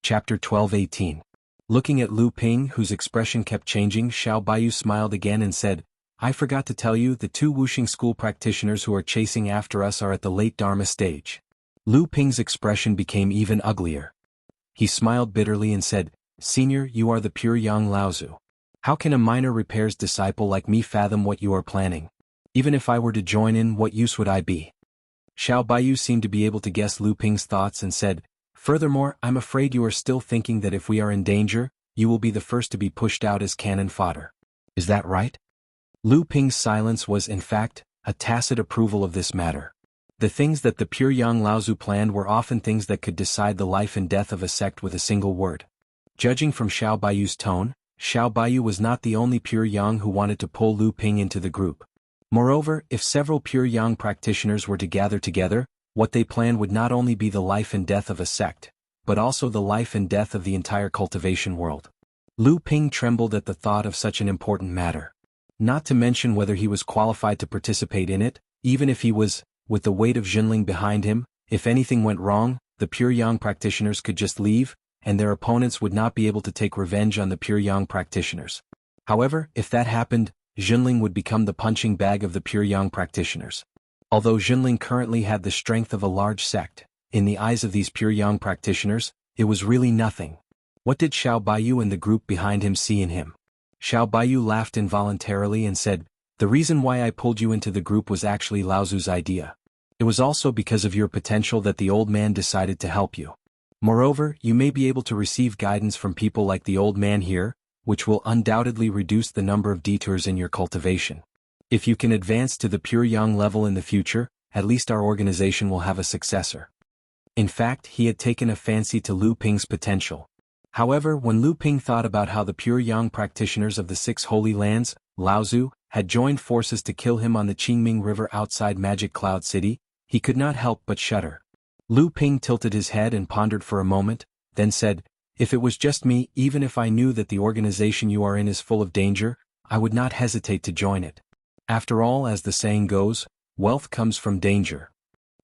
Chapter 12-18. Looking at Lu Ping, whose expression kept changing, Xiao Baiyu smiled again and said, I forgot to tell you, the two Wuxia school practitioners who are chasing after us are at the late Dharma stage. Lu Ping's expression became even uglier. He smiled bitterly and said, Senior, you are the pure Yang Laozu. How can a minor repairs disciple like me fathom what you are planning? Even if I were to join in, what use would I be? Xiao Baiyu seemed to be able to guess Lu Ping's thoughts and said, Furthermore, I'm afraid you are still thinking that if we are in danger, you will be the first to be pushed out as cannon fodder. Is that right? Lu Ping's silence was, in fact, a tacit approval of this matter. The things that the pure Yang Laozu planned were often things that could decide the life and death of a sect with a single word. Judging from Xiao Baiyu's tone, Xiao Baiyu was not the only pure Yang who wanted to pull Lu Ping into the group. Moreover, if several pure Yang practitioners were to gather together, what they planned would not only be the life and death of a sect, but also the life and death of the entire cultivation world. Lu Ping trembled at the thought of such an important matter. Not to mention whether he was qualified to participate in it, even if he was, with the weight of Jinling behind him, if anything went wrong, the pure Yang practitioners could just leave, and their opponents would not be able to take revenge on the pure Yang practitioners. However, if that happened, Jinling would become the punching bag of the pure Yang practitioners. Although Jinling currently had the strength of a large sect, in the eyes of these pure Yang practitioners, it was really nothing. What did Xiao Baiyu and the group behind him see in him? Xiao Baiyu laughed involuntarily and said, The reason why I pulled you into the group was actually Laozu's idea. It was also because of your potential that the old man decided to help you. Moreover, you may be able to receive guidance from people like the old man here, which will undoubtedly reduce the number of detours in your cultivation. If you can advance to the pure Yang level in the future, at least our organization will have a successor. In fact, he had taken a fancy to Lu Ping's potential. However, when Lu Ping thought about how the pure Yang practitioners of the 6 Holy Lands, Laozu, had joined forces to kill him on the Qingming River outside Magic Cloud City, he could not help but shudder. Lu Ping tilted his head and pondered for a moment, then said, If it was just me, even if I knew that the organization you are in is full of danger, I would not hesitate to join it. After all, as the saying goes, wealth comes from danger.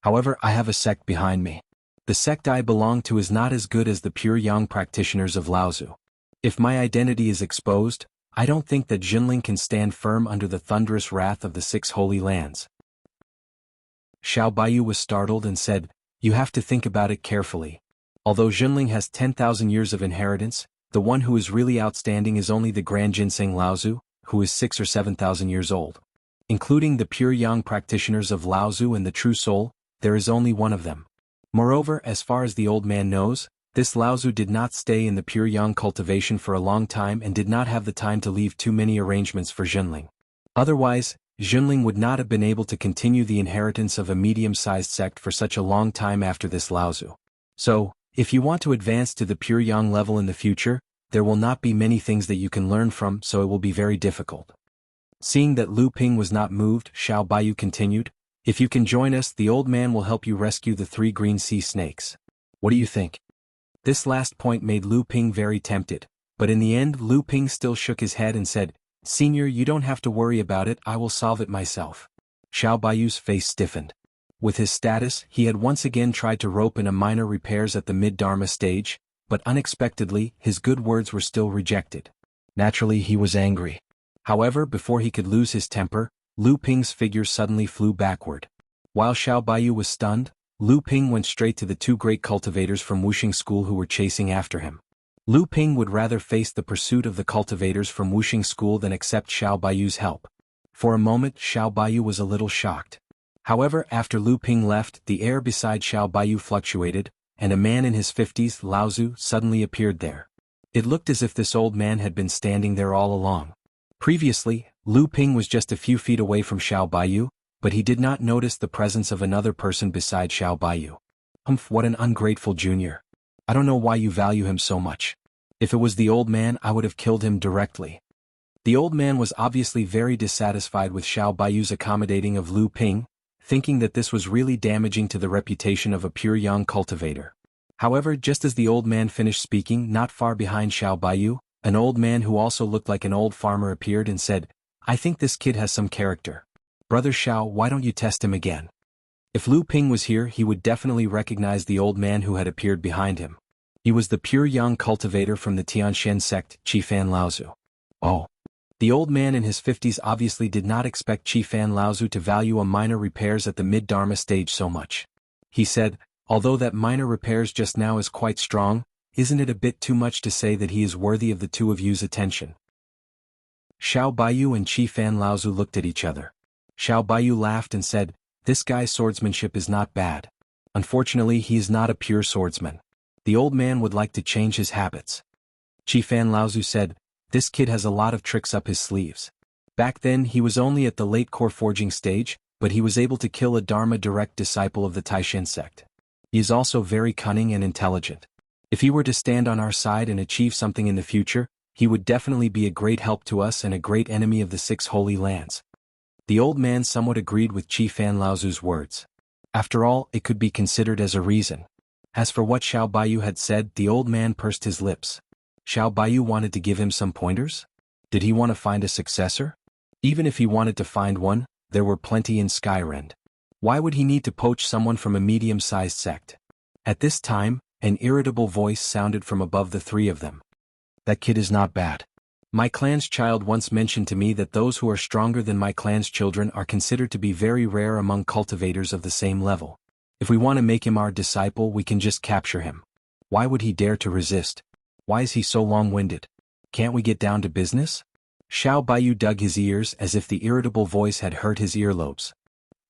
However, I have a sect behind me. The sect I belong to is not as good as the pure Yang practitioners of Laozu. If my identity is exposed, I don't think that Jinling can stand firm under the thunderous wrath of the 6 Holy Lands. Xiao Baiyu was startled and said, You have to think about it carefully. Although Jinling has 10,000 years of inheritance, the one who is really outstanding is only the Grand Ginseng Laozu, who is 6,000 or 7,000 years old. Including the pure Yang practitioners of Laozu and the True Soul, there is only one of them. Moreover, as far as the old man knows, this Laozu did not stay in the pure Yang cultivation for a long time and did not have the time to leave too many arrangements for Jinling. Otherwise, Jinling would not have been able to continue the inheritance of a medium-sized sect for such a long time after this Laozu. So, if you want to advance to the pure Yang level in the future, there will not be many things that you can learn from, so it will be very difficult. Seeing that Lu Ping was not moved, Xiao Baiyu continued, If you can join us, the old man will help you rescue the 3 green sea snakes. What do you think? This last point made Lu Ping very tempted, but in the end Lu Ping still shook his head and said, Senior, you don't have to worry about it, I will solve it myself. Xiao Baiyu's face stiffened. With his status, he had once again tried to rope in a minor repairs at the mid-Dharma stage, but unexpectedly, his good words were still rejected. Naturally, he was angry. However, before he could lose his temper, Lu Ping's figure suddenly flew backward. While Xiao Baiyu was stunned, Lu Ping went straight to the 2 great cultivators from Wuxia School who were chasing after him. Lu Ping would rather face the pursuit of the cultivators from Wuxia School than accept Xiao Baiyu's help. For a moment, Xiao Baiyu was a little shocked. However, after Lu Ping left, the air beside Xiao Baiyu fluctuated, and a man in his 50s, Laozu, suddenly appeared there. It looked as if this old man had been standing there all along. Previously, Lu Ping was just a few feet away from Xiao Baiyu, but he did not notice the presence of another person beside Xiao Baiyu. Humph, what an ungrateful junior. I don't know why you value him so much. If it was the old man, I would have killed him directly. The old man was obviously very dissatisfied with Xiao Baiyu's accommodating of Lu Ping, thinking that this was really damaging to the reputation of a pure Yang cultivator. However, just as the old man finished speaking, not far behind Xiao Baiyu, an old man who also looked like an old farmer appeared and said, I think this kid has some character. Brother Xiao, why don't you test him again? If Lu Ping was here, he would definitely recognize the old man who had appeared behind him. He was the pure young cultivator from the Tianxian sect, Qifan Laozu. Oh. The old man in his 50s obviously did not expect Qifan Laozu to value a minor repairs at the mid-Dharma stage so much. He said, although that minor repairs just now is quite strong, isn't it a bit too much to say that he is worthy of the two of you's attention? Xiao Baiyu and Qifan Laozu looked at each other. Xiao Baiyu laughed and said, this guy's swordsmanship is not bad. Unfortunately, he is not a pure swordsman. The old man would like to change his habits. Qifan Laozu said, this kid has a lot of tricks up his sleeves. Back then he was only at the late core forging stage, but he was able to kill a Dharma direct disciple of the Taishan sect. He is also very cunning and intelligent. If he were to stand on our side and achieve something in the future, he would definitely be a great help to us and a great enemy of the 6 holy lands. The old man somewhat agreed with Qifan Laozu's words. After all, it could be considered as a reason. As for what Xiao Baiyu had said, the old man pursed his lips. Xiao Baiyu wanted to give him some pointers? Did he want to find a successor? Even if he wanted to find one, there were plenty in Skyrend. Why would he need to poach someone from a medium-sized sect? At this time, an irritable voice sounded from above the three of them. That kid is not bad. My clan's child once mentioned to me that those who are stronger than my clan's children are considered to be very rare among cultivators of the same level. If we want to make him our disciple, we can just capture him. Why would he dare to resist? Why is he so long-winded? Can't we get down to business? Xiao Baiyu dug his ears as if the irritable voice had hurt his earlobes.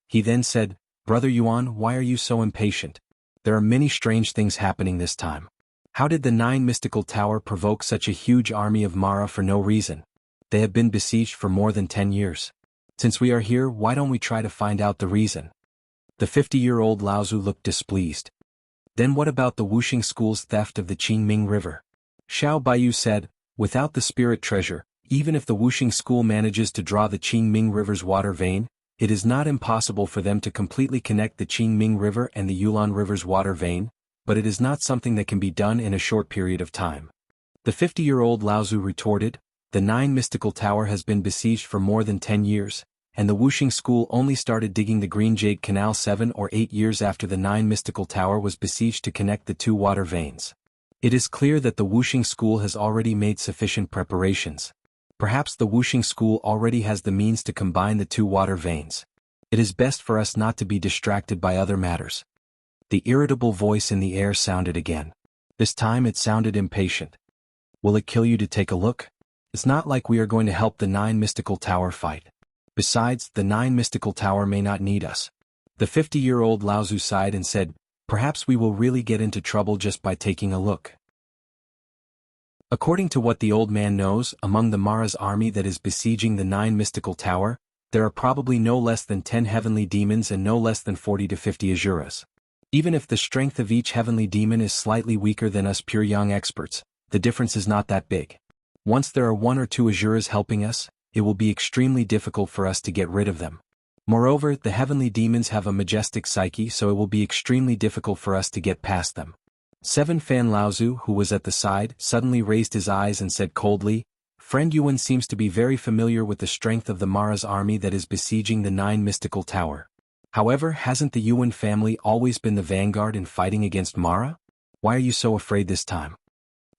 He then said, Brother Yuan, why are you so impatient? There are many strange things happening this time. How did the 9 mystical tower provoke such a huge army of Mara for no reason? They have been besieged for more than 10 years. Since we are here, why don't we try to find out the reason? The 50-year-old Laozu looked displeased. Then what about the Wuxia school's theft of the Qingming River? Xiao Baiyu said, without the spirit treasure, even if the Wuxia school manages to draw the Qingming River's water vein, it is not impossible for them to completely connect the Qingming River and the Yulin River's water vein, but it is not something that can be done in a short period of time. The 50-year-old Laozu retorted, the 9 mystical tower has been besieged for more than 10 years, and the Wuxia school only started digging the Green Jade Canal 7 or 8 years after the 9 mystical tower was besieged to connect the 2 water veins. It is clear that the Wuxia school has already made sufficient preparations. Perhaps the Wuxia school already has the means to combine the 2 water veins. It is best for us not to be distracted by other matters. The irritable voice in the air sounded again. This time it sounded impatient. Will it kill you to take a look? It's not like we are going to help the 9 mystical tower fight. Besides, the 9 mystical tower may not need us. The 50-year-old Laozu sighed and said, perhaps we will really get into trouble just by taking a look. According to what the old man knows, among the Mara's army that is besieging the 9 mystical tower, there are probably no less than 10 heavenly demons and no less than 40 to 50 Azuras. Even if the strength of each heavenly demon is slightly weaker than us pure young experts, the difference is not that big. Once there are 1 or 2 Azuras helping us, it will be extremely difficult for us to get rid of them. Moreover, the heavenly demons have a majestic psyche, so it will be extremely difficult for us to get past them. 7 Fan Laozu, who was at the side, suddenly raised his eyes and said coldly, Friend Yuan seems to be very familiar with the strength of the Mara's army that is besieging the 9 mystical tower. However, hasn't the Yuan family always been the vanguard in fighting against Mara? Why are you so afraid this time?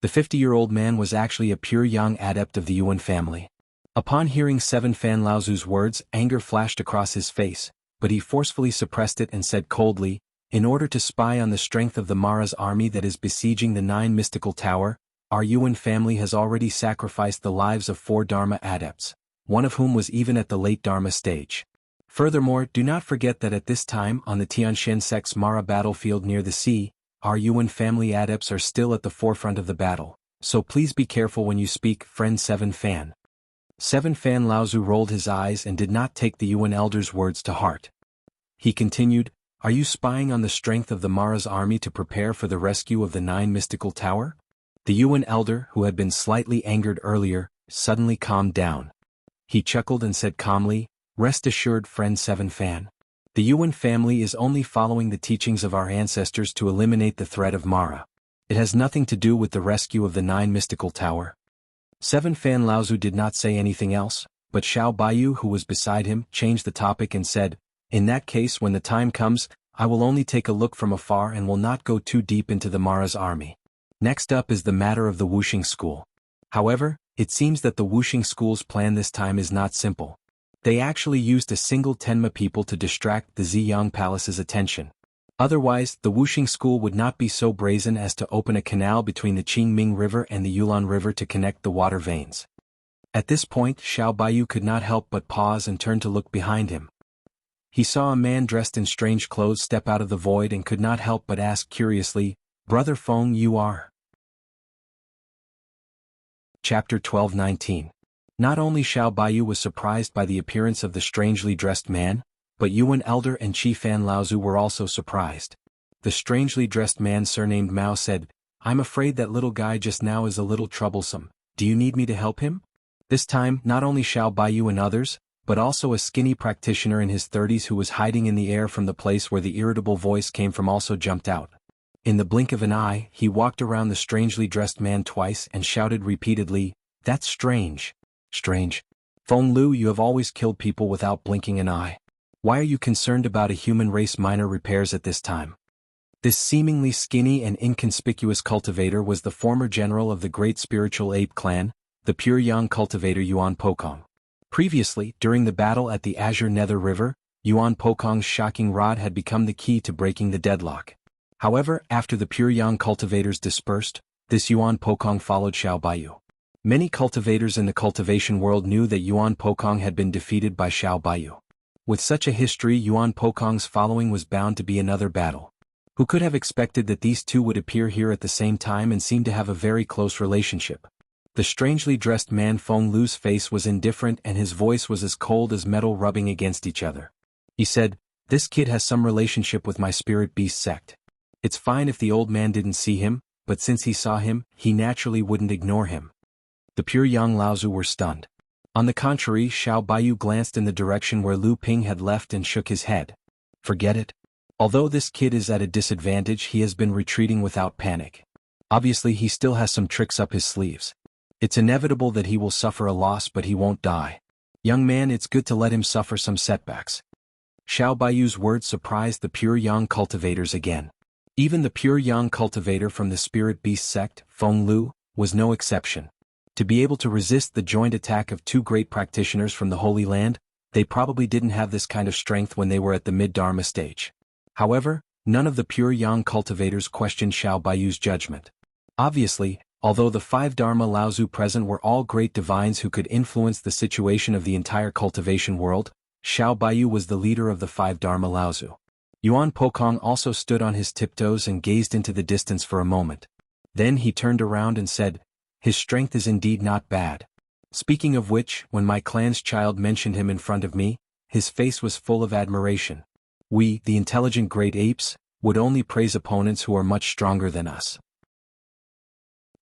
The 50-year-old man was actually a pure young adept of the Yuan family. Upon hearing 7 Fan Laozu's words, anger flashed across his face, but he forcefully suppressed it and said coldly, in order to spy on the strength of the Mara's army that is besieging the 9 mystical tower, our Yuan family has already sacrificed the lives of 4 Dharma adepts, one of whom was even at the late Dharma stage. Furthermore, do not forget that at this time on the Tianshan sect's Mara battlefield near the sea, our Yuan family adepts are still at the forefront of the battle, so please be careful when you speak, friend 7 Fan. 7 Fan Laozu rolled his eyes and did not take the Yuan elder's words to heart. He continued, Are you spying on the strength of the Mara's army to prepare for the rescue of the 9 mystical tower? The Yuan elder, who had been slightly angered earlier, suddenly calmed down. He chuckled and said calmly, Rest assured, friend 7 Fan. The Yuan family is only following the teachings of our ancestors to eliminate the threat of Mara. It has nothing to do with the rescue of the 9 mystical tower. 7 Fan Laozu did not say anything else, but Xiao Baiyu, who was beside him, changed the topic and said, In that case, when the time comes, I will only take a look from afar and will not go too deep into the Mara's army. Next up is the matter of the Wuxing school. However, it seems that the Wuxing school's plan this time is not simple. They actually used a single Tenma people to distract the Ziyang Palace's attention. Otherwise, the Wuxing school would not be so brazen as to open a canal between the Qingming River and the Yulon River to connect the water veins. At this point, Xiao Baiyu could not help but pause and turn to look behind him. He saw a man dressed in strange clothes step out of the void and could not help but ask curiously, "Brother Feng, you are?" Chapter 12-19. Not only Xiao Baiyu was surprised by the appearance of the strangely dressed man, but Yuan Elder and Qi Fan Laozu were also surprised. The strangely dressed man surnamed Mao said, "I'm afraid that little guy just now is a little troublesome. Do you need me to help him?" This time, not only Xiao Baiyu and others, but also a skinny practitioner in his 30s who was hiding in the air from the place where the irritable voice came from also jumped out. In the blink of an eye, he walked around the strangely dressed man twice and shouted repeatedly, "That's strange. Strange. Feng Lu, you have always killed people without blinking an eye. Why are you concerned about a human race minor repairs at this time?" This seemingly skinny and inconspicuous cultivator was the former general of the great spiritual ape clan, the pure young cultivator Yuan Pokong. Previously, during the battle at the Azure Nether River, Yuan Pokong's shocking rod had become the key to breaking the deadlock. However, after the pure young cultivators dispersed, this Yuan Pokong followed Xiao Baiyu. Many cultivators in the cultivation world knew that Yuan Pokong had been defeated by Xiao Baiyu. With such a history, Yuan Pokong's following was bound to be another battle. Who could have expected that these two would appear here at the same time and seem to have a very close relationship? The strangely dressed man Feng Lu's face was indifferent and his voice was as cold as metal rubbing against each other. He said, "This kid has some relationship with my spirit beast sect. It's fine if the old man didn't see him, but since he saw him, he naturally wouldn't ignore him." The pure young Laozu were stunned. On the contrary, Xiao Baiyu glanced in the direction where Lu Ping had left and shook his head. "Forget it. Although this kid is at a disadvantage, he has been retreating without panic. Obviously he still has some tricks up his sleeves. It's inevitable that he will suffer a loss, but he won't die. Young man, it's good to let him suffer some setbacks." Xiao Baiyu's words surprised the pure young cultivators again. Even the pure young cultivator from the spirit beast sect, Feng Lu, was no exception. To be able to resist the joint attack of two great practitioners from the Holy Land, they probably didn't have this kind of strength when they were at the mid-Dharma stage. However, none of the pure young cultivators questioned Xiao Baiyu's judgment. Obviously, although the 5 Dharma Laozu present were all great divines who could influence the situation of the entire cultivation world, Xiao Baiyu was the leader of the 5 Dharma Laozu. Yuan Pokong also stood on his tiptoes and gazed into the distance for a moment. Then he turned around and said, "His strength is indeed not bad. Speaking of which, when my clan's child mentioned him in front of me, his face was full of admiration. We, the intelligent great apes, would only praise opponents who are much stronger than us.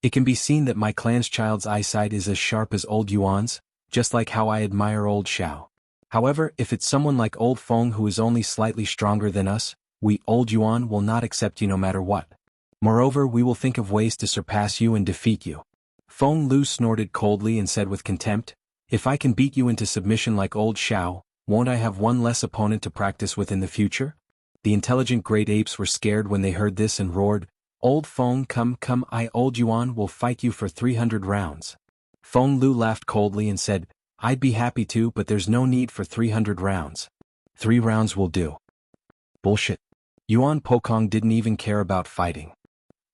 It can be seen that my clan's child's eyesight is as sharp as old Yuan's, just like how I admire old Xiao. However, if it's someone like old Feng who is only slightly stronger than us, we, old Yuan, will not accept you no matter what. Moreover, we will think of ways to surpass you and defeat you." Feng Lu snorted coldly and said with contempt, "If I can beat you into submission like old Xiao, won't I have one less opponent to practice with in the future?" The intelligent great apes were scared when they heard this and roared, "Old Feng, come, I, old Yuan, will fight you for 300 rounds. Feng Lu laughed coldly and said, "I'd be happy to, but there's no need for 300 rounds. 3 rounds will do." Bullshit. Yuan Pokong didn't even care about fighting.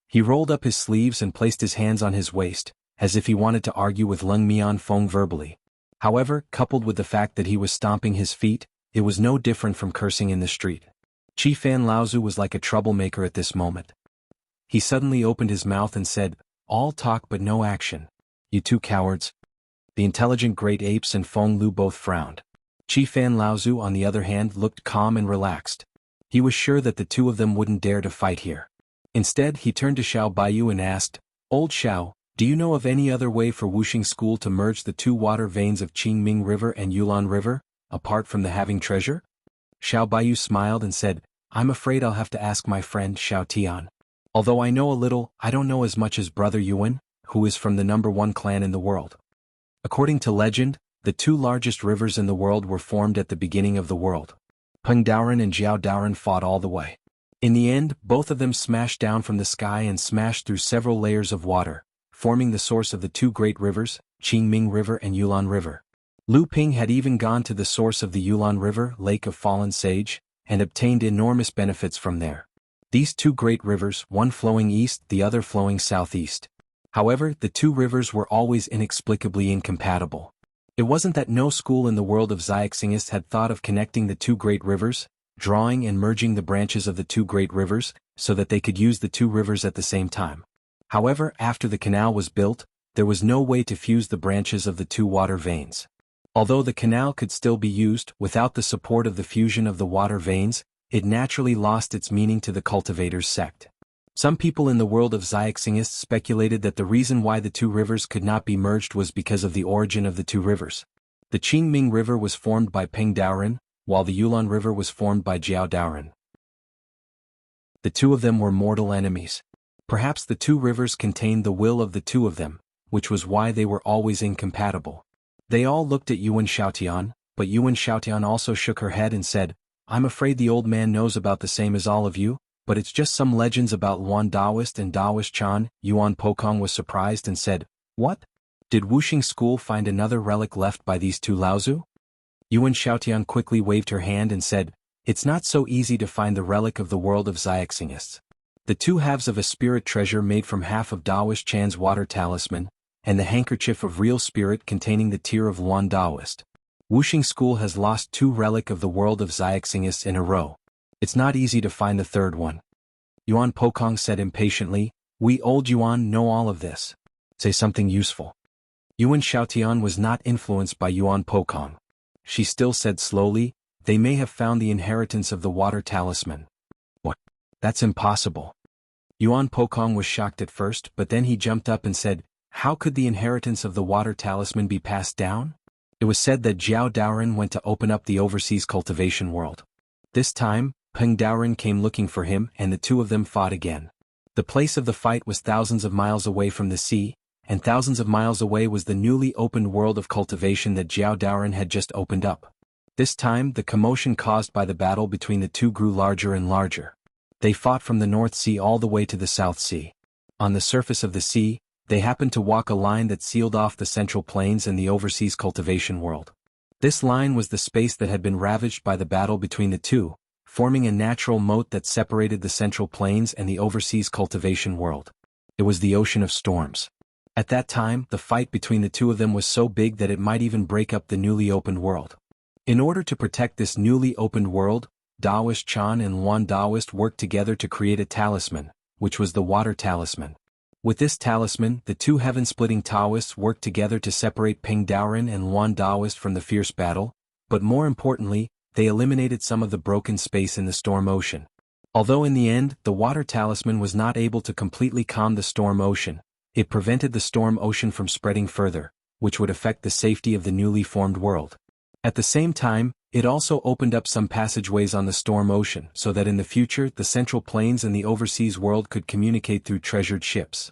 He rolled up his sleeves and placed his hands on his waist, as if he wanted to argue with Leng Mian Feng verbally. However, coupled with the fact that he was stomping his feet, it was no different from cursing in the street. Qi Fan Laozu was like a troublemaker at this moment. He suddenly opened his mouth and said, "All talk but no action. You two cowards." The intelligent great apes and Feng Lu both frowned. Qi Fan Laozu, on the other hand, looked calm and relaxed. He was sure that the two of them wouldn't dare to fight here. Instead, he turned to Xiao Baiyu and asked, "Old Xiao, do you know of any other way for Wuxing School to merge the 2 water veins of Qingming River and Yulon River, apart from the having treasure?" Xiao Baiyu smiled and said, "I'm afraid I'll have to ask my friend Xiao Tian. Although I know a little, I don't know as much as Brother Yuan, who is from the #1 clan in the world." According to legend, the 2 largest rivers in the world were formed at the beginning of the world. Peng Daoren and Jiao Daoren fought all the way. In the end, both of them smashed down from the sky and smashed through several layers of water, forming the source of the two great rivers, Qingming River and Yulon River. Lu Ping had even gone to the source of the Yulon River, Lake of Fallen Sage, and obtained enormous benefits from there. These two great rivers, one flowing east, the other flowing southeast. However, the two rivers were always inexplicably incompatible. It wasn't that no school in the world of Xiaxingist had thought of connecting the two great rivers, drawing and merging the branches of the two great rivers, so that they could use the two rivers at the same time. However, after the canal was built, there was no way to fuse the branches of the two water veins. Although the canal could still be used, without the support of the fusion of the water veins, it naturally lost its meaning to the cultivators' sect. Some people in the world of Xiaxingist speculated that the reason why the two rivers could not be merged was because of the origin of the two rivers. The Qingming River was formed by Peng Daoren, while the Yulon River was formed by Jiao Daoren. The two of them were mortal enemies. Perhaps the two rivers contained the will of the two of them, which was why they were always incompatible. They all looked at Yuan Xiaotian, but Yuan Xiaotian also shook her head and said, "I'm afraid the old man knows about the same as all of you, but it's just some legends about Luan Daoist and Daoist Chan." Yuan Pokong was surprised and said, "What? Did Wuxing school find another relic left by these two Laozu?" Yuan Xiaotian quickly waved her hand and said, "It's not so easy to find the relic of the world of Xiaxingists. The two halves of a spirit treasure made from half of Daoist Chan's water talisman, and the handkerchief of real spirit containing the tear of Luan Daoist. Wuxing school has lost two relic of the world of Xiaxingists in a row. It's not easy to find the third one." Yuan Pokong said impatiently, "We old Yuan know all of this. Say something useful." Yuan Xiaotian was not influenced by Yuan Pokong. She still said slowly, "They may have found the inheritance of the water talisman." "What? That's impossible." Yuan Pokong was shocked at first, but then he jumped up and said, "How could the inheritance of the water talisman be passed down?" It was said that Jiao Daoren went to open up the overseas cultivation world. This time, Peng Daoren came looking for him and the two of them fought again. The place of the fight was thousands of miles away from the sea, and thousands of miles away was the newly opened world of cultivation that Jiao Daoren had just opened up. This time, the commotion caused by the battle between the two grew larger and larger. They fought from the North Sea all the way to the South Sea. On the surface of the sea, they happened to walk a line that sealed off the Central Plains and the overseas cultivation world. This line was the space that had been ravaged by the battle between the two, forming a natural moat that separated the Central Plains and the overseas cultivation world. It was the Ocean of Storms. At that time, the fight between the two of them was so big that it might even break up the newly opened world. In order to protect this newly opened world, Daoist Chan and Luan Daoist worked together to create a talisman, which was the water talisman. With this talisman, the two heaven-splitting Taoists worked together to separate Peng Daoren and Luan Daoist from the fierce battle, but more importantly, they eliminated some of the broken space in the storm ocean. Although in the end, the water talisman was not able to completely calm the storm ocean, it prevented the storm ocean from spreading further, which would affect the safety of the newly formed world. At the same time, it also opened up some passageways on the storm ocean so that in the future the Central Plains and the overseas world could communicate through treasured ships.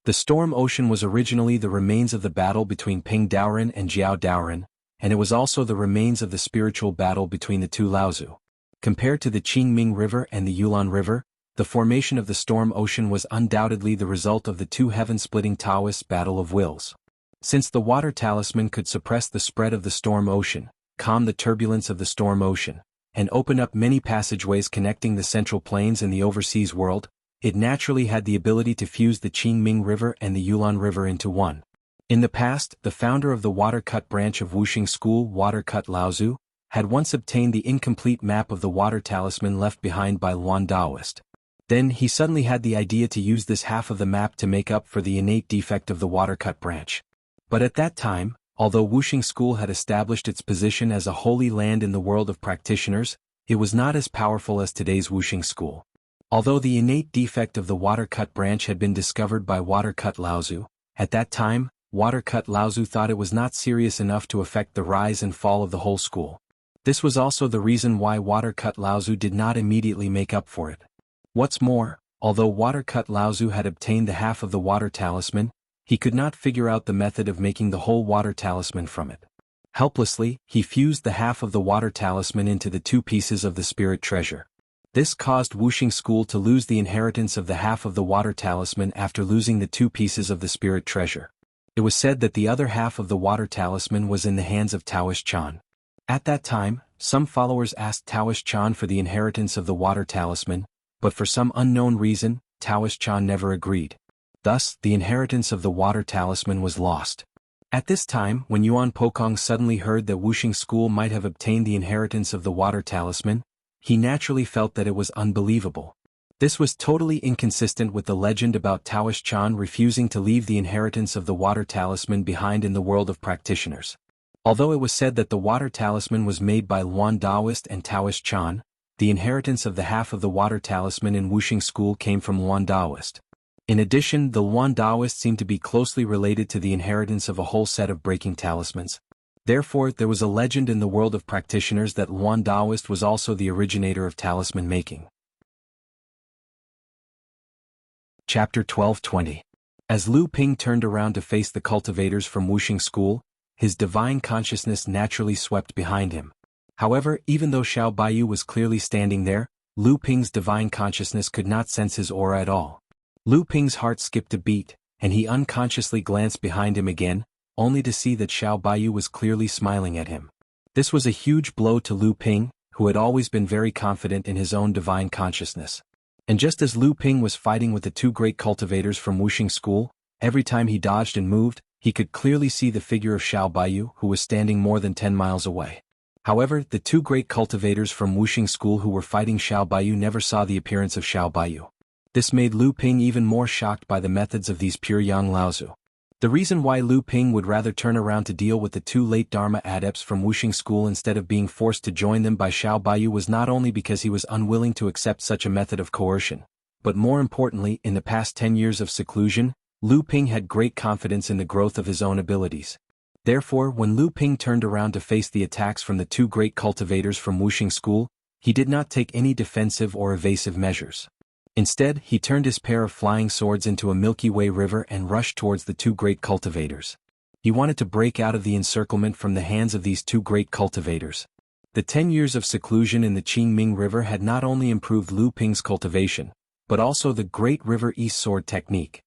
The storm ocean was originally the remains of the battle between Peng Daoren and Jiao Daoren, and it was also the remains of the spiritual battle between the two Laozu. Compared to the Qingming River and the Yulon River, the formation of the storm ocean was undoubtedly the result of the two heaven-splitting Taoists' battle of wills. Since the water talisman could suppress the spread of the storm ocean, calm the turbulence of the storm ocean, and open up many passageways connecting the Central Plains and the overseas world, it naturally had the ability to fuse the Qingming River and the Yulon River into one. In the past, the founder of the water-cut branch of Wuxing School, Water-cut Laozu, had once obtained the incomplete map of the water talisman left behind by Luan Daoist. Then he suddenly had the idea to use this half of the map to make up for the innate defect of the water-cut branch. But at that time, although Wuxing School had established its position as a holy land in the world of practitioners, it was not as powerful as today's Wuxing School. Although the innate defect of the water-cut branch had been discovered by Water-cut Laozu, at that time, Water-cut Laozu thought it was not serious enough to affect the rise and fall of the whole school. This was also the reason why Water-cut Laozu did not immediately make up for it. What's more, although Water-cut Laozu had obtained the half of the water talisman, he could not figure out the method of making the whole water talisman from it. Helplessly, he fused the half of the water talisman into the two pieces of the spirit treasure. This caused Wuxia School to lose the inheritance of the half of the water talisman after losing the 2 pieces of the spirit treasure. It was said that the other half of the water talisman was in the hands of Taoist Chan. At that time, some followers asked Taoist Chan for the inheritance of the water talisman, but for some unknown reason, Taoist Chan never agreed. Thus, the inheritance of the water talisman was lost. At this time, when Yuan Pokong suddenly heard that Wuxia School might have obtained the inheritance of the water talisman, he naturally felt that it was unbelievable. This was totally inconsistent with the legend about Taoist Chan refusing to leave the inheritance of the water talisman behind in the world of practitioners. Although it was said that the water talisman was made by Luan Daoist and Taoist Chan, the inheritance of the half of the water talisman in Wuxia School came from Luan Daoist. In addition, the Luan Daoist seemed to be closely related to the inheritance of a whole set of breaking talismans. Therefore, there was a legend in the world of practitioners that Luan Daoist was also the originator of talisman making. Chapter 12:20. As Lu Ping turned around to face the cultivators from Wuxia School, his divine consciousness naturally swept behind him. However, even though Xiao Baiyu was clearly standing there, Lu Ping's divine consciousness could not sense his aura at all. Lu Ping's heart skipped a beat, and he unconsciously glanced behind him again, only to see that Xiao Baiyu was clearly smiling at him. This was a huge blow to Lu Ping, who had always been very confident in his own divine consciousness. And just as Lu Ping was fighting with the 2 great cultivators from Wuxia School, every time he dodged and moved, he could clearly see the figure of Xiao Baiyu, who was standing more than 10 miles away. However, the 2 great cultivators from Wuxia School who were fighting Xiao Baiyu never saw the appearance of Xiao Baiyu. This made Lu Ping even more shocked by the methods of these pure Yang Laozu. The reason why Lu Ping would rather turn around to deal with the 2 late Dharma adepts from Wuxia School instead of being forced to join them by Xiao Baiyu was not only because he was unwilling to accept such a method of coercion, but more importantly, in the past 10 years of seclusion, Lu Ping had great confidence in the growth of his own abilities. Therefore, when Lu Ping turned around to face the attacks from the 2 great cultivators from Wuxia School, he did not take any defensive or evasive measures. Instead, he turned his pair of flying swords into a Milky Way river and rushed towards the 2 great cultivators. He wanted to break out of the encirclement from the hands of these 2 great cultivators. The 10 years of seclusion in the Qingming River had not only improved Lu Ping's cultivation, but also the Great River East Sword technique.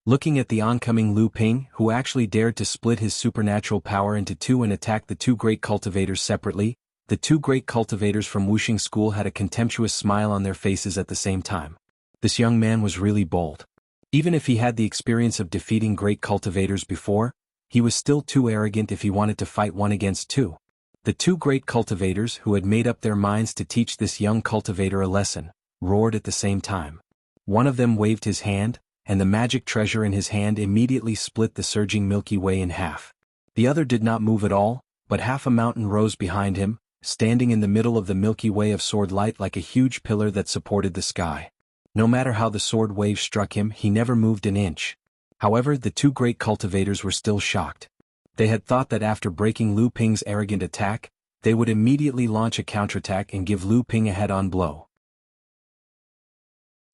Looking at the oncoming Lu Ping, who actually dared to split his supernatural power into 2 and attack the 2 great cultivators separately, the 2 great cultivators from Wuxia School had a contemptuous smile on their faces at the same time. This young man was really bold. Even if he had the experience of defeating great cultivators before, he was still too arrogant if he wanted to fight 1 against 2. The 2 great cultivators who had made up their minds to teach this young cultivator a lesson, roared at the same time. One of them waved his hand, and the magic treasure in his hand immediately split the surging Milky Way in half. The other did not move at all, but half a mountain rose behind him, standing in the middle of the Milky Way of sword light like a huge pillar that supported the sky. No matter how the sword wave struck him, he never moved an inch. However, the 2 great cultivators were still shocked. They had thought that after breaking Lu Ping's arrogant attack, they would immediately launch a counterattack and give Lu Ping a head-on blow.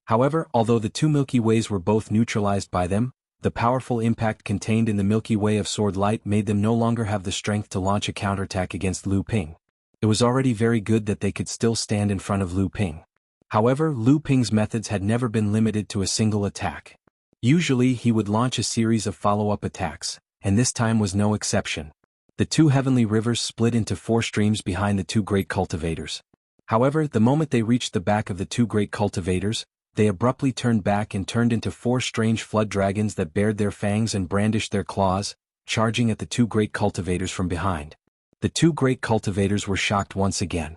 However, although the 2 Milky Ways were both neutralized by them, the powerful impact contained in the Milky Way of sword light made them no longer have the strength to launch a counterattack against Lu Ping. It was already very good that they could still stand in front of Lu Ping. However, Lu Ping's methods had never been limited to a single attack. Usually he would launch a series of follow-up attacks, and this time was no exception. The 2 heavenly rivers split into 4 streams behind the 2 great cultivators. However, the moment they reached the back of the 2 great cultivators, they abruptly turned back and turned into 4 strange flood dragons that bared their fangs and brandished their claws, charging at the 2 great cultivators from behind. The 2 great cultivators were shocked once again.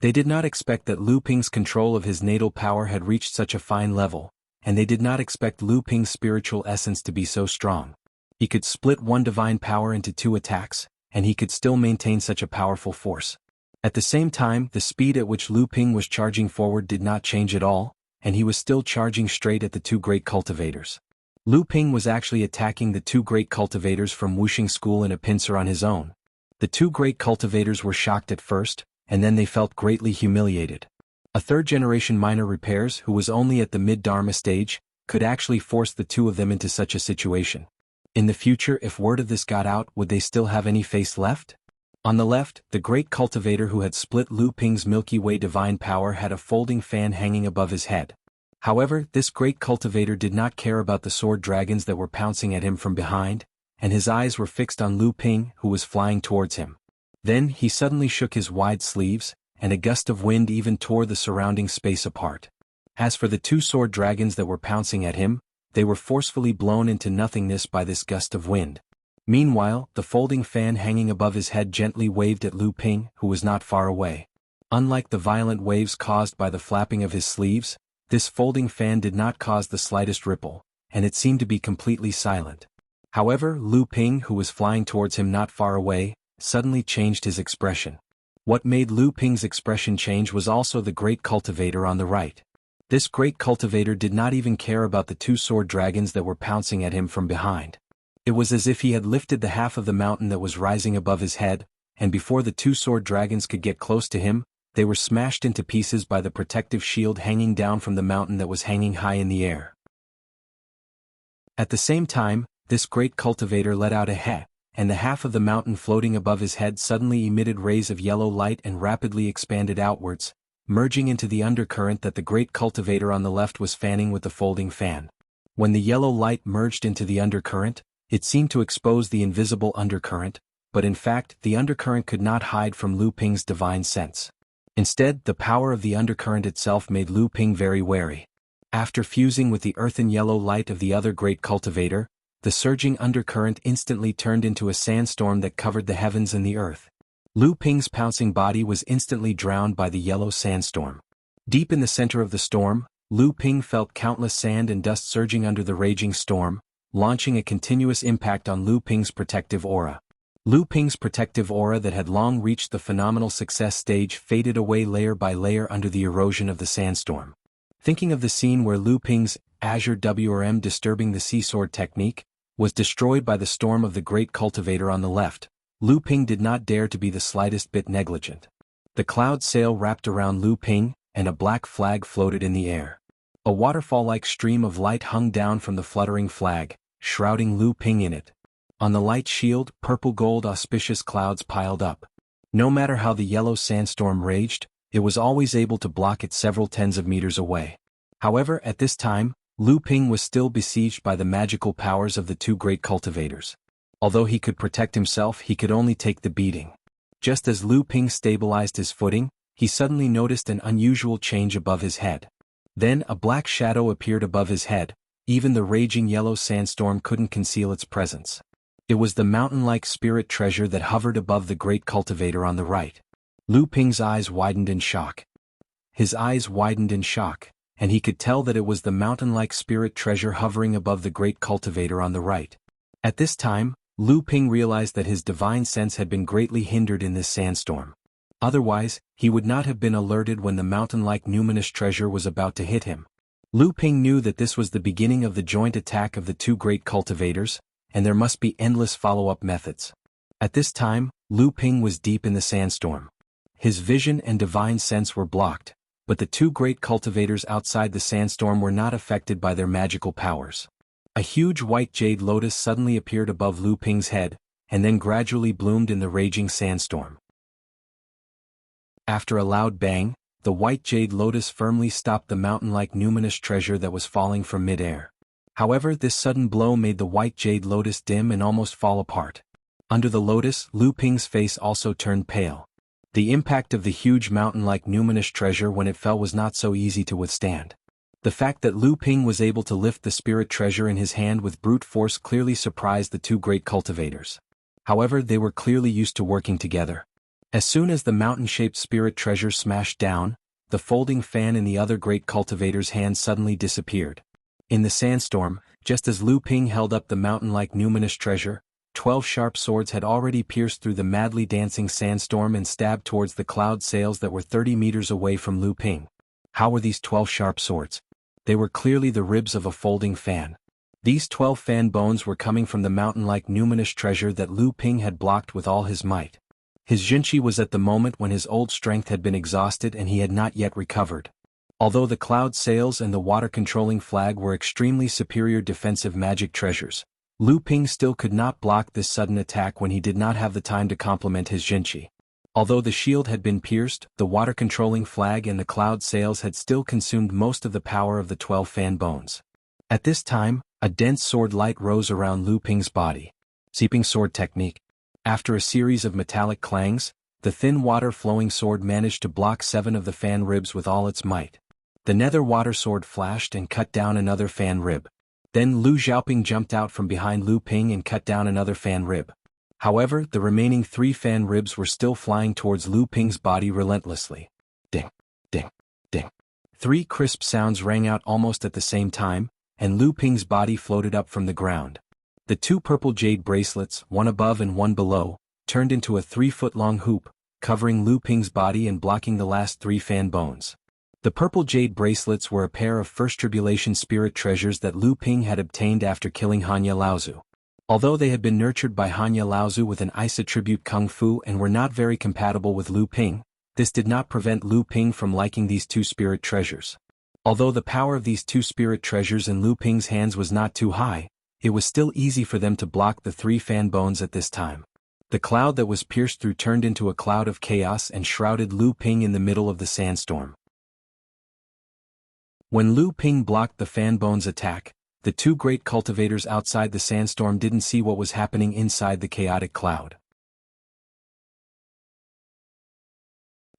They did not expect that Lu Ping's control of his natal power had reached such a fine level, and they did not expect Lu Ping's spiritual essence to be so strong. He could split 1 divine power into 2 attacks, and he could still maintain such a powerful force. At the same time, the speed at which Lu Ping was charging forward did not change at all, and he was still charging straight at the 2 great cultivators. Lu Ping was actually attacking the 2 great cultivators from Wuxia School in a pincer on his own. The 2 great cultivators were shocked at first, and then they felt greatly humiliated. A 3rd-generation minor repairs who was only at the mid-Dharma stage, could actually force the 2 of them into such a situation. In the future, if word of this got out, would they still have any face left? On the left, the great cultivator who had split Lu Ping's Milky Way divine power had a folding fan hanging above his head. However, this great cultivator did not care about the sword dragons that were pouncing at him from behind, and his eyes were fixed on Lu Ping, who was flying towards him. Then he suddenly shook his wide sleeves, and a gust of wind even tore the surrounding space apart. As for the two sword dragons that were pouncing at him, they were forcefully blown into nothingness by this gust of wind. Meanwhile, the folding fan hanging above his head gently waved at Lu Ping, who was not far away. Unlike the violent waves caused by the flapping of his sleeves, this folding fan did not cause the slightest ripple, and it seemed to be completely silent. However, Lu Ping, who was flying towards him not far away, suddenly changed his expression. What made Lu Ping's expression change was also the great cultivator on the right. This great cultivator did not even care about the two sword dragons that were pouncing at him from behind. It was as if he had lifted the half of the mountain that was rising above his head, and before the two sword dragons could get close to him, they were smashed into pieces by the protective shield hanging down from the mountain that was hanging high in the air. At the same time, this great cultivator let out a "heh," and the half of the mountain floating above his head suddenly emitted rays of yellow light and rapidly expanded outwards, merging into the undercurrent that the great cultivator on the left was fanning with the folding fan. When the yellow light merged into the undercurrent, it seemed to expose the invisible undercurrent, but in fact the undercurrent could not hide from Lu Ping's divine sense. Instead, the power of the undercurrent itself made Lu Ping very wary. After fusing with the earthen yellow light of the other great cultivator, the surging undercurrent instantly turned into a sandstorm that covered the heavens and the earth. Lu Ping's pouncing body was instantly drowned by the yellow sandstorm. Deep in the center of the storm, Lu Ping felt countless sand and dust surging under the raging storm, launching a continuous impact on Lu Ping's protective aura. Lu Ping's protective aura that had long reached the phenomenal success stage faded away layer by layer under the erosion of the sandstorm. Thinking of the scene where Lu Ping's Azure WRM disturbing the sea sword technique was destroyed by the storm of the great cultivator on the left, Lu Ping did not dare to be the slightest bit negligent. The cloud sail wrapped around Lu Ping, and a black flag floated in the air. A waterfall-like stream of light hung down from the fluttering flag, shrouding Lu Ping in it. On the light shield, purple-gold auspicious clouds piled up. No matter how the yellow sandstorm raged, it was always able to block it several tens of meters away. However, at this time, Lu Ping was still besieged by the magical powers of the two great cultivators. Although he could protect himself, he could only take the beating. Just as Lu Ping stabilized his footing, he suddenly noticed an unusual change above his head. Then a black shadow appeared above his head. Even the raging yellow sandstorm couldn't conceal its presence. It was the mountain-like spirit treasure that hovered above the great cultivator on the right. Lu Ping's eyes widened in shock. His eyes widened in shock, and he could tell that it was the mountain-like spirit treasure hovering above the great cultivator on the right. At this time, Lu Ping realized that his divine sense had been greatly hindered in this sandstorm. Otherwise, he would not have been alerted when the mountain-like numinous treasure was about to hit him. Lu Ping knew that this was the beginning of the joint attack of the two great cultivators, and there must be endless follow-up methods. At this time, Lu Ping was deep in the sandstorm. His vision and divine sense were blocked, but the two great cultivators outside the sandstorm were not affected by their magical powers. A huge white jade lotus suddenly appeared above Lu Ping's head, and then gradually bloomed in the raging sandstorm. After a loud bang, the white jade lotus firmly stopped the mountain-like numinous treasure that was falling from mid-air. However, this sudden blow made the white jade lotus dim and almost fall apart. Under the lotus, Lu Ping's face also turned pale. The impact of the huge mountain-like numinous treasure when it fell was not so easy to withstand. The fact that Lu Ping was able to lift the spirit treasure in his hand with brute force clearly surprised the two great cultivators. However, they were clearly used to working together. As soon as the mountain-shaped spirit treasure smashed down, the folding fan in the other great cultivator's hand suddenly disappeared. In the sandstorm, just as Lu Ping held up the mountain-like numinous treasure, 12 sharp swords had already pierced through the madly dancing sandstorm and stabbed towards the cloud sails that were 30 meters away from Lu Ping. How were these 12 sharp swords? They were clearly the ribs of a folding fan. These 12 fan bones were coming from the mountain-like numinous treasure that Lu Ping had blocked with all his might. His Jinchi was at the moment when his old strength had been exhausted and he had not yet recovered. Although the cloud sails and the water-controlling flag were extremely superior defensive magic treasures, Lu Ping still could not block this sudden attack when he did not have the time to complement his Jinqi. Although the shield had been pierced, the water-controlling flag and the cloud sails had still consumed most of the power of the 12 fan bones. At this time, a dense sword light rose around Lu Ping's body. Seeping sword technique. After a series of metallic clangs, the thin water-flowing sword managed to block 7 of the fan ribs with all its might. The nether water sword flashed and cut down another fan rib. Then Lu Xiaoping jumped out from behind Lu Ping and cut down another fan rib. However, the remaining 3 fan ribs were still flying towards Lu Ping's body relentlessly. Ding, ding, ding. 3 crisp sounds rang out almost at the same time, and Lu Ping's body floated up from the ground. The 2 purple jade bracelets, one above and one below, turned into a 3-foot-long hoop, covering Lu Ping's body and blocking the last 3 fan bones. The purple jade bracelets were a pair of First Tribulation spirit treasures that Lu Ping had obtained after killing Hanya Laozu. Although they had been nurtured by Hanya Laozu with an ice attribute Kung Fu and were not very compatible with Lu Ping, this did not prevent Lu Ping from liking these 2 spirit treasures. Although the power of these 2 spirit treasures in Lu Ping's hands was not too high, it was still easy for them to block the 3 fan bones at this time. The cloud that was pierced through turned into a cloud of chaos and shrouded Lu Ping in the middle of the sandstorm. When Lu Ping blocked the fan bones' attack, the 2 great cultivators outside the sandstorm didn't see what was happening inside the chaotic cloud.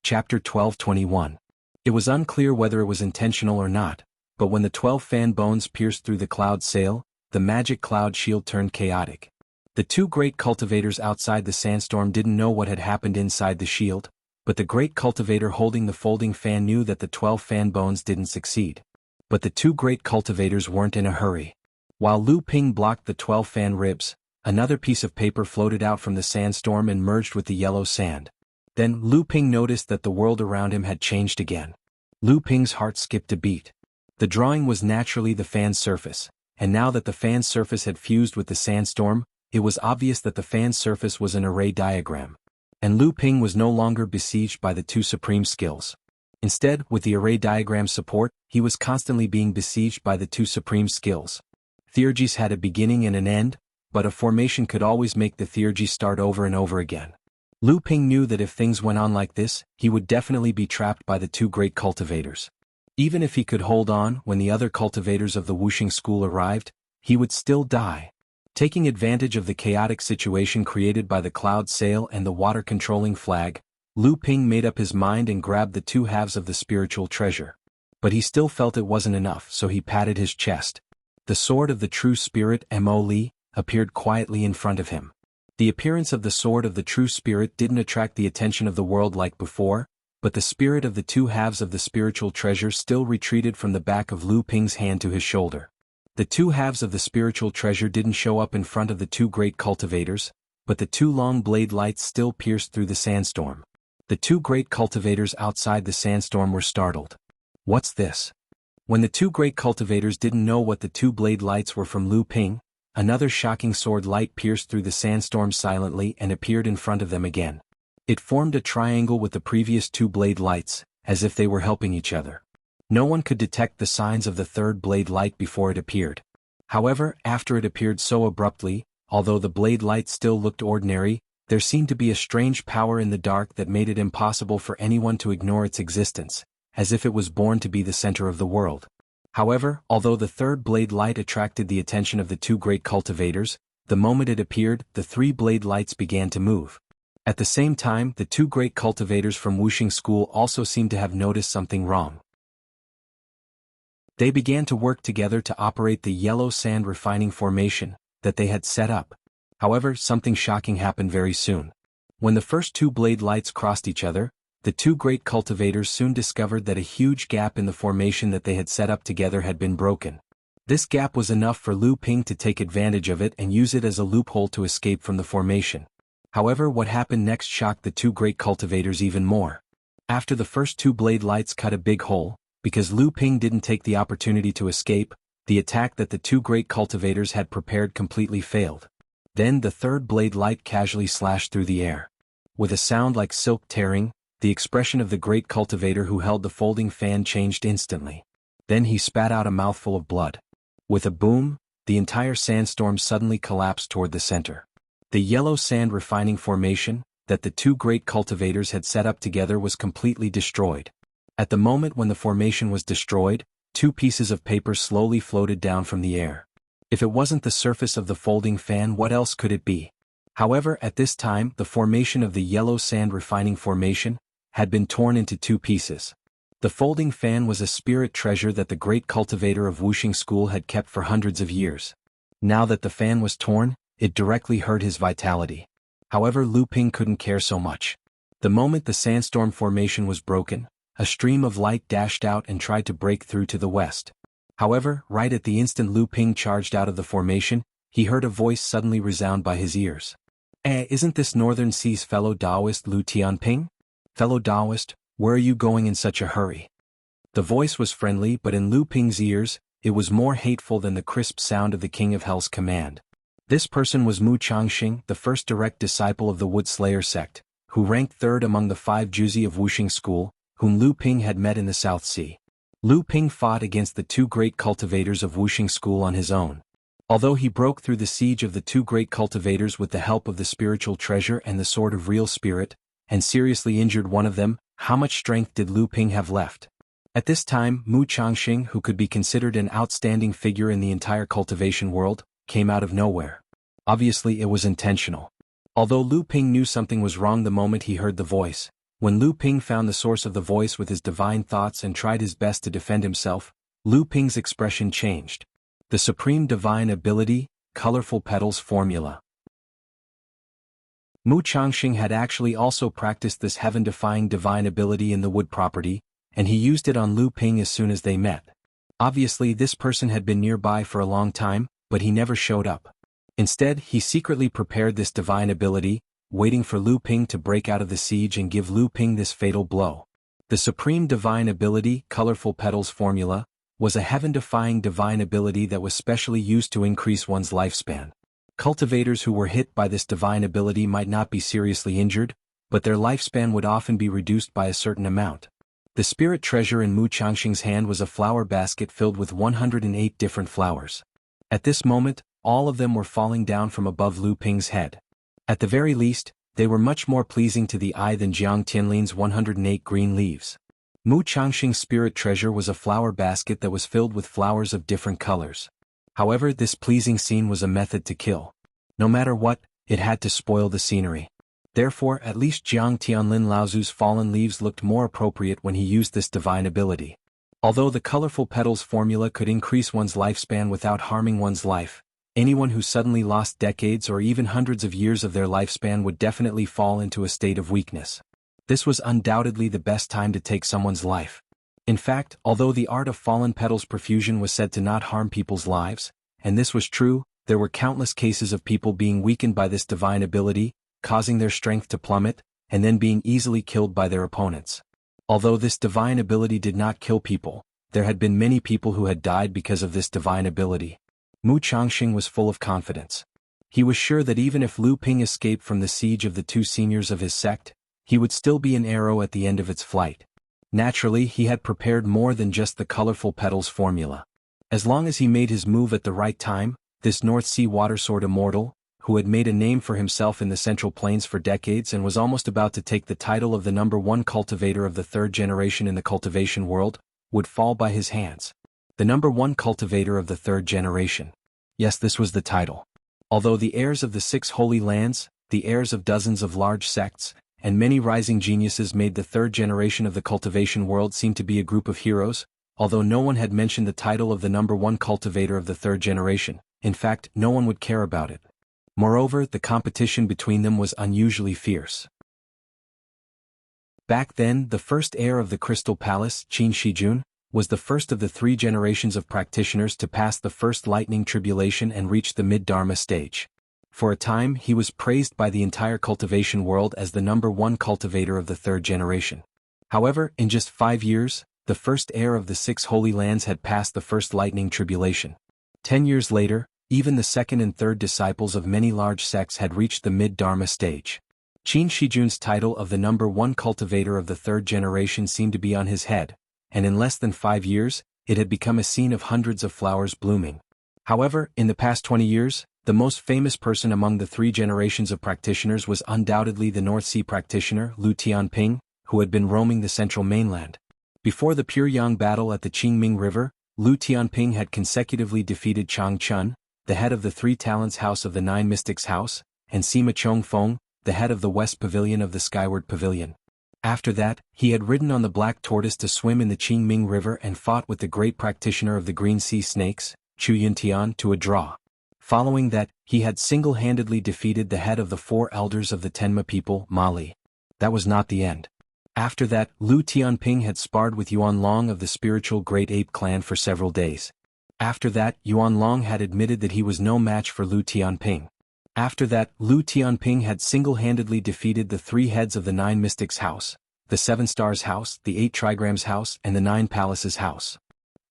Chapter 12:21. It was unclear whether it was intentional or not, but when the 12 fan bones pierced through the cloud sail, the magic cloud shield turned chaotic. The 2 great cultivators outside the sandstorm didn't know what had happened inside the shield, but the great cultivator holding the folding fan knew that the 12 fan bones didn't succeed. But the 2 great cultivators weren't in a hurry. While Lu Ping blocked the 12 fan ribs, another piece of paper floated out from the sandstorm and merged with the yellow sand. Then Lu Ping noticed that the world around him had changed again. Lu Ping's heart skipped a beat. The drawing was naturally the fan surface, and now that the fan surface had fused with the sandstorm, it was obvious that the fan surface was an array diagram. And Lu Ping was no longer besieged by the 2 supreme skills. Instead, with the array diagram support, he was constantly being besieged by the 2 supreme skills. Theurgies had a beginning and an end, but a formation could always make the Theurgy start over and over again. Lu Ping knew that if things went on like this, he would definitely be trapped by the 2 great cultivators. Even if he could hold on when the other cultivators of the Wuxia school arrived, he would still die. Taking advantage of the chaotic situation created by the cloud sail and the water-controlling flag, Lu Ping made up his mind and grabbed the 2 halves of the spiritual treasure. But he still felt it wasn't enough, so he patted his chest. The sword of the true spirit Mo Li appeared quietly in front of him. The appearance of the sword of the true spirit didn't attract the attention of the world like before, but the spirit of the 2 halves of the spiritual treasure still retreated from the back of Lu Ping's hand to his shoulder. The 2 halves of the spiritual treasure didn't show up in front of the 2 great cultivators, but the 2 long blade lights still pierced through the sandstorm. The 2 great cultivators outside the sandstorm were startled. What's this? When the 2 great cultivators didn't know what the 2 blade lights were from Lu Ping, another shocking sword light pierced through the sandstorm silently and appeared in front of them again. It formed a triangle with the previous 2 blade lights, as if they were helping each other. No one could detect the signs of the 3rd blade light before it appeared. However, after it appeared so abruptly, although the blade light still looked ordinary, there seemed to be a strange power in the dark that made it impossible for anyone to ignore its existence, as if it was born to be the center of the world. However, although the 3rd blade light attracted the attention of the 2 great cultivators, the moment it appeared, the 3 blade lights began to move. At the same time, the 2 great cultivators from Wuxia school also seemed to have noticed something wrong. They began to work together to operate the yellow sand refining formation that they had set up. However, something shocking happened very soon. When the first 2 blade lights crossed each other, the 2 great cultivators soon discovered that a huge gap in the formation that they had set up together had been broken. This gap was enough for Lu Ping to take advantage of it and use it as a loophole to escape from the formation. However, what happened next shocked the 2 great cultivators even more. After the first 2 blade lights cut a big hole, because Lu Ping didn't take the opportunity to escape, the attack that the 2 great cultivators had prepared completely failed. Then the 3rd blade light casually slashed through the air. With a sound like silk tearing, the expression of the great cultivator who held the folding fan changed instantly. Then he spat out a mouthful of blood. With a boom, the entire sandstorm suddenly collapsed toward the center. The yellow sand refining formation that the two great cultivators had set up together was completely destroyed. At the moment when the formation was destroyed, two pieces of paper slowly floated down from the air. If it wasn't the surface of the folding fan, what else could it be? However, at this time, the formation of the yellow sand refining formation had been torn into two pieces. The folding fan was a spirit treasure that the great cultivator of Wuxia school had kept for hundreds of years. Now that the fan was torn, it directly hurt his vitality. However, Lu Ping couldn't care so much. The moment the sandstorm formation was broken, a stream of light dashed out and tried to break through to the west. However, right at the instant Lu Ping charged out of the formation, he heard a voice suddenly resound by his ears. Isn't this Northern Sea's fellow Taoist Lu Tianping? Fellow Taoist, where are you going in such a hurry? The voice was friendly, but in Lu Ping's ears, it was more hateful than the crisp sound of the King of Hell's command. This person was Mu Changxing, the first direct disciple of the Wood Slayer sect, who ranked third among the 5 Juzi of Wuxia school, whom Lu Ping had met in the South Sea. Lu Ping fought against the two great cultivators of Wuxia school on his own. Although he broke through the siege of the two great cultivators with the help of the spiritual treasure and the sword of real spirit, and seriously injured one of them, how much strength did Lu Ping have left? At this time, Mu Changxing, who could be considered an outstanding figure in the entire cultivation world, came out of nowhere. Obviously it was intentional. Although Lu Ping knew something was wrong the moment he heard the voice, when Lu Ping found the source of the voice with his divine thoughts and tried his best to defend himself, Lu Ping's expression changed. The supreme divine ability, colorful petals formula. Mu Changxing had actually also practiced this heaven-defying divine ability in the wood property, and he used it on Lu Ping as soon as they met. Obviously this person had been nearby for a long time, but he never showed up. Instead, he secretly prepared this divine ability, waiting for Lu Ping to break out of the siege and give Lu Ping this fatal blow. The supreme divine ability, colorful petals formula, was a heaven-defying divine ability that was specially used to increase one's lifespan. Cultivators who were hit by this divine ability might not be seriously injured, but their lifespan would often be reduced by a certain amount. The spirit treasure in Mu Changxing's hand was a flower basket filled with 108 different flowers. At this moment, all of them were falling down from above Lu Ping's head. At the very least, they were much more pleasing to the eye than Jiang Tianlin's 108 green leaves. Mu Changxing's spirit treasure was a flower basket that was filled with flowers of different colors. However, this pleasing scene was a method to kill. No matter what, it had to spoil the scenery. Therefore, at least Jiang Tianlin Laozu's fallen leaves looked more appropriate when he used this divine ability. Although the colorful petals formula could increase one's lifespan without harming one's life, anyone who suddenly lost decades or even hundreds of years of their lifespan would definitely fall into a state of weakness. This was undoubtedly the best time to take someone's life. In fact, although the art of fallen petals perfusion was said to not harm people's lives, and this was true, there were countless cases of people being weakened by this divine ability, causing their strength to plummet, and then being easily killed by their opponents. Although this divine ability did not kill people, there had been many people who had died because of this divine ability. Mu Changxing was full of confidence. He was sure that even if Lu Ping escaped from the siege of the two seniors of his sect, he would still be an arrow at the end of its flight. Naturally, he had prepared more than just the colorful petals formula. As long as he made his move at the right time, this North Sea water sword immortal, who had made a name for himself in the Central Plains for decades and was almost about to take the title of the #1 cultivator of the 3rd generation in the cultivation world, would fall by his hands. The #1 cultivator of the 3rd generation. Yes, this was the title. Although the heirs of the 6 holy lands, the heirs of dozens of large sects, and many rising geniuses made the 3rd generation of the cultivation world seem to be a group of heroes, although no one had mentioned the title of the #1 cultivator of the 3rd generation, in fact, no one would care about it. Moreover, the competition between them was unusually fierce. Back then, the first heir of the Crystal Palace, Qin Shijun, was the first of the 3 generations of practitioners to pass the first lightning tribulation and reach the mid-Dharma stage. For a time, he was praised by the entire cultivation world as the #1 cultivator of the 3rd generation. However, in just 5 years, the first heir of the 6 holy lands had passed the first lightning tribulation. 10 years later, even the 2nd and 3rd disciples of many large sects had reached the mid-Dharma stage. Qin Shijun's title of the #1 cultivator of the 3rd generation seemed to be on his head, and in less than 5 years, it had become a scene of hundreds of flowers blooming. However, in the past 20 years, the most famous person among the three generations of practitioners was undoubtedly the North Sea practitioner Lu Tianping, who had been roaming the central mainland. Before the Puryang battle at the Qingming River, Lu Tianping had consecutively defeated Chang Chun, the head of the Three Talents House of the Nine Mystics House, and Sima Chongfeng, the head of the West Pavilion of the Skyward Pavilion. After that, he had ridden on the Black Tortoise to swim in the Qingming River and fought with the great practitioner of the Green Sea Snakes, Chu Yuntian, to a draw. Following that, he had single-handedly defeated the head of the four elders of the Tenma people, Mali. That was not the end. After that, Lu Tianping had sparred with Yuan Long of the spiritual Great Ape clan for several days. After that, Yuan Long had admitted that he was no match for Lu Tianping. After that, Lu Tianping had single-handedly defeated the three heads of the Nine Mystics House, the Seven Stars House, the Eight Trigrams House, and the Nine Palaces House.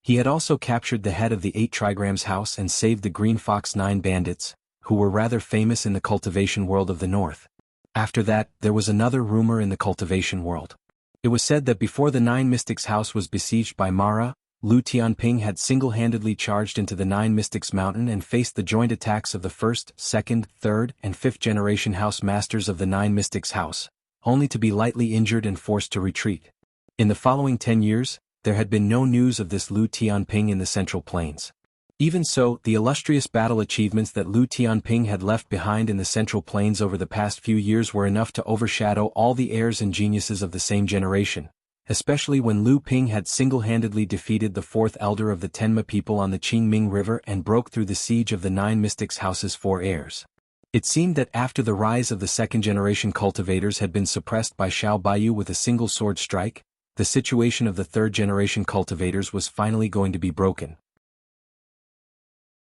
He had also captured the head of the Eight Trigrams House and saved the Green Fox Nine Bandits, who were rather famous in the cultivation world of the north. After that, there was another rumor in the cultivation world. It was said that before the Nine Mystics House was besieged by Mara, Lu Tianping had single-handedly charged into the Nine Mystics Mountain and faced the joint attacks of the first, second, third, and fifth generation house masters of the Nine Mystics House, only to be lightly injured and forced to retreat. In the following 10 years, there had been no news of this Lu Tianping in the Central Plains. Even so, the illustrious battle achievements that Lu Tianping had left behind in the Central Plains over the past few years were enough to overshadow all the heirs and geniuses of the same generation, especially when Lu Ping had single-handedly defeated the fourth elder of the Tenma people on the Qingming River and broke through the siege of the Nine Mystics House's four heirs. It seemed that after the rise of the second-generation cultivators had been suppressed by Xiao Baiyu with a single sword strike, the situation of the third-generation cultivators was finally going to be broken.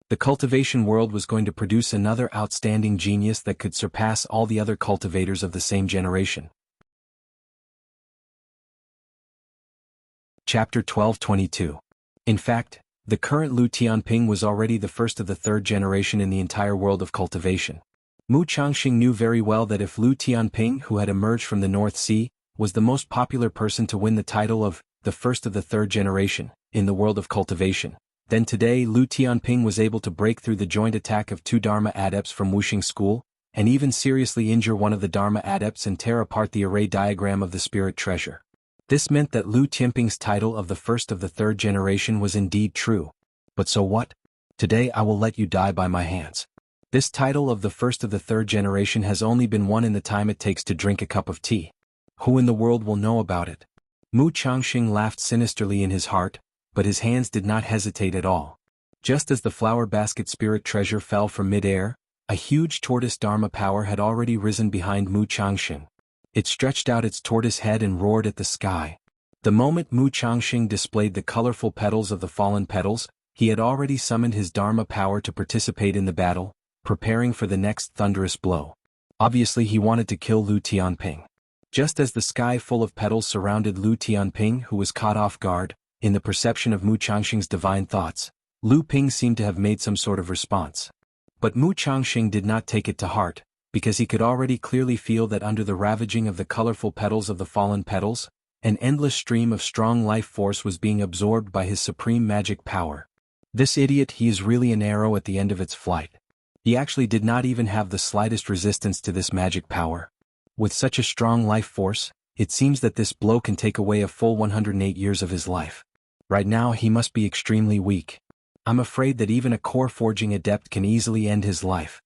The cultivation world was going to produce another outstanding genius that could surpass all the other cultivators of the same generation. Chapter 12:22. In fact, the current Lu Tianping was already the first of the third generation in the entire world of cultivation. Mu Changxing knew very well that if Lu Tianping, who had emerged from the North Sea, was the most popular person to win the title of the first of the third generation in the world of cultivation, then today Lu Tianping was able to break through the joint attack of two Dharma adepts from Wuxia School, and even seriously injure one of the Dharma adepts and tear apart the array diagram of the spirit treasure. This meant that Lu Tianping's title of the first of the third generation was indeed true. But so what? Today I will let you die by my hands. This title of the first of the third generation has only been won in the time it takes to drink a cup of tea. Who in the world will know about it? Mu Changxing laughed sinisterly in his heart, but his hands did not hesitate at all. Just as the flower basket spirit treasure fell from mid-air, a huge tortoise Dharma power had already risen behind Mu Changxing. It stretched out its tortoise head and roared at the sky. The moment Mu Changxing displayed the colorful petals of the fallen petals, he had already summoned his Dharma power to participate in the battle, preparing for the next thunderous blow. Obviously he wanted to kill Lu Tianping. Just as the sky full of petals surrounded Lu Tianping, who was caught off guard, in the perception of Mu Changxing's divine thoughts, Lu Ping seemed to have made some sort of response. But Mu Changxing did not take it to heart, because he could already clearly feel that under the ravaging of the colorful petals of the fallen petals, an endless stream of strong life force was being absorbed by his supreme magic power. This idiot, he is really an arrow at the end of its flight. He actually did not even have the slightest resistance to this magic power. With such a strong life force, it seems that this blow can take away a full 108 years of his life. Right now he must be extremely weak. I'm afraid that even a core forging adept can easily end his life.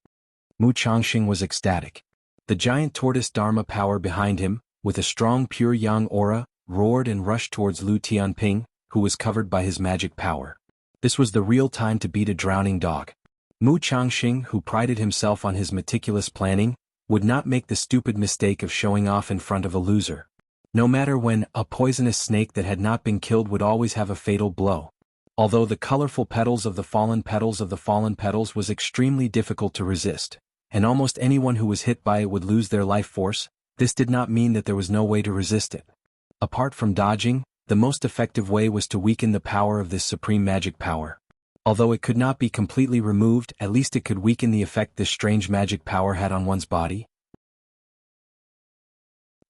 Mu Changxing was ecstatic. The giant tortoise Dharma power behind him, with a strong pure yang aura, roared and rushed towards Lu Tianping, who was covered by his magic power. This was the real time to beat a drowning dog. Mu Changxing, who prided himself on his meticulous planning, would not make the stupid mistake of showing off in front of a loser. No matter when, a poisonous snake that had not been killed would always have a fatal blow. Although the colorful petals of the fallen petals was extremely difficult to resist, and almost anyone who was hit by it would lose their life force, this did not mean that there was no way to resist it. Apart from dodging, the most effective way was to weaken the power of this supreme magic power. Although it could not be completely removed, at least it could weaken the effect this strange magic power had on one's body.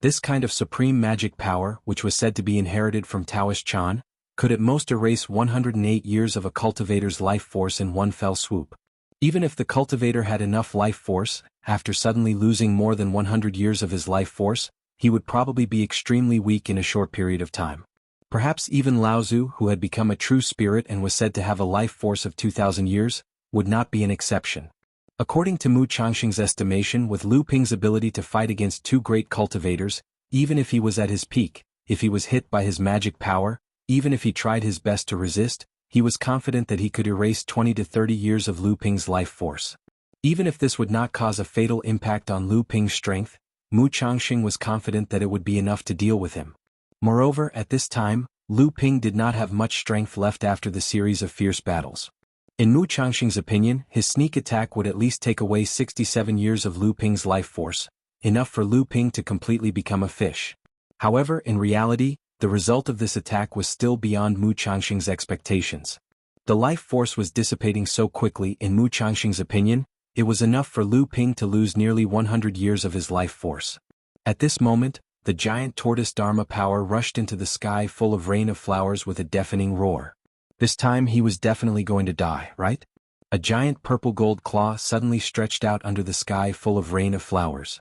This kind of supreme magic power, which was said to be inherited from Taoist Chan, could at most erase 108 years of a cultivator's life force in one fell swoop. Even if the cultivator had enough life force, after suddenly losing more than 100 years of his life force, he would probably be extremely weak in a short period of time. Perhaps even Lao Tzu, who had become a true spirit and was said to have a life force of 2,000 years, would not be an exception. According to Mu Changxing's estimation, with Lu Ping's ability to fight against two great cultivators, even if he was at his peak, if he was hit by his magic power, even if he tried his best to resist, he was confident that he could erase 20 to 30 years of Lu Ping's life force. Even if this would not cause a fatal impact on Lu Ping's strength, Mu Changxing was confident that it would be enough to deal with him. Moreover, at this time, Lu Ping did not have much strength left after the series of fierce battles. In Mu Changxing's opinion, his sneak attack would at least take away 67 years of Lu Ping's life force, enough for Lu Ping to completely become a fish. However, in reality, the result of this attack was still beyond Mu Changxing's expectations. The life force was dissipating so quickly. In Mu Changxing's opinion, it was enough for Lu Ping to lose nearly 100 years of his life force. At this moment, the giant tortoise Dharma power rushed into the sky full of rain of flowers with a deafening roar. This time he was definitely going to die, right? A giant purple gold claw suddenly stretched out under the sky full of rain of flowers.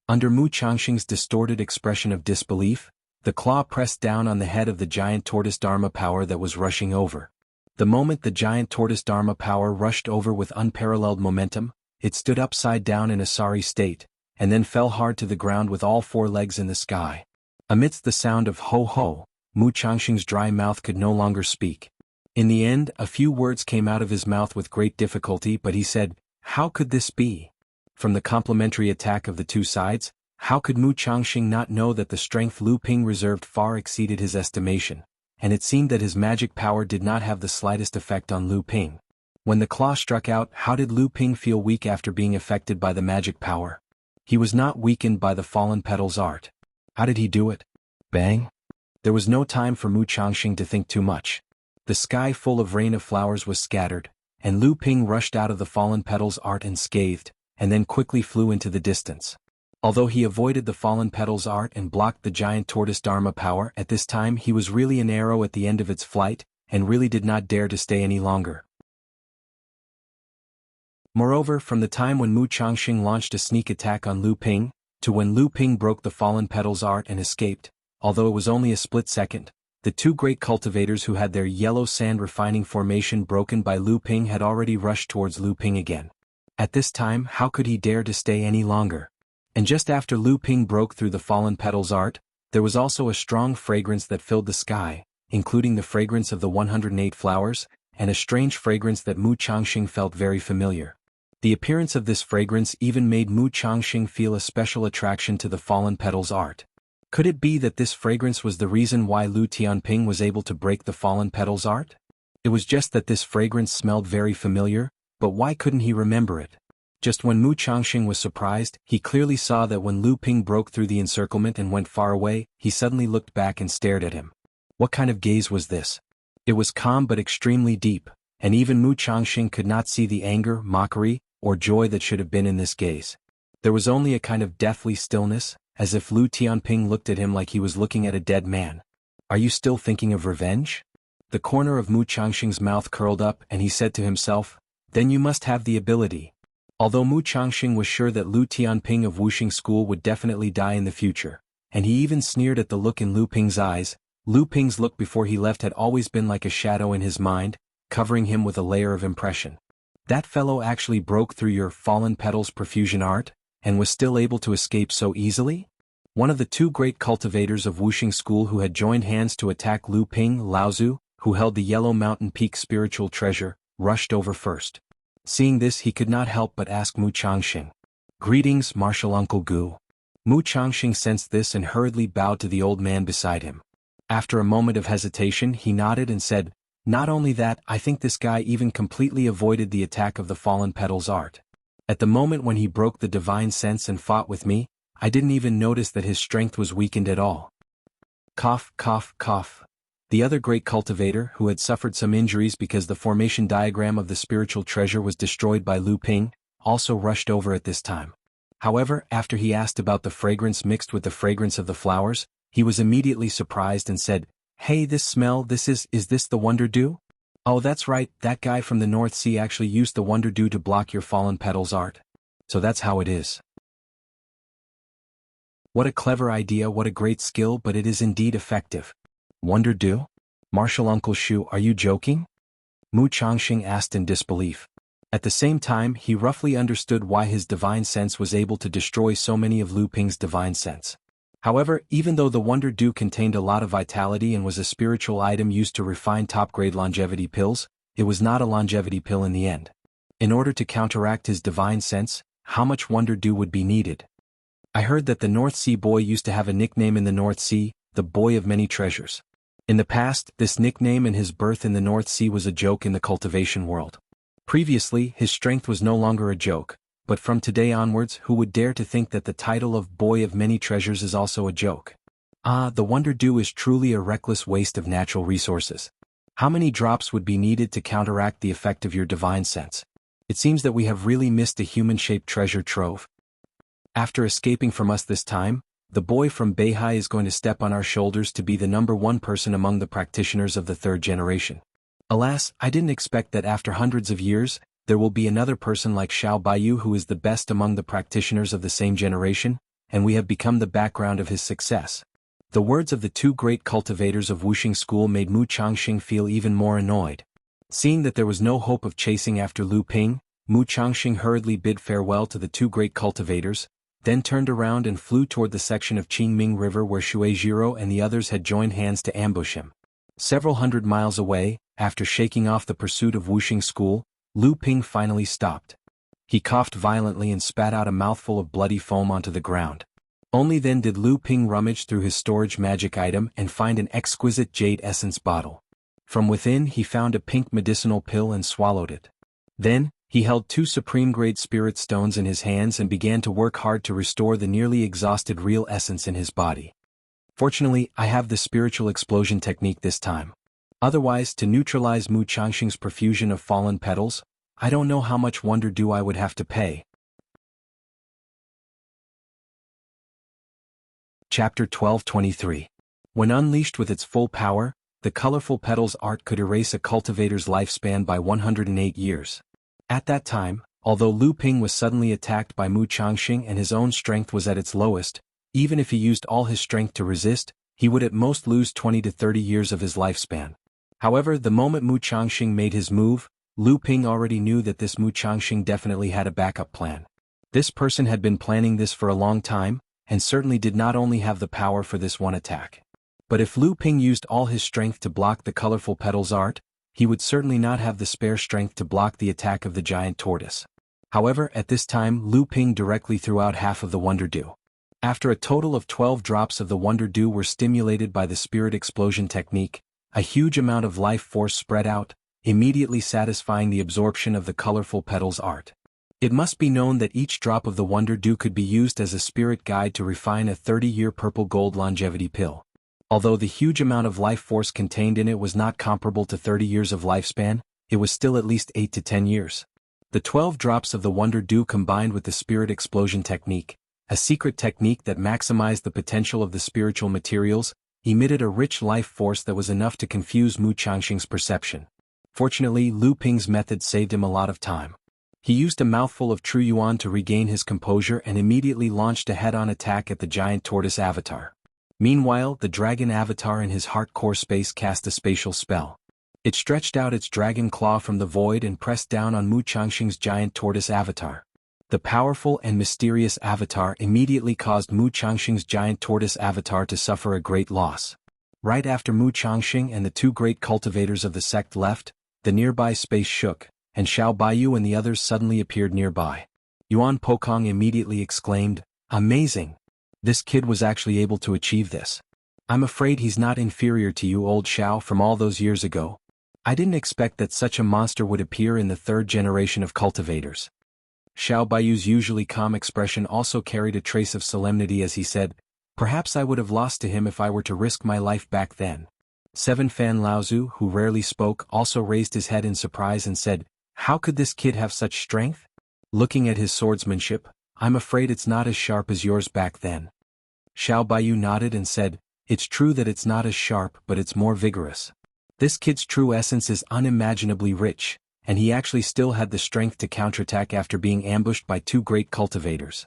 Under Mu Changxing's distorted expression of disbelief, the claw pressed down on the head of the giant tortoise Dharma power that was rushing over. The moment the giant tortoise Dharma power rushed over with unparalleled momentum, it stood upside down in a sorry state, and then fell hard to the ground with all four legs in the sky. Amidst the sound of ho-ho, Mu Changxing's dry mouth could no longer speak. In the end, a few words came out of his mouth with great difficulty, but he said, "How could this be?" From the complementary attack of the two sides, how could Mu Changxing not know that the strength Lu Ping reserved far exceeded his estimation, and it seemed that his magic power did not have the slightest effect on Lu Ping. When the claw struck out, how did Lu Ping feel weak after being affected by the magic power? He was not weakened by the fallen petal's art. How did he do it? Bang! There was no time for Mu Changxing to think too much. The sky full of rain of flowers was scattered, and Lu Ping rushed out of the fallen petal's art unscathed, and then quickly flew into the distance. Although he avoided the fallen petal's art and blocked the giant tortoise Dharma power, at this time he was really an arrow at the end of its flight, and really did not dare to stay any longer. Moreover, from the time when Mu Changxing launched a sneak attack on Lu Ping, to when Lu Ping broke the fallen petal's art and escaped, although it was only a split second, the two great cultivators who had their yellow sand refining formation broken by Lu Ping had already rushed towards Lu Ping again. At this time, how could he dare to stay any longer? And just after Lu Ping broke through the fallen petal's art, there was also a strong fragrance that filled the sky, including the fragrance of the 108 flowers, and a strange fragrance that Mu Changxing felt very familiar. The appearance of this fragrance even made Mu Changxing feel a special attraction to the fallen petal's art. Could it be that this fragrance was the reason why Lu Tianping was able to break the fallen petal's art? It was just that this fragrance smelled very familiar, but why couldn't he remember it? Just when Mu Changxing was surprised, he clearly saw that when Lu Ping broke through the encirclement and went far away, he suddenly looked back and stared at him. What kind of gaze was this? It was calm but extremely deep, and even Mu Changxing could not see the anger, mockery, or joy that should have been in this gaze. There was only a kind of deathly stillness, as if Lu Tianping looked at him like he was looking at a dead man. "Are you still thinking of revenge?" The corner of Mu Changxing's mouth curled up and he said to himself, "Then you must have the ability." Although Mu Changxing was sure that Lu Tianping of Wuxia School would definitely die in the future, and he even sneered at the look in Lu Ping's eyes, Lu Ping's look before he left had always been like a shadow in his mind, covering him with a layer of impression. That fellow actually broke through your fallen petals perfusion art, and was still able to escape so easily? One of the two great cultivators of Wuxia School who had joined hands to attack Lu Ping, Lao Tzu, who held the Yellow Mountain Peak spiritual treasure, rushed over first. Seeing this, he could not help but ask Mu Changxing, "Greetings, Martial Uncle Gu." Mu Changxing sensed this and hurriedly bowed to the old man beside him. After a moment of hesitation, he nodded and said, "Not only that, I think this guy even completely avoided the attack of the fallen petals art. At the moment when he broke the divine sense and fought with me, I didn't even notice that his strength was weakened at all." Cough, cough, cough. The other great cultivator, who had suffered some injuries because the formation diagram of the spiritual treasure was destroyed by Lu Ping, also rushed over at this time. However, after he asked about the fragrance mixed with the fragrance of the flowers, he was immediately surprised and said, Hey, this smell, is this the Wonder Dew? Oh, that's right, that guy from the North Sea actually used the Wonder Dew to block your fallen petals art. So that's how it is. What a clever idea, what a great skill, but it is indeed effective. Wonder Dew? Martial Uncle Shu, are you joking? Mu Changxing asked in disbelief. At the same time, he roughly understood why his divine sense was able to destroy so many of Lu Ping's divine sense. However, even though the Wonder Dew contained a lot of vitality and was a spiritual item used to refine top-grade longevity pills, it was not a longevity pill in the end. In order to counteract his divine sense, how much Wonder Dew would be needed? I heard that the North Sea boy used to have a nickname in the North Sea, the Boy of Many Treasures. In the past, this nickname and his birth in the North Sea was a joke in the cultivation world. Previously, his strength was no longer a joke, but from today onwards, who would dare to think that the title of Boy of Many Treasures is also a joke? Ah, the Wonder Dew is truly a reckless waste of natural resources. How many drops would be needed to counteract the effect of your divine sense? It seems that we have really missed a human-shaped treasure trove. After escaping from us this time, the boy from Beihai is going to step on our shoulders to be the #1 person among the practitioners of the third generation. Alas, I didn't expect that after hundreds of years, there will be another person like Xiao Baiyu who is the best among the practitioners of the same generation, and we have become the background of his success. The words of the two great cultivators of Wuxia school made Mu Changxing feel even more annoyed. Seeing that there was no hope of chasing after Lu Ping, Mu Changxing hurriedly bid farewell to the two great cultivators, then turned around and flew toward the section of Qingming River where Shueijiro and the others had joined hands to ambush him. Several hundred miles away, after shaking off the pursuit of Wuxia school, Lu Ping finally stopped. He coughed violently and spat out a mouthful of bloody foam onto the ground. Only then did Lu Ping rummage through his storage magic item and find an exquisite jade essence bottle. From within he found a pink medicinal pill and swallowed it. Then, he held 2 supreme-grade spirit stones in his hands and began to work hard to restore the nearly exhausted real essence in his body. Fortunately, I have the spiritual explosion technique this time. Otherwise, to neutralize Mu Changxing's profusion of fallen petals, I don't know how much Wonder Dew I would have to pay. Chapter 1223. When unleashed with its full power, the colorful petals art could erase a cultivator's lifespan by 108 years. At that time, although Lu Ping was suddenly attacked by Mu Changxing and his own strength was at its lowest, even if he used all his strength to resist, he would at most lose 20 to 30 years of his lifespan. However, the moment Mu Changxing made his move, Lu Ping already knew that this Mu Changxing definitely had a backup plan. This person had been planning this for a long time, and certainly did not only have the power for this one attack. But if Lu Ping used all his strength to block the colorful petals art, he would certainly not have the spare strength to block the attack of the giant tortoise. However, at this time Lu Ping directly threw out half of the Wonder Dew. After a total of 12 drops of the Wonder Dew were stimulated by the spirit explosion technique, a huge amount of life force spread out, immediately satisfying the absorption of the colorful petals art. It must be known that each drop of the Wonder Dew could be used as a spirit guide to refine a 30-year purple gold longevity pill. Although the huge amount of life force contained in it was not comparable to 30 years of lifespan, it was still at least 8 to 10 years. The 12 drops of the Wonder Dew combined with the spirit explosion technique, a secret technique that maximized the potential of the spiritual materials, emitted a rich life force that was enough to confuse Mu Changxing's perception. Fortunately, Lu Ping's method saved him a lot of time. He used a mouthful of True Yuan to regain his composure and immediately launched a head-on attack at the giant tortoise avatar. Meanwhile, the dragon avatar in his heart core space cast a spatial spell. It stretched out its dragon claw from the void and pressed down on Mu Changxing's giant tortoise avatar. The powerful and mysterious avatar immediately caused Mu Changxing's giant tortoise avatar to suffer a great loss. Right after Mu Changxing and the two great cultivators of the sect left, the nearby space shook, and Xiao Baiyu and the others suddenly appeared nearby. Yuan Pokong immediately exclaimed, "Amazing! This kid was actually able to achieve this. I'm afraid he's not inferior to you, old Xiao, from all those years ago. I didn't expect that such a monster would appear in the third generation of cultivators." Xiao Baiyu's usually calm expression also carried a trace of solemnity as he said, "Perhaps I would have lost to him if I were to risk my life back then." Seven Fan Laozu, who rarely spoke, also raised his head in surprise and said, "How could this kid have such strength? Looking at his swordsmanship, I'm afraid it's not as sharp as yours back then." Xiao Baiyu nodded and said, It's true that it's not as sharp, but it's more vigorous. This kid's true essence is unimaginably rich, and he actually still had the strength to counterattack after being ambushed by two great cultivators.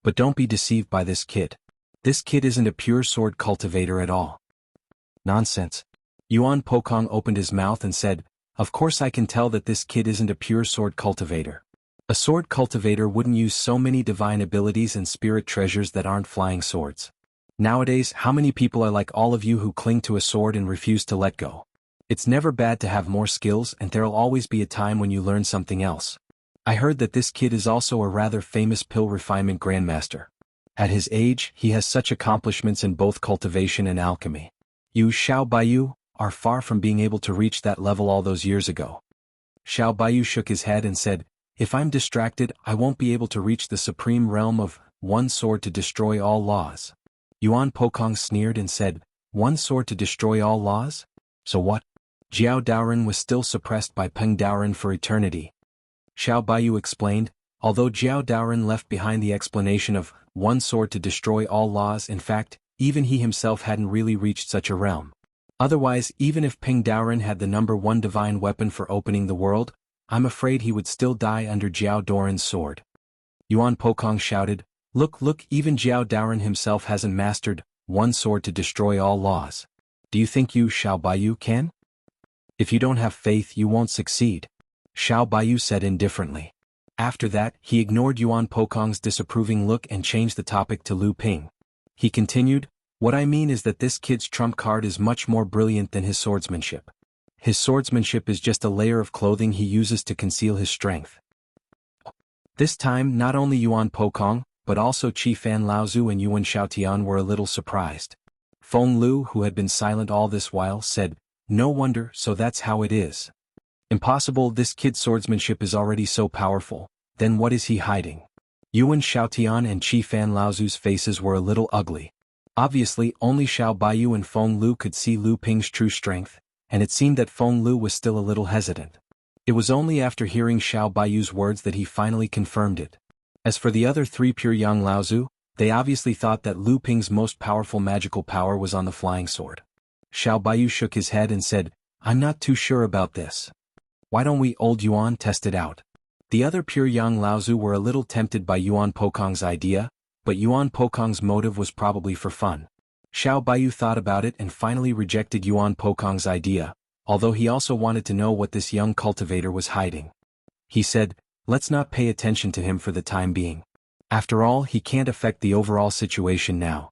But don't be deceived by this kid. This kid isn't a pure sword cultivator at all. Nonsense. Yuan Pokong opened his mouth and said, "Of course I can tell that this kid isn't a pure sword cultivator. A sword cultivator wouldn't use so many divine abilities and spirit treasures that aren't flying swords. Nowadays, how many people are like all of you who cling to a sword and refuse to let go? It's never bad to have more skills, and there'll always be a time when you learn something else. I heard that this kid is also a rather famous pill refinement grandmaster. At his age, he has such accomplishments in both cultivation and alchemy. You, Xiao Baiyu, are far from being able to reach that level all those years ago." Xiao Baiyu shook his head and said, "If I'm distracted, I won't be able to reach the supreme realm of one sword to destroy all laws." Yuan Pokong sneered and said, "One sword to destroy all laws? So what?" Jiao Daoren was still suppressed by Peng Daoren for eternity. Xiao Baiyu explained, although Jiao Daoren left behind the explanation of one sword to destroy all laws. In fact, even he himself hadn't really reached such a realm. Otherwise, even if Peng Daoren had the number one divine weapon for opening the world, I'm afraid he would still die under Jiao Daoren's sword. Yuan Pokong shouted, Look, even Jiao Daoren himself hasn't mastered one sword to destroy all laws. Do you think you, Xiao Baiyu, can? If you don't have faith, you won't succeed," Xiao Baiyu said indifferently. After that, he ignored Yuan Pokong's disapproving look and changed the topic to Lu Ping. He continued, "What I mean is that this kid's trump card is much more brilliant than his swordsmanship. His swordsmanship is just a layer of clothing he uses to conceal his strength." This time, not only Yuan Pokong, but also Qi Fan Laozu and Yuan Xiaotian were a little surprised. Feng Lu, who had been silent all this while, said, "No wonder, so that's how it is. Impossible, this kid's swordsmanship is already so powerful, then what is he hiding?" Yuan Xiaotian and Qi Fan Laozu's faces were a little ugly. Obviously, only Xiao Baiyu and Feng Lu could see Lu Ping's true strength, and it seemed that Feng Lu was still a little hesitant. It was only after hearing Xiao Baiyu's words that he finally confirmed it. As for the other three pure young Laozu, they obviously thought that Lu Ping's most powerful magical power was on the flying sword. Xiao Baiyu shook his head and said, "I'm not too sure about this. Why don't we, old Yuan, test it out?" The other pure young Laozu were a little tempted by Yuan Pokong's idea, but Yuan Pokong's motive was probably for fun. Xiao Baiyu thought about it and finally rejected Yuan Pokong's idea, although he also wanted to know what this young cultivator was hiding. He said, "Let's not pay attention to him for the time being. After all, he can't affect the overall situation now."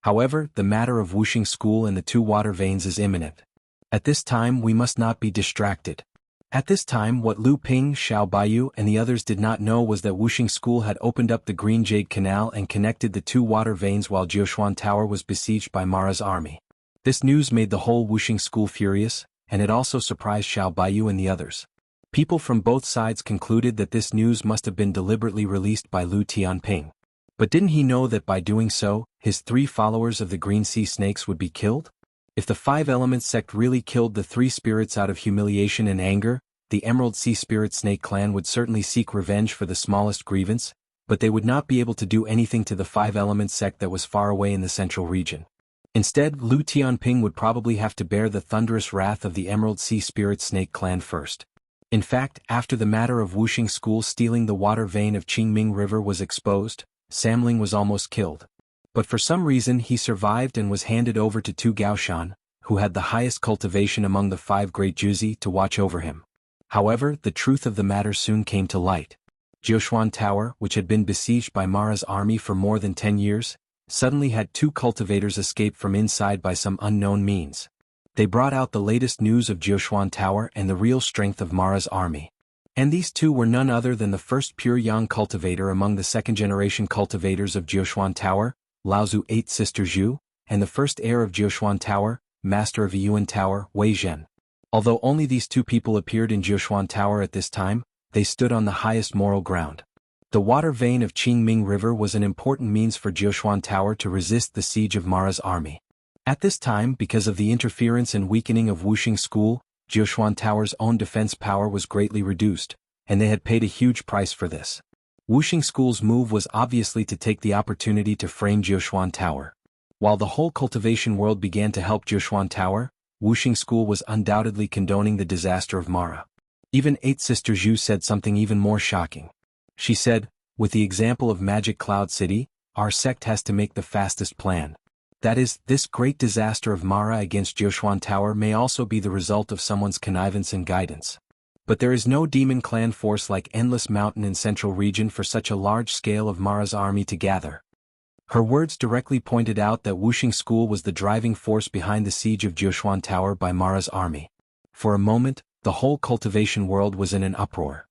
However, the matter of Wuxia School and the two water veins is imminent. At this time we must not be distracted. At this time what Lu Ping, Xiao Baiyu and the others did not know was that Wuxia School had opened up the Green Jade Canal and connected the two water veins while Jiuquan Tower was besieged by Mara's army. This news made the whole Wuxia School furious, and it also surprised Xiao Baiyu and the others. People from both sides concluded that this news must have been deliberately released by Lu Tianping. But didn't he know that by doing so, his 3 followers of the Green Sea Snakes would be killed? If the 5 Elements sect really killed the 3 spirits out of humiliation and anger, the Emerald Sea Spirit Snake clan would certainly seek revenge for the smallest grievance, but they would not be able to do anything to the 5 Elements sect that was far away in the central region. Instead, Lu Tianping would probably have to bear the thunderous wrath of the Emerald Sea Spirit Snake clan first. In fact, after the matter of Wuxia School stealing the water vein of Qingming River was exposed, Samling was almost killed. But for some reason he survived and was handed over to Tu Gaoshan, who had the highest cultivation among the 5 great Juzi, to watch over him. However, the truth of the matter soon came to light. Jiuquan Tower, which had been besieged by Mara's army for more than 10 years, suddenly had 2 cultivators escape from inside by some unknown means. They brought out the latest news of Jiuquan Tower and the real strength of Mara's army. And these 2 were none other than the first pure yang cultivator among the 2nd-generation cultivators of Jiuquan Tower, Laozu 8th sister Zhu, and the first heir of Jiuquan Tower, master of Yuan Tower, Wei Zhen. Although only these 2 people appeared in Jiuquan Tower at this time, they stood on the highest moral ground. The water vein of Qingming River was an important means for Jiuquan Tower to resist the siege of Mara's army. At this time, because of the interference and weakening of Wuxia School, Jiuquan Tower's own defense power was greatly reduced, and they had paid a huge price for this. Wuxing School's move was obviously to take the opportunity to frame Jiushuan Tower. While the whole cultivation world began to help Jiushuan Tower, Wuxing School was undoubtedly condoning the disaster of Mara. Even Eight Sister Zhu said something even more shocking. She said, with the example of Magic Cloud City, our sect has to make the fastest plan. That is, this great disaster of Mara against Jiushuan Tower may also be the result of someone's connivance and guidance. But there is no demon clan force like Endless Mountain in Central Region for such a large scale of Mara's army to gather. Her words directly pointed out that Wuxing School was the driving force behind the siege of Jiushuan Tower by Mara's army. For a moment, the whole cultivation world was in an uproar.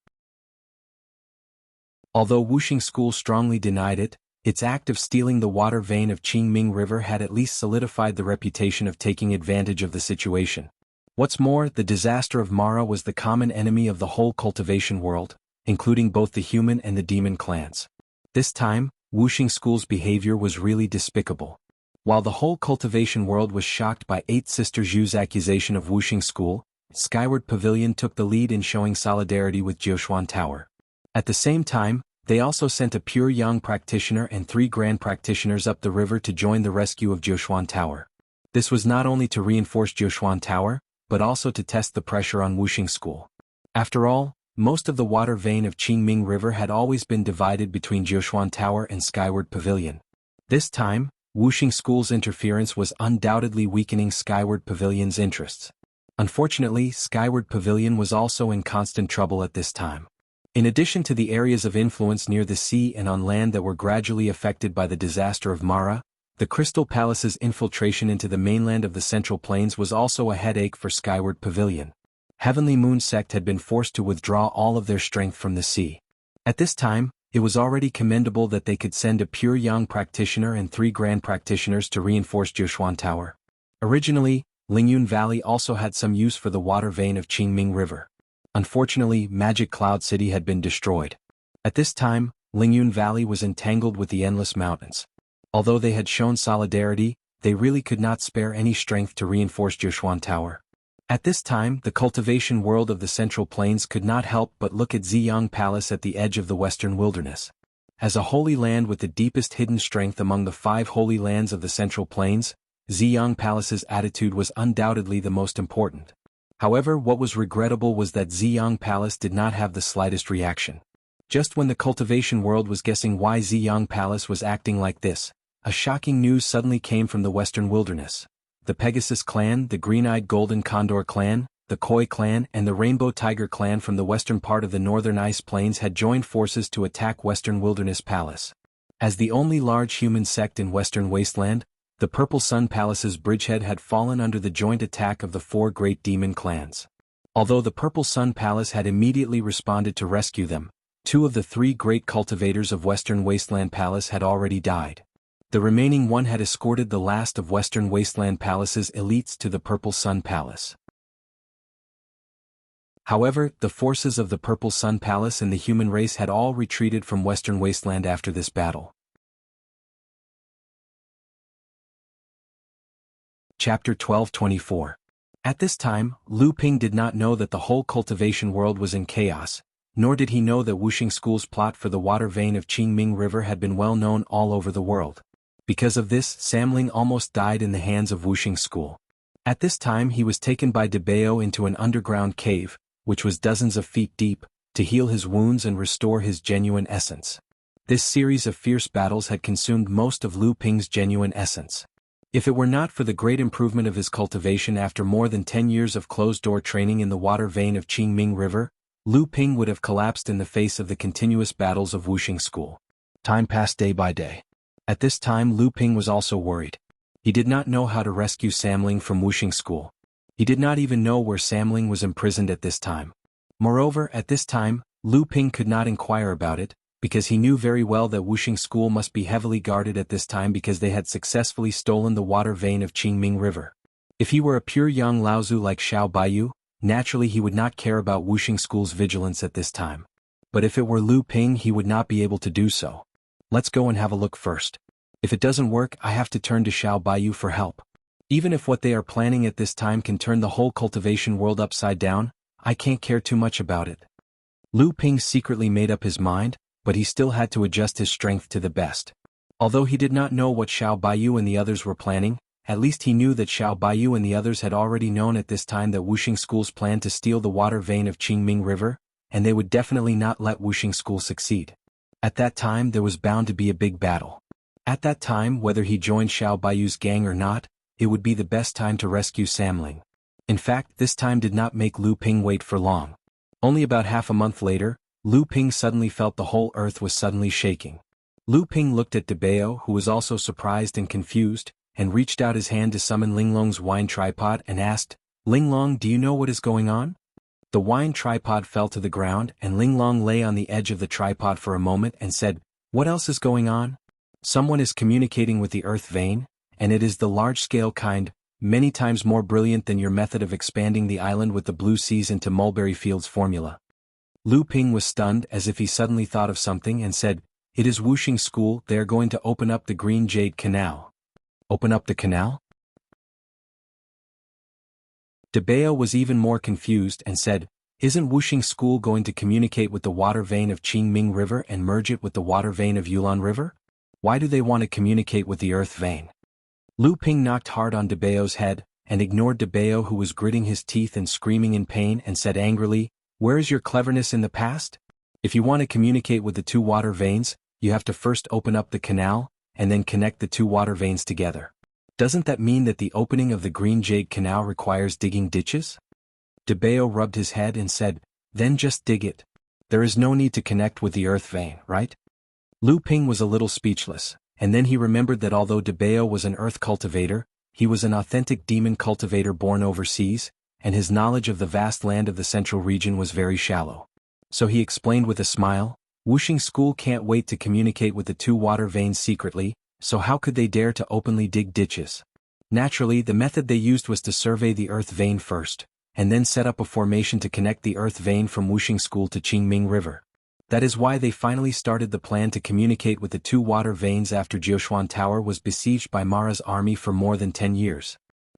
Although Wuxing School strongly denied it, its act of stealing the water vein of Qingming River had at least solidified the reputation of taking advantage of the situation. What's more, the disaster of Mara was the common enemy of the whole cultivation world, including both the human and the demon clans. This time, Wuxing School's behavior was really despicable. While the whole cultivation world was shocked by Eight Sister Zhu's accusation of Wuxing School, Skyward Pavilion took the lead in showing solidarity with Jiushuan Tower. At the same time, they also sent a pure young practitioner and 3 grand practitioners up the river to join the rescue of Jiushuan Tower. This was not only to reinforce Jiushuan Tower, but also to test the pressure on Wuxing School. After all, most of the water vein of Qingming River had always been divided between Jiushuan Tower and Skyward Pavilion. This time, Wuxing School's interference was undoubtedly weakening Skyward Pavilion's interests. Unfortunately, Skyward Pavilion was also in constant trouble at this time. In addition to the areas of influence near the sea and on land that were gradually affected by the disaster of Mara, the Crystal Palace's infiltration into the mainland of the Central Plains was also a headache for Skyward Pavilion. Heavenly Moon Sect had been forced to withdraw all of their strength from the sea. At this time, it was already commendable that they could send a pure young practitioner and 3 grand practitioners to reinforce Jiushuan Tower. Originally, Lingyun Valley also had some use for the water vein of Qingming River. Unfortunately, Magic Cloud City had been destroyed. At this time, Lingyun Valley was entangled with the Endless Mountains. Although they had shown solidarity, they really could not spare any strength to reinforce Jiushuan Tower. At this time, the cultivation world of the Central Plains could not help but look at Ziyang Palace at the edge of the Western Wilderness. As a holy land with the deepest hidden strength among the 5 holy lands of the Central Plains, Ziyang Palace's attitude was undoubtedly the most important. However, what was regrettable was that Ziyang Palace did not have the slightest reaction. Just when the cultivation world was guessing why Ziyang Palace was acting like this, a shocking news suddenly came from the Western Wilderness. The Pegasus clan, the Green-Eyed Golden Condor clan, the Koi clan and the Rainbow Tiger clan from the western part of the northern ice plains had joined forces to attack Western Wilderness Palace. As the only large human sect in Western Wasteland, the Purple Sun Palace's bridgehead had fallen under the joint attack of the 4 great demon clans. Although the Purple Sun Palace had immediately responded to rescue them, 2 of the 3 great cultivators of Western Wasteland Palace had already died. The remaining one had escorted the last of Western Wasteland Palace's elites to the Purple Sun Palace. However, the forces of the Purple Sun Palace and the human race had all retreated from Western Wasteland after this battle. Chapter 12:24. At this time, Lu Ping did not know that the whole cultivation world was in chaos, nor did he know that Wuxing School's plot for the water vein of Qingming River had been well known all over the world. Because of this, Samling almost died in the hands of Wuxing School. At this time he was taken by Debao into an underground cave, which was dozens of feet deep, to heal his wounds and restore his genuine essence. This series of fierce battles had consumed most of Lu Ping's genuine essence. If it were not for the great improvement of his cultivation after more than 10 years of closed-door training in the water vein of Qingming River, Lu Ping would have collapsed in the face of the continuous battles of Wuxing School. Time passed day by day. At this time Lu Ping was also worried. He did not know how to rescue Samling from Wuxing School. He did not even know where Samling was imprisoned at this time. Moreover, at this time, Lu Ping could not inquire about it, because he knew very well that Wuxing School must be heavily guarded at this time because they had successfully stolen the water vein of Qingming River. If he were a pure young Laozu like Xiao Baiyu, naturally he would not care about Wuxing School's vigilance at this time. But if it were Lu Ping he would not be able to do so. Let's go and have a look first. If it doesn't work I have to turn to Xiao Baiyu for help. Even if what they are planning at this time can turn the whole cultivation world upside down, I can't care too much about it. Lu Ping secretly made up his mind, but he still had to adjust his strength to the best. Although he did not know what Xiao Baiyu and the others were planning, at least he knew that Xiao Baiyu and the others had already known at this time that Wuxing School's plan to steal the water vein of Qingming River, and they would definitely not let Wuxing School succeed. At that time there was bound to be a big battle. At that time, whether he joined Xiao Baiyu's gang or not, it would be the best time to rescue Samling. In fact, this time did not make Lu Ping wait for long. Only about half a month later, Lu Ping suddenly felt the whole earth was suddenly shaking. Lu Ping looked at Debao, who was also surprised and confused, and reached out his hand to summon Linglong's wine tripod and asked, "Linglong, do you know what is going on?" The wine tripod fell to the ground and Linglong lay on the edge of the tripod for a moment and said, "What else is going on?" "Someone is communicating with the earth vein, and it is the large-scale kind, many times more brilliant than your method of expanding the island with the blue seas into mulberry fields formula." Lu Ping was stunned as if he suddenly thought of something and said, "It is Wuxing School, they are going to open up the Green Jade Canal." "Open up the canal?" Debao was even more confused and said, "Isn't Wuxing School going to communicate with the water vein of Qingming River and merge it with the water vein of Yulon River? Why do they want to communicate with the earth vein?" Lu Ping knocked hard on Debao's head, and ignored Debao, who was gritting his teeth and screaming in pain, and said angrily, "Where is your cleverness in the past? If you want to communicate with the two water veins, you have to first open up the canal, and then connect the two water veins together. Doesn't that mean that the opening of the Green Jade Canal requires digging ditches?" Debao rubbed his head and said, "Then just dig it. There is no need to connect with the earth vein, right?" Lu Ping was a little speechless, and then he remembered that although Debao was an earth cultivator, he was an authentic demon cultivator born overseas, and his knowledge of the vast land of the central region was very shallow. So he explained with a smile, "Wuxing School can't wait to communicate with the two water veins secretly, so how could they dare to openly dig ditches? Naturally, the method they used was to survey the earth vein first, and then set up a formation to connect the earth vein from Wuxing School to Qingming River. That is why they finally started the plan to communicate with the two water veins after Jioshuan Tower was besieged by Mara's army for more than 10 years.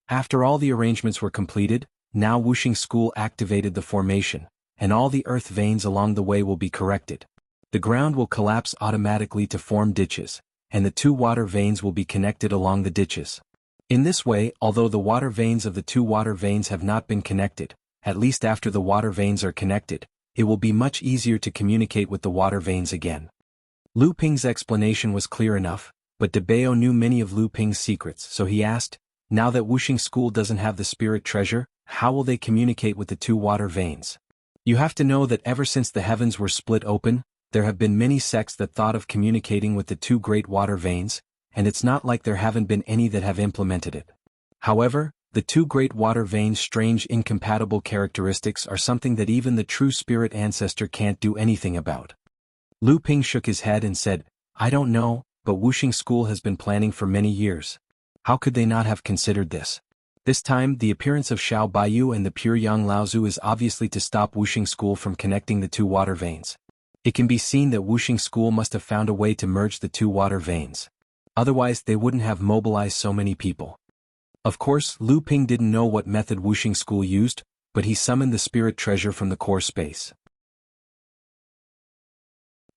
After all the arrangements were completed, now Wuxing School activated the formation, and all the earth veins along the way will be corrected. The ground will collapse automatically to form ditches, and the two water veins will be connected along the ditches. In this way, although the water veins of the two water veins have not been connected, at least after the water veins are connected, it will be much easier to communicate with the water veins again." Lu Ping's explanation was clear enough, but Debao knew many of Lu Ping's secrets, so he asked, "Now that Wuxing School doesn't have the spirit treasure, how will they communicate with the two water veins? You have to know that ever since the heavens were split open, there have been many sects that thought of communicating with the two great water veins, and it's not like there haven't been any that have implemented it. However, the two great water veins' strange incompatible characteristics are something that even the true spirit ancestor can't do anything about." Lu Ping shook his head and said, "I don't know, but Wuxing School has been planning for many years. How could they not have considered this? This time, the appearance of Xiao Baiyu and the pure Yang Laozu is obviously to stop Wuxing School from connecting the two water veins. It can be seen that Wuxing School must have found a way to merge the two water veins. Otherwise they wouldn't have mobilized so many people." Of course, Lu Ping didn't know what method Wuxing School used, but he summoned the spirit treasure from the core space.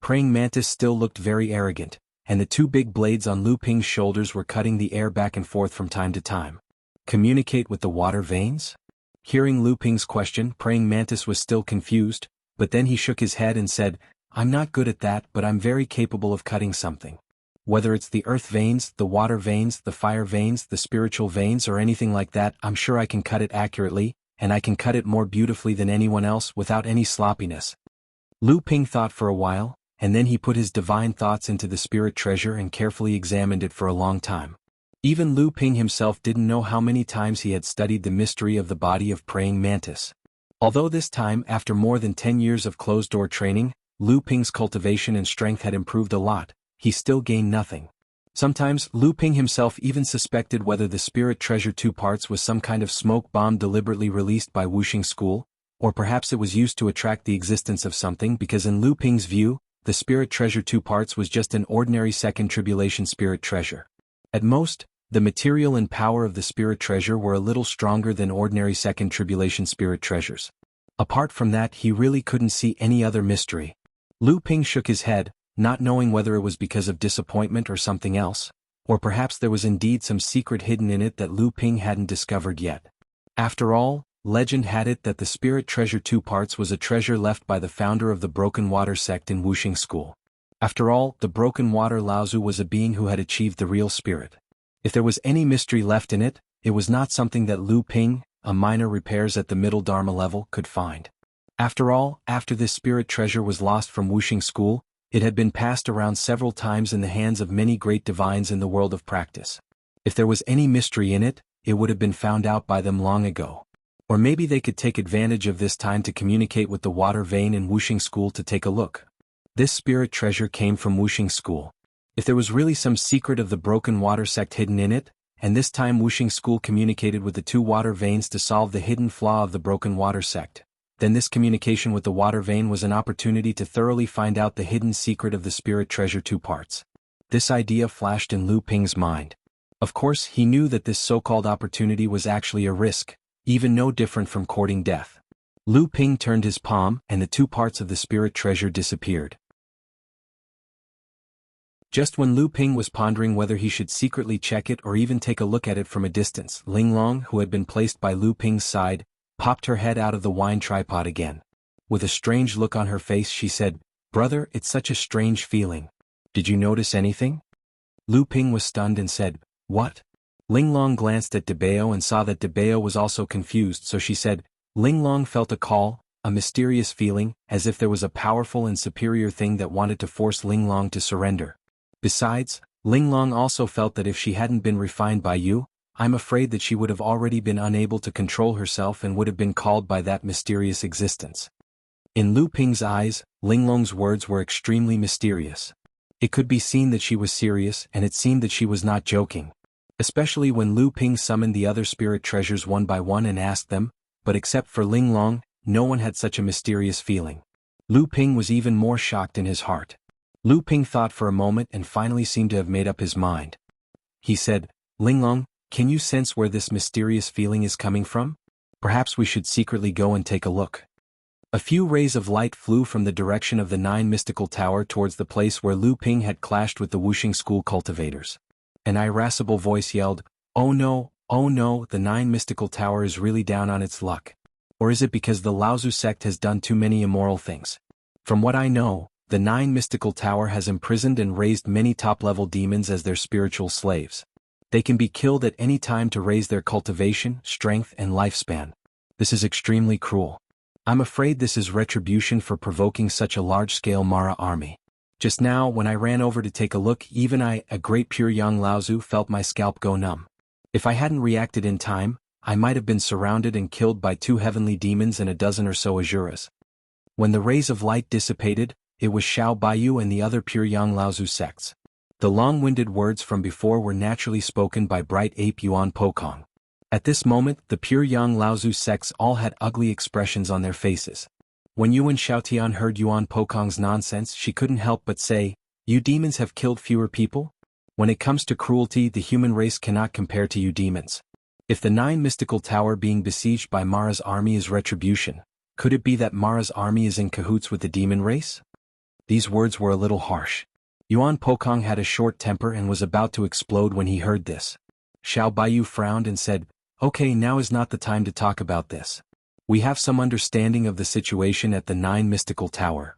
Praying Mantis still looked very arrogant, and the two big blades on Lu Ping's shoulders were cutting the air back and forth from time to time. Communicate with the water veins? Hearing Lu Ping's question, Praying Mantis was still confused, but then he shook his head and said, "I'm not good at that, but I'm very capable of cutting something. Whether it's the earth veins, the water veins, the fire veins, the spiritual veins or anything like that, I'm sure I can cut it accurately, and I can cut it more beautifully than anyone else without any sloppiness." Lu Ping thought for a while, and then he put his divine thoughts into the spirit treasure and carefully examined it for a long time. Even Lu Ping himself didn't know how many times he had studied the mystery of the body of Praying Mantis. Although this time, after more than 10 years of closed-door training, Lu Ping's cultivation and strength had improved a lot, he still gained nothing. Sometimes, Lu Ping himself even suspected whether the spirit treasure two parts was some kind of smoke bomb deliberately released by Wuxing School, or perhaps it was used to attract the existence of something because in Lu Ping's view, the spirit treasure two parts was just an ordinary second tribulation spirit treasure. At most, the material and power of the spirit treasure were a little stronger than ordinary second tribulation spirit treasures. Apart from that, he really couldn't see any other mystery. Lu Ping shook his head, not knowing whether it was because of disappointment or something else, or perhaps there was indeed some secret hidden in it that Lu Ping hadn't discovered yet. After all, legend had it that the spirit treasure 2 parts was a treasure left by the founder of the Broken Water sect in Wuxia School. After all, the Broken Water Laozu was a being who had achieved the real spirit. If there was any mystery left in it, it was not something that Lu Ping, a minor repairs at the middle Dharma level, could find. After all, after this spirit treasure was lost from Wuxia School, it had been passed around several times in the hands of many great divines in the world of practice. If there was any mystery in it, it would have been found out by them long ago. Or maybe they could take advantage of this time to communicate with the water vein in Wuxia School to take a look. This spirit treasure came from Wuxia School. If there was really some secret of the Broken Water sect hidden in it, and this time Wuxia School communicated with the 2 water veins to solve the hidden flaw of the Broken Water sect, then this communication with the water vein was an opportunity to thoroughly find out the hidden secret of the spirit treasure 2 parts. This idea flashed in Lu Ping's mind. Of course, he knew that this so-called opportunity was actually a risk, even no different from courting death. Lu Ping turned his palm, and the 2 parts of the spirit treasure disappeared. Just when Lu Ping was pondering whether he should secretly check it or even take a look at it from a distance, Linglong, who had been placed by Lu Ping's side, popped her head out of the wine tripod again. With a strange look on her face she said, "Brother, it's such a strange feeling. Did you notice anything?" Lu Ping was stunned and said, "What?" Linglong glanced at Debao and saw that Debao was also confused, so she said, Linglong felt a call, a mysterious feeling, as if there was a powerful and superior thing that wanted to force Linglong to surrender. Besides, Linglong also felt that if she hadn't been refined by you, I'm afraid that she would have already been unable to control herself and would have been called by that mysterious existence. In Lu Ping's eyes, Linglong's words were extremely mysterious. It could be seen that she was serious, and it seemed that she was not joking. Especially when Lu Ping summoned the other spirit treasures one by one and asked them, but except for Linglong, no one had such a mysterious feeling. Lu Ping was even more shocked in his heart. Lu Ping thought for a moment and finally seemed to have made up his mind. He said, "Linglong, can you sense where this mysterious feeling is coming from? Perhaps we should secretly go and take a look." A few rays of light flew from the direction of the 9 mystical tower towards the place where Lu Ping had clashed with the Wuxia School cultivators. An irascible voice yelled, oh no, the 9 mystical tower is really down on its luck. Or is it because the Laozu sect has done too many immoral things? From what I know, the 9 mystical tower has imprisoned and raised many top-level demons as their spiritual slaves. They can be killed at any time to raise their cultivation, strength, and lifespan. This is extremely cruel. I'm afraid this is retribution for provoking such a large-scale Mara army. Just now, when I ran over to take a look, even I, a great pure young Laozu, felt my scalp go numb. If I hadn't reacted in time, I might have been surrounded and killed by 2 heavenly demons and a dozen or so Asuras. When the rays of light dissipated, it was Xiao Baiyu and the other pure young Laozu sects. The long-winded words from before were naturally spoken by bright ape Yuan Pokong. At this moment, the pure young Laozu sects all had ugly expressions on their faces. When Yuan Xiaotian heard Yuan Pokong's nonsense, she couldn't help but say, "You demons have killed fewer people? When it comes to cruelty, the human race cannot compare to you demons. If the 9 mystical tower being besieged by Mara's army is retribution, could it be that Mara's army is in cahoots with the demon race?" These words were a little harsh. Yuan Pokong had a short temper and was about to explode when he heard this. Xiao Baiyu frowned and said, "Okay, now is not the time to talk about this. We have some understanding of the situation at the 9 mystical tower."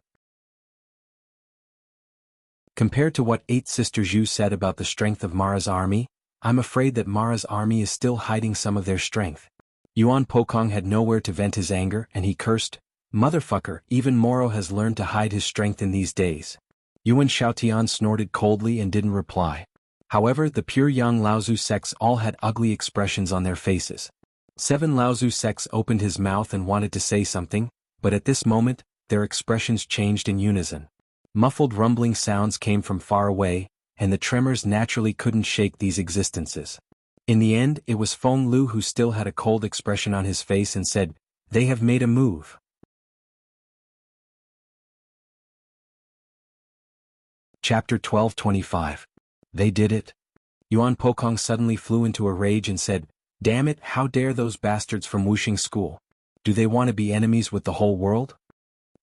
Compared to what 8 Sister Zhu said about the strength of Mara's army, I'm afraid that Mara's army is still hiding some of their strength. Yuan Pokong had nowhere to vent his anger and he cursed, "Motherfucker, even Moro has learned to hide his strength in these days." Yuan Xiaotian snorted coldly and didn't reply. However, the pure young Laozu sects all had ugly expressions on their faces. 7 Laozu sects opened his mouth and wanted to say something, but at this moment, their expressions changed in unison. Muffled rumbling sounds came from far away, and the tremors naturally couldn't shake these existences. In the end, it was Feng Lu who still had a cold expression on his face and said, "They have made a move." Chapter 1225. They did it. Yuan Pokong suddenly flew into a rage and said, "Damn it, how dare those bastards from Wuxia School? Do they want to be enemies with the whole world?"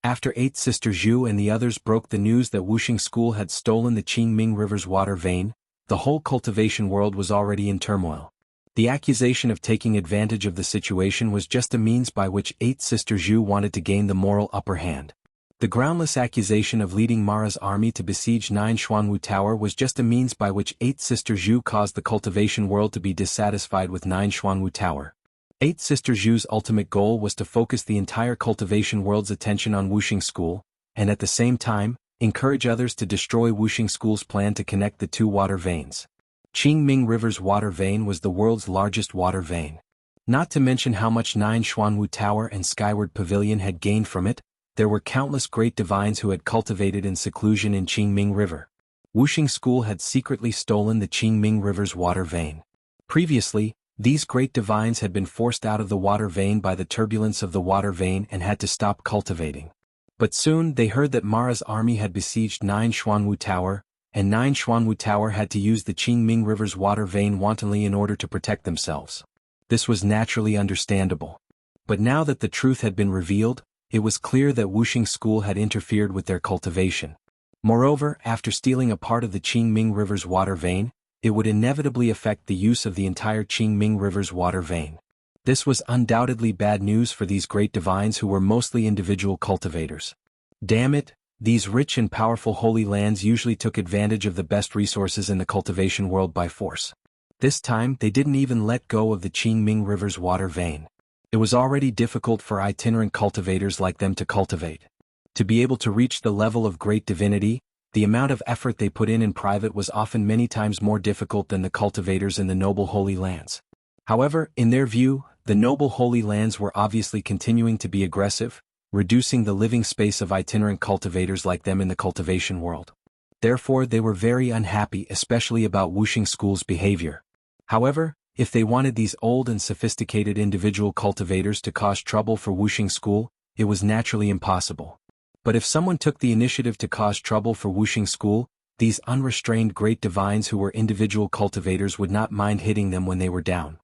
After 8th Sister Zhu and the others broke the news that Wuxing School had stolen the Qingming River's water vein, the whole cultivation world was already in turmoil. The accusation of taking advantage of the situation was just a means by which 8th Sister Zhu wanted to gain the moral upper hand. The groundless accusation of leading Mara's army to besiege Nine Xuanwu Tower was just a means by which 8th Sister Zhu caused the cultivation world to be dissatisfied with Nine Xuanwu Tower. 8th Sister Zhu's ultimate goal was to focus the entire cultivation world's attention on Wuxing School, and at the same time, encourage others to destroy Wuxing School's plan to connect the two water veins. Qingming River's water vein was the world's largest water vein. Not to mention how much Nine Xuanwu Tower and Skyward Pavilion had gained from it, there were countless great divines who had cultivated in seclusion in Qingming River. Wuxing School had secretly stolen the Qingming River's water vein. Previously, these great divines had been forced out of the water vein by the turbulence of the water vein and had to stop cultivating. But soon they heard that Mara's army had besieged Nine Xuanwu Tower, and Nine Xuanwu Tower had to use the Qingming River's water vein wantonly in order to protect themselves. This was naturally understandable. But now that the truth had been revealed, it was clear that Wuxing School had interfered with their cultivation. Moreover, after stealing a part of the Qingming River's water vein, it would inevitably affect the use of the entire Qingming River's water vein. This was undoubtedly bad news for these great divines who were mostly individual cultivators. Damn it, these rich and powerful holy lands usually took advantage of the best resources in the cultivation world by force. This time they didn't even let go of the Qingming River's water vein. It was already difficult for itinerant cultivators like them to cultivate. To be able to reach the level of great divinity, the amount of effort they put in private was often many times more difficult than the cultivators in the noble holy lands. However, in their view, the noble holy lands were obviously continuing to be aggressive, reducing the living space of itinerant cultivators like them in the cultivation world. Therefore they were very unhappy, especially about Wuxing School's behavior. However, if they wanted these old and sophisticated individual cultivators to cause trouble for Wuxing School, it was naturally impossible. But if someone took the initiative to cause trouble for Wuxing School, these unrestrained great divines who were individual cultivators would not mind hitting them when they were down.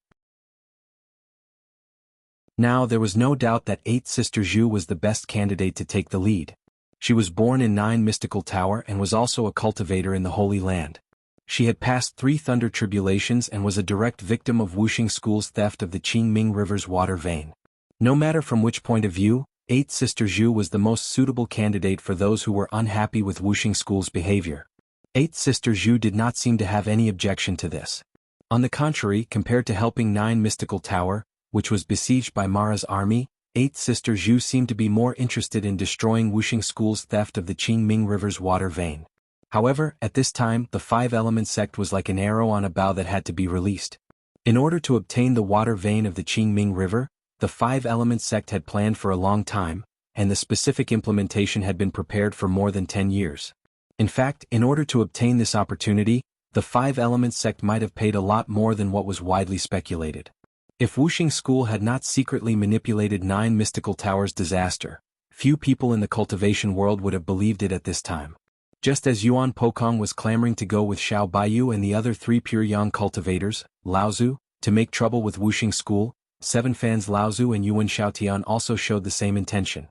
Now there was no doubt that 8th Sister Zhu was the best candidate to take the lead. She was born in Nine Mystical Tower and was also a cultivator in the Holy Land. She had passed 3 thunder tribulations and was a direct victim of Wuxing School's theft of the Qingming River's water vein. No matter from which point of view, 8th Sister Zhu was the most suitable candidate for those who were unhappy with Wuxing School's behavior. 8th Sister Zhu did not seem to have any objection to this. On the contrary, compared to helping Nine Mystical Tower, which was besieged by Mara's army, 8th Sister Zhu seemed to be more interested in destroying Wuxing School's theft of the Qingming River's water vein. However, at this time, the Five-Element sect was like an arrow on a bow that had to be released. In order to obtain the water vein of the Qingming River, the Five-Element sect had planned for a long time, and the specific implementation had been prepared for more than 10 years. In fact, in order to obtain this opportunity, the Five-Element sect might have paid a lot more than what was widely speculated. If Wuxing School had not secretly manipulated Nine Mystical Tower's disaster, few people in the cultivation world would have believed it at this time. Just as Yuan Pokong was clamoring to go with Xiao Baiyu and the other 3 pure yang cultivators, Laozu, to make trouble with Wuxing School, 7 fans Laozu and Yuan Xiaotian also showed the same intention.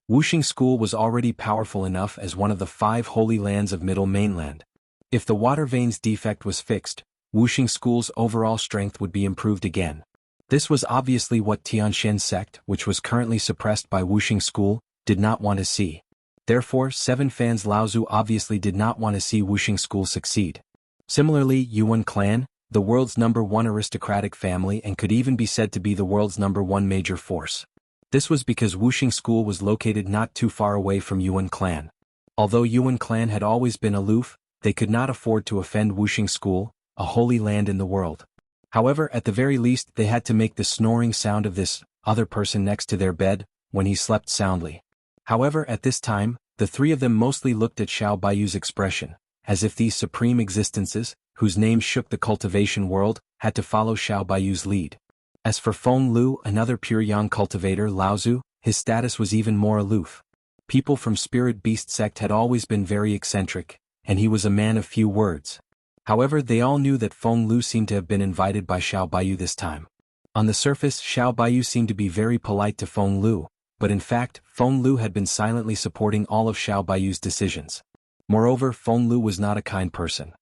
Wuxing School was already powerful enough as one of the 5 holy lands of Middle Mainland. If the water vein's defect was fixed, Wuxing School's overall strength would be improved again. This was obviously what Tianxian sect, which was currently suppressed by Wuxing School, did not want to see. Therefore, 7 fans Laozu obviously did not want to see Wuxing School succeed. Similarly, Yuan clan, the world's #1 aristocratic family and could even be said to be the world's #1 major force. This was because Wuxing School was located not too far away from Yuan clan. Although Yuan clan had always been aloof, they could not afford to offend Wuxing School, a holy land in the world. However, at the very least they had to make the snoring sound of this other person next to their bed when he slept soundly. However, at this time, the 3 of them mostly looked at Xiao Baiyu's expression, as if these supreme existences, whose names shook the cultivation world, had to follow Xiao Baiyu's lead. As for Feng Lu, another pure yang cultivator Laozu, his status was even more aloof. People from Spirit Beast sect had always been very eccentric, and he was a man of few words. However, they all knew that Feng Lu seemed to have been invited by Xiao Baiyu this time. On the surface, Xiao Baiyu seemed to be very polite to Feng Lu, but in fact, Feng Lu had been silently supporting all of Xiao Baiyu's decisions. Moreover, Feng Lu was not a kind person.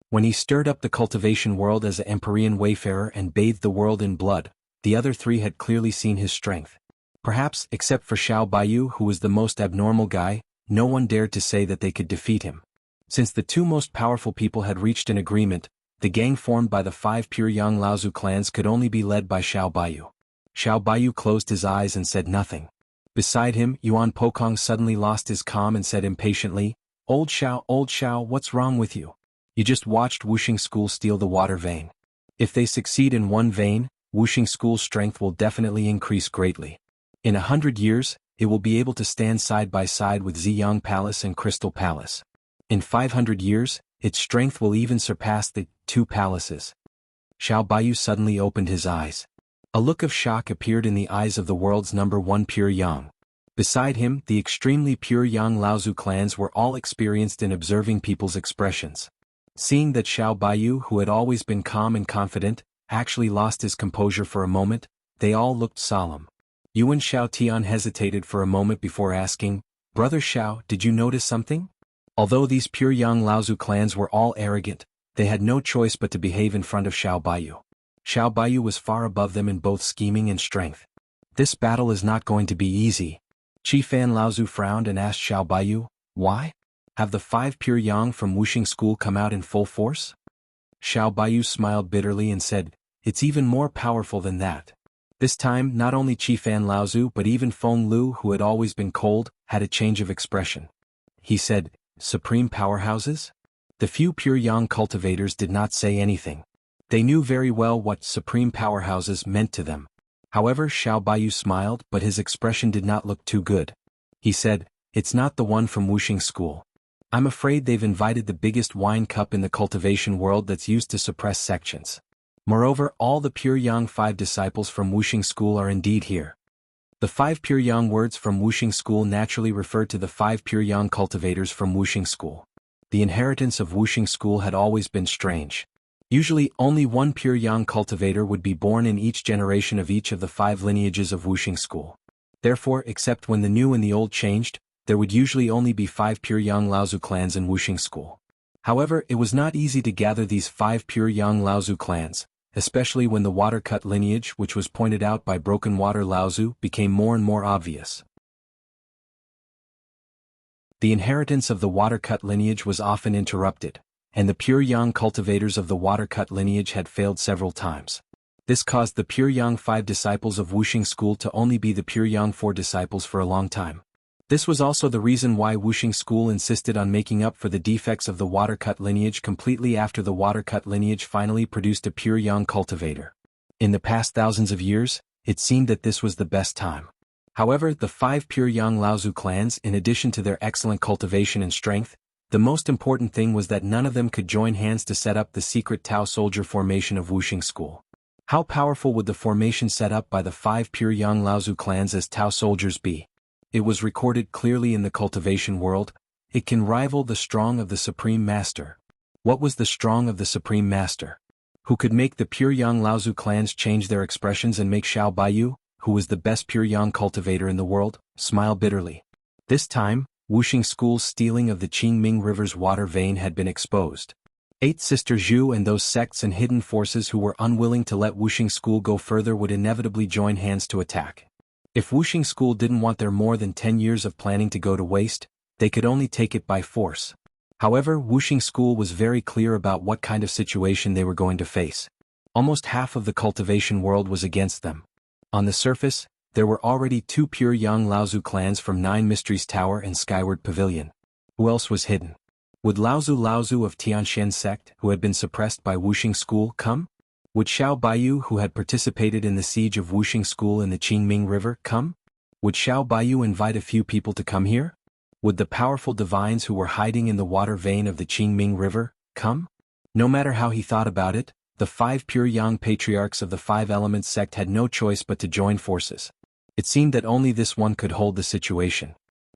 When he stirred up the cultivation world as an Empyrean wayfarer and bathed the world in blood, the other three had clearly seen his strength. Perhaps, except for Xiao Baiyu, who was the most abnormal guy, no one dared to say that they could defeat him. Since the two most powerful people had reached an agreement, the gang formed by the 5 pure Yang Laozu clans could only be led by Xiao Baiyu. Xiao Baiyu closed his eyes and said nothing. Beside him, Yuan Pokong suddenly lost his calm and said impatiently, Old Xiao, what's wrong with you? You just watched Wuxing School steal the water vein. If they succeed in one vein, Wuxing School's strength will definitely increase greatly. In 100 years, it will be able to stand side by side with Ziyang Palace and Crystal Palace. In 500 years, its strength will even surpass the 2 palaces. Xiao Baiyu suddenly opened his eyes. A look of shock appeared in the eyes of the world's number 1 pure Yang. Beside him, the extremely pure Yang Laozu clans were all experienced in observing people's expressions. Seeing that Xiao Baiyu, who had always been calm and confident, actually lost his composure for a moment, they all looked solemn. Yuan Xiaotian hesitated for a moment before asking, Brother Xiao, did you notice something? Although these pure Yang Laozu clans were all arrogant, they had no choice but to behave in front of Xiao Baiyu. Xiao Baiyu was far above them in both scheming and strength. This battle is not going to be easy. Qi Fan Laozu frowned and asked Xiao Baiyu, why? Have the 5 pure Yang from Wuxing School come out in full force? Xiao Baiyu smiled bitterly and said, it's even more powerful than that. This time, not only Qi Fan Laozu but even Feng Lu, who had always been cold, had a change of expression. He said, Supreme powerhouses? The few pure Yang cultivators did not say anything. They knew very well what supreme powerhouses meant to them. However, Xiao Baiyu smiled, but his expression did not look too good. He said, it's not the one from Wuxing School. I'm afraid they've invited the biggest wine cup in the cultivation world that's used to suppress sections. Moreover, all the pure Yang 5 disciples from Wuxing School are indeed here. The 5 pure Yang words from Wuxing School naturally referred to the 5 pure Yang cultivators from Wuxing School. The inheritance of Wuxing School had always been strange. Usually, only one pure Yang cultivator would be born in each generation of each of the 5 lineages of Wuxing School. Therefore, except when the new and the old changed, there would usually only be 5 pure Yang Laozu clans in Wuxing School. However, it was not easy to gather these 5 pure Yang Laozu clans, especially when the water-cut lineage, which was pointed out by Broken Water Laozu, became more and more obvious. The inheritance of the water-cut lineage was often interrupted, and the pure Yang cultivators of the water-cut lineage had failed several times. This caused the pure Yang 5 disciples of Wuxing School to only be the pure Yang 4 disciples for a long time. This was also the reason why Wuxing School insisted on making up for the defects of the water-cut lineage completely after the water-cut lineage finally produced a pure Yang cultivator. In the past thousands of years, it seemed that this was the best time. However, the 5 pure Yang Laozu clans, in addition to their excellent cultivation and strength, the most important thing was that none of them could join hands to set up the secret Tao soldier formation of Wuxing School. How powerful would the formation set up by the 5 pure Yang Laozu clans as Tao soldiers be? It was recorded clearly in the cultivation world, it can rival the strong of the Supreme Master. What was the strong of the Supreme Master? Who could make the pure Yang Laozu clans change their expressions and make Xiao Baiyu, who was the best pure Yang cultivator in the world, smile bitterly? This time, Wuxing School's stealing of the Qingming River's water vein had been exposed. 8 Sister Zhu and those sects and hidden forces who were unwilling to let Wuxing School go further would inevitably join hands to attack. If Wuxing School didn't want their more than 10 years of planning to go to waste, they could only take it by force. However, Wuxing School was very clear about what kind of situation they were going to face. Almost half of the cultivation world was against them. On the surface, there were already 2 pure Yang Laozu clans from 9 Mysteries Tower and Skyward Pavilion. Who else was hidden? Would Laozu of Tianshan sect, who had been suppressed by Wuxing School, come? Would Xiao Baiyu, who had participated in the siege of Wuxing School in the Qingming River, come? Would Xiao Baiyu invite a few people to come here? Would the powerful divines who were hiding in the water vein of the Qingming River, come? No matter how he thought about it, the 5 pure Yang patriarchs of the 5 Elements sect had no choice but to join forces. It seemed that only this one could hold the situation.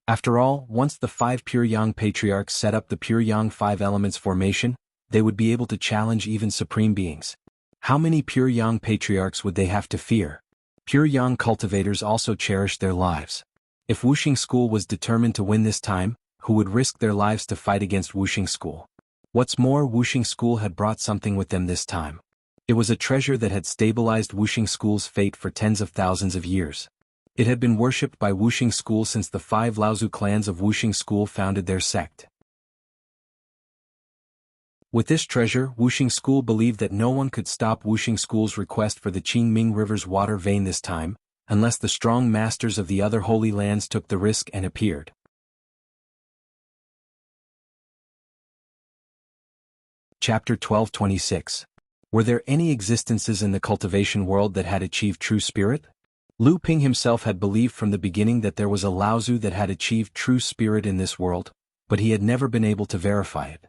After all, once the 5 pure Yang patriarchs set up the pure Yang 5 Elements formation, they would be able to challenge even supreme beings. How many pure Yang patriarchs would they have to fear? Pure Yang cultivators also cherished their lives. If Wuxing School was determined to win this time, who would risk their lives to fight against Wuxing School? What's more, Wuxing School had brought something with them this time. It was a treasure that had stabilized Wuxing School's fate for tens of thousands of years. It had been worshipped by Wuxing School since the 5 Laozu clans of Wuxing School founded their sect. With this treasure, Wuxing School believed that no one could stop Wuxing School's request for the Qingming River's water vein this time, unless the strong masters of the other holy lands took the risk and appeared. Chapter 1226. Were there any existences in the cultivation world that had achieved true spirit? Lu Ping himself had believed from the beginning that there was a Laozu that had achieved true spirit in this world, but he had never been able to verify it.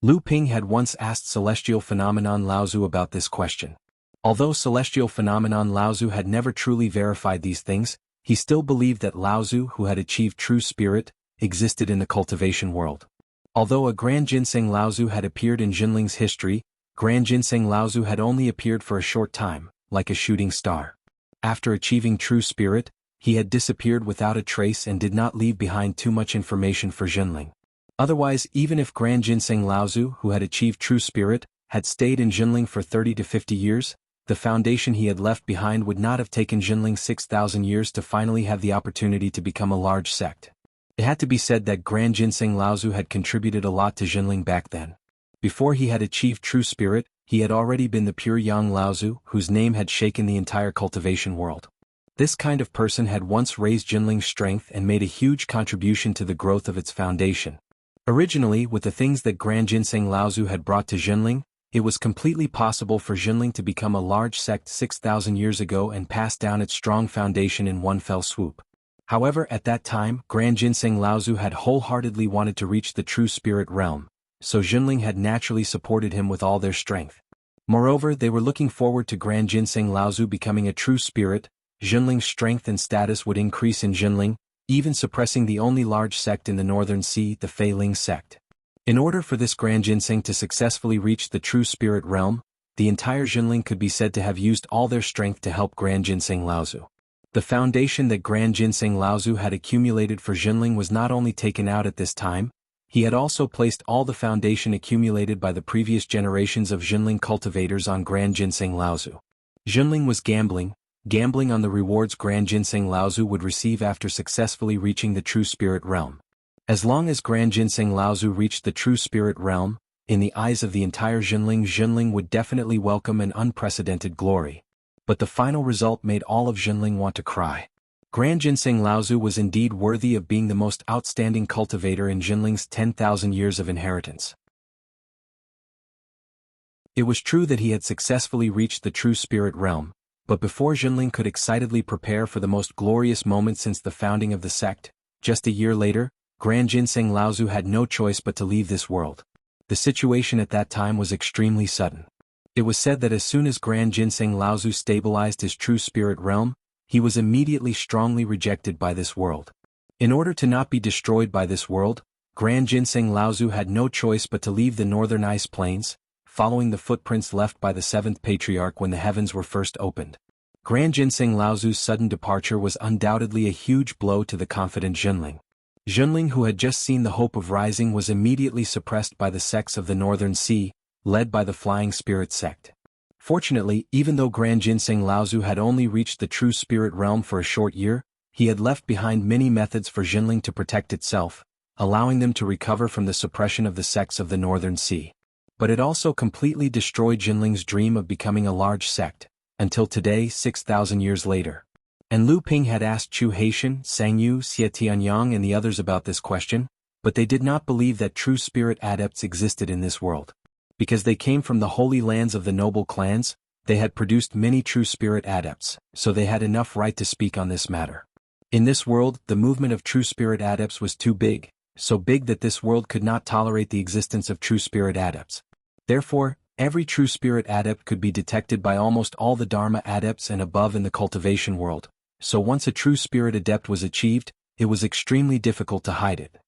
Lu Ping had once asked Celestial Phenomenon Laozu about this question. Although Celestial Phenomenon Laozu had never truly verified these things, he still believed that Laozu who had achieved true spirit existed in the cultivation world. Although a Grand Ginseng Laozu had appeared in Jinling's history, Grand Ginseng Laozu had only appeared for a short time, like a shooting star. After achieving true spirit, he had disappeared without a trace and did not leave behind too much information for Jinling. Otherwise, even if Grand Ginseng Laozu who had achieved true spirit had stayed in Jinling for 30 to 50 years, the foundation he had left behind would not have taken Jinling 6,000 years to finally have the opportunity to become a large sect. It had to be said that Grand Ginseng Laozu had contributed a lot to Jinling back then. Before he had achieved true spirit, he had already been the pure Yang Laozu whose name had shaken the entire cultivation world. This kind of person had once raised Jinling's strength and made a huge contribution to the growth of its foundation. Originally, with the things that Grand Ginseng Laozu had brought to Jinling, it was completely possible for Jinling to become a large sect 6,000 years ago and pass down its strong foundation in one fell swoop. However, at that time, Grand Ginseng Laozu had wholeheartedly wanted to reach the true spirit realm, so Jinling had naturally supported him with all their strength. Moreover, they were looking forward to Grand Ginseng Laozu becoming a true spirit. Jinling's strength and status would increase in Jinling, even suppressing the only large sect in the Northern Sea, the Fei Ling sect. In order for this Grand Ginseng to successfully reach the true spirit realm, the entire Jinling could be said to have used all their strength to help Grand Ginseng Laozu. The foundation that Grand Ginseng Laozu had accumulated for Jinling was not only taken out at this time, he had also placed all the foundation accumulated by the previous generations of Jinling cultivators on Grand Ginseng Laozu. Jinling was gambling on the rewards Grand Ginseng Laozu would receive after successfully reaching the true spirit realm. As long as Grand Ginseng Laozu reached the true spirit realm, in the eyes of the entire Jinling would definitely welcome an unprecedented glory. But the final result made all of Jinling want to cry. Grand Ginseng Laozu was indeed worthy of being the most outstanding cultivator in Jinling's 10,000 years of inheritance. It was true that he had successfully reached the true spirit realm, but before Jinling could excitedly prepare for the most glorious moment since the founding of the sect, just a year later, Grand Ginseng Laozu had no choice but to leave this world. The situation at that time was extremely sudden. It was said that as soon as Grand Ginseng Laozu stabilized his true spirit realm, he was immediately strongly rejected by this world. In order to not be destroyed by this world, Grand Ginseng Laozu had no choice but to leave the northern ice plains, following the footprints left by the seventh patriarch when the heavens were first opened. Grand Ginseng Laozu's sudden departure was undoubtedly a huge blow to the confident Jinling. Jinling, who had just seen the hope of rising, was immediately suppressed by the sects of the Northern Sea, led by the Flying Spirit sect. Fortunately, even though Grand Ginseng Laozu had only reached the true spirit realm for a short year, he had left behind many methods for Jinling to protect itself, allowing them to recover from the suppression of the sects of the Northern Sea. But it also completely destroyed Jinling's dream of becoming a large sect, until today, 6,000 years later. And Lu Ping had asked Chu Haitian, Sangyu, Xie Tianyang and the others about this question, but they did not believe that true spirit adepts existed in this world. Because they came from the holy lands of the noble clans, they had produced many true spirit adepts, so they had enough right to speak on this matter. In this world, the movement of true spirit adepts was too big, so big that this world could not tolerate the existence of true spirit adepts. Therefore, every true spirit adept could be detected by almost all the Dharma adepts and above in the cultivation world, so once a true spirit adept was achieved, it was extremely difficult to hide it.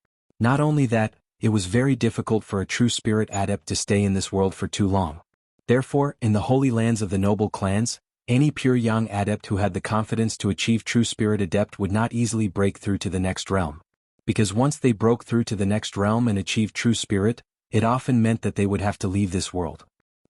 Not only that, it was very difficult for a true spirit adept to stay in this world for too long. Therefore, in the holy lands of the noble clans, any pure Yang adept who had the confidence to achieve true spirit adept would not easily break through to the next realm. Because once they broke through to the next realm and achieved true spirit, it often meant that they would have to leave this world.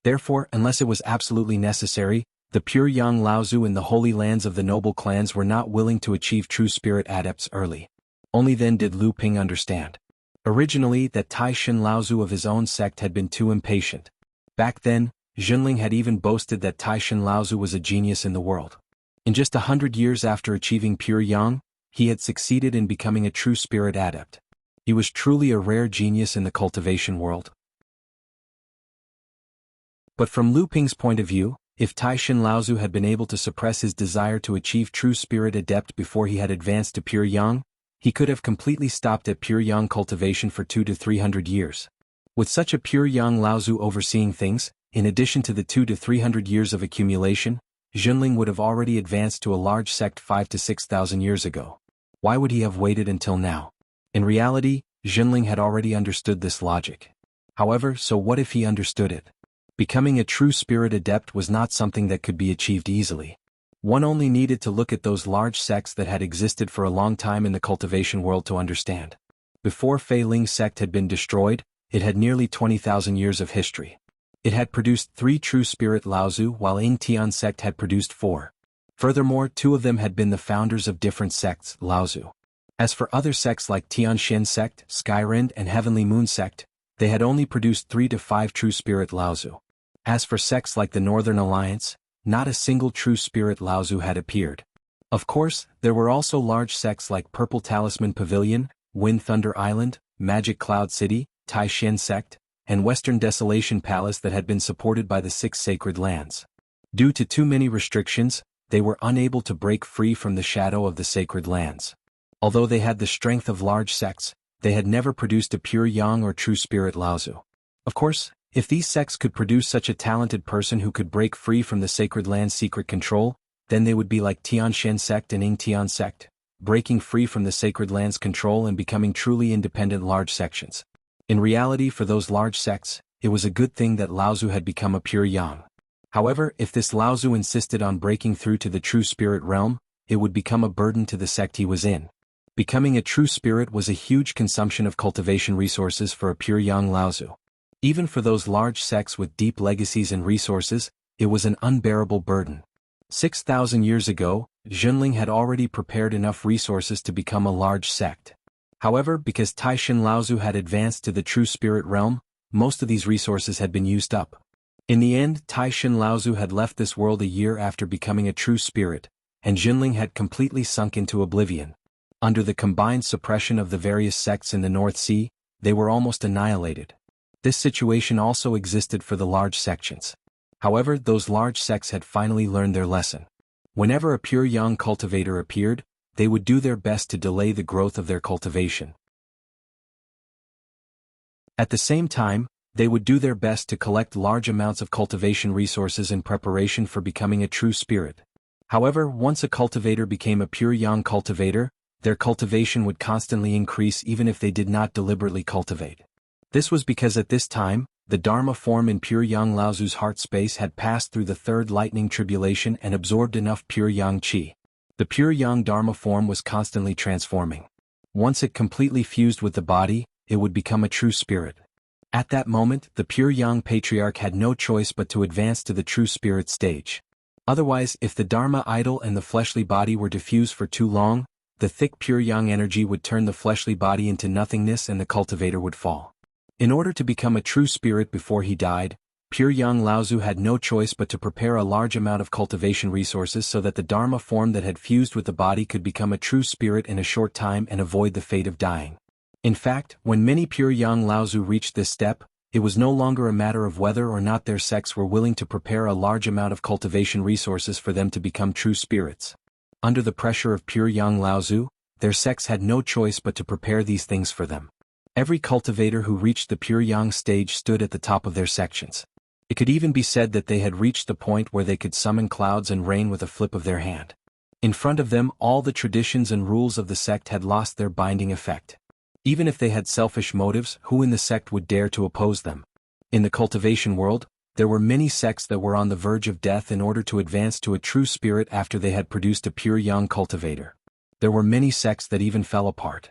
Therefore, unless it was absolutely necessary, the pure Yang Laozu in the holy lands of the noble clans were not willing to achieve true spirit adepts early. Only then did Lu Ping understand. Originally, that Tai Shin Laozu of his own sect had been too impatient. Back then, Junling had even boasted that Tai Shin Laozu was a genius in the world. In just 100 years after achieving pure Yang, he had succeeded in becoming a true spirit adept. He was truly a rare genius in the cultivation world. But from Lu Ping's point of view, if Tai Shin Laozu had been able to suppress his desire to achieve true spirit adept before he had advanced to pure Yang, he could have completely stopped at pure Yang cultivation for 200 to 300 years. With such a pure Yang Laozu overseeing things, in addition to the 200 to 300 years of accumulation, Junling would have already advanced to a large sect 5,000 to 6,000 years ago. Why would he have waited until now? In reality, Junling had already understood this logic. However, so what if he understood it? Becoming a true spirit adept was not something that could be achieved easily. One only needed to look at those large sects that had existed for a long time in the cultivation world to understand. Before Fei Ling's sect had been destroyed, it had nearly 20,000 years of history. It had produced 3 true spirit Laozu while Ying Tian's sect had produced 4. Furthermore, 2 of them had been the founders of different sects, Laozu. As for other sects like Tianxian sect, Skyrind and Heavenly Moon sect, they had only produced 3 to 5 true spirit Laozu. As for sects like the Northern Alliance, not a single true spirit Laozu had appeared. Of course, there were also large sects like Purple Talisman Pavilion, Wind Thunder Island, Magic Cloud City, Tai Shin sect, and Western Desolation Palace that had been supported by the 6 sacred lands. Due to too many restrictions, they were unable to break free from the shadow of the sacred lands. Although they had the strength of large sects, they had never produced a pure Yang or true spirit Laozu. Of course, if these sects could produce such a talented person who could break free from the sacred land's secret control, then they would be like Tianxian sect and Ying Tian sect, breaking free from the sacred land's control and becoming truly independent large sections. In reality, for those large sects, it was a good thing that Laozu had become a pure Yang. However, if this Laozu insisted on breaking through to the true spirit realm, it would become a burden to the sect he was in. Becoming a true spirit was a huge consumption of cultivation resources for a pure Yang Laozu. Even for those large sects with deep legacies and resources, it was an unbearable burden. 6,000 years ago, Junling had already prepared enough resources to become a large sect. However, because Tai Shin Laozu had advanced to the true spirit realm, most of these resources had been used up. In the end, Tai Shin Laozu had left this world a year after becoming a true spirit, and Junling had completely sunk into oblivion. Under the combined suppression of the various sects in the North Sea, they were almost annihilated. This situation also existed for the large sections. However, those large sects had finally learned their lesson. Whenever a pure Yang cultivator appeared, they would do their best to delay the growth of their cultivation. At the same time, they would do their best to collect large amounts of cultivation resources in preparation for becoming a true spirit. However, once a cultivator became a pure Yang cultivator, their cultivation would constantly increase even if they did not deliberately cultivate. This was because at this time, the Dharma form in pure Yang Laozu's heart space had passed through the 3rd lightning tribulation and absorbed enough pure Yang Qi. The pure Yang Dharma form was constantly transforming. Once it completely fused with the body, it would become a true spirit. At that moment, the pure Yang Patriarch had no choice but to advance to the true spirit stage. Otherwise, if the Dharma idol and the fleshly body were diffused for too long, the thick pure Yang energy would turn the fleshly body into nothingness and the cultivator would fall. In order to become a true spirit before he died, pure Yang Laozu had no choice but to prepare a large amount of cultivation resources so that the Dharma form that had fused with the body could become a true spirit in a short time and avoid the fate of dying. In fact, when many pure Yang Laozu reached this step, it was no longer a matter of whether or not their sects were willing to prepare a large amount of cultivation resources for them to become true spirits. Under the pressure of pure Yang Laozu, their sects had no choice but to prepare these things for them. Every cultivator who reached the pure Yang stage stood at the top of their sections. It could even be said that they had reached the point where they could summon clouds and rain with a flip of their hand. In front of them, all the traditions and rules of the sect had lost their binding effect. Even if they had selfish motives, who in the sect would dare to oppose them? In the cultivation world, There were many sects that were on the verge of death in order to advance to a true spirit after they had produced a pure young cultivator. There were many sects that even fell apart.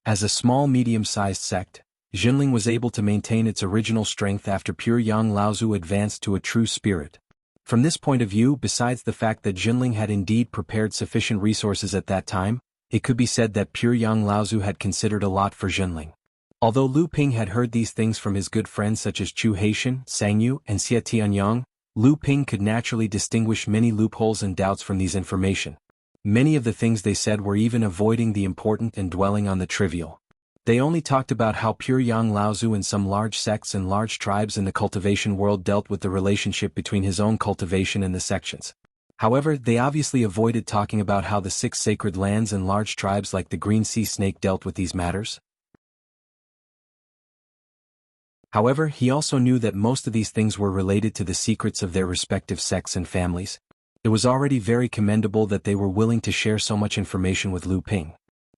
As a small medium-sized sect, Jinling was able to maintain its original strength after pure Yang Laozu advanced to a true spirit. From this point of view, besides the fact that Jinling had indeed prepared sufficient resources at that time, it could be said that pure Yang Laozu had considered a lot for Jinling. Although Lu Ping had heard these things from his good friends such as Chu Haitian, Sang Yu, and Xie Tianyang, Lu Ping could naturally distinguish many loopholes and doubts from these information. Many of the things they said were even avoiding the important and dwelling on the trivial. They only talked about how pure Yang Laozu and some large sects and large tribes in the cultivation world dealt with the relationship between his own cultivation and the sections. However, they obviously avoided talking about how the 6 sacred lands and large tribes like the Green Sea Snake dealt with these matters. However, he also knew that most of these things were related to the secrets of their respective sects and families. It was already very commendable that they were willing to share so much information with Lu Ping.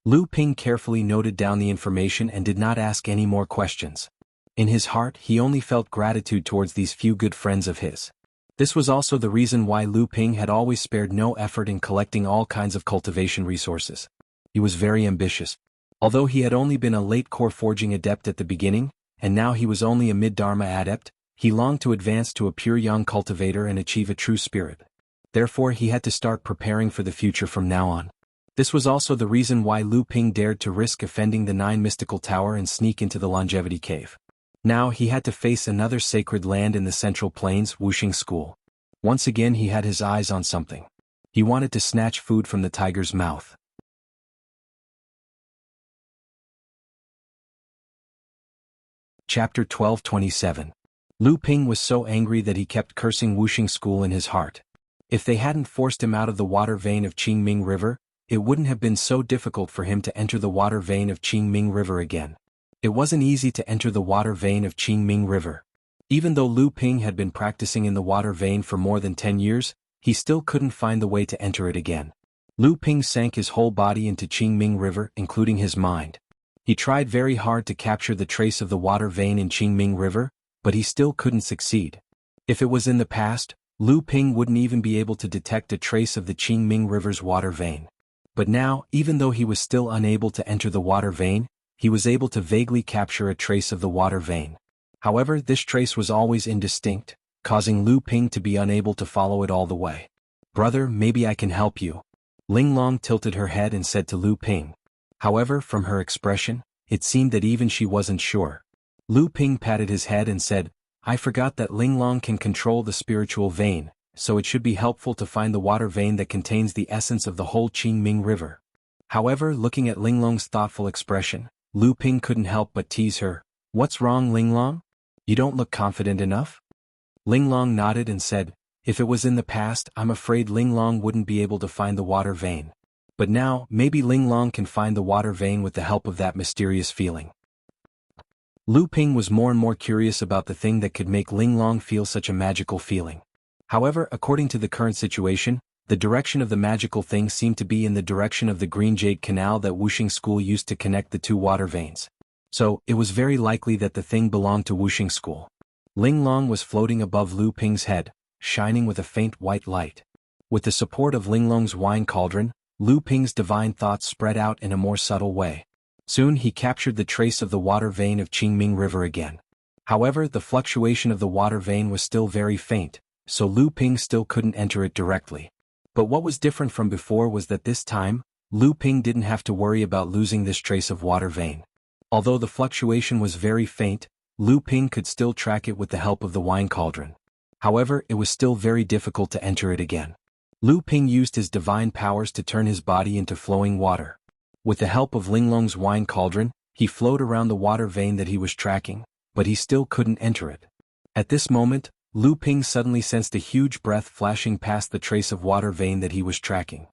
Lu Ping carefully noted down the information and did not ask any more questions. In his heart, he only felt gratitude towards these few good friends of his. This was also the reason why Lu Ping had always spared no effort in collecting all kinds of cultivation resources. He was very ambitious. Although he had only been a late core forging adept at the beginning, and now he was only a mid-dharma adept, he longed to advance to a pure young cultivator and achieve a true spirit. Therefore he had to start preparing for the future from now on. This was also the reason why Lu Ping dared to risk offending the 9 mystical tower and sneak into the longevity cave. Now he had to face another sacred land in the central plains, Wuxia School. Once again he had his eyes on something. He wanted to snatch food from the tiger's mouth. Chapter 1227. Lu Ping was so angry that he kept cursing Wuxia School in his heart. If they hadn't forced him out of the water vein of Qingming River, it wouldn't have been so difficult for him to enter the water vein of Qingming River again. It wasn't easy to enter the water vein of Qingming River. Even though Lu Ping had been practicing in the water vein for more than 10 years, he still couldn't find the way to enter it again. Lu Ping sank his whole body into Qingming River, including his mind. He tried very hard to capture the trace of the water vein in Qingming River, but he still couldn't succeed. If it was in the past, Lu Ping wouldn't even be able to detect a trace of the Qingming River's water vein. But now, even though he was still unable to enter the water vein, he was able to vaguely capture a trace of the water vein. However, this trace was always indistinct, causing Lu Ping to be unable to follow it all the way. "Brother, maybe I can help you." Ling Long tilted her head and said to Lu Ping. However, from her expression, it seemed that even she wasn't sure. Lu Ping patted his head and said, "I forgot that Ling Long can control the spiritual vein, so it should be helpful to find the water vein that contains the essence of the whole Qingming River." However, looking at Ling Long's thoughtful expression, Lu Ping couldn't help but tease her. "What's wrong, Ling Long? You don't look confident enough?" Ling Long nodded and said, "If it was in the past, I'm afraid Ling Long wouldn't be able to find the water vein. But now, maybe Ling Long can find the water vein with the help of that mysterious feeling." Lu Ping was more and more curious about the thing that could make Ling Long feel such a magical feeling. However, according to the current situation, the direction of the magical thing seemed to be in the direction of the Green Jade Canal that Wuxia School used to connect the 2 water veins. So, it was very likely that the thing belonged to Wuxia School. Ling Long was floating above Lu Ping's head, shining with a faint white light. With the support of Ling Long's wine cauldron, Lu Ping's divine thoughts spread out in a more subtle way. Soon he captured the trace of the water vein of Qingming River again. However, the fluctuation of the water vein was still very faint, so Lu Ping still couldn't enter it directly. But what was different from before was that this time, Lu Ping didn't have to worry about losing this trace of water vein. Although the fluctuation was very faint, Lu Ping could still track it with the help of the wine cauldron. However, it was still very difficult to enter it again. Lu Ping used his divine powers to turn his body into flowing water. With the help of Ling Long's wine cauldron, he flowed around the water vein that he was tracking, but he still couldn't enter it. At this moment, Lu Ping suddenly sensed a huge breath flashing past the trace of water vein that he was tracking.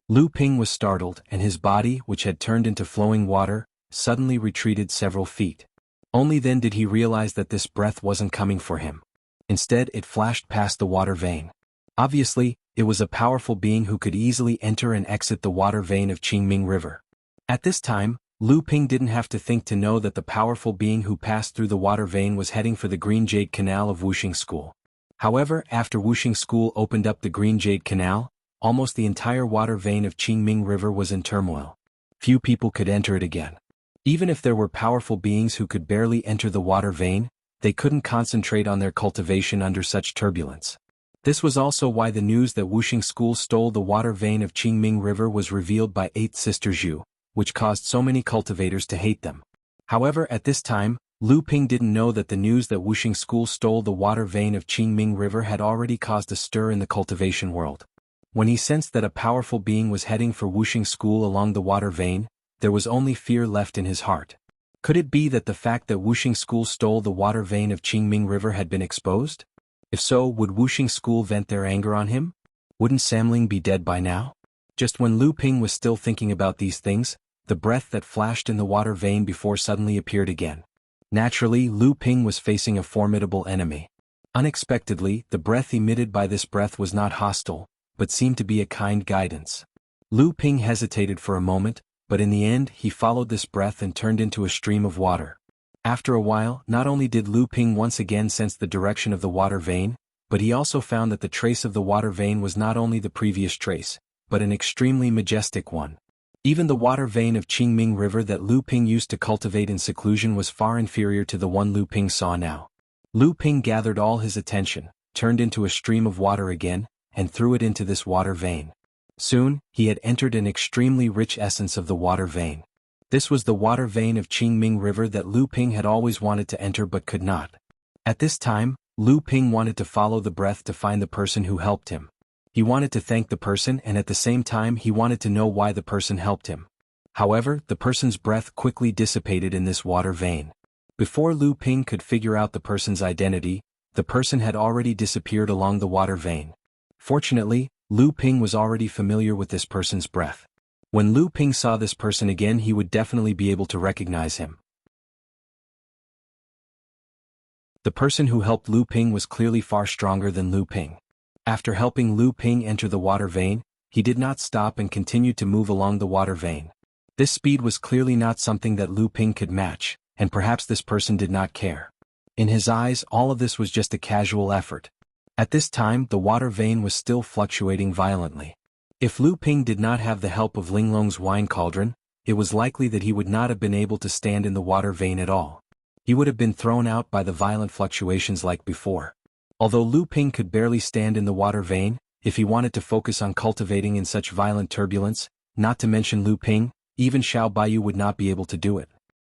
Lu Ping was startled, and his body, which had turned into flowing water, suddenly retreated several feet. Only then did he realize that this breath wasn't coming for him. Instead, it flashed past the water vein. Obviously, it was a powerful being who could easily enter and exit the water vein of Qingming River. At this time, Lu Ping didn't have to think to know that the powerful being who passed through the water vein was heading for the Green Jade Canal of Wuxing School. However, after Wuxing School opened up the Green Jade Canal, almost the entire water vein of Qingming River was in turmoil. Few people could enter it again. Even if there were powerful beings who could barely enter the water vein, they couldn't concentrate on their cultivation under such turbulence. This was also why the news that Wuxing School stole the water vein of Qingming River was revealed by 8th Sister Zhu, which caused so many cultivators to hate them. However, at this time, Lu Ping didn't know that the news that Wuxing School stole the water vein of Qingming River had already caused a stir in the cultivation world. When he sensed that a powerful being was heading for Wuxing School along the water vein, there was only fear left in his heart. Could it be that the fact that Wuxing School stole the water vein of Qingming River had been exposed? If so, would Wuxing School vent their anger on him? Wouldn't Samling be dead by now? Just when Lu Ping was still thinking about these things, the breath that flashed in the water vein before suddenly appeared again. Naturally, Lu Ping was facing a formidable enemy. Unexpectedly, the breath emitted by this breath was not hostile, but seemed to be a kind guidance. Lu Ping hesitated for a moment, but in the end he followed this breath and turned into a stream of water. After a while, not only did Lu Ping once again sense the direction of the water vein, but he also found that the trace of the water vein was not only the previous trace, but an extremely majestic one. Even the water vein of Qingming River that Lu Ping used to cultivate in seclusion was far inferior to the one Lu Ping saw now. Lu Ping gathered all his attention, turned into a stream of water again, and threw it into this water vein. Soon, he had entered an extremely rich essence of the water vein. This was the water vein of Qingming River that Lu Ping had always wanted to enter but could not. At this time, Lu Ping wanted to follow the breath to find the person who helped him. He wanted to thank the person and at the same time he wanted to know why the person helped him. However, the person's breath quickly dissipated in this water vein. Before Lu Ping could figure out the person's identity, the person had already disappeared along the water vein. Fortunately, Lu Ping was already familiar with this person's breath. When Lu Ping saw this person again, he would definitely be able to recognize him. The person who helped Lu Ping was clearly far stronger than Lu Ping. After helping Lu Ping enter the water vein, he did not stop and continued to move along the water vein. This speed was clearly not something that Lu Ping could match, and perhaps this person did not care. In his eyes, all of this was just a casual effort. At this time, the water vein was still fluctuating violently. If Lu Ping did not have the help of Linglong's wine cauldron, it was likely that he would not have been able to stand in the water vein at all. He would have been thrown out by the violent fluctuations like before. Although Lu Ping could barely stand in the water vein, if he wanted to focus on cultivating in such violent turbulence, not to mention Lu Ping, even Xiao Baiyu would not be able to do it.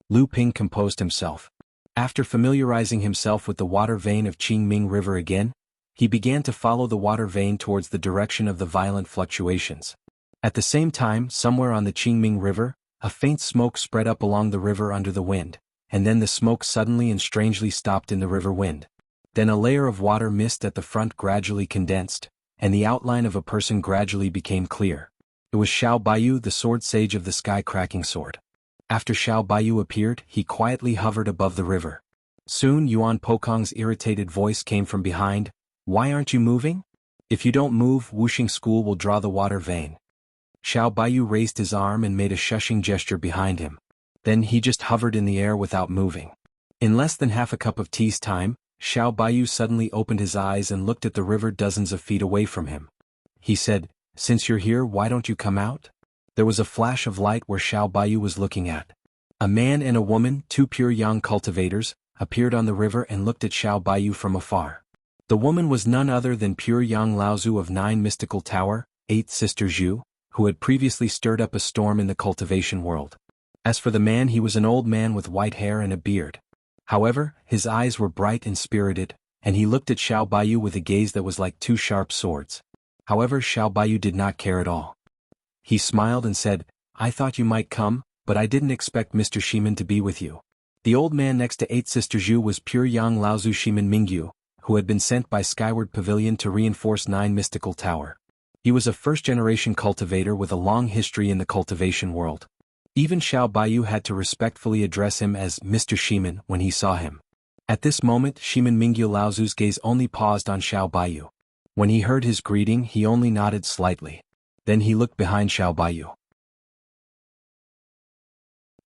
Lu Ping composed himself. After familiarizing himself with the water vein of Qingming River again, he began to follow the water vein towards the direction of the violent fluctuations. At the same time, somewhere on the Qingming River, a faint smoke spread up along the river under the wind, and then the smoke suddenly and strangely stopped in the river wind. Then a layer of water mist at the front gradually condensed, and the outline of a person gradually became clear. It was Xiao Baiyu, the sword sage of the sky-cracking sword. After Xiao Baiyu appeared, he quietly hovered above the river. Soon Yuan Pokong's irritated voice came from behind. "Why aren't you moving? If you don't move, Wuxing School will draw the water vein." Xiao Baiyu raised his arm and made a shushing gesture behind him. Then he just hovered in the air without moving. In less than half a cup of tea's time, Xiao Baiyu suddenly opened his eyes and looked at the river dozens of feet away from him. He said, "Since you're here, why don't you come out?" There was a flash of light where Xiao Baiyu was looking at. A man and a woman, two pure young cultivators, appeared on the river and looked at Xiao Baiyu from afar. The woman was none other than pure young Laozu of 9 Mystical Tower, 8th Sister Zhu, who had previously stirred up a storm in the cultivation world. As for the man, he was an old man with white hair and a beard. However, his eyes were bright and spirited, and he looked at Xiao Baiyu with a gaze that was like two sharp swords. However, Xiao Baiyu did not care at all. He smiled and said, "I thought you might come, but I didn't expect Mr. Shiman to be with you." The old man next to 8th Sister Zhu was pure young Laozu Shiman Mingyu, who had been sent by Skyward Pavilion to reinforce 9 Mystical Tower. He was a first-generation cultivator with a long history in the cultivation world. Even Xiao Baiyu had to respectfully address him as Mr. Shiman when he saw him. At this moment, Shiman Mingyu Laozu's gaze only paused on Xiao Baiyu. When he heard his greeting, he only nodded slightly. Then he looked behind Xiao Baiyu.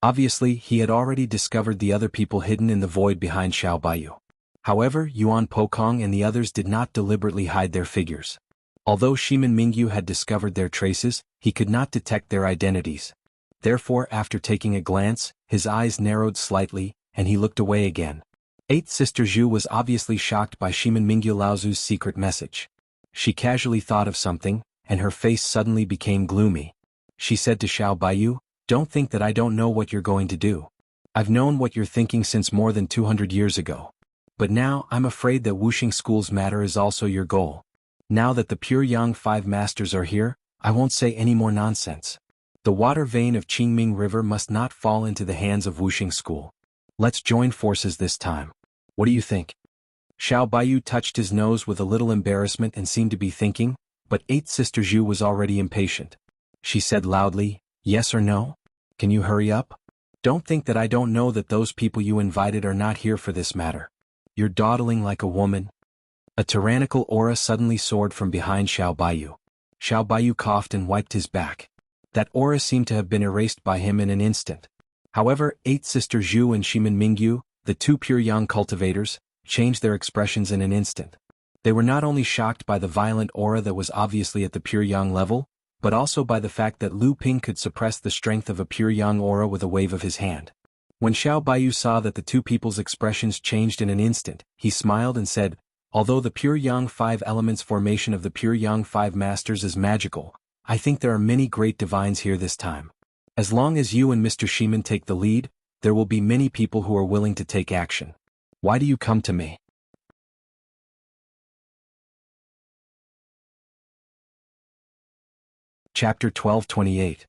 Obviously, he had already discovered the other people hidden in the void behind Xiao Baiyu. However, Yuan Pokong and the others did not deliberately hide their figures. Although Shimin Mingyu had discovered their traces, he could not detect their identities. Therefore, after taking a glance, his eyes narrowed slightly, and he looked away again. Eighth Sister Zhu was obviously shocked by Shimin Mingyu Laozu's secret message. She casually thought of something, and her face suddenly became gloomy. She said to Xiao Baiyu, "Don't think that I don't know what you're going to do. I've known what you're thinking since more than 200 years ago. But now, I'm afraid that Wuxing School's matter is also your goal. Now that the Pure Yang 5 Masters are here, I won't say any more nonsense. The water vein of Qingming River must not fall into the hands of Wuxing School. Let's join forces this time. What do you think?" Xiao Baiyu touched his nose with a little embarrassment and seemed to be thinking, but Eighth Sister Zhu was already impatient. She said loudly, "Yes or no? Can you hurry up? Don't think that I don't know that those people you invited are not here for this matter. You're dawdling like a woman." A tyrannical aura suddenly soared from behind Xiao Baiyu. Xiao Baiyu coughed and wiped his back. That aura seemed to have been erased by him in an instant. However, Eighth Sister Zhu and Shimin Mingyu, the two Pure Yang cultivators, changed their expressions in an instant. They were not only shocked by the violent aura that was obviously at the Pure Yang level, but also by the fact that Lu Ping could suppress the strength of a Pure Yang aura with a wave of his hand. When Xiao Baiyu saw that the two people's expressions changed in an instant, he smiled and said, "Although the Pure Yang 5 elements formation of the Pure Yang 5 Masters is magical, I think there are many great divines here this time. As long as you and Mr. Shimin take the lead, there will be many people who are willing to take action. Why do you come to me?" Chapter 1228.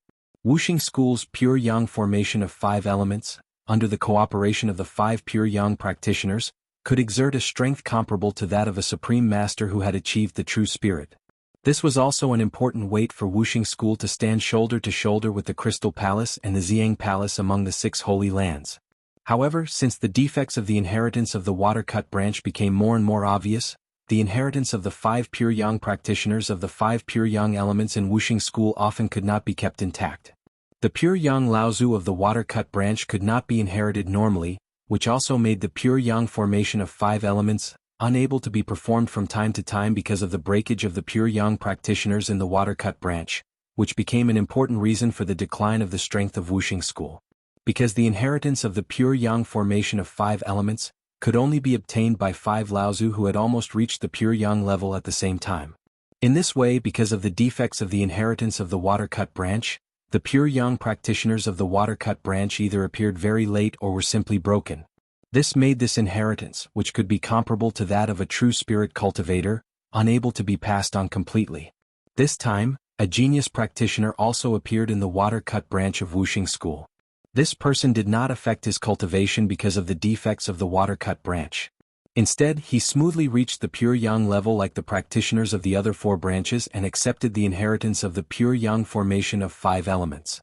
Wuxing School's Pure Yang formation of 5 elements, under the cooperation of the 5 Pure Yang practitioners, could exert a strength comparable to that of a supreme master who had achieved the true spirit. This was also an important weight for Wuxing School to stand shoulder to shoulder with the Crystal Palace and the Xiang Palace among the 6 holy lands. However, since the defects of the inheritance of the water-cut branch became more and more obvious, the inheritance of the 5 Pure Yang practitioners of the 5 Pure Yang elements in Wuxing School often could not be kept intact. The Pure Yang Laozu of the water-cut branch could not be inherited normally, which also made the Pure Yang formation of 5 elements unable to be performed from time to time because of the breakage of the Pure Yang practitioners in the water-cut branch, which became an important reason for the decline of the strength of Wuxing School. Because the inheritance of the Pure Yang formation of 5 elements could only be obtained by 5 Laozu who had almost reached the Pure Yang level at the same time. In this way, because of the defects of the inheritance of the water-cut branch, the Pure Yang practitioners of the water-cut branch either appeared very late or were simply broken. This made this inheritance, which could be comparable to that of a true spirit cultivator, unable to be passed on completely. This time, a genius practitioner also appeared in the water-cut branch of Wuxing School. This person did not affect his cultivation because of the defects of the water-cut branch. Instead, he smoothly reached the Pure Yang level like the practitioners of the other 4 branches and accepted the inheritance of the Pure Yang formation of 5 elements.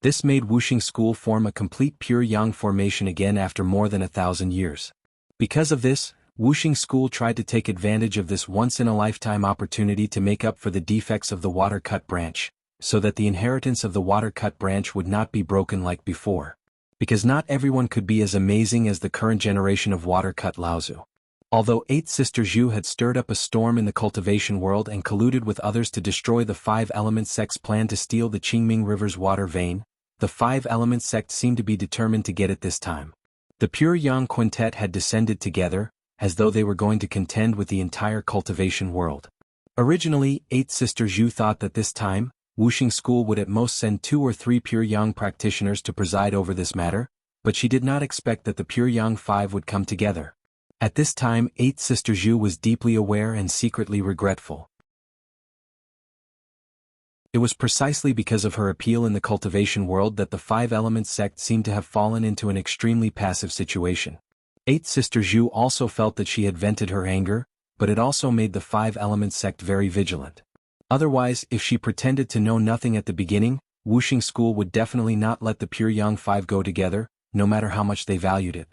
This made Wuxing School form a complete Pure Yang formation again after more than 1,000 years. Because of this, Wuxing School tried to take advantage of this once-in-a-lifetime opportunity to make up for the defects of the water-cut branch, so that the inheritance of the water-cut branch would not be broken like before. Because not everyone could be as amazing as the current generation of water-cut Laozu. Although 8th Sister Zhu had stirred up a storm in the cultivation world and colluded with others to destroy the 5 Element Sect's plan to steal the Qingming River's water vein, the 5 Element Sect seemed to be determined to get it this time. The Pure Yang Quintet had descended together, as though they were going to contend with the entire cultivation world. Originally, 8th Sister Zhu thought that this time, Wuxing School would at most send 2 or 3 Pure Yang practitioners to preside over this matter, but she did not expect that the Pure Yang 5 would come together. At this time, 8th Sister Zhu was deeply aware and secretly regretful. It was precisely because of her appeal in the cultivation world that the 5 Elements sect seemed to have fallen into an extremely passive situation. 8th Sister Zhu also felt that she had vented her anger, but it also made the 5 Elements sect very vigilant. Otherwise, if she pretended to know nothing at the beginning, Wuxing School would definitely not let the Pure Yang 5 go together, no matter how much they valued it.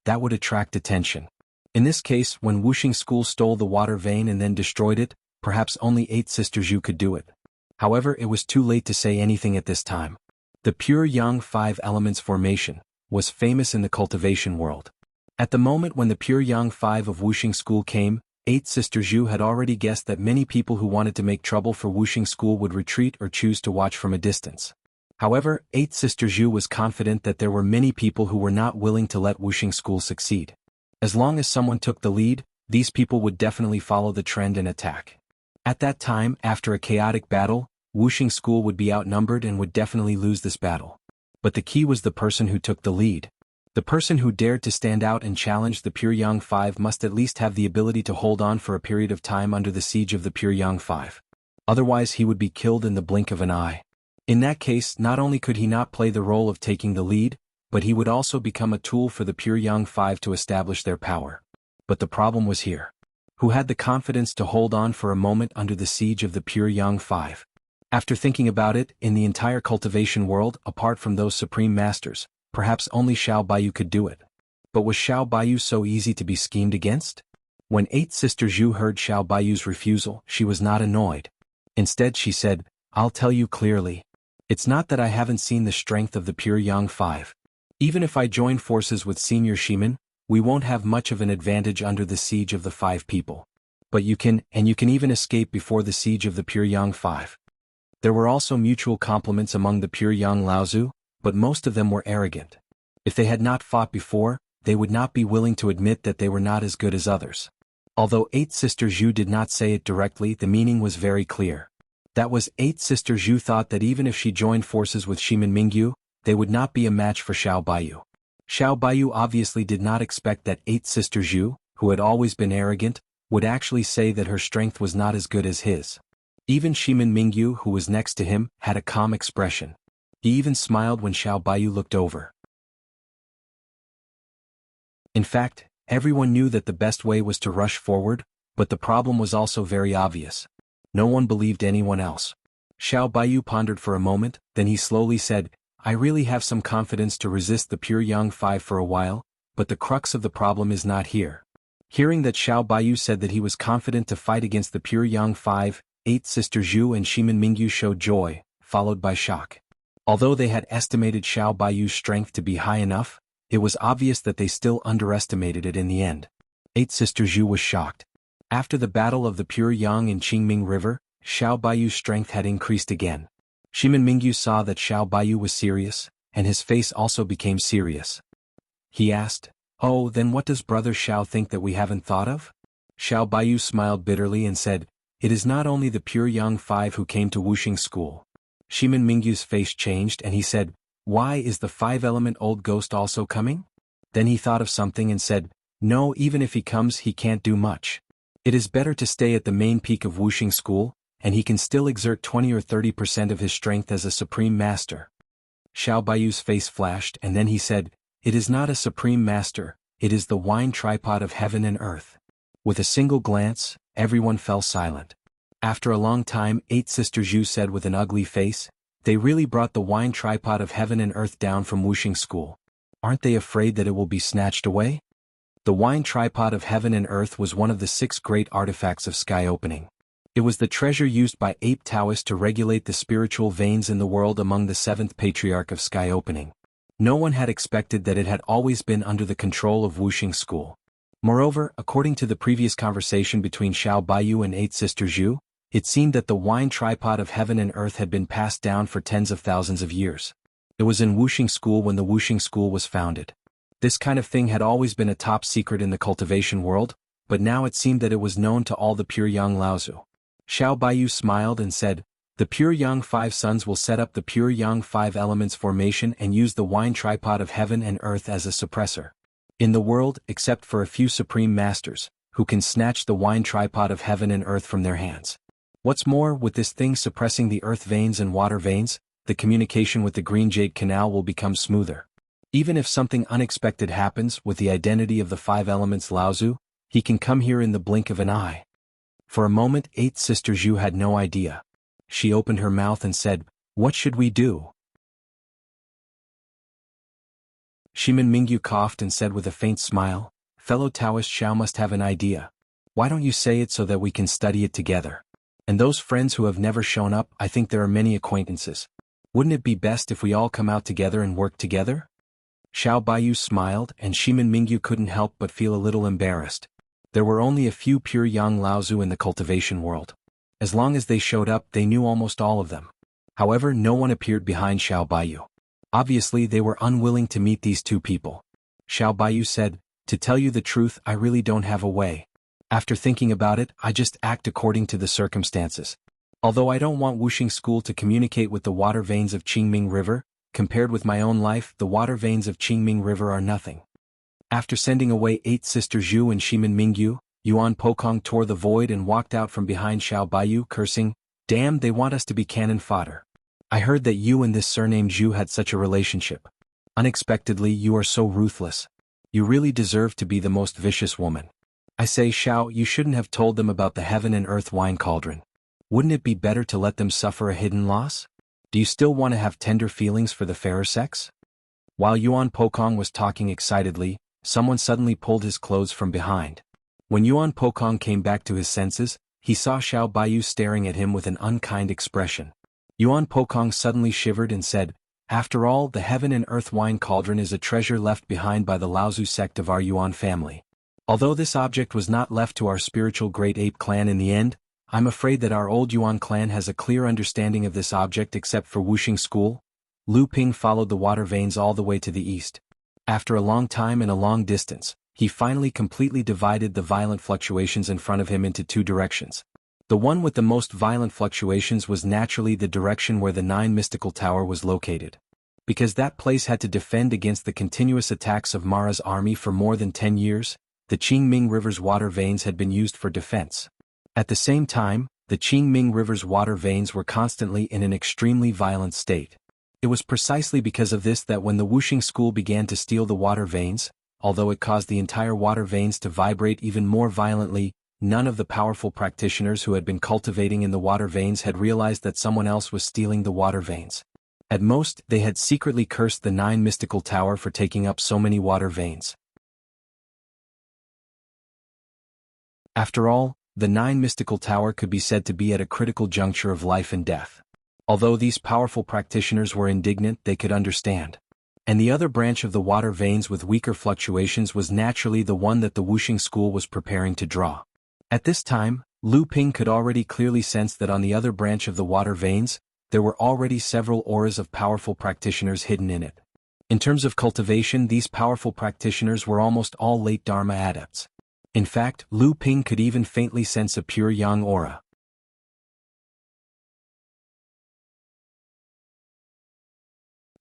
That would attract attention. In this case, when Wuxing School stole the water vein and then destroyed it, perhaps only 8th Sister Zhu could do it. However, it was too late to say anything at this time. The pure Yang 5 elements formation was famous in the cultivation world. At the moment when the pure Yang 5 of Wuxing School came, 8 Sister Zhu had already guessed that many people who wanted to make trouble for Wuxing School would retreat or choose to watch from a distance. However, 8 Sister Zhu was confident that there were many people who were not willing to let Wuxing School succeed. As long as someone took the lead, these people would definitely follow the trend and attack. At that time, after a chaotic battle, Wuxing School would be outnumbered and would definitely lose this battle. But the key was the person who took the lead. The person who dared to stand out and challenge the pure Yang 5 must at least have the ability to hold on for a period of time under the siege of the pure Yang 5. Otherwise he would be killed in the blink of an eye. In that case, not only could he not play the role of taking the lead, but he would also become a tool for the pure Yang 5 to establish their power. But the problem was here. Who had the confidence to hold on for a moment under the siege of the pure Yang 5? After thinking about it, in the entire cultivation world, apart from those supreme masters, perhaps only Xiao Baiyu could do it. But was Xiao Baiyu so easy to be schemed against? When 8 Sister Zhu heard Xiao Baiyu's refusal, she was not annoyed. Instead she said, "I'll tell you clearly. It's not that I haven't seen the strength of the pure Yang 5. Even if I join forces with Senior Shimin, we won't have much of an advantage under the siege of the 5 people. But you can even escape before the siege of the pure Yang 5." There were also mutual compliments among the pure Yang Laozu, but most of them were arrogant. If they had not fought before, they would not be willing to admit that they were not as good as others. Although 8 Sister Zhu did not say it directly, the meaning was very clear. That was 8 Sister Zhu thought that even if she joined forces with Shimin Mingyu, they would not be a match for Xiao Baiyu. Xiao Baiyu obviously did not expect that 8 Sister Zhu, who had always been arrogant, would actually say that her strength was not as good as his. Even Shimin Mingyu, who was next to him, had a calm expression. He even smiled when Xiao Baiyu looked over. In fact, everyone knew that the best way was to rush forward, but the problem was also very obvious. No one believed anyone else. Xiao Baiyu pondered for a moment, then he slowly said, "I really have some confidence to resist the pure Yang 5 for a while, but the crux of the problem is not here." Hearing that Xiao Baiyu said that he was confident to fight against the pure Yang 5, 8 Sister Zhu and Shimin Mingyu showed joy, followed by shock. Although they had estimated Xiao Baiyu's strength to be high enough, it was obvious that they still underestimated it in the end. 8 Sister Zhu was shocked. After the battle of the pure Yang in Qingming River, Xiao Baiyu's strength had increased again. Shimin Mingyu saw that Xiao Baiyu was serious, and his face also became serious. He asked, "Oh, then what does Brother Xiao think that we haven't thought of?" Xiao Baiyu smiled bitterly and said, "It is not only the pure Yang 5 who came to Wuxing School." Shimin Mingyu's face changed and he said, "Why is the 5-element old ghost also coming?" Then he thought of something and said, "No, even if he comes he can't do much. It is better to stay at the main peak of Wuxing School, and he can still exert 20 or 30% of his strength as a supreme master." Xiao Baiyu's face flashed and then he said, "It is not a supreme master, it is the wine tripod of heaven and earth." With a single glance, everyone fell silent. After a long time, 8 Sister Zhu said with an ugly face, "They really brought the wine tripod of heaven and earth down from Wuxing School. Aren't they afraid that it will be snatched away?" The wine tripod of heaven and earth was one of the 6 great artifacts of sky opening. It was the treasure used by ape Taoists to regulate the spiritual veins in the world among the 7th patriarch of sky opening. No one had expected that it had always been under the control of Wuxing School. Moreover, according to the previous conversation between Xiao Baiyu and 8 Sister Zhu, it seemed that the wine tripod of heaven and earth had been passed down for tens of thousands of years. It was in Wuxing School when the Wuxing School was founded. This kind of thing had always been a top secret in the cultivation world, but now it seemed that it was known to all the pure Yang Laozu. Xiao Baiyu smiled and said, "The pure Yang 5 sons will set up the pure Yang 5 elements formation and use the wine tripod of heaven and earth as a suppressor. In the world, except for a few supreme masters, who can snatch the wine tripod of heaven and earth from their hands. What's more, with this thing suppressing the earth veins and water veins, the communication with the Green Jade Canal will become smoother. Even if something unexpected happens with the identity of the 5 elements Laozu, he can come here in the blink of an eye." For a moment 8 Sister Zhu had no idea. She opened her mouth and said, "What should we do?" Shimin Mingyu coughed and said with a faint smile, "Fellow Taoist Xiao must have an idea. Why don't you say it so that we can study it together? And those friends who have never shown up, I think there are many acquaintances. Wouldn't it be best if we all come out together and work together? Xiao Baiyu smiled, and Shimin Mingyu couldn't help but feel a little embarrassed. There were only a few pure Yang Laozu in the cultivation world. As long as they showed up, they knew almost all of them. However, no one appeared behind Xiao Baiyu. Obviously, they were unwilling to meet these two people. Xiao Baiyu said, "To tell you the truth, I really don't have a way. After thinking about it, I just act according to the circumstances. Although I don't want Wuxing School to communicate with the water veins of Qingming River, compared with my own life, the water veins of Qingming River are nothing." After sending away 8 Sisters Zhu and Shimin Mingyu, Yuan Pokong tore the void and walked out from behind Xiao Baiyu, cursing, "Damn, they want us to be cannon fodder. I heard that you and this surnamed Zhu had such a relationship. Unexpectedly, you are so ruthless. You really deserve to be the most vicious woman. I say, Xiao, you shouldn't have told them about the heaven and earth wine cauldron. Wouldn't it be better to let them suffer a hidden loss? Do you still want to have tender feelings for the fairer sex?" While Yuan Pokong was talking excitedly, someone suddenly pulled his clothes from behind. When Yuan Pokong came back to his senses, he saw Xiao Baiyu staring at him with an unkind expression. Yuan Pokong suddenly shivered and said, "After all, the heaven and earth wine cauldron is a treasure left behind by the Laozu sect of our Yuan family. Although this object was not left to our spiritual Great Ape clan in the end, I'm afraid that our old Yuan clan has a clear understanding of this object except for Wuxing School." Lu Ping followed the water veins all the way to the east. After a long time and a long distance, he finally completely divided the violent fluctuations in front of him into 2 directions. The one with the most violent fluctuations was naturally the direction where the 9 mystical tower was located. Because that place had to defend against the continuous attacks of Mara's army for more than 10 years, the Qingming River's water veins had been used for defense. At the same time, the Qingming River's water veins were constantly in an extremely violent state. It was precisely because of this that when the Wuxing School began to steal the water veins, although it caused the entire water veins to vibrate even more violently, none of the powerful practitioners who had been cultivating in the water veins had realized that someone else was stealing the water veins. At most, they had secretly cursed the 9 mystical tower for taking up so many water veins. After all, the 9 mystical tower could be said to be at a critical juncture of life and death. Although these powerful practitioners were indignant, they could understand. And the other branch of the water veins with weaker fluctuations was naturally the one that the Wuxing School was preparing to draw. At this time, Lu Ping could already clearly sense that on the other branch of the water veins, there were already several auras of powerful practitioners hidden in it. In terms of cultivation, these powerful practitioners were almost all late Dharma adepts. In fact, Lu Ping could even faintly sense a pure Yang aura.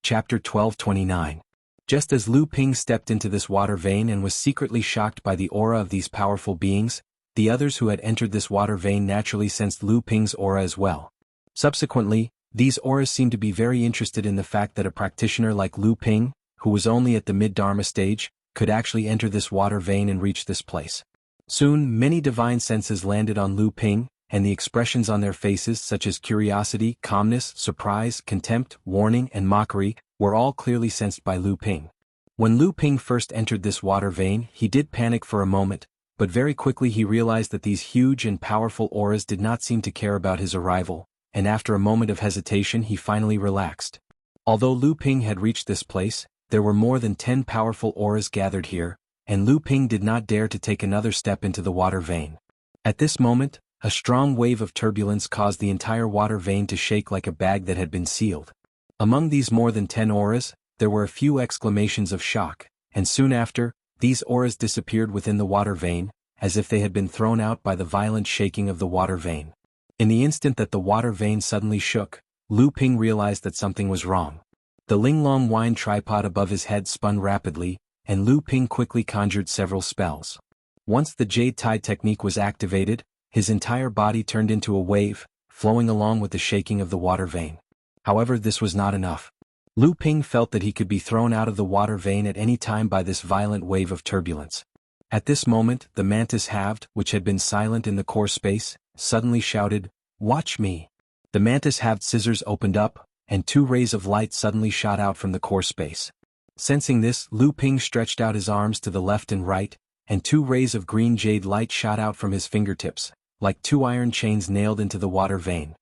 Chapter 1229. Just as Lu Ping stepped into this water vein and was secretly shocked by the aura of these powerful beings, the others who had entered this water vein naturally sensed Lu Ping's aura as well. Subsequently, these auras seemed to be very interested in the fact that a practitioner like Lu Ping, who was only at the mid-Dharma stage, could actually enter this water vein and reach this place. Soon, many divine senses landed on Lu Ping, and the expressions on their faces such as curiosity, calmness, surprise, contempt, warning, and mockery, were all clearly sensed by Lu Ping. When Lu Ping first entered this water vein, he did panic for a moment, but very quickly he realized that these huge and powerful auras did not seem to care about his arrival, and after a moment of hesitation he finally relaxed. Although Lu Ping had reached this place, there were more than 10 powerful auras gathered here, and Lu Ping did not dare to take another step into the water vein. At this moment, a strong wave of turbulence caused the entire water vein to shake like a bag that had been sealed. Among these more than 10 auras, there were a few exclamations of shock, and soon after, these auras disappeared within the water vein, as if they had been thrown out by the violent shaking of the water vein. In the instant that the water vein suddenly shook, Lu Ping realized that something was wrong. The Linglong wine tripod above his head spun rapidly, and Lu Ping quickly conjured several spells. Once the jade tide technique was activated, his entire body turned into a wave, flowing along with the shaking of the water vein. However, this was not enough. Lu Ping felt that he could be thrown out of the water vein at any time by this violent wave of turbulence. At this moment, the mantis halved, which had been silent in the core space, suddenly shouted, "Watch me!" The mantis halved scissors opened up, and 2 rays of light suddenly shot out from the core space. Sensing this, Lu Ping stretched out his arms to the left and right, and 2 rays of green jade light shot out from his fingertips, like 2 iron chains nailed into the water vein.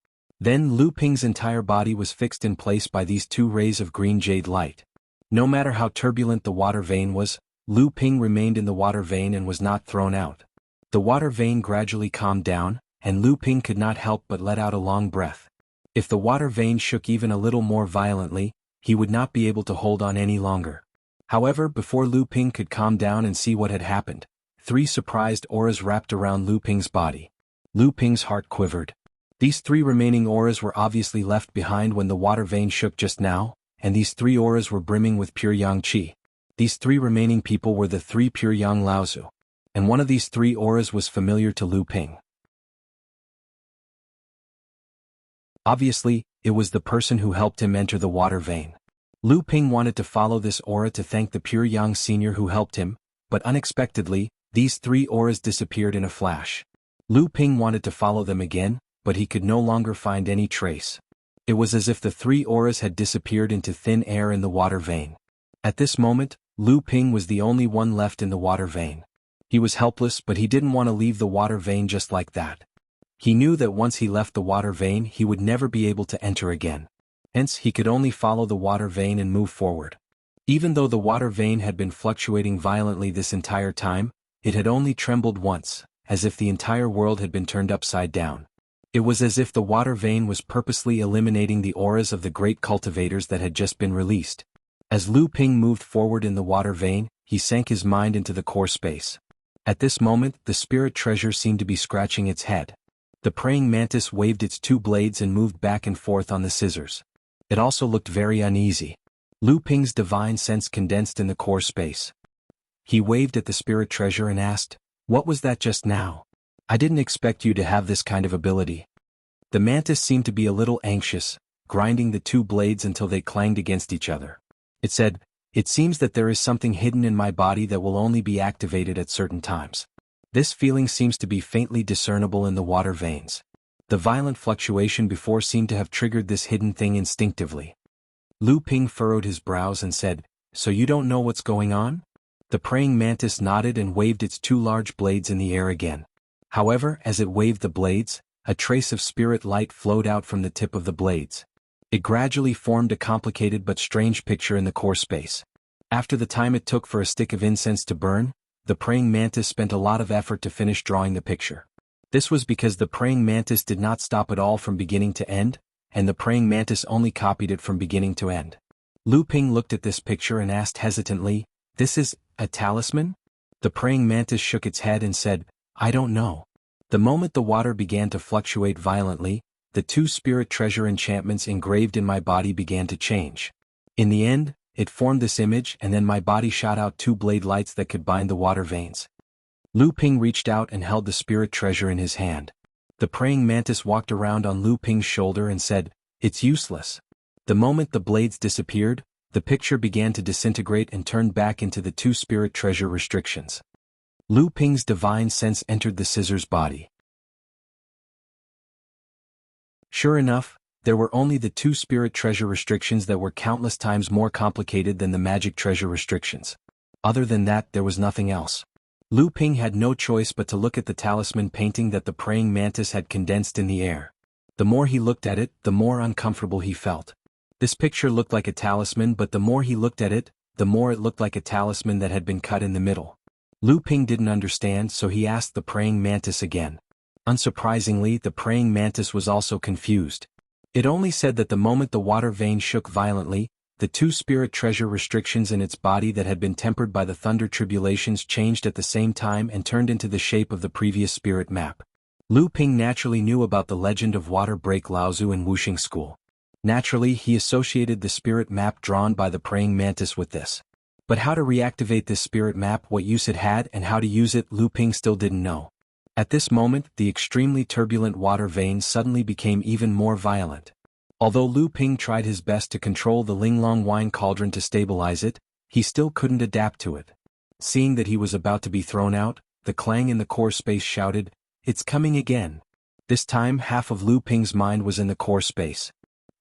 Then Lu Ping's entire body was fixed in place by these two rays of green jade light. No matter how turbulent the water vein was, Lu Ping remained in the water vein and was not thrown out. The water vein gradually calmed down, and Lu Ping could not help but let out a long breath. If the water vein shook even a little more violently, he would not be able to hold on any longer. However, before Lu Ping could calm down and see what had happened, 3 surprised auras wrapped around Lu Ping's body. Lu Ping's heart quivered. These 3 remaining auras were obviously left behind when the water vein shook just now, and these 3 auras were brimming with pure yang qi. These 3 remaining people were the 3 pure yang Laozu, and one of these 3 auras was familiar to Lu Ping. Obviously, it was the person who helped him enter the water vein. Lu Ping wanted to follow this aura to thank the pure yang senior who helped him, but unexpectedly, these 3 auras disappeared in a flash. Lu Ping wanted to follow them again, but he could no longer find any trace. It was as if the 3 auras had disappeared into thin air in the water vein. At this moment, Lu Ping was the only one left in the water vein. He was helpless, but he didn't want to leave the water vein just like that. He knew that once he left the water vein he would never be able to enter again. Hence he could only follow the water vein and move forward. Even though the water vein had been fluctuating violently this entire time, it had only trembled once, as if the entire world had been turned upside down. It was as if the water vein was purposely eliminating the auras of the great cultivators that had just been released. As Lu Ping moved forward in the water vein, he sank his mind into the core space. At this moment, the spirit treasure seemed to be scratching its head. The praying mantis waved its 2 blades and moved back and forth on the scissors. It also looked very uneasy. Lu Ping's divine sense condensed in the core space. He waved at the spirit treasure and asked, "What was that just now? I didn't expect you to have this kind of ability." The mantis seemed to be a little anxious, grinding the 2 blades until they clanged against each other. It said, "It seems that there is something hidden in my body that will only be activated at certain times. This feeling seems to be faintly discernible in the water veins. The violent fluctuation before seemed to have triggered this hidden thing instinctively." Lu Ping furrowed his brows and said, "So you don't know what's going on?" The praying mantis nodded and waved its 2 large blades in the air again. However, as it waved the blades, a trace of spirit light flowed out from the tip of the blades. It gradually formed a complicated but strange picture in the core space. After the time it took for a stick of incense to burn, the praying mantis spent a lot of effort to finish drawing the picture. This was because the praying mantis did not stop at all from beginning to end, and the praying mantis only copied it from beginning to end. Lu Ping looked at this picture and asked hesitantly, "This is a talisman?" The praying mantis shook its head and said, "I don't know." The moment the water began to fluctuate violently, the 2 spirit treasure enchantments engraved in my body began to change. In the end, it formed this image and then my body shot out 2 blade lights that could bind the water veins. Lu Ping reached out and held the spirit treasure in his hand. The praying mantis walked around on Lu Ping's shoulder and said, "It's useless." The moment the blades disappeared, the picture began to disintegrate and turned back into the 2 spirit treasure restrictions. Lu Ping's divine sense entered the scissors body. Sure enough, there were only the 2 spirit treasure restrictions that were countless times more complicated than the magic treasure restrictions. Other than that, there was nothing else. Lu Ping had no choice but to look at the talisman painting that the praying mantis had condensed in the air. The more he looked at it, the more uncomfortable he felt. This picture looked like a talisman, but the more he looked at it, the more it looked like a talisman that had been cut in the middle. Lu Ping didn't understand, so he asked the praying mantis again. Unsurprisingly, the praying mantis was also confused. It only said that the moment the water vein shook violently, the 2 spirit treasure restrictions in its body that had been tempered by the thunder tribulations changed at the same time and turned into the shape of the previous spirit map. Lu Ping naturally knew about the legend of water break Laozu in Wuxia school. Naturally, he associated the spirit map drawn by the praying mantis with this. But how to reactivate this spirit map, what use it had, and how to use it, Lu Ping still didn't know. At this moment, the extremely turbulent water vein suddenly became even more violent. Although Lu Ping tried his best to control the Linglong wine cauldron to stabilize it, he still couldn't adapt to it. Seeing that he was about to be thrown out, the clang in the core space shouted, "It's coming again." This time half of Lu Ping's mind was in the core space.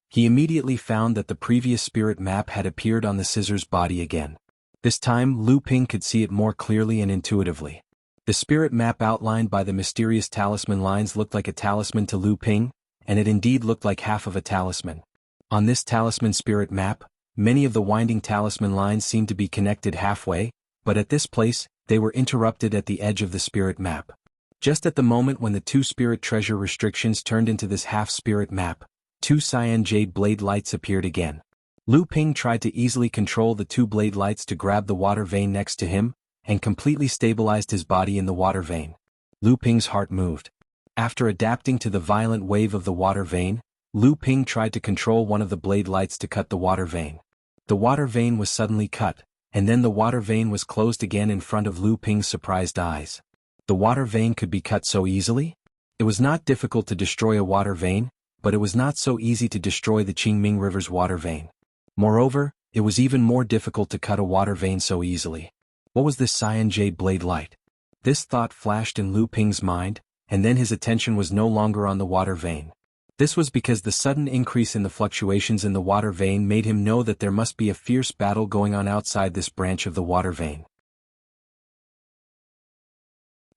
He immediately found that the previous spirit map had appeared on the scissors body again. This time Lu Ping could see it more clearly and intuitively. The spirit map outlined by the mysterious talisman lines looked like a talisman to Lu Ping, and it indeed looked like half of a talisman. On this talisman spirit map, many of the winding talisman lines seemed to be connected halfway, but at this place, they were interrupted at the edge of the spirit map. Just at the moment when the two spirit treasure restrictions turned into this half-spirit map, two cyan jade blade lights appeared again. Lu Ping tried to easily control the two blade lights to grab the water vein next to him, and completely stabilized his body in the water vein. Lu Ping's heart moved. After adapting to the violent wave of the water vein, Lu Ping tried to control one of the blade lights to cut the water vein. The water vein was suddenly cut, and then the water vein was closed again in front of Lu Ping's surprised eyes. The water vein could be cut so easily? It was not difficult to destroy a water vein, but it was not so easy to destroy the Qingming River's water vein. Moreover, it was even more difficult to cut a water vein so easily. What was this cyan jade blade light? This thought flashed in Lu Ping's mind, and then his attention was no longer on the water vein. This was because the sudden increase in the fluctuations in the water vein made him know that there must be a fierce battle going on outside this branch of the water vein.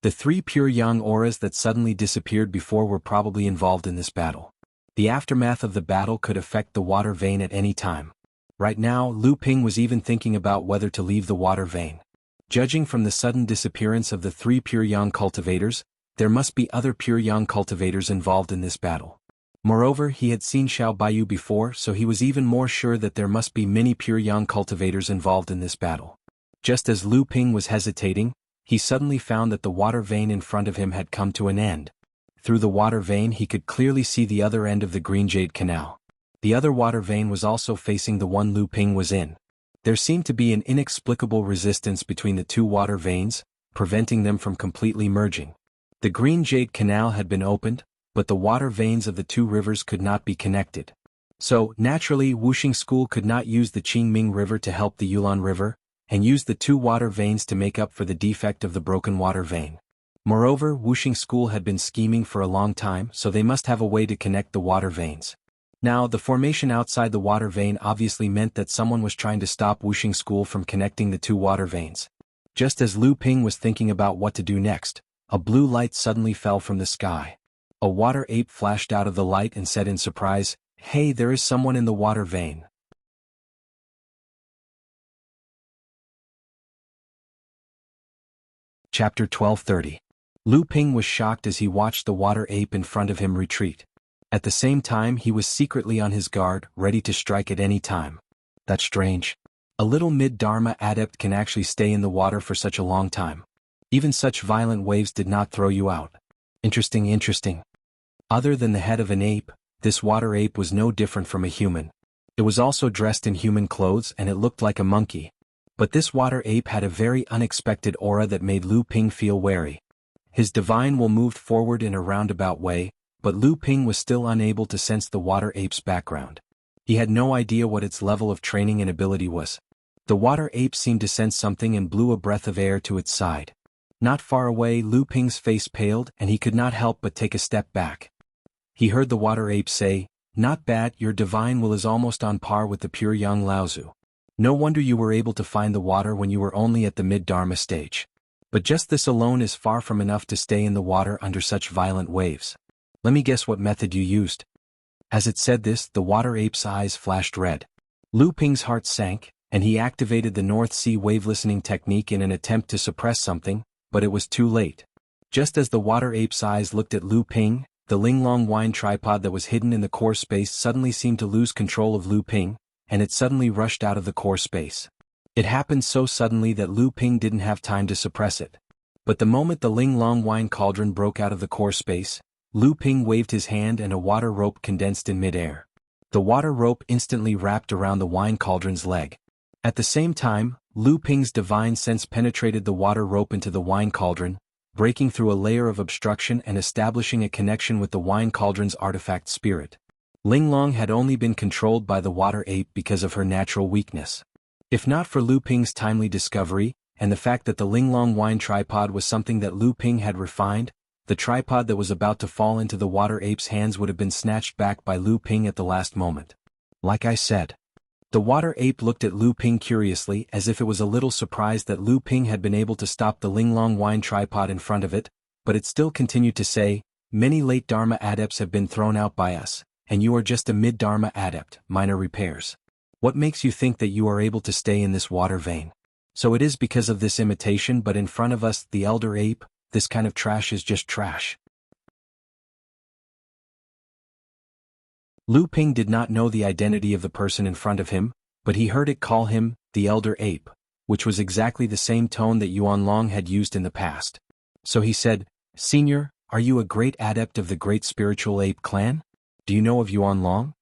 The three pure yang auras that suddenly disappeared before were probably involved in this battle. The aftermath of the battle could affect the water vein at any time. Right now, Lu Ping was even thinking about whether to leave the water vein. Judging from the sudden disappearance of the three pure yang cultivators, there must be other pure yang cultivators involved in this battle. Moreover, he had seen Xiao Baiyu before, so he was even more sure that there must be many pure yang cultivators involved in this battle. Just as Lu Ping was hesitating, he suddenly found that the water vein in front of him had come to an end. Through the water vein he could clearly see the other end of the green jade canal. The other water vein was also facing the one Lu Ping was in. There seemed to be an inexplicable resistance between the two water veins, preventing them from completely merging. The green jade canal had been opened, but the water veins of the two rivers could not be connected. So, naturally, Wuxia School could not use the Qingming River to help the Yulin River, and used the two water veins to make up for the defect of the broken water vein. Moreover, Wuxia School had been scheming for a long time, so they must have a way to connect the water veins. Now, the formation outside the water vein obviously meant that someone was trying to stop Wuxia School from connecting the two water veins. Just as Lu Ping was thinking about what to do next, a blue light suddenly fell from the sky. A water ape flashed out of the light and said in surprise, "Hey, there is someone in the water vein." Chapter 12:30. Lu Ping was shocked as he watched the water ape in front of him retreat. At the same time he was secretly on his guard, ready to strike at any time. That's strange. A little mid-dharma adept can actually stay in the water for such a long time. Even such violent waves did not throw you out. Interesting. Other than the head of an ape, this water ape was no different from a human. It was also dressed in human clothes and it looked like a monkey. But this water ape had a very unexpected aura that made Lu Ping feel wary. His divine will moved forward in a roundabout way, but Lu Ping was still unable to sense the water ape's background. He had no idea what its level of training and ability was. The water ape seemed to sense something and blew a breath of air to its side. Not far away, Lu Ping's face paled and he could not help but take a step back. He heard the water ape say, "Not bad, your divine will is almost on par with the pure Yang Laozu. No wonder you were able to find the water when you were only at the mid-dharma stage. But just this alone is far from enough to stay in the water under such violent waves. Let me guess what method you used." As it said this, the water ape's eyes flashed red. Lu Ping's heart sank, and he activated the North Sea wave listening technique in an attempt to suppress something, but it was too late. Just as the water ape's eyes looked at Lu Ping, the Linglong wine tripod that was hidden in the core space suddenly seemed to lose control of Lu Ping, and it suddenly rushed out of the core space. It happened so suddenly that Lu Ping didn't have time to suppress it. But the moment the Linglong wine cauldron broke out of the core space, Lu Ping waved his hand and a water rope condensed in midair. The water rope instantly wrapped around the wine cauldron's leg. At the same time, Lu Ping's divine sense penetrated the water rope into the wine cauldron, breaking through a layer of obstruction and establishing a connection with the wine cauldron's artifact spirit. Linglong had only been controlled by the water ape because of her natural weakness. If not for Lu Ping's timely discovery, and the fact that the Linglong wine tripod was something that Lu Ping had refined, the tripod that was about to fall into the water ape's hands would have been snatched back by Lu Ping at the last moment. Like I said. The water ape looked at Lu Ping curiously as if it was a little surprised that Lu Ping had been able to stop the Linglong wine tripod in front of it, but it still continued to say, Many late Dharma adepts have been thrown out by us, and you are just a mid-Dharma adept, minor repairs. What makes you think that you are able to stay in this water vein? So it is because of this imitation, but in front of us, the elder ape, this kind of trash is just trash. Lu Ping did not know the identity of the person in front of him, but he heard it call him, the elder ape, which was exactly the same tone that Yuan Long had used in the past. So he said, "Senior, are you a great adept of the great spiritual ape clan? Do you know of Yuan Long?"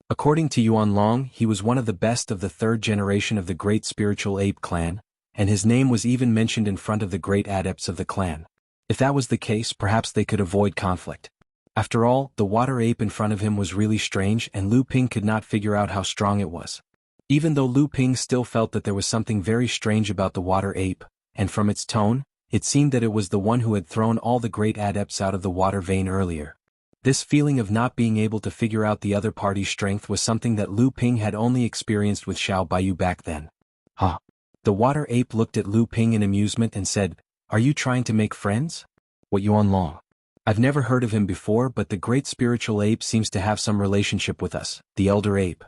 According to Yuan Long, he was one of the best of the third generation of the great spiritual ape clan, and his name was even mentioned in front of the great adepts of the clan. If that was the case, perhaps they could avoid conflict. After all, the water ape in front of him was really strange, and Lu Ping could not figure out how strong it was. Even though Lu Ping still felt that there was something very strange about the water ape, and from its tone, it seemed that it was the one who had thrown all the great adepts out of the water vein earlier. This feeling of not being able to figure out the other party's strength was something that Lu Ping had only experienced with Xiao Baiyu back then. Huh. The water ape looked at Lu Ping in amusement and said, "Are you trying to make friends? What, Yuan Long? I've never heard of him before, but the great spiritual ape seems to have some relationship with us, the elder ape.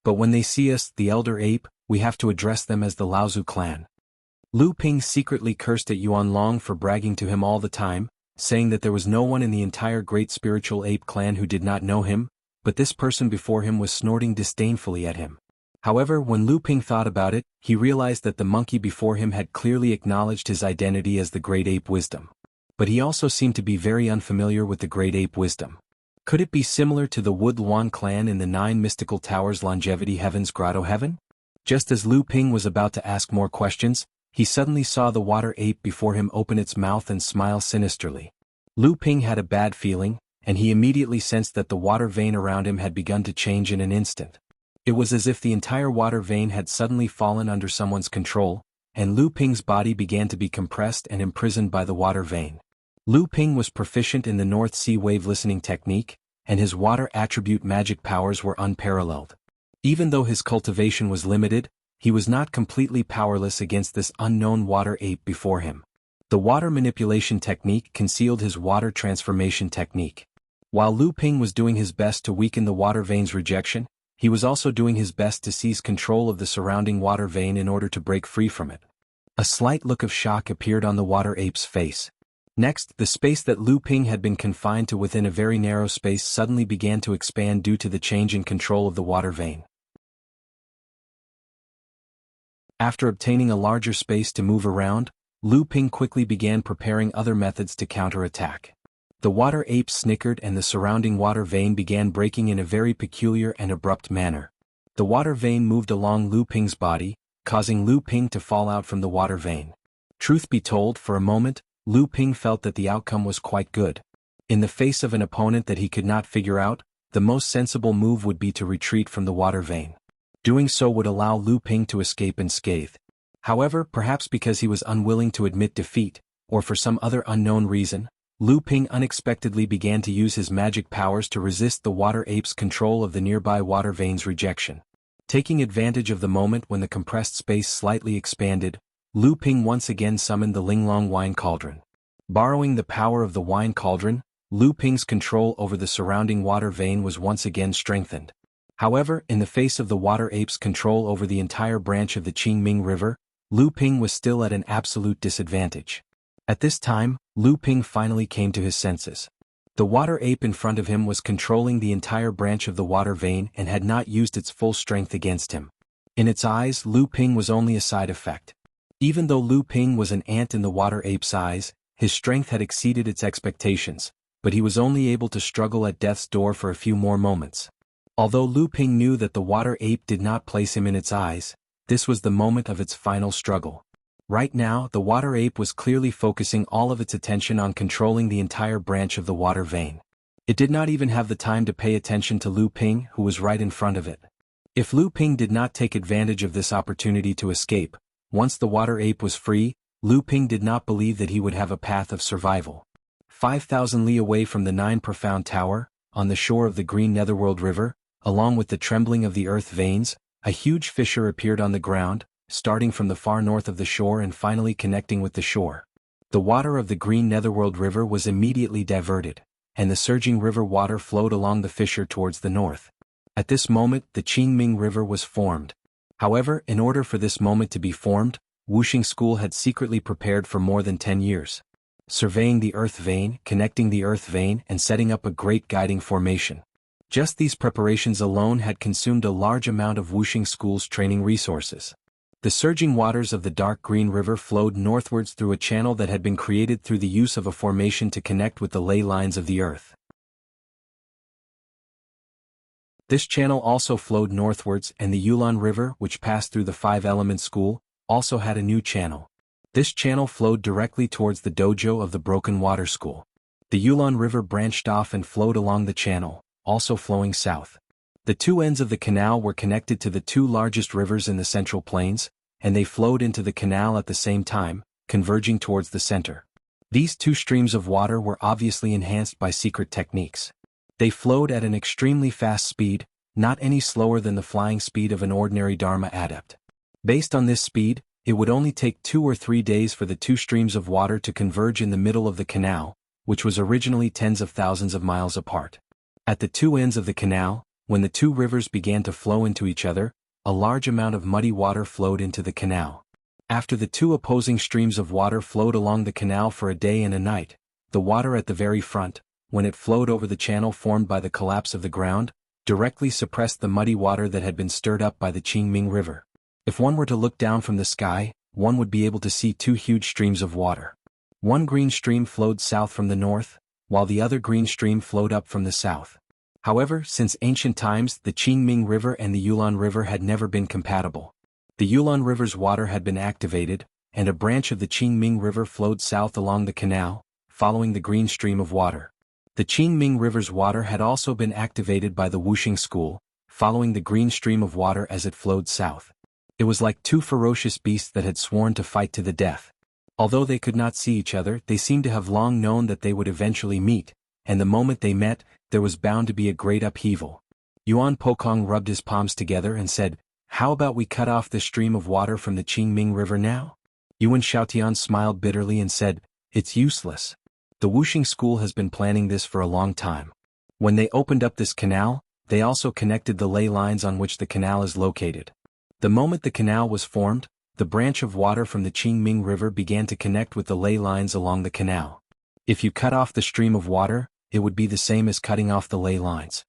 But when they see us, the elder ape, we have to address them as the Laozu clan." Lu Ping secretly cursed at Yuan Long for bragging to him all the time, saying that there was no one in the entire great spiritual ape clan who did not know him, but this person before him was snorting disdainfully at him. However, when Lu Ping thought about it, he realized that the monkey before him had clearly acknowledged his identity as the great ape wisdom. But he also seemed to be very unfamiliar with the great ape wisdom. Could it be similar to the Wood Luan clan in the 9 mystical towers Longevity Heaven's Grotto Heaven? Just as Lu Ping was about to ask more questions, he suddenly saw the water ape before him open its mouth and smile sinisterly. Lu Ping had a bad feeling, and he immediately sensed that the water vein around him had begun to change in an instant. It was as if the entire water vein had suddenly fallen under someone's control, and Lu Ping's body began to be compressed and imprisoned by the water vein. Lu Ping was proficient in the North Sea wave listening technique, and his water attribute magic powers were unparalleled. Even though his cultivation was limited, he was not completely powerless against this unknown water ape before him. The water manipulation technique concealed his water transformation technique. While Lu Ping was doing his best to weaken the water vein's rejection, he was also doing his best to seize control of the surrounding water vein in order to break free from it. A slight look of shock appeared on the water ape's face. Next, the space that Lu Ping had been confined to within a very narrow space suddenly began to expand due to the change in control of the water vein. After obtaining a larger space to move around, Lu Ping quickly began preparing other methods to counterattack. The water ape snickered and the surrounding water vein began breaking in a very peculiar and abrupt manner. The water vein moved along Lu Ping's body, causing Lu Ping to fall out from the water vein. Truth be told, for a moment, Lu Ping felt that the outcome was quite good. In the face of an opponent that he could not figure out, the most sensible move would be to retreat from the water vein. Doing so would allow Lu Ping to escape unscathed. However, perhaps because he was unwilling to admit defeat, or for some other unknown reason, Lu Ping unexpectedly began to use his magic powers to resist the water ape's control of the nearby water vein's rejection. Taking advantage of the moment when the compressed space slightly expanded, Lu Ping once again summoned the Linglong wine cauldron. Borrowing the power of the wine cauldron, Lu Ping's control over the surrounding water vein was once again strengthened. However, in the face of the water ape's control over the entire branch of the Qingming River, Lu Ping was still at an absolute disadvantage. At this time, Lu Ping finally came to his senses. The water ape in front of him was controlling the entire branch of the water vein and had not used its full strength against him. In its eyes, Lu Ping was only a side effect. Even though Lu Ping was an ant in the water ape's eyes, his strength had exceeded its expectations, but he was only able to struggle at death's door for a few more moments. Although Lu Ping knew that the water ape did not place him in its eyes, this was the moment of its final struggle. Right now, the water ape was clearly focusing all of its attention on controlling the entire branch of the water vein. It did not even have the time to pay attention to Lu Ping, who was right in front of it. If Lu Ping did not take advantage of this opportunity to escape, once the water ape was free, Lu Ping did not believe that he would have a path of survival. 5,000 li away from the 9 profound tower, on the shore of the green Netherworld River, along with the trembling of the earth veins, a huge fissure appeared on the ground, starting from the far north of the shore and finally connecting with the shore. The water of the green Netherworld River was immediately diverted, and the surging river water flowed along the fissure towards the north. At this moment the Qingming River was formed. However, in order for this moment to be formed, Wuxia School had secretly prepared for more than 10 years. Surveying the earth vein, connecting the earth vein, and setting up a great guiding formation. Just these preparations alone had consumed a large amount of Wuxia School's training resources. The surging waters of the dark green river flowed northwards through a channel that had been created through the use of a formation to connect with the ley lines of the earth. This channel also flowed northwards, and the Yulon River, which passed through the Five-Element School, also had a new channel. This channel flowed directly towards the dojo of the Broken Water School. The Yulon River branched off and flowed along the channel, also flowing south. The two ends of the canal were connected to the two largest rivers in the Central Plains, and they flowed into the canal at the same time, converging towards the center. These two streams of water were obviously enhanced by secret techniques. They flowed at an extremely fast speed, not any slower than the flying speed of an ordinary Dharma adept. Based on this speed, it would only take 2 or 3 days for the two streams of water to converge in the middle of the canal, which was originally tens of thousands of miles apart. At the two ends of the canal, when the two rivers began to flow into each other, a large amount of muddy water flowed into the canal. After the two opposing streams of water flowed along the canal for a day and a night, the water at the very front, when it flowed over the channel formed by the collapse of the ground, directly suppressed the muddy water that had been stirred up by the Qingming River. If one were to look down from the sky, one would be able to see two huge streams of water. One green stream flowed south from the north, while the other green stream flowed up from the south. However, since ancient times the Qingming River and the Yulon River had never been compatible. The Yulon River's water had been activated, and a branch of the Qingming River flowed south along the canal, following the green stream of water. The Qingming River's water had also been activated by the Wuxia School, following the green stream of water as it flowed south. It was like two ferocious beasts that had sworn to fight to the death. Although they could not see each other, they seemed to have long known that they would eventually meet, and the moment they met, there was bound to be a great upheaval. Yuan Pokong rubbed his palms together and said, "How about we cut off this stream of water from the Qingming River now?" Yuan Xiaotian smiled bitterly and said, "It's useless. The Wuxia School has been planning this for a long time. When they opened up this canal, they also connected the ley lines on which the canal is located. The moment the canal was formed, the branch of water from the Qingming River began to connect with the ley lines along the canal. If you cut off the stream of water, it would be the same as cutting off the ley lines."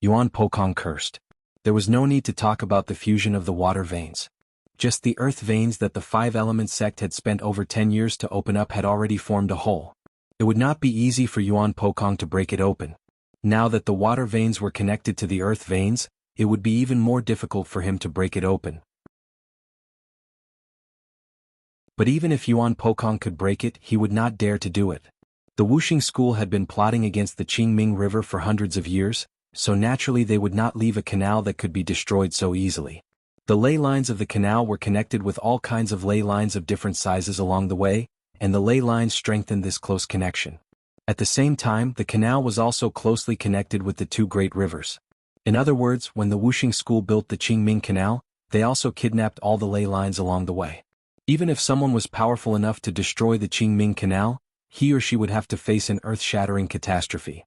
Yuan Pokong cursed. There was no need to talk about the fusion of the water veins. Just the earth veins that the Five-Element sect had spent over 10 years to open up had already formed a hole. It would not be easy for Yuan Pokong to break it open. Now that the water veins were connected to the earth veins, it would be even more difficult for him to break it open. But even if Yuan Pokong could break it, he would not dare to do it. The Wuxia School had been plotting against the Qingming River for hundreds of years, so naturally they would not leave a canal that could be destroyed so easily. The ley lines of the canal were connected with all kinds of ley lines of different sizes along the way, and the ley lines strengthened this close connection. At the same time, the canal was also closely connected with the two great rivers. In other words, when the Wuxia School built the Qingming Canal, they also kidnapped all the ley lines along the way. Even if someone was powerful enough to destroy the Qingming Canal, he or she would have to face an earth-shattering catastrophe.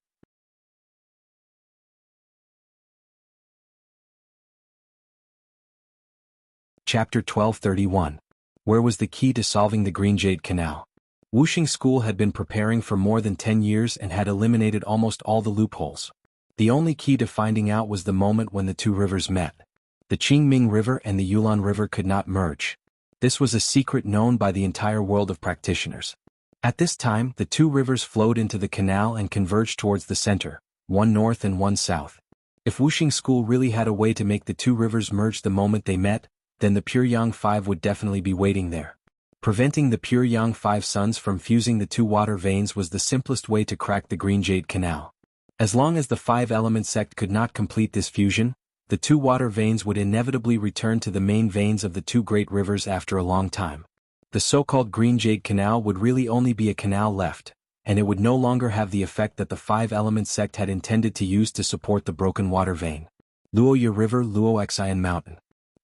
Chapter 1231. Where was the key to solving the Green Jade Canal? Wuxia School had been preparing for more than 10 years and had eliminated almost all the loopholes. The only key to finding out was the moment when the two rivers met. The Qingming River and the Yulon River could not merge. This was a secret known by the entire world of practitioners. At this time, the two rivers flowed into the canal and converged towards the center, one north and one south. If Wuxia School really had a way to make the two rivers merge the moment they met, then the Pure Yang 5 would definitely be waiting there. Preventing the Pure Yang 5 suns from fusing the two water veins was the simplest way to crack the Green Jade Canal. As long as the Five-Element sect could not complete this fusion, the two water veins would inevitably return to the main veins of the two great rivers after a long time. The so-called Green Jade Canal would really only be a canal left, and it would no longer have the effect that the Five-Element sect had intended to use to support the broken water vein. Luoya River, Luoxian Mountain.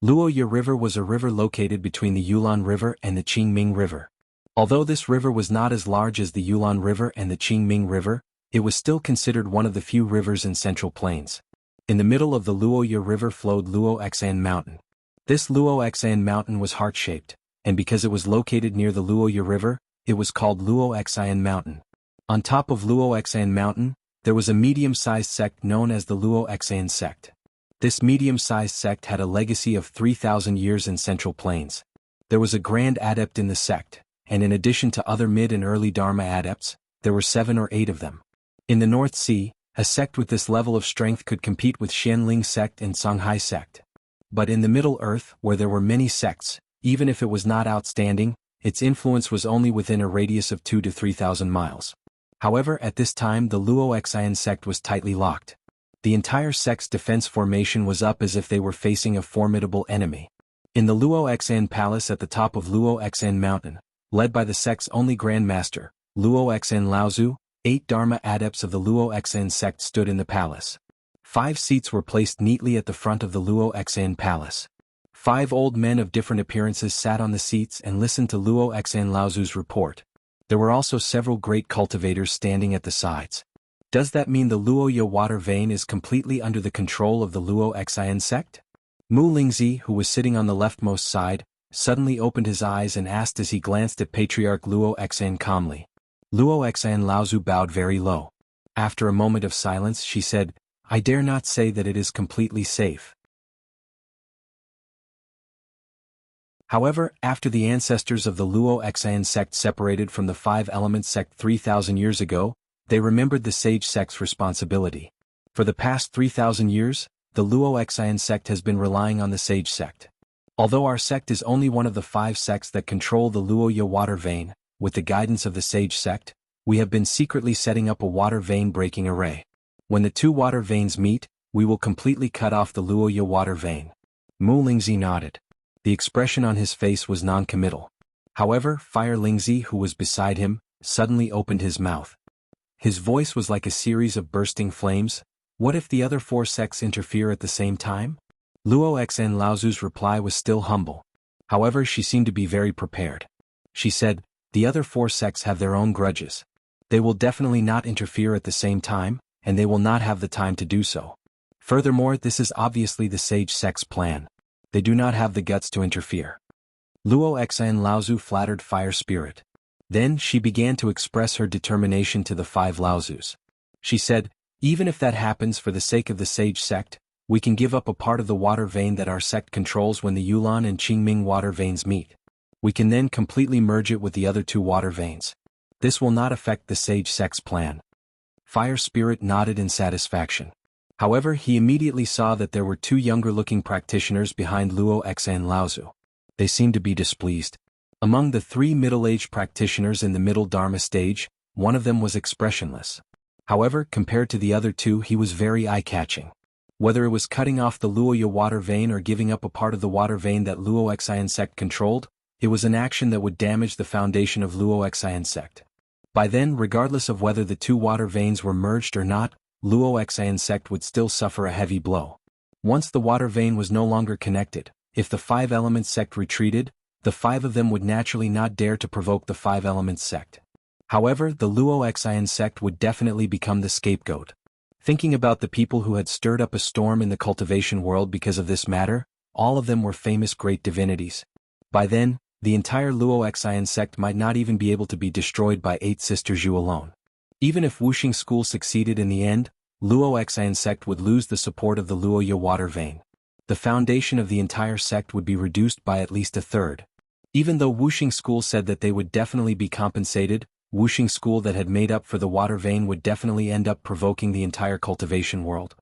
Luoya River was a river located between the Yulon River and the Qingming River. Although this river was not as large as the Yulon River and the Qingming River, It was still considered one of the few rivers in Central Plains. In the middle of the Luoya River flowed Luoxan Mountain. This Luoxan Mountain was heart-shaped, and because it was located near the Luoya River, it was called Luoxan Mountain. On top of Luoxan Mountain, there was a medium-sized sect known as the Luoxan sect. This medium-sized sect had a legacy of 3,000 years in Central Plains. There was a grand adept in the sect, and in addition to other mid and early Dharma adepts, there were 7 or 8 of them. In the North Sea, a sect with this level of strength could compete with Xianling sect and Songhai sect. But in the Middle Earth, where there were many sects, even if it was not outstanding, its influence was only within a radius of 2,000 to 3,000 miles. However, at this time the Luoxian sect was tightly locked. The entire sect's defense formation was up as if they were facing a formidable enemy. In the Luoxian palace at the top of Luoxian Mountain, led by the sect's only Grand Master, Luoxian Laozu, 8 Dharma adepts of the Luoxian sect stood in the palace. 5 seats were placed neatly at the front of the Luoxian palace. 5 old men of different appearances sat on the seats and listened to Luoxian Laozu's report. There were also several great cultivators standing at the sides. Does that mean the Luoya water vein is completely under the control of the Luoxian sect? Mu Lingzi, who was sitting on the leftmost side, suddenly opened his eyes and asked as he glanced at Patriarch Luoxian calmly. Luoxian Laozu bowed very low. After a moment of silence she said, "I dare not say that it is completely safe. However, after the ancestors of the Luoxian sect separated from the 5-element sect 3,000 years ago, they remembered the sage sect's responsibility. For the past 3,000 years, the Luoxian sect has been relying on the sage sect. Although our sect is only one of the 5 sects that control the Luoya water vein, with the guidance of the sage sect, we have been secretly setting up a water vein breaking array. When the 2 water veins meet, we will completely cut off the Luoya water vein." Mu Lingzi nodded. The expression on his face was non-committal. However, Fire Lingzi, who was beside him, suddenly opened his mouth. His voice was like a series of bursting flames. "What if the other 4 sects interfere at the same time?" Luoxian Laozu's reply was still humble. However, she seemed to be very prepared. She said, "The other 4 sects have their own grudges. They will definitely not interfere at the same time, and they will not have the time to do so. Furthermore, this is obviously the sage sect's plan. They do not have the guts to interfere." Luoxian Laozu flattered Fire Spirit. Then she began to express her determination to the 5 Laozus. She said, "Even if that happens for the sake of the sage sect, we can give up a part of the water vein that our sect controls when the Yulan and Qingming water veins meet. We can then completely merge it with the other 2 water veins. This will not affect the sage sect's plan." Fire Spirit nodded in satisfaction. However, he immediately saw that there were 2 younger-looking practitioners behind Luoxian Laozu. They seemed to be displeased. Among the 3 middle-aged practitioners in the middle Dharma stage, one of them was expressionless. However, compared to the other 2 he was very eye-catching. Whether it was cutting off the Luoya water vein or giving up a part of the water vein that Luoxian sect controlled, it was an action that would damage the foundation of Luoxian sect. By then, regardless of whether the 2 water veins were merged or not, Luoxian sect would still suffer a heavy blow. Once the water vein was no longer connected, if the 5-element sect retreated, the 5 of them would naturally not dare to provoke the 5-element sect. However, the Luoxian sect would definitely become the scapegoat. Thinking about the people who had stirred up a storm in the cultivation world because of this matter, all of them were famous great divinities. By then, the entire Luoxian sect might not even be able to be destroyed by 8 Sister Zhu alone. Even if Wuxia school succeeded in the end, Luoxian sect would lose the support of the Luoya water vein. The foundation of the entire sect would be reduced by at least 1/3. Even though Wuxia school said that they would definitely be compensated, Wuxia school that had made up for the water vein would definitely end up provoking the entire cultivation world.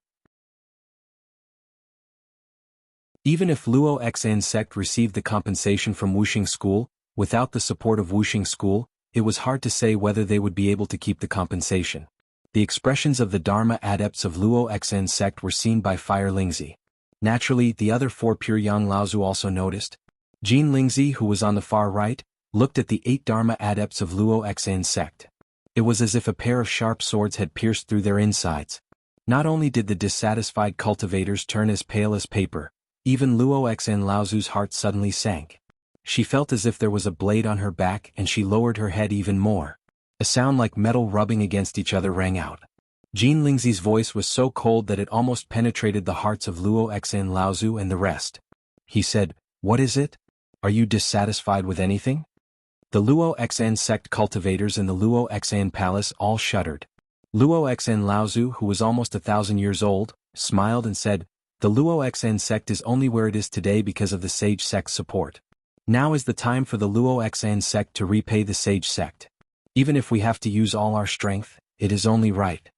Even if Luoxian sect received the compensation from Wuxia school, without the support of Wuxia school, it was hard to say whether they would be able to keep the compensation. The expressions of the Dharma adepts of Luoxian sect were seen by Fire Lingzi. Naturally, the other 4 pure Yang Laozu also noticed. Jin Lingzi, who was on the far right, looked at the 8 Dharma adepts of Luoxian sect. It was as if a pair of sharp swords had pierced through their insides. Not only did the dissatisfied cultivators turn as pale as paper, even Luoxian Laozu's heart suddenly sank. She felt as if there was a blade on her back and she lowered her head even more. A sound like metal rubbing against each other rang out. Jin Lingzi's voice was so cold that it almost penetrated the hearts of Luo Xan Laozu and the rest. He said, "What is it? Are you dissatisfied with anything?" The Luo Xan sect cultivators in the Luo Xan palace all shuddered. Luo Xan Laozu, who was almost 1,000 years old, smiled and said, "The Luo Xan sect is only where it is today because of the Sage sect's support. Now is the time for the Luo Xan sect to repay the Sage sect. Even if we have to use all our strength, it is only right."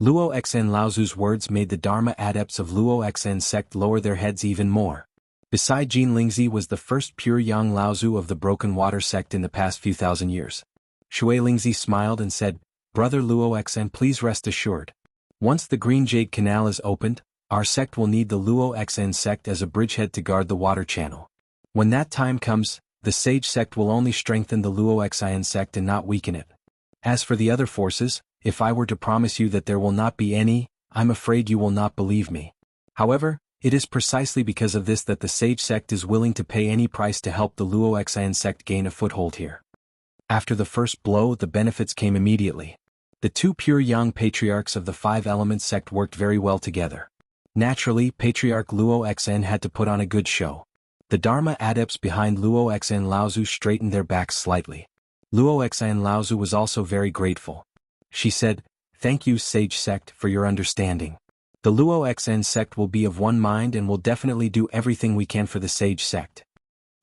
Luo Xan Laozu's words made the Dharma adepts of Luo Xan sect lower their heads even more. Beside Jin Lingzi was the first pure Yang Laozu of the Broken Water sect in the past few thousand years. Shui Lingzi smiled and said, "Brother Luo Xan, please rest assured. Once the Green Jade Canal is opened, our sect will need the Luo Xan sect as a bridgehead to guard the water channel. When that time comes, the Sage sect will only strengthen the Luo Xan sect and not weaken it. As for the other forces, if I were to promise you that there will not be any, I'm afraid you will not believe me. However, it is precisely because of this that the Sage sect is willing to pay any price to help the Luo Xan sect gain a foothold here." After the first blow, the benefits came immediately. The two pure Yang patriarchs of the Five Elements sect worked very well together. Naturally, Patriarch Luo Xan had to put on a good show. The Dharma adepts behind Luo Xan Laozu straightened their backs slightly. Luo Xan Laozu was also very grateful. She said, "Thank you, Sage sect, for your understanding. The Luo Xan sect will be of one mind and will definitely do everything we can for the Sage sect."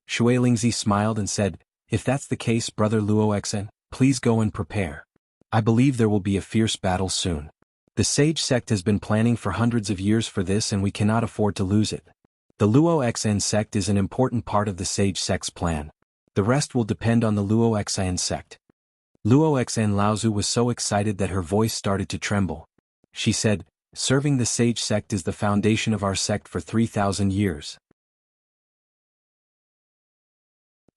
Shui Lingzi smiled and said, "If that's the case, Brother Luo Xan, please go and prepare. I believe there will be a fierce battle soon. The Sage sect has been planning for hundreds of years for this and we cannot afford to lose it. The Luo Xan sect is an important part of the Sage sect's plan. The rest will depend on the Luo Xan sect." Luo Xan Laozu was so excited that her voice started to tremble. She said, "Serving the Sage sect is the foundation of our sect for 3,000 years.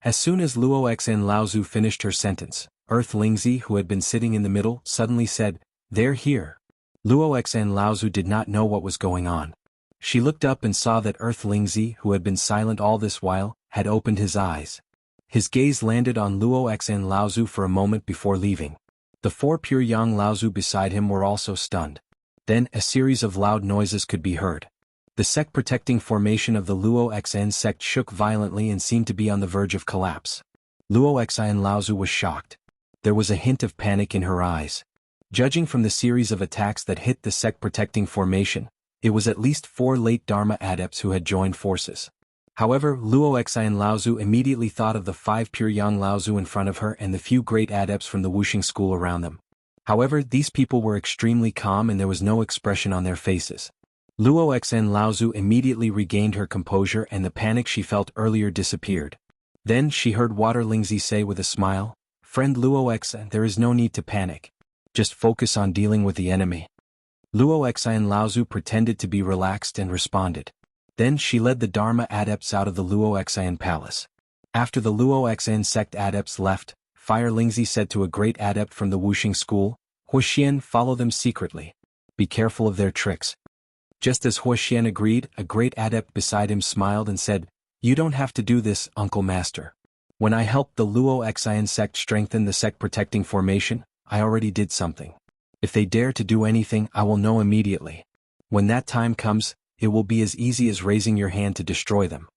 As soon as Luo Xan Laozu finished her sentence, Earth Lingzi, who had been sitting in the middle, suddenly said, "They're here." Luo Xan Laozu did not know what was going on. She looked up and saw that Earth Lingzi, who had been silent all this while, had opened his eyes. His gaze landed on Luo Xan Laozu for a moment before leaving. The four pure Yang Laozu beside him were also stunned. Then a series of loud noises could be heard. The sect-protecting formation of the Luo Xan sect shook violently and seemed to be on the verge of collapse. Luo Xan Laozu was shocked. There was a hint of panic in her eyes. Judging from the series of attacks that hit the sect-protecting formation, it was at least 4 late Dharma adepts who had joined forces. However, Luo Xan Laozu immediately thought of the 5 pure Yang Laozu in front of her and the few great adepts from the Wuxia school around them. However, these people were extremely calm and there was no expression on their faces. Luo Xan Laozu immediately regained her composure and the panic she felt earlier disappeared. Then she heard Water Lingzi say with a smile, "Friend Luo Xan, there is no need to panic. Just focus on dealing with the enemy." Luo Xan Laozu pretended to be relaxed and responded. Then she led the Dharma adepts out of the Luo Xan palace. After the Luo Xan sect adepts left, Fire Lingzi said to a great adept from the Wuxia school, "Huoxian, follow them secretly. Be careful of their tricks." Just as Huoxian agreed, a great adept beside him smiled and said, "You don't have to do this, Uncle Master. When I helped the Luo Xan sect strengthen the sect-protecting formation, I already did something. If they dare to do anything, I will know immediately. When that time comes, it will be as easy as raising your hand to destroy them."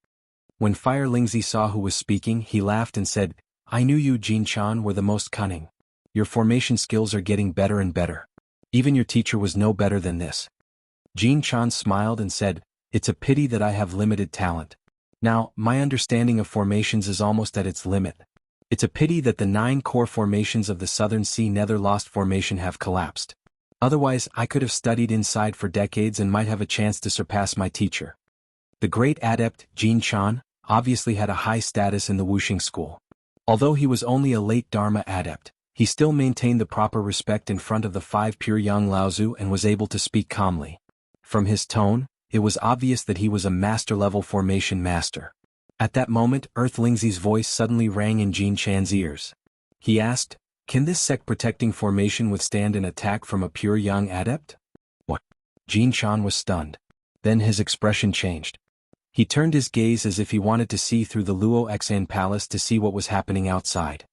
When Fire Lingzi saw who was speaking, he laughed and said, "I knew you, Jin-chan, were the most cunning. Your formation skills are getting better and better. Even your teacher was no better than this." Jin-chan smiled and said, "It's a pity that I have limited talent. Now, my understanding of formations is almost at its limit. It's a pity that the 9 core formations of the Southern Sea Nether Lost Formation have collapsed. Otherwise, I could have studied inside for decades and might have a chance to surpass my teacher." The great adept, Jin-chan, obviously had a high status in the Wuxia school. Although he was only a late Dharma adept, he still maintained the proper respect in front of the 5 pure Yang Laozu and was able to speak calmly. From his tone, it was obvious that he was a master-level formation master. At that moment, Earth Lingzi's voice suddenly rang in Jin-chan's ears. He asked, "Can this sect-protecting formation withstand an attack from a pure Yang adept?" What? Jin-chan was stunned. Then his expression changed. He turned his gaze as if he wanted to see through the Luo Xan palace to see what was happening outside.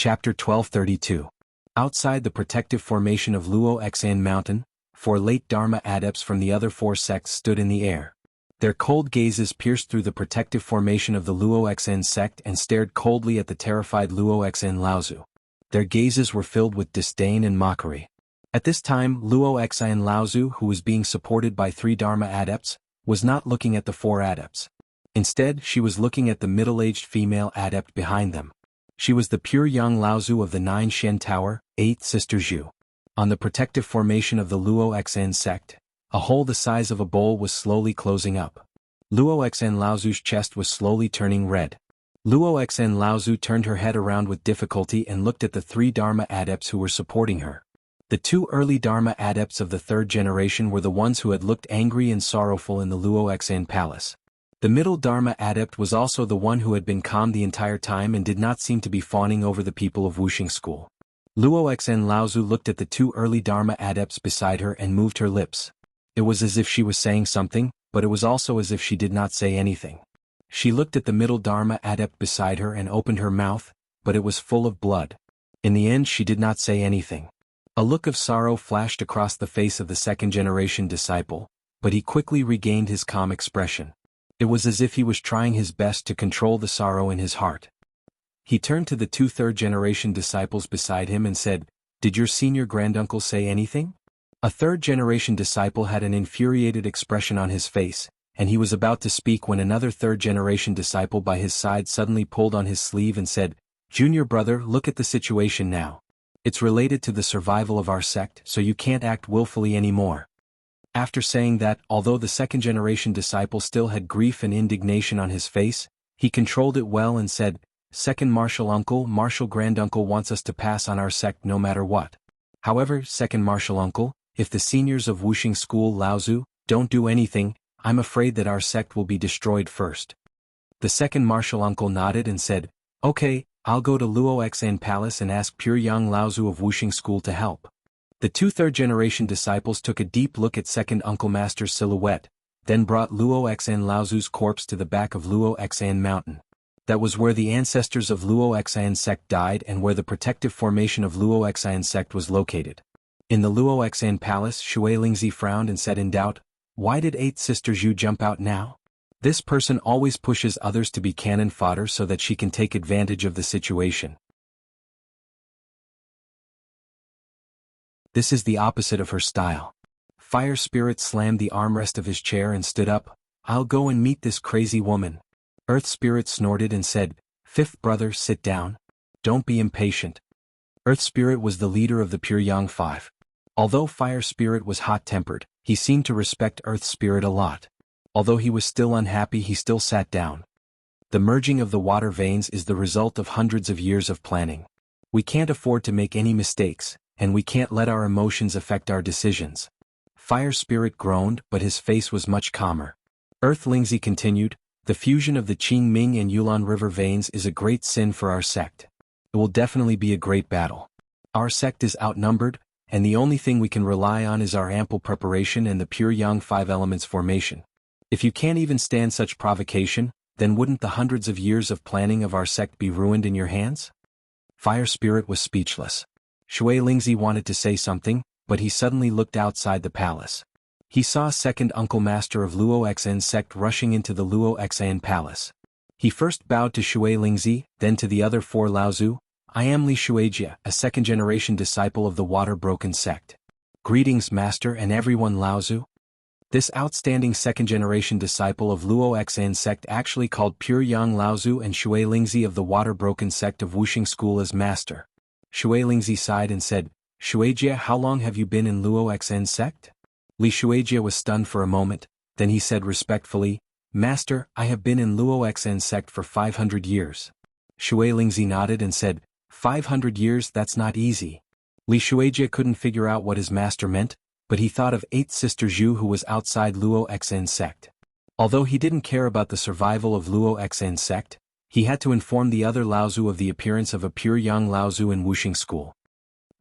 Chapter 1232. Outside the protective formation of Luo Xan Mountain, 4 late Dharma adepts from the other 4 sects stood in the air. Their cold gazes pierced through the protective formation of the Luo Xan sect and stared coldly at the terrified Luo Xan Laozu. Their gazes were filled with disdain and mockery. At this time, Luo Xan Laozu, who was being supported by 3 Dharma adepts, was not looking at the 4 adepts. Instead, she was looking at the middle-aged female adept behind them. She was the pure young Laozu of the 9 Shen Tower, 8th Sister Zhu. On the protective formation of the Luo Xan sect, a hole the size of a bowl was slowly closing up. Luo Xan Laozu's chest was slowly turning red. Luo Xan Laozu turned her head around with difficulty and looked at the 3 Dharma adepts who were supporting her. The 2 early Dharma adepts of the 3rd generation were the ones who had looked angry and sorrowful in the Luo Xan palace. The middle Dharma adept was also the one who had been calm the entire time and did not seem to be fawning over the people of Wuxia school. Luo Xan Laozu looked at the 2 early Dharma adepts beside her and moved her lips. It was as if she was saying something, but it was also as if she did not say anything. She looked at the middle Dharma adept beside her and opened her mouth, but it was full of blood. In the end, she did not say anything. A look of sorrow flashed across the face of the 2nd generation disciple, but he quickly regained his calm expression. It was as if he was trying his best to control the sorrow in his heart. He turned to the 2 3rd generation disciples beside him and said, "Did your senior granduncle say anything?" A 3rd generation disciple had an infuriated expression on his face, and he was about to speak when another 3rd generation disciple by his side suddenly pulled on his sleeve and said, "Junior brother, look at the situation now. It's related to the survival of our sect, so you can't act willfully anymore." After saying that, although the 2nd generation disciple still had grief and indignation on his face, he controlled it well and said, "Second martial granduncle wants us to pass on our sect no matter what. However, second martial uncle, if the seniors of Wuxia school Laozu don't do anything, I'm afraid that our sect will be destroyed first." The 2nd martial uncle nodded and said, "Okay, I'll go to Luo Xan Palace and ask pure young Laozu of Wuxia school to help." The 2 3rd generation disciples took a deep look at 2nd Uncle Master's silhouette, then brought Luo Xan Laozu's corpse to the back of Luo Xan Mountain. That was where the ancestors of Luo Xan sect died and where the protective formation of Luo Xan sect was located. In the Luo Xan palace, Shui Lingzi frowned and said in doubt, "Why did 8th Sister Zhu jump out now? This person always pushes others to be cannon fodder so that she can take advantage of the situation. This is the opposite of her style." Fire Spirit slammed the armrest of his chair and stood up. "I'll go and meet this crazy woman." Earth Spirit snorted and said, "Fifth brother, sit down. Don't be impatient." Earth Spirit was the leader of the Pure Yang 5. Although Fire Spirit was hot-tempered, he seemed to respect Earth Spirit a lot. Although he was still unhappy, he still sat down. The merging of the water veins is the result of hundreds of years of planning. We can't afford to make any mistakes, and we can't let our emotions affect our decisions. Fire Spirit groaned, but his face was much calmer. Earth Lingzi continued, "The fusion of the Qingming and Yulon River veins is a great sin for our sect. It will definitely be a great battle. Our sect is outnumbered, and the only thing we can rely on is our ample preparation and the pure Yang 5 elements formation. If you can't even stand such provocation, then wouldn't the hundreds of years of planning of our sect be ruined in your hands?" Fire Spirit was speechless. Shui Lingzi wanted to say something, but he suddenly looked outside the palace. He saw 2nd Uncle Master of Luo Xan sect rushing into the Luo Xan palace. He first bowed to Shui Lingzi, then to the other 4 Laozu. "I am Li Shuijia, a 2nd generation disciple of the Water Broken sect. Greetings Master and everyone Laozu." This outstanding 2nd generation disciple of Luo Xan sect actually called pure Yang Laozu and Shui Lingzi of the Water Broken sect of Wuxia school as Master. Shui Lingzi sighed and said, "Shuijia, how long have you been in Luo Xan sect?" Li Shuijia was stunned for a moment, then he said respectfully, "Master, I have been in Luo Xan sect for 500 years. Shui Lingzi nodded and said, 500 years, that's not easy." Li Shuijia couldn't figure out what his master meant, but he thought of 8th Sister Zhu who was outside Luo Xan sect. Although he didn't care about the survival of Luo Xan sect, he had to inform the other Laozu of the appearance of a pure young Laozu in Wuxia school.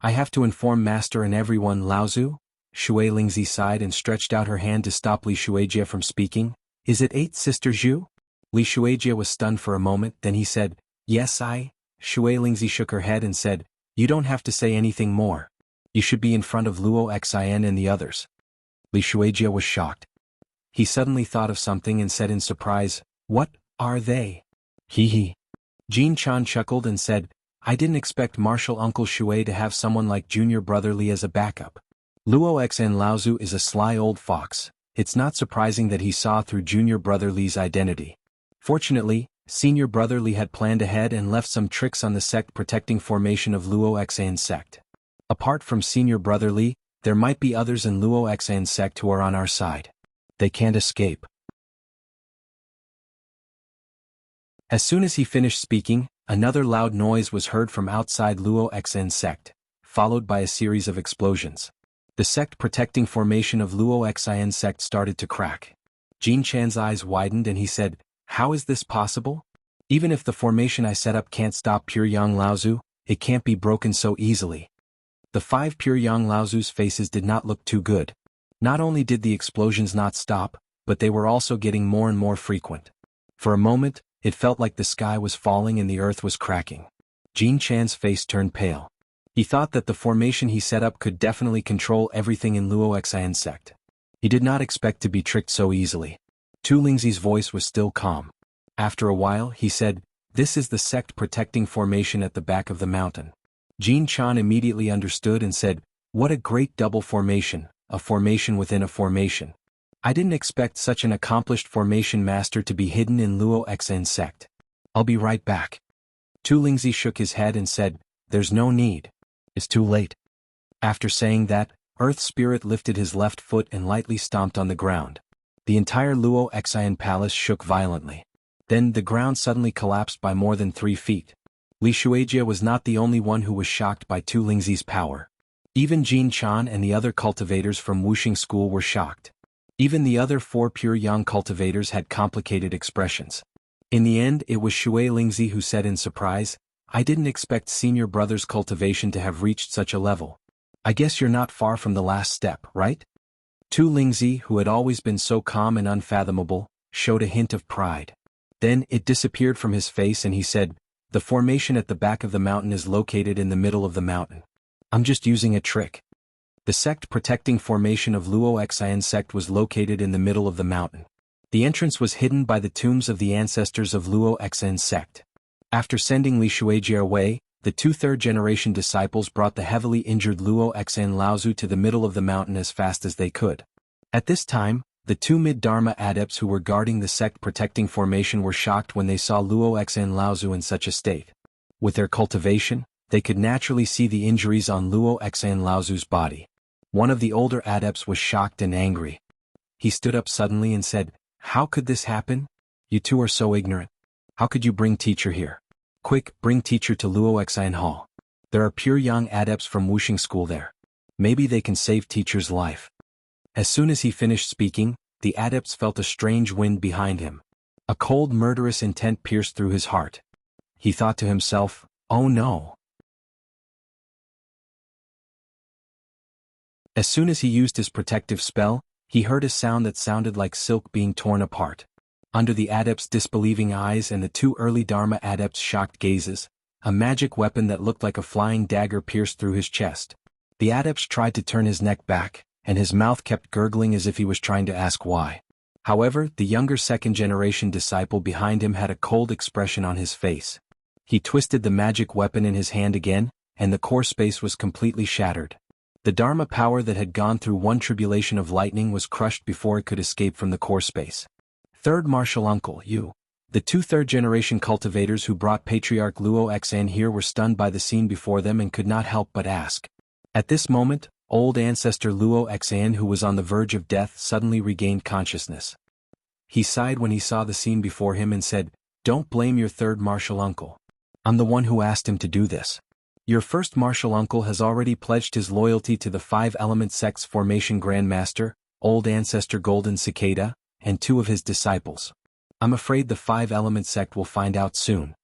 "I have to inform Master and everyone Laozu?" Shui Lingzi sighed and stretched out her hand to stop Li Shuijia from speaking. "Is it 8th Sister Zhu?" Li Shuijia was stunned for a moment, then he said, "Yes, Shui Lingzi shook her head and said, "You don't have to say anything more. You should be in front of Luo Xian and the others." Li Shuijia was shocked. He suddenly thought of something and said in surprise, "What are they?" Hee hee. Jin Chan chuckled and said, "I didn't expect Martial Uncle Shui to have someone like Junior Brother Li as a backup. Luo Xan Laozu is a sly old fox. It's not surprising that he saw through Junior Brother Li's identity. Fortunately, Senior Brother Li had planned ahead and left some tricks on the sect protecting formation of Luo Xan's sect. Apart from Senior Brother Li, there might be others in Luo Xan's sect who are on our side. They can't escape." As soon as he finished speaking, another loud noise was heard from outside Luo Xan's sect, followed by a series of explosions. The sect protecting formation of Luo Xian's sect started to crack. Jin Chan's eyes widened and he said, "How is this possible? Even if the formation I set up can't stop Pure Yang Laozu, it can't be broken so easily." The 5 Pure Yang Laozu's faces did not look too good. Not only did the explosions not stop, but they were also getting more and more frequent. For a moment, it felt like the sky was falling and the earth was cracking. Jin Chan's face turned pale. He thought that the formation he set up could definitely control everything in Luo Xian's sect. He did not expect to be tricked so easily. Tu Lingzi's voice was still calm. After a while, he said, "This is the sect protecting formation at the back of the mountain." Jin Chan immediately understood and said, "What a great double formation, a formation within a formation. I didn't expect such an accomplished formation master to be hidden in Luo Xan's sect. I'll be right back." Tu Lingzi shook his head and said, "There's no need. It's too late." After saying that, Earth Spirit lifted his left foot and lightly stomped on the ground. The entire Luo Xian palace shook violently. Then the ground suddenly collapsed by more than 3 feet. Li Shuijia was not the only one who was shocked by Tu Lingzi's power. Even Jin Chan and the other cultivators from Wuxia School were shocked. Even the other 4 Pure Yang cultivators had complicated expressions. In the end, it was Shui Lingzi who said in surprise, "I didn't expect Senior Brother's cultivation to have reached such a level. I guess you're not far from the last step, right?" Tu Lingzi, who had always been so calm and unfathomable, showed a hint of pride. Then it disappeared from his face and he said, "The formation at the back of the mountain is located in the middle of the mountain. I'm just using a trick." The sect protecting formation of Luo Xian sect was located in the middle of the mountain. The entrance was hidden by the tombs of the ancestors of Luo Xian sect. After sending Li Shuijia away, the 2 third-generation disciples brought the heavily injured Luo Xan Laozu to the middle of the mountain as fast as they could. At this time, the 2 mid-Dharma adepts who were guarding the sect protecting formation were shocked when they saw Luo Xan Laozu in such a state. With their cultivation, they could naturally see the injuries on Luo Xan Laozu's body. One of the older adepts was shocked and angry. He stood up suddenly and said, "How could this happen? You two are so ignorant. How could you bring teacher here? Quick, bring teacher to Luo Xian Hall. There are pure young adepts from Wuxia School there. Maybe they can save teacher's life." As soon as he finished speaking, the adepts felt a strange wind behind him. A cold murderous intent pierced through his heart. He thought to himself, "Oh no." As soon as he used his protective spell, he heard a sound that sounded like silk being torn apart. Under the adepts' disbelieving eyes and the 2 early Dharma adepts' shocked gazes, a magic weapon that looked like a flying dagger pierced through his chest. The adepts tried to turn his neck back, and his mouth kept gurgling as if he was trying to ask why. However, the younger second-generation disciple behind him had a cold expression on his face. He twisted the magic weapon in his hand again, and the core space was completely shattered. The Dharma power that had gone through one tribulation of lightning was crushed before it could escape from the core space. Third Martial Uncle, you. The 2 third-generation cultivators who brought Patriarch Luo Xan here were stunned by the scene before them and could not help but ask. At this moment, old ancestor Luo Xan, who was on the verge of death, suddenly regained consciousness. He sighed when he saw the scene before him and said, "Don't blame your third Martial Uncle. I'm the one who asked him to do this. Your first Martial Uncle has already pledged his loyalty to the 5-element sect's formation Grandmaster, old ancestor Golden Cicada, and 2 of his disciples. I'm afraid the 5-element sect will find out soon."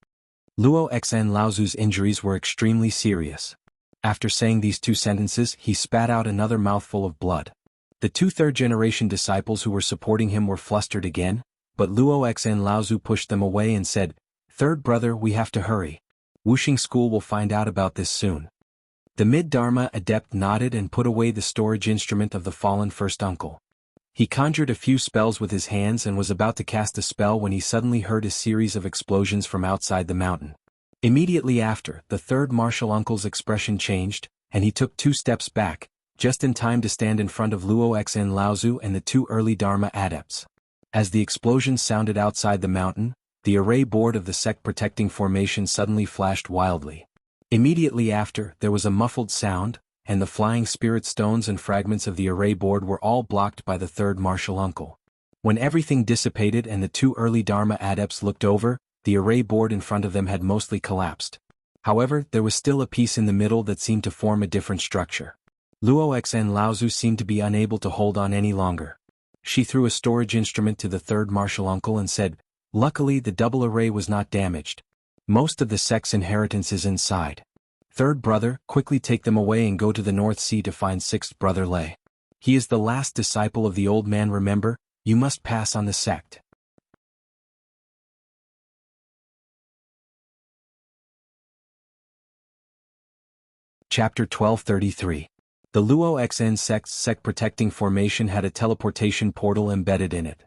Luo Xan Laozu's injuries were extremely serious. After saying these 2 sentences, he spat out another mouthful of blood. The 2 third-generation disciples who were supporting him were flustered again, but Luo Xan Laozu pushed them away and said, "Third brother, we have to hurry. Wuxing School will find out about this soon. The mid-Dharma adept nodded and put away the storage instrument of the fallen first uncle. He conjured a few spells with his hands and was about to cast a spell when he suddenly heard a series of explosions from outside the mountain. Immediately after, the third martial uncle's expression changed, and he took 2 steps back, just in time to stand in front of Luo Xn Laozu and the 2 early Dharma adepts. As the explosions sounded outside the mountain, the array board of the sect protecting formation suddenly flashed wildly. Immediately after, there was a muffled sound, and the flying spirit stones and fragments of the array board were all blocked by the third martial uncle. When everything dissipated and the 2 early Dharma adepts looked over, the array board in front of them had mostly collapsed. However, there was still a piece in the middle that seemed to form a different structure. Luo Xn Laozu seemed to be unable to hold on any longer. She threw a storage instrument to the third martial uncle and said, "Luckily the double array was not damaged. Most of the sect's inheritance is inside. Third brother, quickly take them away and go to the North Sea to find sixth brother Lei. He is the last disciple of the old man. Remember, you must pass on the sect." Chapter 1233. The Luo Xn sect's sect-protecting formation had a teleportation portal embedded in it.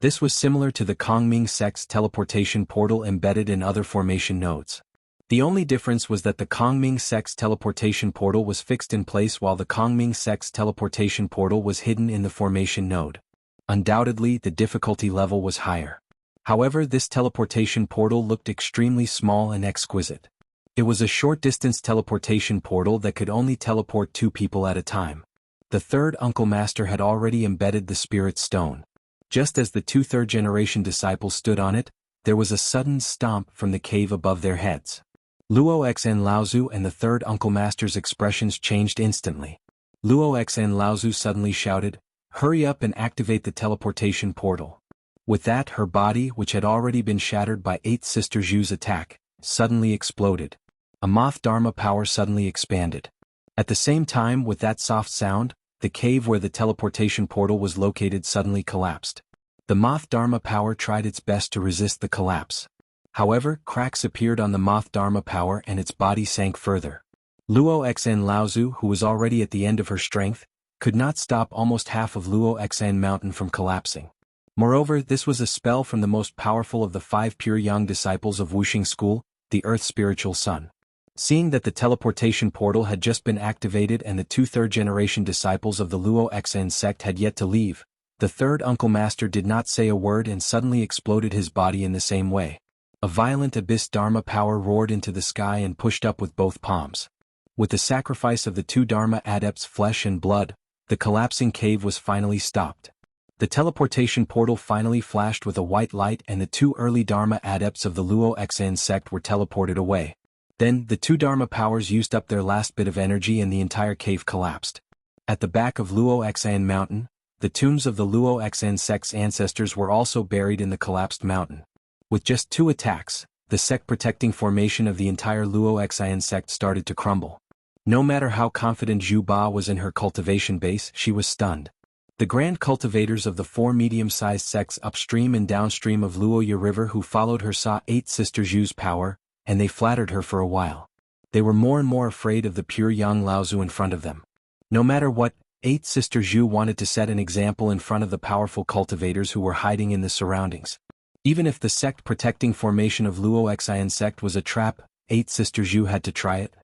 This was similar to the Kongming sect's teleportation portal embedded in other formation nodes. The only difference was that the Kongming sect's teleportation portal was fixed in place while the Kongming sect's teleportation portal was hidden in the formation node. Undoubtedly, the difficulty level was higher. However, this teleportation portal looked extremely small and exquisite. It was a short-distance teleportation portal that could only teleport 2 people at a time. The third Uncle Master had already embedded the Spirit Stone. Just as the 2 third-generation disciples stood on it, there was a sudden stomp from the cave above their heads. Luo Xn Laozu and the third Uncle Master's expressions changed instantly. Luo Xn Laozu suddenly shouted, "Hurry up and activate the teleportation portal." With that, her body, which had already been shattered by 8th Sister Zhu's attack, suddenly exploded. A moth Dharma power suddenly expanded. At the same time, with that soft sound, the cave where the teleportation portal was located suddenly collapsed. The moth Dharma power tried its best to resist the collapse. However, cracks appeared on the moth Dharma power and its body sank further. Luo Xn Laozu, who was already at the end of her strength, could not stop almost half of Luo Xn Mountain from collapsing. Moreover, this was a spell from the most powerful of the 5 pure young disciples of Wuxing School, the Earth's spiritual son. Seeing that the teleportation portal had just been activated and the 2 third-generation disciples of the Luo Xn sect had yet to leave, the third Uncle Master did not say a word and suddenly exploded his body in the same way. A violent abyss Dharma power roared into the sky and pushed up with both palms. With the sacrifice of the 2 Dharma adepts' flesh and blood, the collapsing cave was finally stopped. The teleportation portal finally flashed with a white light and the 2 early Dharma adepts of the Luo Xn sect were teleported away. Then, the 2 Dharma powers used up their last bit of energy and the entire cave collapsed. At the back of Luo Xn Mountain, the tombs of the Luo Xn sect's ancestors were also buried in the collapsed mountain. With just 2 attacks, the sect-protecting formation of the entire Luo Xn sect started to crumble. No matter how confident Zhu Ba was in her cultivation base, she was stunned. The grand cultivators of the 4 medium-sized sects upstream and downstream of Luoya River who followed her saw 8th Sister Zhu's power, and they flattered her for a while. They were more and more afraid of the pure young Laozu in front of them. No matter what, 8th Sister Zhu wanted to set an example in front of the powerful cultivators who were hiding in the surroundings. Even if the sect-protecting formation of Luo Xn sect was a trap, 8th Sister Zhu had to try it.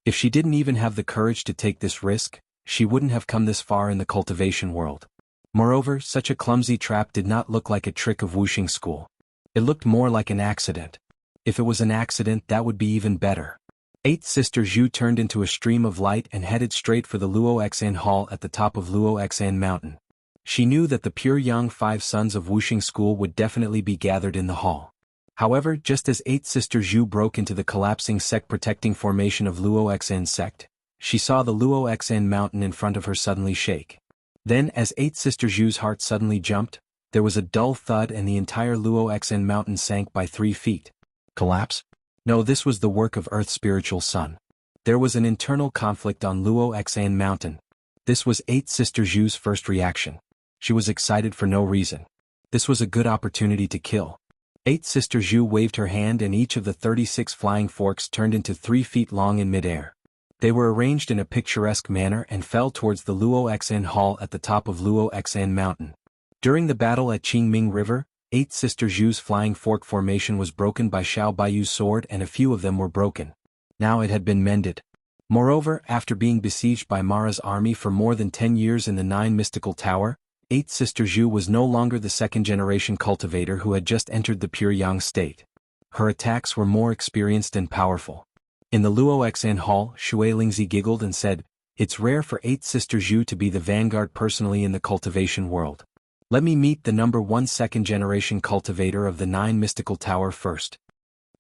If she didn't even have the courage to take this risk, she wouldn't have come this far in the cultivation world. Moreover, such a clumsy trap did not look like a trick of Wuxing School. It looked more like an accident. If it was an accident, that would be even better. 8th Sister Zhu turned into a stream of light and headed straight for the Luo Xn Hall at the top of Luo Xn Mountain. She knew that the pure young 5 sons of Wuxing School would definitely be gathered in the hall. However, just as 8th Sister Zhu broke into the collapsing sect-protecting formation of Luo Xn sect, she saw the Luo Xn Mountain in front of her suddenly shake. Then, as 8th Sister Zhu's heart suddenly jumped, there was a dull thud and the entire Luo Xn Mountain sank by 3 feet. Collapse? No, this was the work of Earth's spiritual son. There was an internal conflict on Luo Xn Mountain. This was 8th Sister Zhu's first reaction. She was excited for no reason. This was a good opportunity to kill. Eighth Sister Zhu waved her hand and each of the 36 flying forks turned into 3 feet long in midair. They were arranged in a picturesque manner and fell towards the Luo Xan Hall at the top of Luo Xan Mountain. During the battle at Qingming River, Eighth Sister Zhu's flying fork formation was broken by Xiao Baiyu's sword and a few of them were broken. Now it had been mended. Moreover, after being besieged by Mara's army for more than 10 years in the 9 Mystical Tower, Eighth Sister Zhu was no longer the second-generation cultivator who had just entered the pure yang state. Her attacks were more experienced and powerful. In the Luo Xan Hall, Shui Lingzi giggled and said, "It's rare for Eighth Sister Zhu to be the vanguard personally in the cultivation world. Let me meet the number 1 second-generation cultivator of the 9 Mystical Tower first."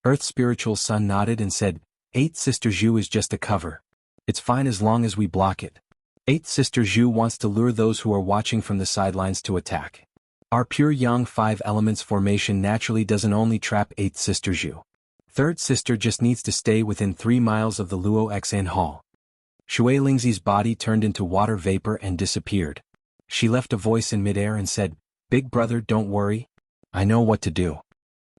Earth's spiritual son nodded and said, "Eighth Sister Zhu is just a cover. It's fine as long as we block it. Eighth Sister Zhu wants to lure those who are watching from the sidelines to attack. Our pure yang 5 elements formation naturally doesn't only trap Eighth Sister Zhu. Third Sister just needs to stay within 3 miles of the Luo Xan Hall." Shui Lingzi's body turned into water vapor and disappeared. She left a voice in midair and said, "Big brother, don't worry. I know what to do."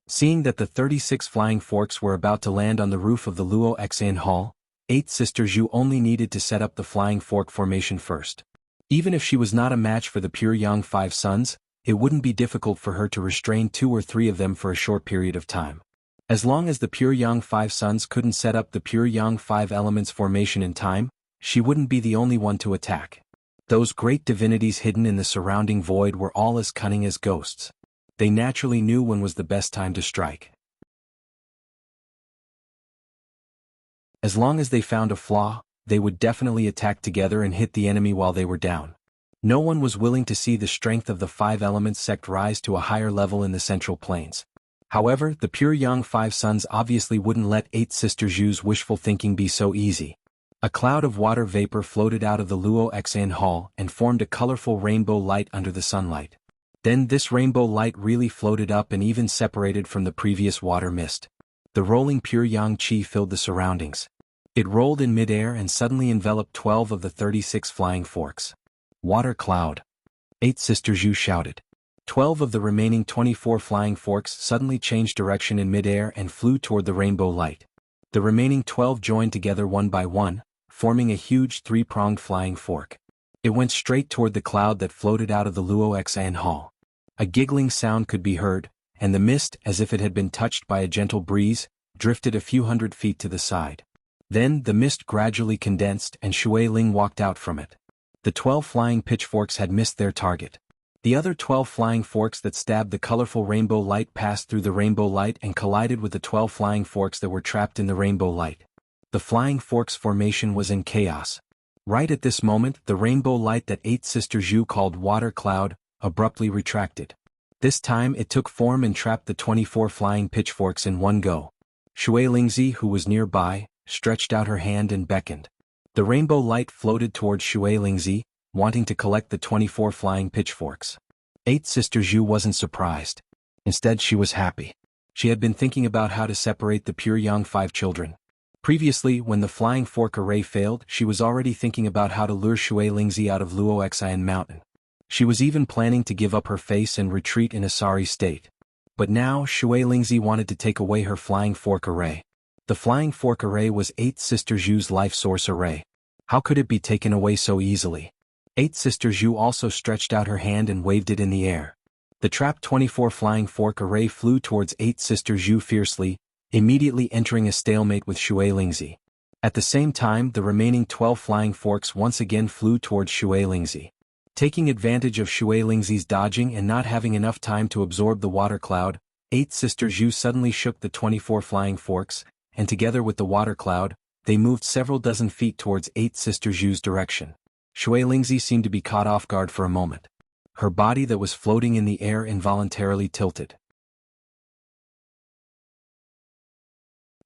Seeing that the 36 flying forks were about to land on the roof of the Luo Xan Hall, Eighth Sister Zhu only needed to set up the flying fork formation first. Even if she was not a match for the pure yang 5 sons, it wouldn't be difficult for her to restrain 2 or 3 of them for a short period of time. As long as the pure yang 5 sons couldn't set up the pure yang 5 elements formation in time, she wouldn't be the only one to attack. Those great divinities hidden in the surrounding void were all as cunning as ghosts. They naturally knew when was the best time to strike. As long as they found a flaw, they would definitely attack together and hit the enemy while they were down. No one was willing to see the strength of the 5 elements sect rise to a higher level in the Central Plains. However, the pure yang 5 sons obviously wouldn't let Eighth Sister Zhu's wishful thinking be so easy. A cloud of water vapor floated out of the Luo Xan Hall and formed a colorful rainbow light under the sunlight. Then this rainbow light really floated up and even separated from the previous water mist. The rolling pure yang qi filled the surroundings. It rolled in midair and suddenly enveloped 12 of the 36 flying forks. "Water cloud!" Eighth Sister Zhu shouted. 12 of the remaining 24 flying forks suddenly changed direction in midair and flew toward the rainbow light. The remaining 12 joined together one by one, forming a huge 3-pronged flying fork. It went straight toward the cloud that floated out of the Luo Xan Hall. A giggling sound could be heard, and the mist, as if it had been touched by a gentle breeze, drifted a few hundred feet to the side. Then the mist gradually condensed and Shui Ling walked out from it. The 12 flying pitchforks had missed their target. The other 12 flying forks that stabbed the colorful rainbow light passed through the rainbow light and collided with the 12 flying forks that were trapped in the rainbow light. The flying forks formation was in chaos. Right at this moment, the rainbow light that Eighth Sister Zhu called water cloud abruptly retracted. This time it took form and trapped the 24 flying pitchforks in one go. Shui Lingzi, who was nearby, stretched out her hand and beckoned. The rainbow light floated towards Shui Lingzi, wanting to collect the 24 flying pitchforks. Eighth Sister Zhu wasn't surprised. Instead, she was happy. She had been thinking about how to separate the pure yang 5 children. Previously, when the flying fork array failed, she was already thinking about how to lure Shui Lingzi out of Luo Xian Mountain. She was even planning to give up her face and retreat in a sorry state. But now, Shui Lingzi wanted to take away her flying fork array. The flying fork array was Eighth Sister Zhu's life source array. How could it be taken away so easily? Eighth Sister Zhu also stretched out her hand and waved it in the air. The trapped 24 flying fork array flew towards Eighth Sister Zhu fiercely, immediately entering a stalemate with Shui Lingzi. At the same time, the remaining 12 flying forks once again flew towards Shui Lingzi. Taking advantage of Shui Lingzi's dodging and not having enough time to absorb the water cloud, Eighth Sister Zhu suddenly shook the 24 flying forks, and together with the water cloud, they moved several dozen feet towards Eighth Sister Zhu's direction. Shui Lingzi seemed to be caught off guard for a moment. Her body that was floating in the air involuntarily tilted.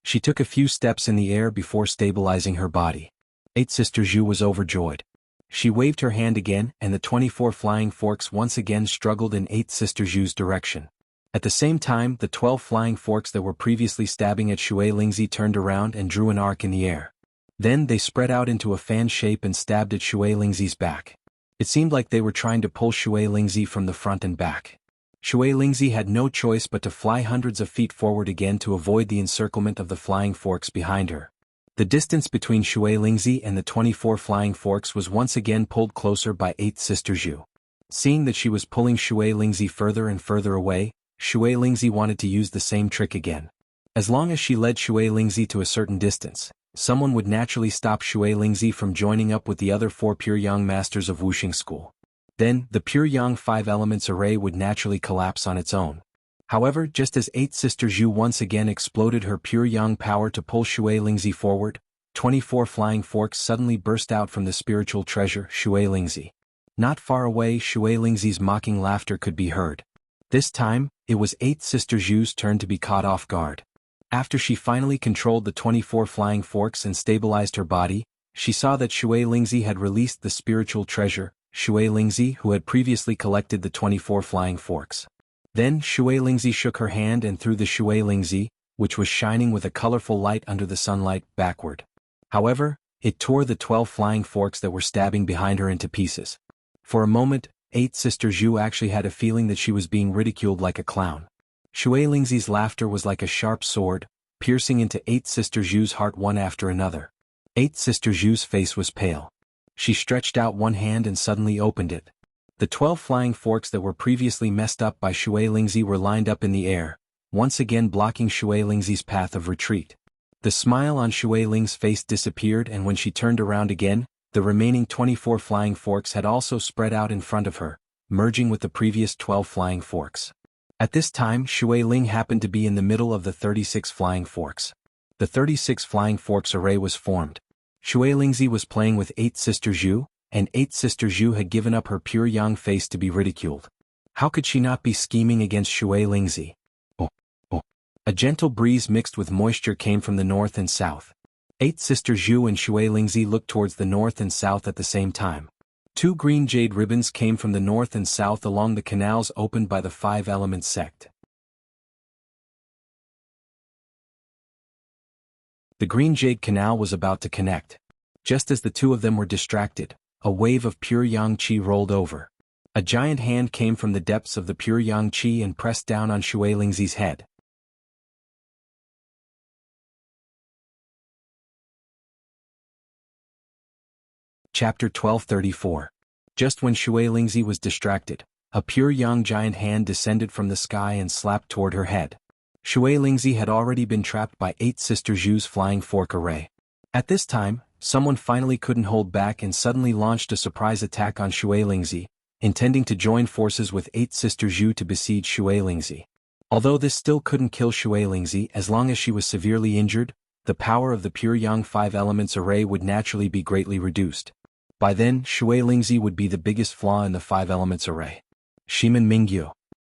She took a few steps in the air before stabilizing her body. Eighth Sister Zhu was overjoyed. She waved her hand again and the 24 flying forks once again struggled in Eighth Sister Zhu's direction. At the same time, the 12 flying forks that were previously stabbing at Shui Lingzi turned around and drew an arc in the air. Then they spread out into a fan shape and stabbed at Shui Lingzi's back. It seemed like they were trying to pull Shui Lingzi from the front and back. Shui Lingzi had no choice but to fly hundreds of feet forward again to avoid the encirclement of the flying forks behind her. The distance between Shui Lingzi and the 24 flying forks was once again pulled closer by 8th Sister Zhu. Seeing that she was pulling Shui Lingzi further and further away, Shui Lingzi wanted to use the same trick again. As long as she led Shui Lingzi to a certain distance, someone would naturally stop Shui Lingzi from joining up with the other 4 pure yang masters of Wuxia school. Then, the pure yang 5 elements array would naturally collapse on its own. However, just as 8th Sister Zhu once again exploded her pure yang power to pull Shui Lingzi forward, 24 flying forks suddenly burst out from the spiritual treasure, Shui Lingzi. Not far away, Shui Lingzi's mocking laughter could be heard. This time, it was 8th Sister Zhu's turn to be caught off guard. After she finally controlled the 24 flying forks and stabilized her body, she saw that Shui Lingzi had released the spiritual treasure, Shui Lingzi, who had previously collected the 24 flying forks. Then Shui Lingzi shook her hand and threw the Shui Lingzi, which was shining with a colorful light under the sunlight, backward. However, it tore the 12 flying forks that were stabbing behind her into pieces. For a moment, 8th Sister Zhu actually had a feeling that she was being ridiculed like a clown. Shui Lingzi's laughter was like a sharp sword, piercing into 8th Sister Zhu's heart one after another. 8th Sister Zhu's face was pale. She stretched out one hand and suddenly opened it. The 12 flying forks that were previously messed up by Shui Lingzi were lined up in the air, once again blocking Shui Lingzi's path of retreat. The smile on Shui Ling's face disappeared, and when she turned around again, the remaining 24 flying forks had also spread out in front of her, merging with the previous 12 flying forks. At this time, Shui Ling happened to be in the middle of the 36 flying forks. The 36 flying forks array was formed. Shui Lingzi was playing with 8th Sister Zhu, and 8th Sister Zhu had given up her pure yang face to be ridiculed. How could she not be scheming against Shui Lingzi? Oh. A gentle breeze mixed with moisture came from the north and south. 8th Sister Zhu and Shui Lingzi looked towards the north and south at the same time. 2 green jade ribbons came from the north and south along the canals opened by the 5 Elements sect. The green jade canal was about to connect. Just as the two of them were distracted, a wave of pure yang qi rolled over. A giant hand came from the depths of the pure yang qi and pressed down on Shui Lingzi's head. Chapter 1234. Just when Shui Lingzi was distracted, a pure yang giant hand descended from the sky and slapped toward her head. Shui Lingzi had already been trapped by 8th Sister Zhu's flying fork array. At this time, someone finally couldn't hold back and suddenly launched a surprise attack on Shui Lingzi, intending to join forces with 8th Sister Zhu to besiege Shui Lingzi. Although this still couldn't kill Shui Lingzi as long as she was severely injured, the power of the pure yang 5 elements array would naturally be greatly reduced. By then, Shui Lingzi would be the biggest flaw in the 5 elements array. Shimen Mingyu.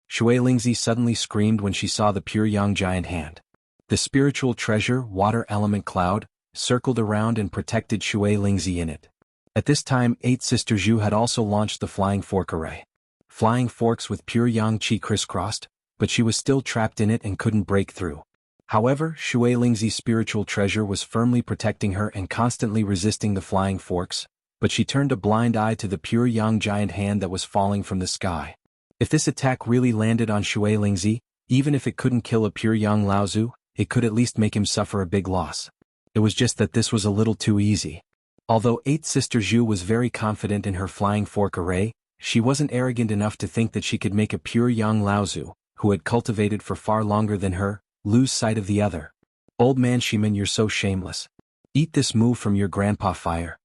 Shui Lingzi suddenly screamed when she saw the pure yang giant hand. The spiritual treasure, water element cloud, circled around and protected Shui Lingzi in it. At this time, 8th Sister Zhu had also launched the flying fork array. Flying forks with pure yang qi crisscrossed, but she was still trapped in it and couldn't break through. However, Shui Lingzi's spiritual treasure was firmly protecting her and constantly resisting the flying forks, but she turned a blind eye to the pure yang giant hand that was falling from the sky. If this attack really landed on Shui Lingzi, even if it couldn't kill a pure yang Laozu, it could at least make him suffer a big loss. It was just that this was a little too easy. Although 8th Sister Zhu was very confident in her flying fork array, she wasn't arrogant enough to think that she could make a pure yang Laozu, who had cultivated for far longer than her, lose sight of the other. Old man Shimen, you're so shameless. Eat this move from your grandpa Fire.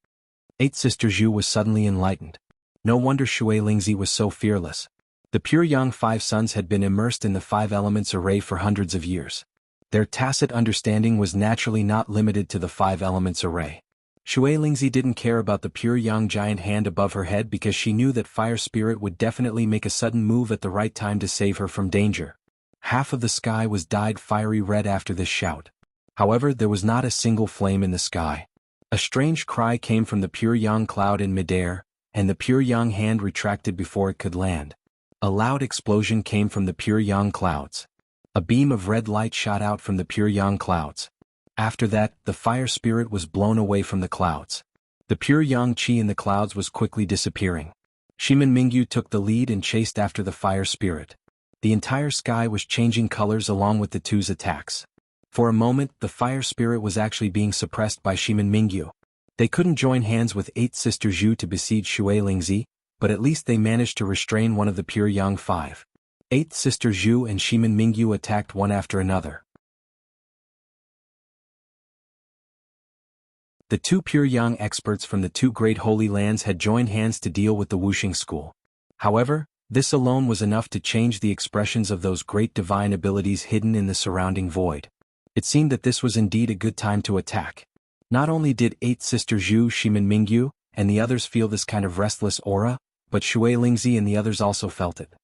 8th Sister Zhu was suddenly enlightened. No wonder Shui Lingzi was so fearless. The pure yang 5 sons had been immersed in the 5 elements array for hundreds of years. Their tacit understanding was naturally not limited to the 5 elements array. Shui Lingzi didn't care about the pure yang giant hand above her head because she knew that Fire Spirit would definitely make a sudden move at the right time to save her from danger. Half of the sky was dyed fiery red after this shout. However, there was not a single flame in the sky. A strange cry came from the pure yang cloud in midair, and the pure yang hand retracted before it could land. A loud explosion came from the pure yang clouds. A beam of red light shot out from the pure yang clouds. After that, the Fire Spirit was blown away from the clouds. The pure yang qi in the clouds was quickly disappearing. Shimen Mingyu took the lead and chased after the Fire Spirit. The entire sky was changing colors along with the two's attacks. For a moment, the fire spirit was actually being suppressed by Shimin Mingyu. They couldn't join hands with 8th Sister Zhu to besiege Shui Lingzi, but at least they managed to restrain one of the Pure Yang 5. 8th Sister Zhu and Shimin Mingyu attacked one after another. The two Pure Yang experts from the two great holy lands had joined hands to deal with the Wuxia school. However, this alone was enough to change the expressions of those great divine abilities hidden in the surrounding void. It seemed that this was indeed a good time to attack. Not only did 8th Sister Zhu, Shimin Mingyu, and the others feel this kind of restless aura, but Shui Lingzi and the others also felt it.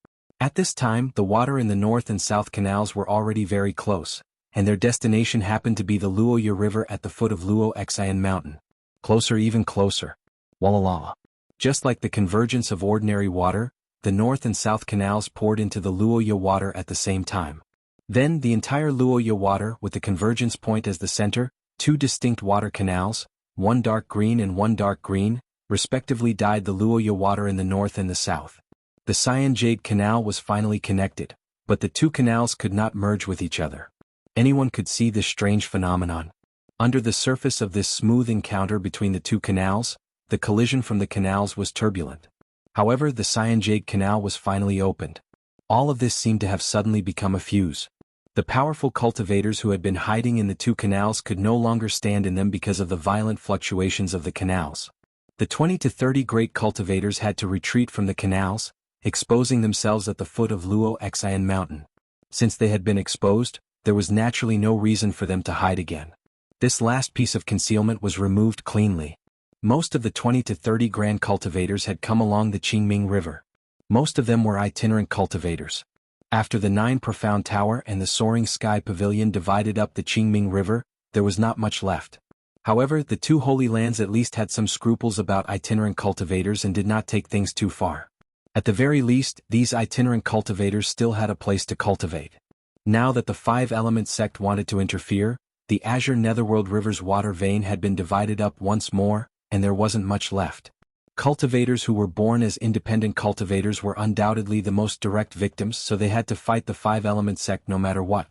At this time, the water in the north and south canals were already very close, and their destination happened to be the Luoya River at the foot of Luo Xian Mountain. Closer, even closer. Walala. Just like the convergence of ordinary water, the north and south canals poured into the Luoya water at the same time. Then the entire Luoya water, with the convergence point as the center, two distinct water canals, one dark green and one dark green, respectively dyed the Luoya water in the north and the south. The Cyan Jade Canal was finally connected, but the two canals could not merge with each other. Anyone could see this strange phenomenon. Under the surface of this smooth encounter between the two canals, the collision from the canals was turbulent. However, the Cyan Jade Canal was finally opened. All of this seemed to have suddenly become a fuse. The powerful cultivators who had been hiding in the two canals could no longer stand in them because of the violent fluctuations of the canals. The 20 to 30 great cultivators had to retreat from the canals, exposing themselves at the foot of Luo Xian Mountain. Since they had been exposed, there was naturally no reason for them to hide again. This last piece of concealment was removed cleanly. Most of the 20 to 30 grand cultivators had come along the Qingming River. Most of them were itinerant cultivators. After the 9 Profound Tower and the Soaring Sky Pavilion divided up the Qingming River, there was not much left. However, the two Holy Lands at least had some scruples about itinerant cultivators and did not take things too far. At the very least, these itinerant cultivators still had a place to cultivate. Now that the 5-element sect wanted to interfere, the Azure Netherworld River's water vein had been divided up once more, and there wasn't much left. Cultivators who were born as independent cultivators were undoubtedly the most direct victims, so they had to fight the 5-element sect no matter what.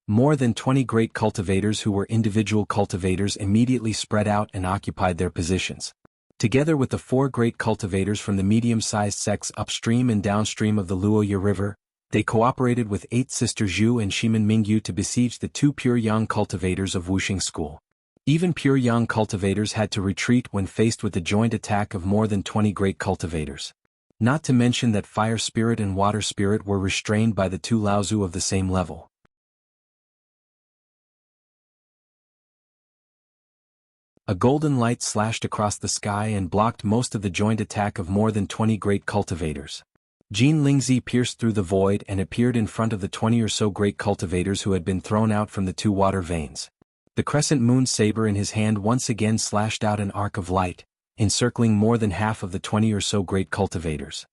More than 20 great cultivators who were individual cultivators immediately spread out and occupied their positions. Together with the 4 great cultivators from the medium-sized sects upstream and downstream of the Luoya River, they cooperated with 8th Sister Zhu and Shimin Mingyu to besiege the 2 Pure Yang cultivators of Wuxia School. Even Pure Yang cultivators had to retreat when faced with the joint attack of more than 20 great cultivators. Not to mention that Fire Spirit and Water Spirit were restrained by the 2 Laozu of the same level. A golden light slashed across the sky and blocked most of the joint attack of more than 20 great cultivators. Jin Lingzi pierced through the void and appeared in front of the 20 or so great cultivators who had been thrown out from the 2 water veins. The crescent moon saber in his hand once again slashed out an arc of light, encircling more than half of the 20 or so great cultivators.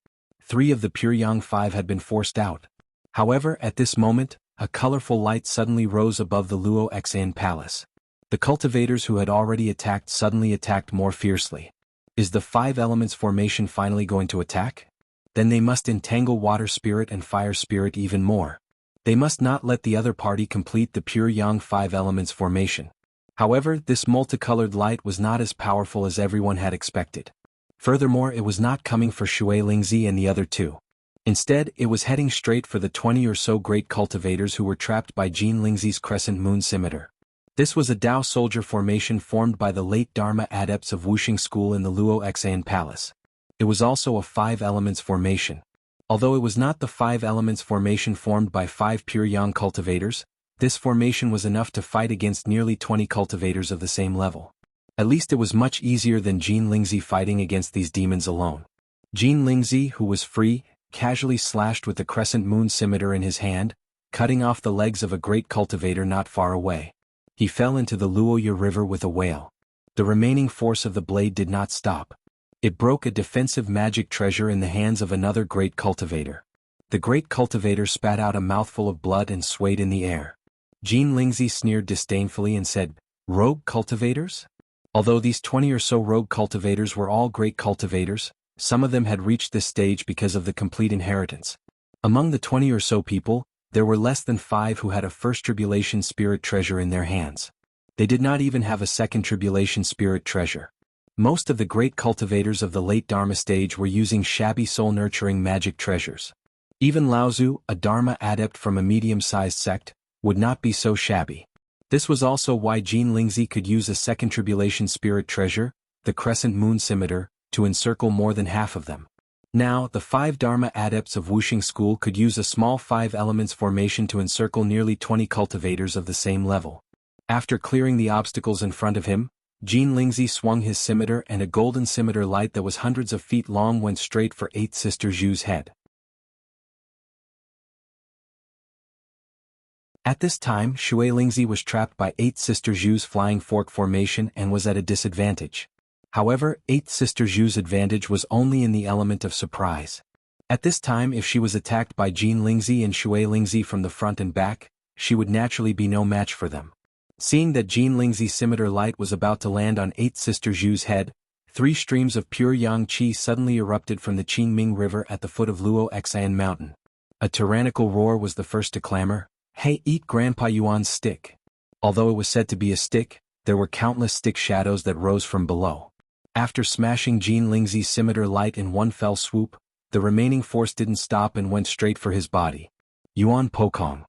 3 of the Pure Yang 5 had been forced out. However, at this moment, a colorful light suddenly rose above the Luo Xian Palace. The cultivators who had already attacked suddenly attacked more fiercely. Is the 5 elements formation finally going to attack? Then they must entangle Water Spirit and Fire Spirit even more. They must not let the other party complete the Pure Yang 5 elements formation. However, this multicolored light was not as powerful as everyone had expected. Furthermore, it was not coming for Shui Lingzi and the other 2. Instead, it was heading straight for the 20 or so great cultivators who were trapped by Jin Lingzi's crescent moon scimitar. This was a Dao soldier formation formed by the late Dharma adepts of Wuxia School in the Luo Xian Palace. It was also a 5 elements formation. Although it was not the 5 elements formation formed by 5 Pure Yang cultivators, this formation was enough to fight against nearly 20 cultivators of the same level. At least it was much easier than Jin Lingzi fighting against these demons alone. Jin Lingzi, who was free, casually slashed with the crescent moon scimitar in his hand, cutting off the legs of a great cultivator not far away. He fell into the Luoya River with a wail. The remaining force of the blade did not stop. It broke a defensive magic treasure in the hands of another great cultivator. The great cultivator spat out a mouthful of blood and swayed in the air. Jin Lingzi sneered disdainfully and said, "Rogue cultivators?" Although these 20 or so rogue cultivators were all great cultivators, some of them had reached this stage because of the complete inheritance. Among the 20 or so people, there were less than 5 who had a first tribulation spirit treasure in their hands. They did not even have a second tribulation spirit treasure. Most of the great cultivators of the late Dharma stage were using shabby soul-nurturing magic treasures. Even Laozu, a Dharma adept from a medium-sized sect, would not be so shabby. This was also why Jin Lingzi could use a second tribulation spirit treasure, the crescent moon scimitar, to encircle more than half of them. Now, the 5 Dharma adepts of Wuxia school could use a small 5 elements formation to encircle nearly 20 cultivators of the same level. After clearing the obstacles in front of him, Jin Lingzi swung his scimitar, and a golden scimitar light that was hundreds of feet long went straight for 8 Sister Zhu's head. At this time, Shui Lingzi was trapped by 8 Sister Zhu's flying fork formation and was at a disadvantage. However, 8th Sister Zhu's advantage was only in the element of surprise. At this time, if she was attacked by Jin Lingzi and Shui Lingzi from the front and back, she would naturally be no match for them. Seeing that Jin Lingzi's scimitar light was about to land on 8th Sister Zhu's head, 3 streams of pure yang qi suddenly erupted from the Qingming River at the foot of Luo Xian Mountain. A tyrannical roar was the first to clamor, "Hey, eat Grandpa Yuan's stick!" Although it was said to be a stick, there were countless stick shadows that rose from below. After smashing Jin Lingzi's scimitar light in one fell swoop, the remaining force didn't stop and went straight for his body. Yuan Pokong.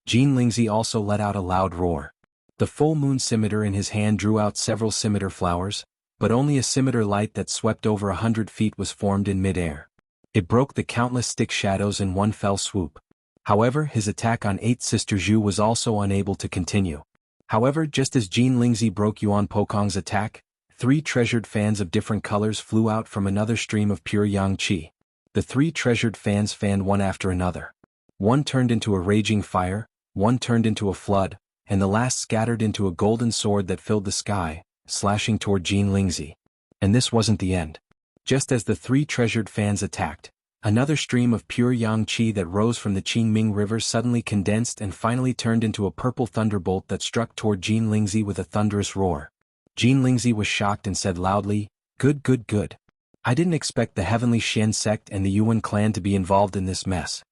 Jin Lingzi also let out a loud roar. The full moon scimitar in his hand drew out several scimitar flowers, but only a scimitar light that swept over 100 feet was formed in mid-air. It broke the countless stick shadows in one fell swoop. However, his attack on 8th Sister Zhu was also unable to continue. However, just as Jin Lingzi broke Yuan Pokong's attack, 3 treasured fans of different colors flew out from another stream of pure yang qi. The 3 treasured fans fanned one after another. One turned into a raging fire, one turned into a flood, and the last scattered into a golden sword that filled the sky, slashing toward Jin Lingzi. And this wasn't the end. Just as the 3 treasured fans attacked, another stream of pure yang qi that rose from the Qingming River suddenly condensed and finally turned into a purple thunderbolt that struck toward Jin Lingzi with a thunderous roar. Jin Lingzi was shocked and said loudly, "Good, good, good. I didn't expect the Heavenly Xian sect and the Yuan clan to be involved in this mess."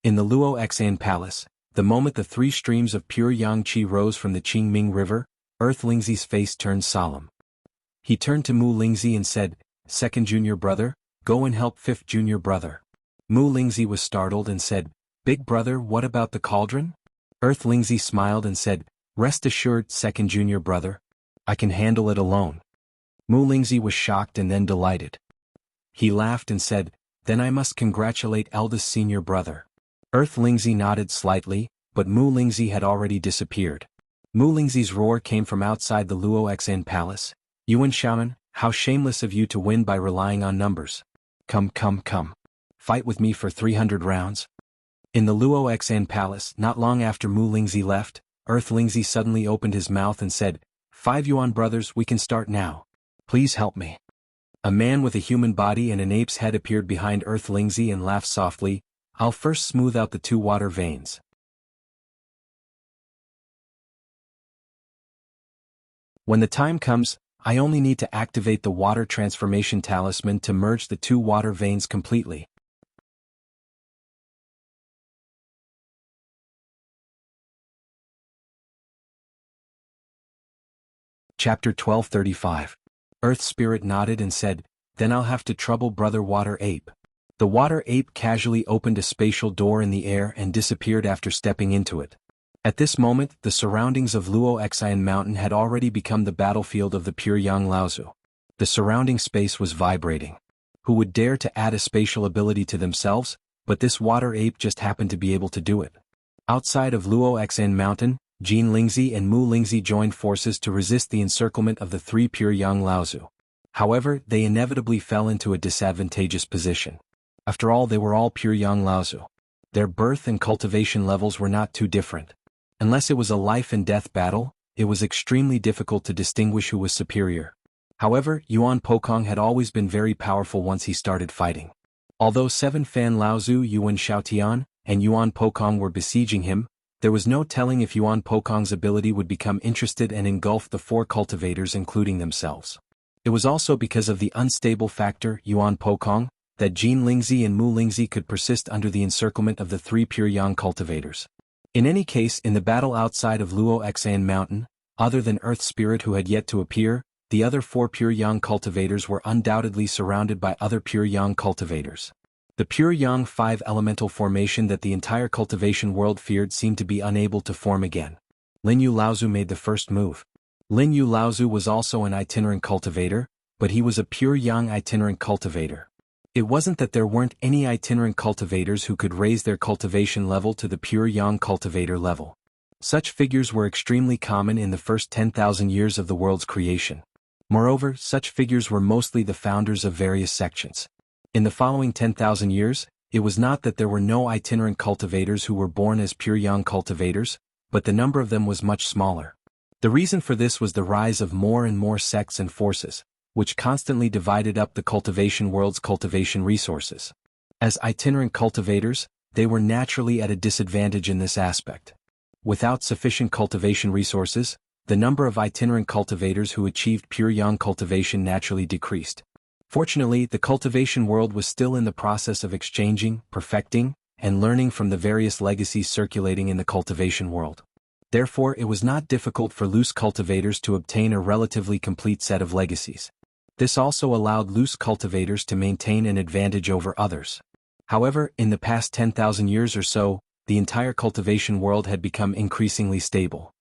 In the Luo Xian Palace, the moment the 3 streams of pure yang qi rose from the Qingming River, Earth Lingzi's face turned solemn. He turned to Mu Lingzi and said, "Second junior brother, go and help 5th junior brother." Mu Lingzi was startled and said, "Big brother, what about the cauldron?" Earth Lingzi smiled and said, "Rest assured, second junior brother. I can handle it alone." Mu Lingzi was shocked and then delighted. He laughed and said, "Then I must congratulate eldest senior brother." Earth Lingzi nodded slightly, but Mu Lingzi had already disappeared. Mu Lingzi's roar came from outside the Luo Xian Palace. "Yuan shaman, how shameless of you to win by relying on numbers. Come, come, come. Fight with me for 300 rounds." In the Luo Xian Palace, not long after Mu Lingzi left, Earth Lingzi suddenly opened his mouth and said, "5 Yuan brothers, we can start now. Please help me." A man with a human body and an ape's head appeared behind Earth Lingzi and laughed softly, "I'll first smooth out the 2 water veins. When the time comes, I only need to activate the water transformation talisman to merge the 2 water veins completely." Chapter 1235. Earth Spirit nodded and said, "Then I'll have to trouble Brother Water Ape." The Water Ape casually opened a spatial door in the air and disappeared after stepping into it. At this moment, the surroundings of Luo Xian Mountain had already become the battlefield of the pure Yang Laozu. The surrounding space was vibrating. Who would dare to add a spatial ability to themselves? But this Water Ape just happened to be able to do it. Outside of Luo Xian Mountain, Jin Lingzi and Mu Lingzi joined forces to resist the encirclement of the 3 pure Yang Laozu. However, they inevitably fell into a disadvantageous position. After all, they were all pure Yang Laozu. Their birth and cultivation levels were not too different. Unless it was a life and death battle, it was extremely difficult to distinguish who was superior. However, Yuan Pokong had always been very powerful once he started fighting. Although 7 Fan Laozu, Yuan Xiaotian, and Yuan Pokong were besieging him, there was no telling if Yuan Pokong's ability would become interested and engulf the 4 cultivators including themselves. It was also because of the unstable factor Yuan Pokong, that Jin Lingzi and Mu Lingzi could persist under the encirclement of the three pure yang cultivators. In any case, in the battle outside of Luo Xan Mountain, other than Earth Spirit who had yet to appear, the other four pure yang cultivators were undoubtedly surrounded by other pure yang cultivators. The pure yang five elemental formation that the entire cultivation world feared seemed to be unable to form again. Lin Yu Laozu made the first move. Lin Yu Laozu was also an itinerant cultivator, but he was a pure yang itinerant cultivator. It wasn't that there weren't any itinerant cultivators who could raise their cultivation level to the pure yang cultivator level. Such figures were extremely common in the first 10,000 years of the world's creation. Moreover, such figures were mostly the founders of various sections. In the following 10,000 years, it was not that there were no itinerant cultivators who were born as pure yang cultivators, but the number of them was much smaller. The reason for this was the rise of more and more sects and forces, which constantly divided up the cultivation world's cultivation resources. As itinerant cultivators, they were naturally at a disadvantage in this aspect. Without sufficient cultivation resources, the number of itinerant cultivators who achieved pure yang cultivation naturally decreased. Fortunately, the cultivation world was still in the process of exchanging, perfecting, and learning from the various legacies circulating in the cultivation world. Therefore, it was not difficult for loose cultivators to obtain a relatively complete set of legacies. This also allowed loose cultivators to maintain an advantage over others. However, in the past 10,000 years or so, the entire cultivation world had become increasingly stable.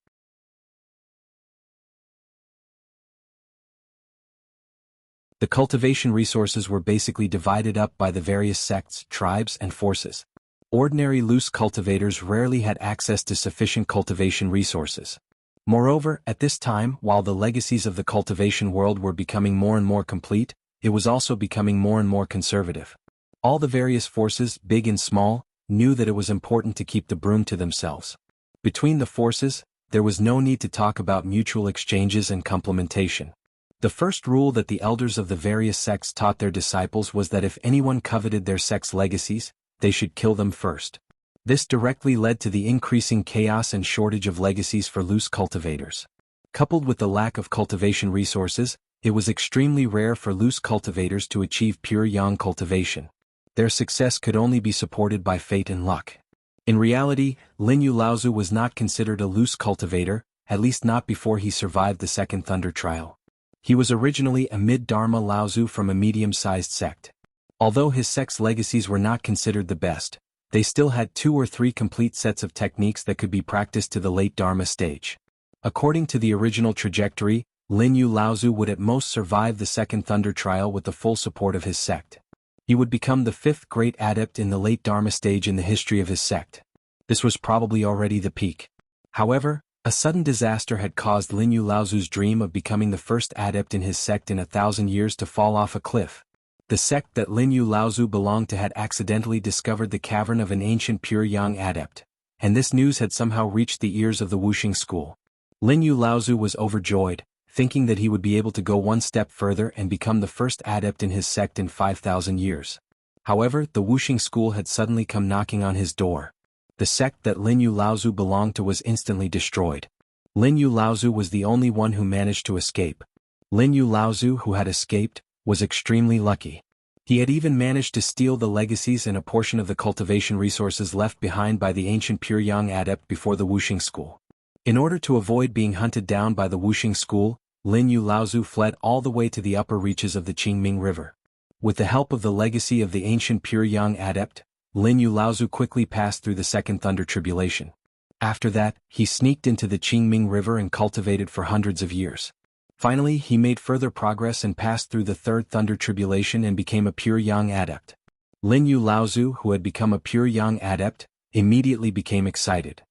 The cultivation resources were basically divided up by the various sects, tribes, and forces. Ordinary loose cultivators rarely had access to sufficient cultivation resources. Moreover, at this time, while the legacies of the cultivation world were becoming more and more complete, it was also becoming more and more conservative. All the various forces, big and small, knew that it was important to keep the broom to themselves. Between the forces, there was no need to talk about mutual exchanges and complementation. The first rule that the elders of the various sects taught their disciples was that if anyone coveted their sect's legacies, they should kill them first. This directly led to the increasing chaos and shortage of legacies for loose cultivators. Coupled with the lack of cultivation resources, it was extremely rare for loose cultivators to achieve pure yang cultivation. Their success could only be supported by fate and luck. In reality, Lin Yu Laozu was not considered a loose cultivator, at least not before he survived the Second Thunder Trial. He was originally a mid-Dharma Laozu from a medium-sized sect. Although his sect's legacies were not considered the best, they still had 2 or 3 complete sets of techniques that could be practiced to the late Dharma stage. According to the original trajectory, Lin Yu Laozu would at most survive the Second Thunder Trial with the full support of his sect. He would become the 5th great adept in the late Dharma stage in the history of his sect. This was probably already the peak. However, a sudden disaster had caused Lin Yu Laozu's dream of becoming the first adept in his sect in 1,000 years to fall off a cliff. The sect that Lin Yu Laozu belonged to had accidentally discovered the cavern of an ancient pure yang adept, and this news had somehow reached the ears of the Wuxia school. Lin Yu Laozu was overjoyed, thinking that he would be able to go one step further and become the first adept in his sect in 5,000 years. However, the Wuxia school had suddenly come knocking on his door. The sect that Lin Yu Laozu belonged to was instantly destroyed. Lin Yu Laozu was the only one who managed to escape. Lin Yu Laozu, who had escaped, was extremely lucky. He had even managed to steal the legacies and a portion of the cultivation resources left behind by the ancient pure yang adept before the Wuxia school. In order to avoid being hunted down by the Wuxia school, Lin Yu Laozu fled all the way to the upper reaches of the Qingming River. With the help of the legacy of the ancient pure yang adept, Lin Yu Laozu quickly passed through the Second Thunder Tribulation. After that, he sneaked into the Qingming River and cultivated for hundreds of years. Finally, he made further progress and passed through the Third Thunder Tribulation and became a pure yang adept. Lin Yu Laozu, who had become a pure yang adept, immediately became excited.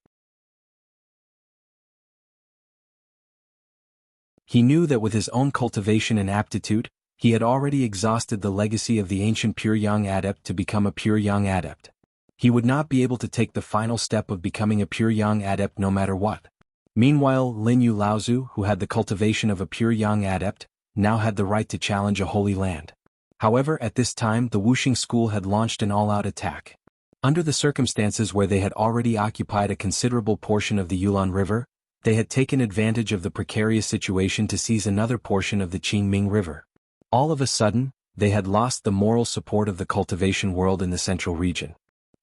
He knew that with his own cultivation and aptitude, he had already exhausted the legacy of the ancient pure yang adept to become a pure yang adept. He would not be able to take the final step of becoming a pure yang adept no matter what. Meanwhile, Lin Yu Laozu, who had the cultivation of a pure yang adept, now had the right to challenge a holy land. However, at this time the Wuxia school had launched an all-out attack. Under the circumstances where they had already occupied a considerable portion of the Yulon River, they had taken advantage of the precarious situation to seize another portion of the Qingming River. All of a sudden, they had lost the moral support of the cultivation world in the central region.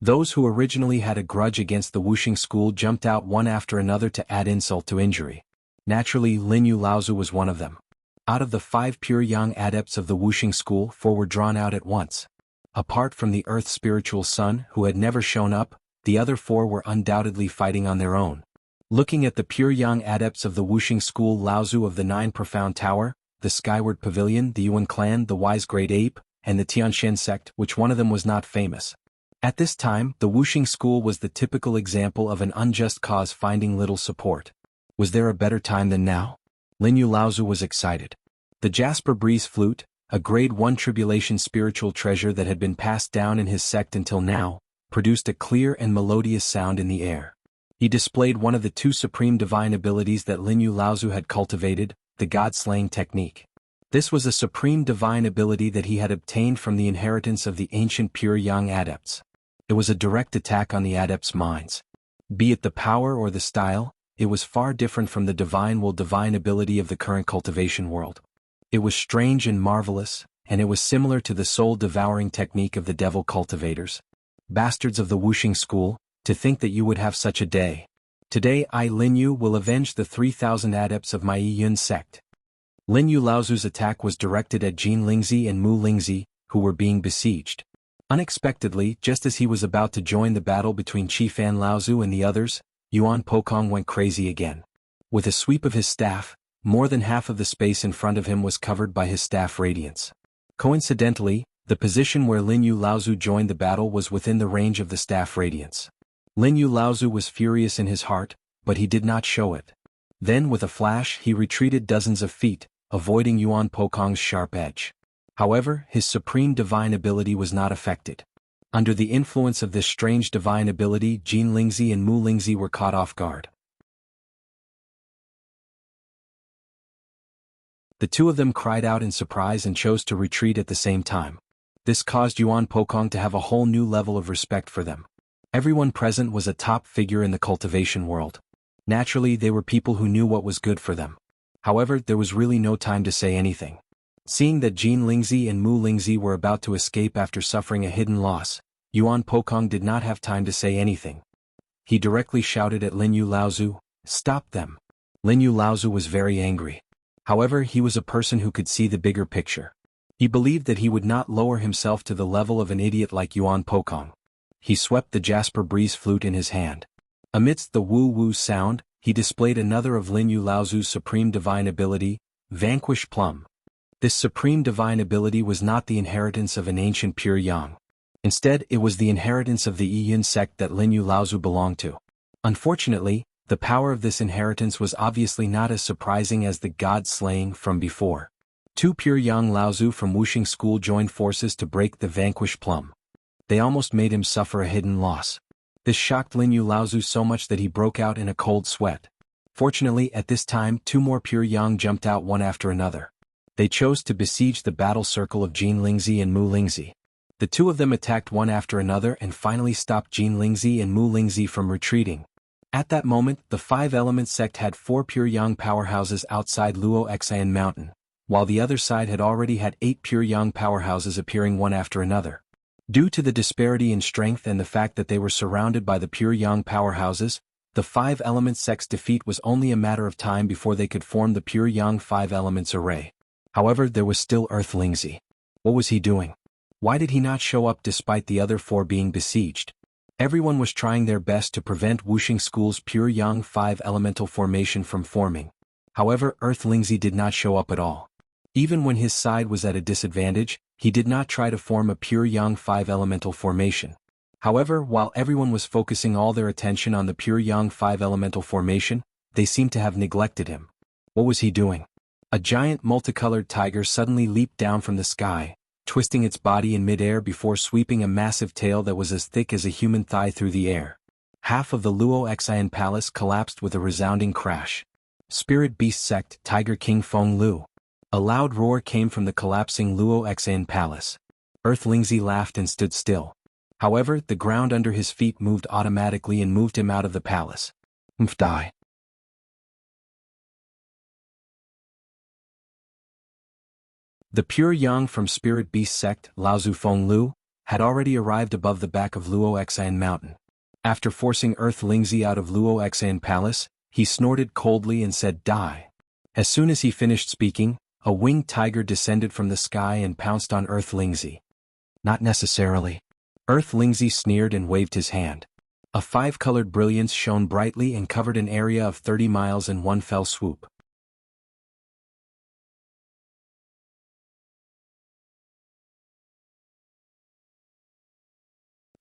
Those who originally had a grudge against the Wuxia school jumped out one after another to add insult to injury. Naturally, Linyu Laozu was one of them. Out of the 5 pure young adepts of the Wuxia school, 4 were drawn out at once. Apart from the Earth's spiritual son, who had never shown up, the other 4 were undoubtedly fighting on their own. Looking at the pure young adepts of the Wuxia school, Laozu of the 9 Profound Tower, the Skyward Pavilion, the Yuan clan, the Wise Great Ape, and the Tianxian sect, which one of them was not famous. At this time, the Wuxia school was the typical example of an unjust cause finding little support. Was there a better time than now? Linyu Laozu was excited. The Jasper Breeze flute, a grade 1 tribulation spiritual treasure that had been passed down in his sect until now, produced a clear and melodious sound in the air. He displayed one of the 2 supreme divine abilities that Linyu Laozu had cultivated, the God-slaying technique. This was a supreme divine ability that he had obtained from the inheritance of the ancient pure young adepts. It was a direct attack on the adepts' minds. Be it the power or the style, it was far different from the divine ability of the current cultivation world. It was strange and marvelous, and it was similar to the soul-devouring technique of the devil cultivators. Bastards of the Wuxia school, to think that you would have such a day. Today I, Linyu, will avenge the 3,000 adepts of my Yun sect. Linyu Laozu's attack was directed at Jin Lingzi and Mu Lingzi, who were being besieged. Unexpectedly, just as he was about to join the battle between Qifan Laozu and the others, Yuan Pokong went crazy again. With a sweep of his staff, more than half of the space in front of him was covered by his staff radiance. Coincidentally, the position where Linyu Laozu joined the battle was within the range of the staff radiance. Linyu Laozu was furious in his heart, but he did not show it. Then with a flash he retreated dozens of feet, avoiding Yuan Pokong's sharp edge. However, his supreme divine ability was not affected. Under the influence of this strange divine ability, Jin Lingzi and Mu Lingzi were caught off guard. The 2 of them cried out in surprise and chose to retreat at the same time. This caused Yuan Pokong to have a whole new level of respect for them. Everyone present was a top figure in the cultivation world. Naturally, they were people who knew what was good for them. However, there was really no time to say anything. Seeing that Jin Lingzi and Mu Lingzi were about to escape after suffering a hidden loss, Yuan Pokong did not have time to say anything. He directly shouted at Linyu Laozu, "Stop them!" Linyu Laozu was very angry. However, he was a person who could see the bigger picture. He believed that he would not lower himself to the level of an idiot like Yuan Pokong. He swept the Jasper Breeze flute in his hand. Amidst the woo-woo sound, he displayed another of Linyu Laozu's supreme divine ability, Vanquish Plum. This supreme divine ability was not the inheritance of an ancient pure yang. Instead, it was the inheritance of the Yin sect that Linyu Laozu belonged to. Unfortunately, the power of this inheritance was obviously not as surprising as the god-slaying from before. 2 pure yang Laozu from Wuxia school joined forces to break the Vanquish Plum. They almost made him suffer a hidden loss. This shocked Linyu Laozu so much that he broke out in a cold sweat. Fortunately, at this time 2 more pure yang jumped out one after another. They chose to besiege the battle circle of Jin Lingzi and Mu Lingzi. The 2 of them attacked one after another and finally stopped Jin Lingzi and Mu Lingzi from retreating. At that moment, the 5 Element sect had 4 pure yang powerhouses outside Luo Xian Mountain, while the other side had already had 8 pure yang powerhouses appearing one after another. Due to the disparity in strength and the fact that they were surrounded by the pure yang powerhouses, the 5 Element sect's defeat was only a matter of time before they could form the pure yang 5 Elements array. However, there was still Earth Lingzi. What was he doing? Why did he not show up despite the other 4 being besieged? Everyone was trying their best to prevent Wuxia school's pure yang 5 elemental formation from forming. However, Earth Lingzi did not show up at all. Even when his side was at a disadvantage, he did not try to form a pure yang 5 elemental formation. However, while everyone was focusing all their attention on the pure yang 5 elemental formation, they seemed to have neglected him. What was he doing? A giant multicolored tiger suddenly leaped down from the sky, twisting its body in midair before sweeping a massive tail that was as thick as a human thigh through the air. Half of the Luo Xian Palace collapsed with a resounding crash. Spirit Beast Sect, Tiger King Feng Lu. A loud roar came from the collapsing Luo Xian Palace. Earth Lingzi laughed and stood still. However, the ground under his feet moved automatically and moved him out of the palace. Die. The pure yang from Spirit Beast sect, Laozu Feng Lu, had already arrived above the back of Luo Xian Mountain. After forcing Earth Lingzi out of Luo Xian Palace, he snorted coldly and said, "Die." As soon as he finished speaking, a winged tiger descended from the sky and pounced on Earth Lingzi. "Not necessarily." Earth Lingzi sneered and waved his hand. A five-colored brilliance shone brightly and covered an area of 30 miles in one fell swoop.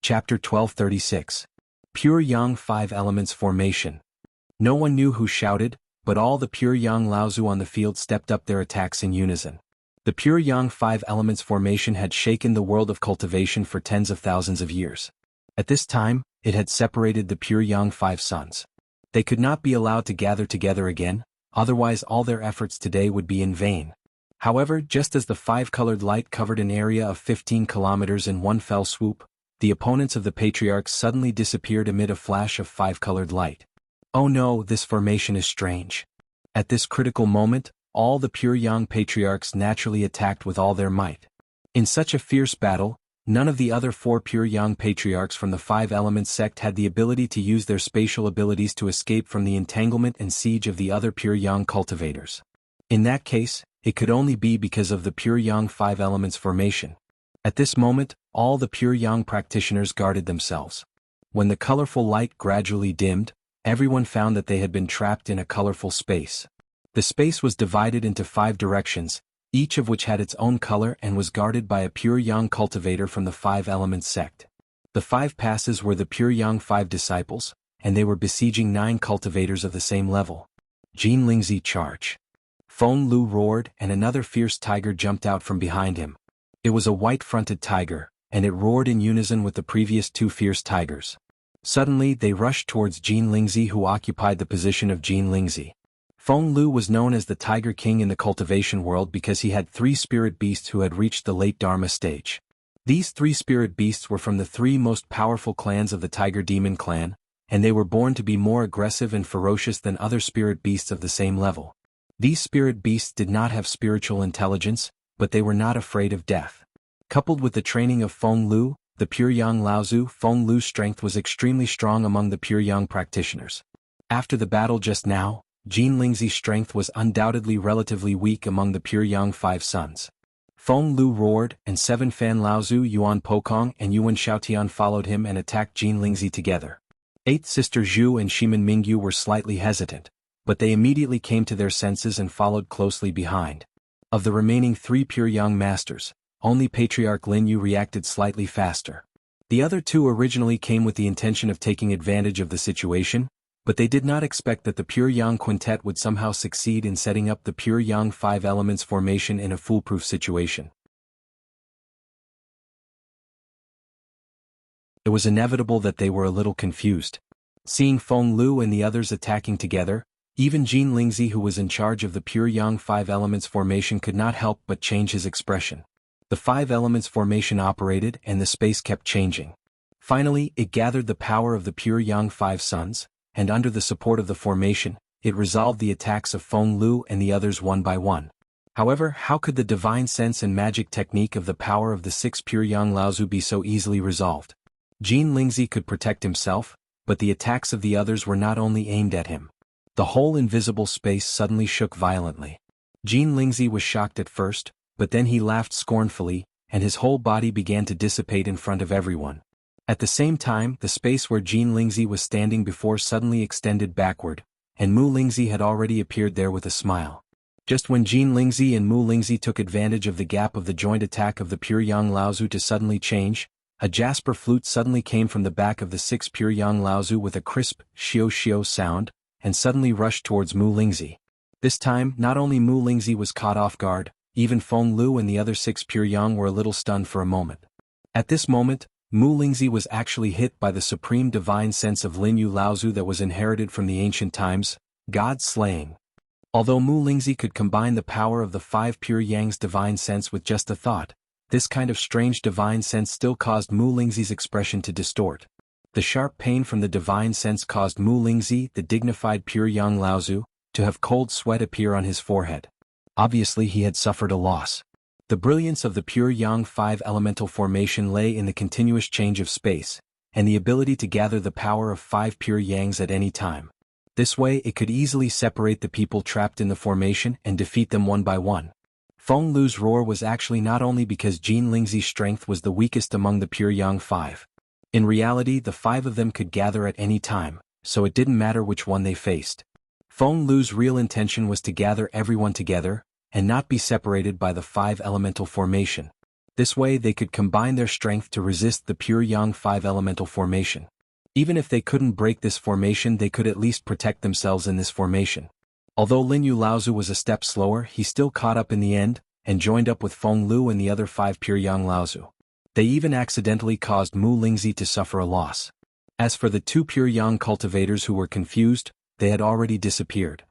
Chapter 1236. Pure Yang 5 Elements Formation. No one knew who shouted, but all the pure Yang Laozu on the field stepped up their attacks in unison. The pure Yang 5 Elements Formation had shaken the world of cultivation for tens of thousands of years. At this time, it had separated the pure Yang 5 sons. They could not be allowed to gather together again, otherwise all their efforts today would be in vain. However, just as the five-colored light covered an area of 15 kilometers in one fell swoop, the opponents of the patriarchs suddenly disappeared amid a flash of five-colored light. Oh no, this formation is strange. At this critical moment, all the pure Yang patriarchs naturally attacked with all their might. In such a fierce battle, none of the other four pure Yang patriarchs from the Five Elements sect had the ability to use their spatial abilities to escape from the entanglement and siege of the other pure Yang cultivators. In that case, it could only be because of the pure Yang 5 Elements formation. At this moment, all the pure Yang practitioners guarded themselves. When the colorful light gradually dimmed, everyone found that they had been trapped in a colorful space. The space was divided into 5 directions, each of which had its own color and was guarded by a pure Yang cultivator from the Five Elements sect. The 5 passes were the pure Yang 5 disciples, and they were besieging 9 cultivators of the same level. Jin Lingzi charge. Feng Lu roared and another fierce tiger jumped out from behind him. It was a white-fronted tiger, and it roared in unison with the previous 2 fierce tigers. Suddenly they rushed towards Jin Lingzi, who occupied the position of Jin Lingzi. Feng Lu was known as the Tiger King in the cultivation world because he had 3 spirit beasts who had reached the late Dharma stage. These 3 spirit beasts were from the 3 most powerful clans of the Tiger Demon clan, and they were born to be more aggressive and ferocious than other spirit beasts of the same level. These spirit beasts did not have spiritual intelligence, but they were not afraid of death. Coupled with the training of Feng Lu, the pure Yang Laozu, Feng Lu's strength was extremely strong among the pure Yang practitioners. After the battle just now, Jin Lingzi's strength was undoubtedly relatively weak among the pure Yang 5 sons. Feng Lu roared, and 7 Fan Laozu, Yuan Pokong and Yuan Xiaotian followed him and attacked Jin Lingzi together. 8th Sister Zhu and Shiman Mingyu were slightly hesitant, but they immediately came to their senses and followed closely behind. Of the remaining 3 pure Yang masters, only Patriarch Lin Yu reacted slightly faster. The other 2 originally came with the intention of taking advantage of the situation, but they did not expect that the pure Yang quintet would somehow succeed in setting up the pure Yang 5 Elements formation in a foolproof situation. It was inevitable that they were a little confused. Seeing Feng Lu and the others attacking together, even Jin Lingzi, who was in charge of the pure Yang 5 Elements formation, could not help but change his expression. The 5 Elements formation operated and the space kept changing. Finally, it gathered the power of the pure Yang 5 sons, and under the support of the formation, it resolved the attacks of Feng Lu and the others one by one. However, how could the divine sense and magic technique of the power of the 6 pure Yang Laozu be so easily resolved? Jin Lingzi could protect himself, but the attacks of the others were not only aimed at him. The whole invisible space suddenly shook violently. Jin Lingzi was shocked at first, but then he laughed scornfully, and his whole body began to dissipate in front of everyone. At the same time, the space where Jin Lingzi was standing before suddenly extended backward, and Mu Lingzi had already appeared there with a smile. Just when Jin Lingzi and Mu Lingzi took advantage of the gap of the joint attack of the pure Yang Laozu to suddenly change, a jasper flute suddenly came from the back of the 6 pure Yang Laozu with a crisp, shio sound, and suddenly rushed towards Mu Lingzi. This time, not only Mu Lingzi was caught off guard, even Feng Lu and the other 6 pure Yang were a little stunned for a moment. At this moment, Mu Lingzi was actually hit by the supreme divine sense of Lin Yu Laozu that was inherited from the ancient times, God slaying. Although Mu Lingzi could combine the power of the 5 pure Yang's divine sense with just a thought, this kind of strange divine sense still caused Mu Lingzi's expression to distort. The sharp pain from the divine sense caused Mu Lingzi, the dignified pure Yang Laozu, to have cold sweat appear on his forehead. Obviously he had suffered a loss. The brilliance of the pure Yang 5 elemental formation lay in the continuous change of space, and the ability to gather the power of 5 pure Yangs at any time. This way it could easily separate the people trapped in the formation and defeat them one by one. Feng Lu's roar was actually not only because Jin Lingzi's strength was the weakest among the pure Yang 5. In reality, the 5 of them could gather at any time, so it didn't matter which one they faced. Feng Lu's real intention was to gather everyone together, and not be separated by the 5 elemental formation. This way they could combine their strength to resist the pure Yang 5 elemental formation. Even if they couldn't break this formation, they could at least protect themselves in this formation. Although Lin Yu Laozu was a step slower, he still caught up in the end, and joined up with Feng Lu and the other 5 pure Yang Laozu. They even accidentally caused Mu Lingzi to suffer a loss. As for the 2 pure Yang cultivators who were confused, they had already disappeared.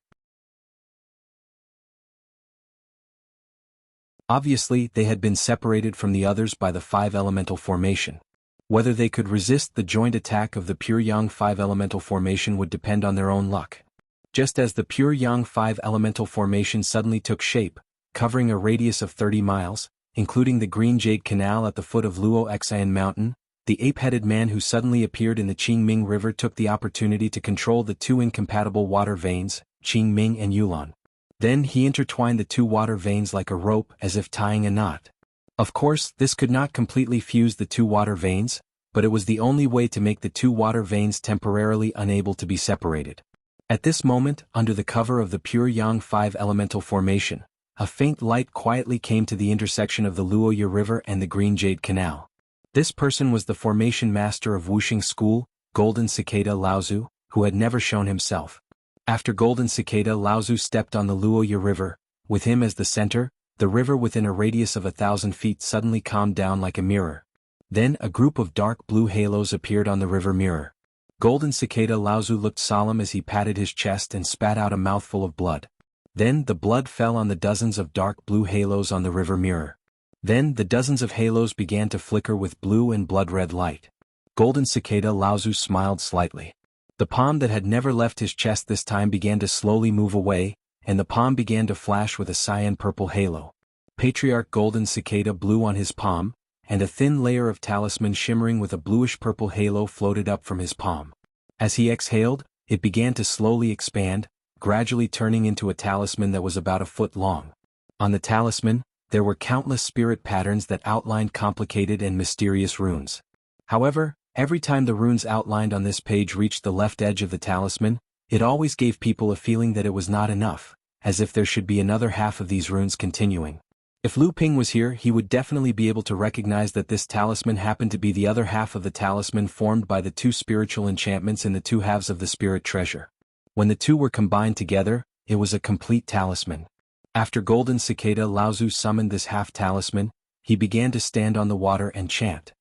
Obviously, they had been separated from the others by the 5 elemental formation. Whether they could resist the joint attack of the pure Yang 5 elemental formation would depend on their own luck. Just as the pure Yang 5 elemental formation suddenly took shape, covering a radius of 30 miles, including the Green Jade Canal at the foot of Luo Xian Mountain, the ape-headed man who suddenly appeared in the Qingming River took the opportunity to control the 2 incompatible water veins, Qingming and Yulan. Then he intertwined the 2 water veins like a rope, as if tying a knot. Of course, this could not completely fuse the 2 water veins, but it was the only way to make the 2 water veins temporarily unable to be separated. At this moment, under the cover of the pure Yang 5 elemental formation, a faint light quietly came to the intersection of the Luoya River and the Green Jade Canal. This person was the formation master of Wuxia School, Golden Cicada Laozu, who had never shown himself. After Golden Cicada Laozu stepped on the Luoya River, with him as the center, the river within a radius of 1,000 feet suddenly calmed down like a mirror. Then a group of dark blue halos appeared on the river mirror. Golden Cicada Laozu looked solemn as he patted his chest and spat out a mouthful of blood. Then the blood fell on the dozens of dark blue halos on the river mirror. Then the dozens of halos began to flicker with blue and blood-red light. Golden Cicada Laozu smiled slightly. The palm that had never left his chest this time began to slowly move away, and the palm began to flash with a cyan-purple halo. Patriarch Golden Cicada blew on his palm, and a thin layer of talisman shimmering with a bluish-purple halo floated up from his palm. As he exhaled, it began to slowly expand, gradually turning into a talisman that was about 1 foot long. On the talisman, there were countless spirit patterns that outlined complicated and mysterious runes. However, every time the runes outlined on this page reached the left edge of the talisman, it always gave people a feeling that it was not enough, as if there should be another half of these runes continuing. If Lu Ping was here, he would definitely be able to recognize that this talisman happened to be the other half of the talisman formed by the 2 spiritual enchantments in the 2 halves of the spirit treasure. When the 2 were combined together, it was a complete talisman. After Golden Cicada Laozu summoned this half-talisman, he began to stand on the water and chant.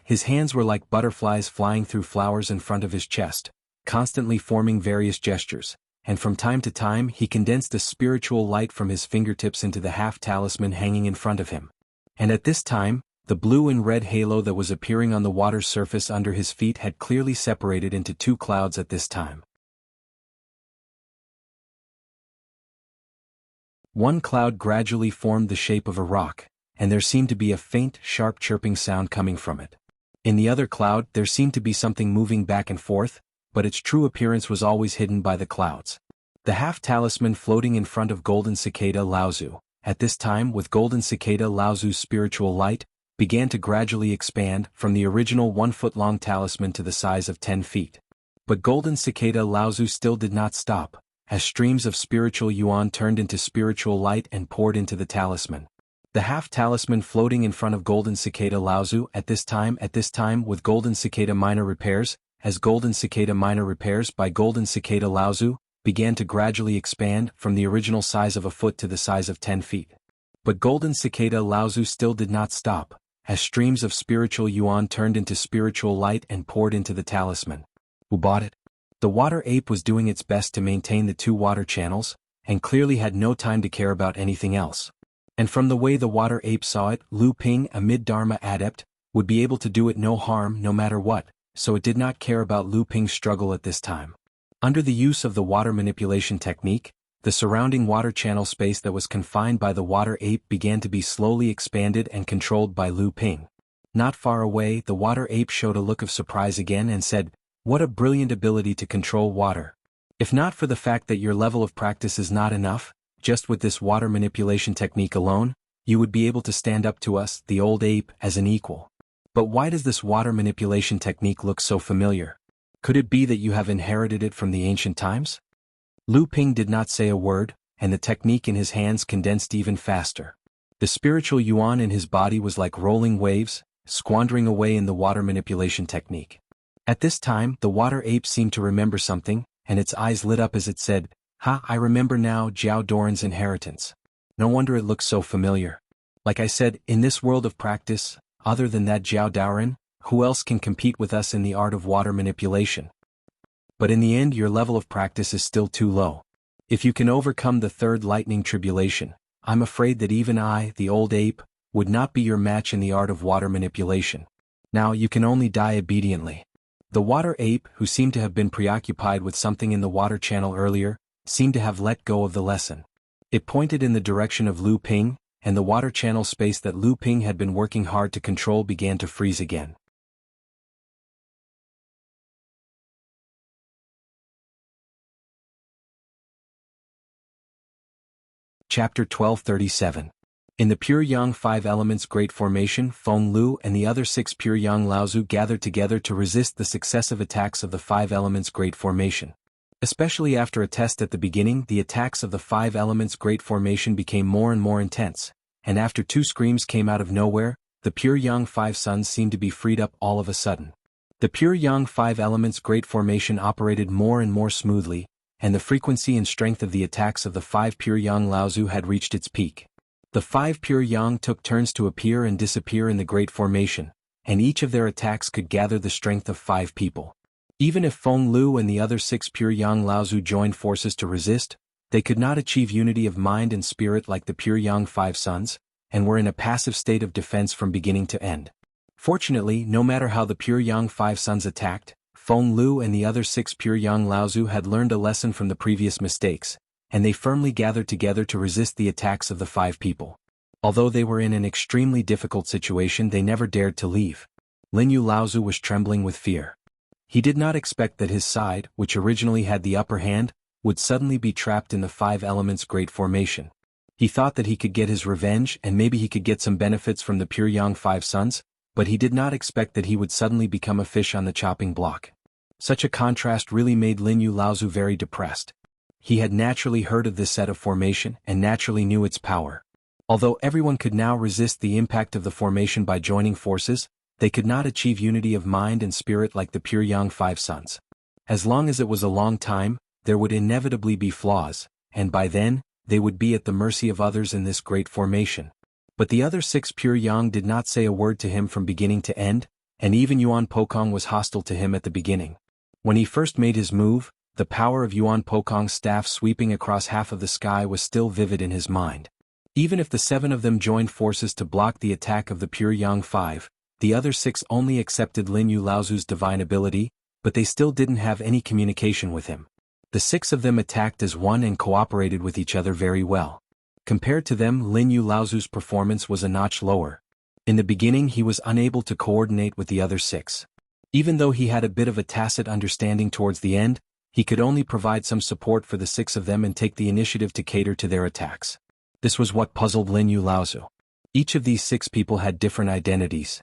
His hands were like butterflies flying through flowers in front of his chest, constantly forming various gestures, and from time to time he condensed a spiritual light from his fingertips into the half-talisman hanging in front of him. And at this time, the blue and red halo that was appearing on the water's surface under his feet had clearly separated into 2 clouds at this time. One cloud gradually formed the shape of a rock, and there seemed to be a faint, sharp chirping sound coming from it. In the other cloud, there seemed to be something moving back and forth, but its true appearance was always hidden by the clouds. The half-talisman floating in front of Golden Cicada Laozu, at this time with Golden Cicada Laozu's spiritual light, began to gradually expand from the original 1-foot-long talisman to the size of 10 feet. But Golden Cicada Laozu still did not stop, as streams of spiritual yuan turned into spiritual light and poured into the talisman. The half-talisman floating in front of Golden Cicada Laozu at this time with Golden Cicada Minor Repairs, as Golden Cicada Minor Repairs by Golden Cicada Laozu, began to gradually expand from the original size of 1 foot to the size of 10 feet. But Golden Cicada Laozu still did not stop, as streams of spiritual yuan turned into spiritual light and poured into the talisman. Who bought it? The water ape was doing its best to maintain the 2 water channels, and clearly had no time to care about anything else. And from the way the water ape saw it, Lu Ping, a mid-dharma adept, would be able to do it no harm no matter what, so it did not care about Lu Ping's struggle at this time. Under the use of the water manipulation technique, The surrounding water channel space that was confined by the water ape began to be slowly expanded and controlled by Lu Ping. Not far away, the water ape showed a look of surprise again and said, "What a brilliant ability to control water. If not for the fact that your level of practice is not enough, just with this water manipulation technique alone, you would be able to stand up to us, the old ape, as an equal. But why does this water manipulation technique look so familiar? Could it be that you have inherited it from the ancient times?" Lu Ping did not say a word, and the technique in his hands condensed even faster. The spiritual yuan in his body was like rolling waves, squandering away in the water manipulation technique. At this time, the water ape seemed to remember something, and its eyes lit up as it said, "Ha, I remember now, Jiao Doran's inheritance. No wonder it looks so familiar. Like I said, in this world of practice, other than that Jiao Doran, who else can compete with us in the art of water manipulation? But in the end your level of practice is still too low. If you can overcome the third lightning tribulation, I'm afraid that even I, the old ape, would not be your match in the art of water manipulation. Now you can only die obediently." The water ape, who seemed to have been preoccupied with something in the water channel earlier, seemed to have let go of the lesson. It pointed in the direction of Lu Ping, and the water channel space that Lu Ping had been working hard to control began to freeze again. Chapter 1237. In the Pure Yang Five Elements Great Formation, Feng Lu and the other 6 Pure Yang Laozu gathered together to resist the successive attacks of the Five Elements Great Formation. Especially after a test at the beginning, the attacks of the Five Elements Great Formation became more and more intense, and after 2 screams came out of nowhere, the Pure Yang Five Suns seemed to be freed up all of a sudden. The Pure Yang Five Elements Great Formation operated more and more smoothly, and the frequency and strength of the attacks of the 5 Pure Yang Laozu had reached its peak. The 5 Pure Yang took turns to appear and disappear in the Great Formation, and each of their attacks could gather the strength of 5 people. Even if Feng Lu and the other 6 Pure Yang Laozu joined forces to resist, they could not achieve unity of mind and spirit like the Pure Yang Five Suns, and were in a passive state of defense from beginning to end. Fortunately, no matter how the Pure Yang Five Suns attacked, Feng Lu and the other 6 Pure Yang Laozu had learned a lesson from the previous mistakes, and they firmly gathered together to resist the attacks of the 5 people. Although they were in an extremely difficult situation, they never dared to leave. Lin Yu Laozu was trembling with fear. He did not expect that his side, which originally had the upper hand, would suddenly be trapped in the 5 Elements Great Formation. He thought that he could get his revenge and maybe he could get some benefits from the Pure Yang Five Suns, but he did not expect that he would suddenly become a fish on the chopping block. Such a contrast really made Lin Yu Laozu very depressed. He had naturally heard of this set of formation and naturally knew its power. Although everyone could now resist the impact of the formation by joining forces, they could not achieve unity of mind and spirit like the Pure Yang Five Suns. As long as it was a long time, there would inevitably be flaws, and by then, they would be at the mercy of others in this great formation. But the other 6 Pure Yang did not say a word to him from beginning to end, and even Yuan Pokong was hostile to him at the beginning. When he first made his move, the power of Yuan Pokong's staff sweeping across half of the sky was still vivid in his mind. Even if the 7 of them joined forces to block the attack of the Pure Yang Five, the other 6 only accepted Lin Yu Laozu's divine ability, but they still didn't have any communication with him. The 6 of them attacked as one and cooperated with each other very well. Compared to them, Lin Yu Laozu's performance was a notch lower. In the beginning he was unable to coordinate with the other 6. Even though he had a bit of a tacit understanding towards the end, he could only provide some support for the 6 of them and take the initiative to cater to their attacks. This was what puzzled Lin Yu Laozu. Each of these 6 people had different identities.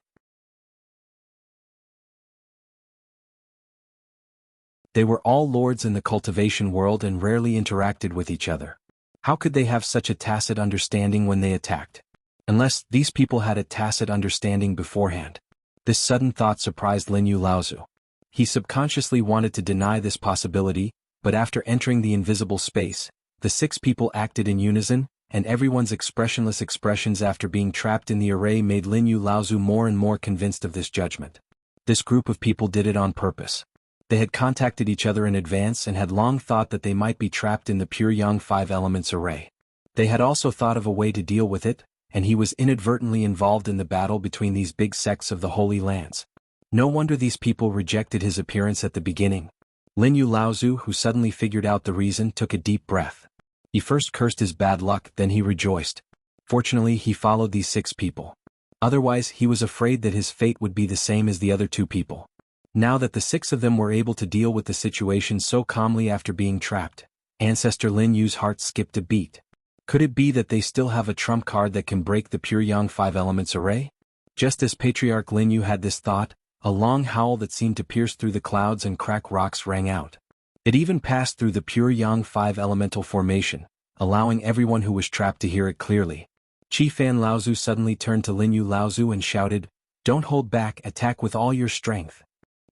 They were all lords in the cultivation world and rarely interacted with each other. How could they have such a tacit understanding when they attacked? Unless these people had a tacit understanding beforehand. This sudden thought surprised Lin Yu Laozu. He subconsciously wanted to deny this possibility, but after entering the invisible space, the 6 people acted in unison, and everyone's expressionless expressions after being trapped in the array made Lin Yu Laozu more and more convinced of this judgment. This group of people did it on purpose. They had contacted each other in advance and had long thought that they might be trapped in the Pure Yang Five Elements array. They had also thought of a way to deal with it, and he was inadvertently involved in the battle between these big sects of the Holy Lands. No wonder these people rejected his appearance at the beginning. Lin Yu Laozu, who suddenly figured out the reason, took a deep breath. He first cursed his bad luck, then he rejoiced. Fortunately, he followed these 6 people. Otherwise, he was afraid that his fate would be the same as the other 2 people. Now that the 6 of them were able to deal with the situation so calmly after being trapped, Ancestor Lin Yu's heart skipped a beat. Could it be that they still have a trump card that can break the pure Yang 5 elements array? Just as Patriarch Lin Yu had this thought, a long howl that seemed to pierce through the clouds and crack rocks rang out. It even passed through the pure Yang 5 elemental formation, allowing everyone who was trapped to hear it clearly. Qi Fan Laozu suddenly turned to Lin Yu Laozu and shouted, "Don't hold back, attack with all your strength."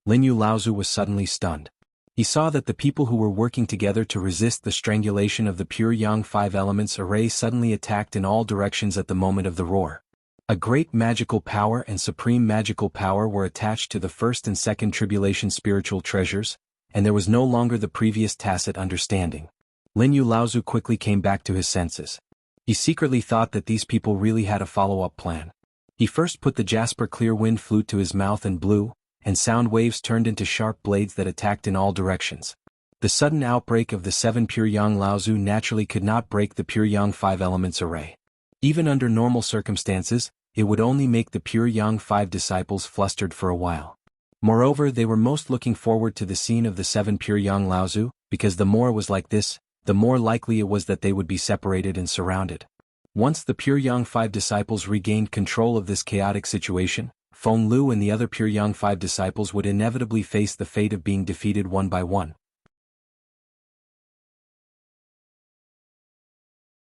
Lin Yu Laozu was suddenly stunned. He saw that the people who were working together to resist the strangulation of the pure Yang 5 elements array suddenly attacked in all directions at the moment of the roar. A great magical power and supreme magical power were attached to the first and second tribulation spiritual treasures, and there was no longer the previous tacit understanding. Lin Yu Laozu quickly came back to his senses. He secretly thought that these people really had a follow-up plan. He first put the jasper clear wind flute to his mouth and blew, and sound waves turned into sharp blades that attacked in all directions. The sudden outbreak of the 7 pure Yang Laozu naturally could not break the pure Yang 5 elements array. Even under normal circumstances, it would only make the pure Yang 5 disciples flustered for a while. Moreover, they were most looking forward to the scene of the 7 pure Yang Laozu, because the more it was like this, the more likely it was that they would be separated and surrounded. Once the pure Yang 5 disciples regained control of this chaotic situation, Feng Lu and the other pure Yang 5 disciples would inevitably face the fate of being defeated one by one.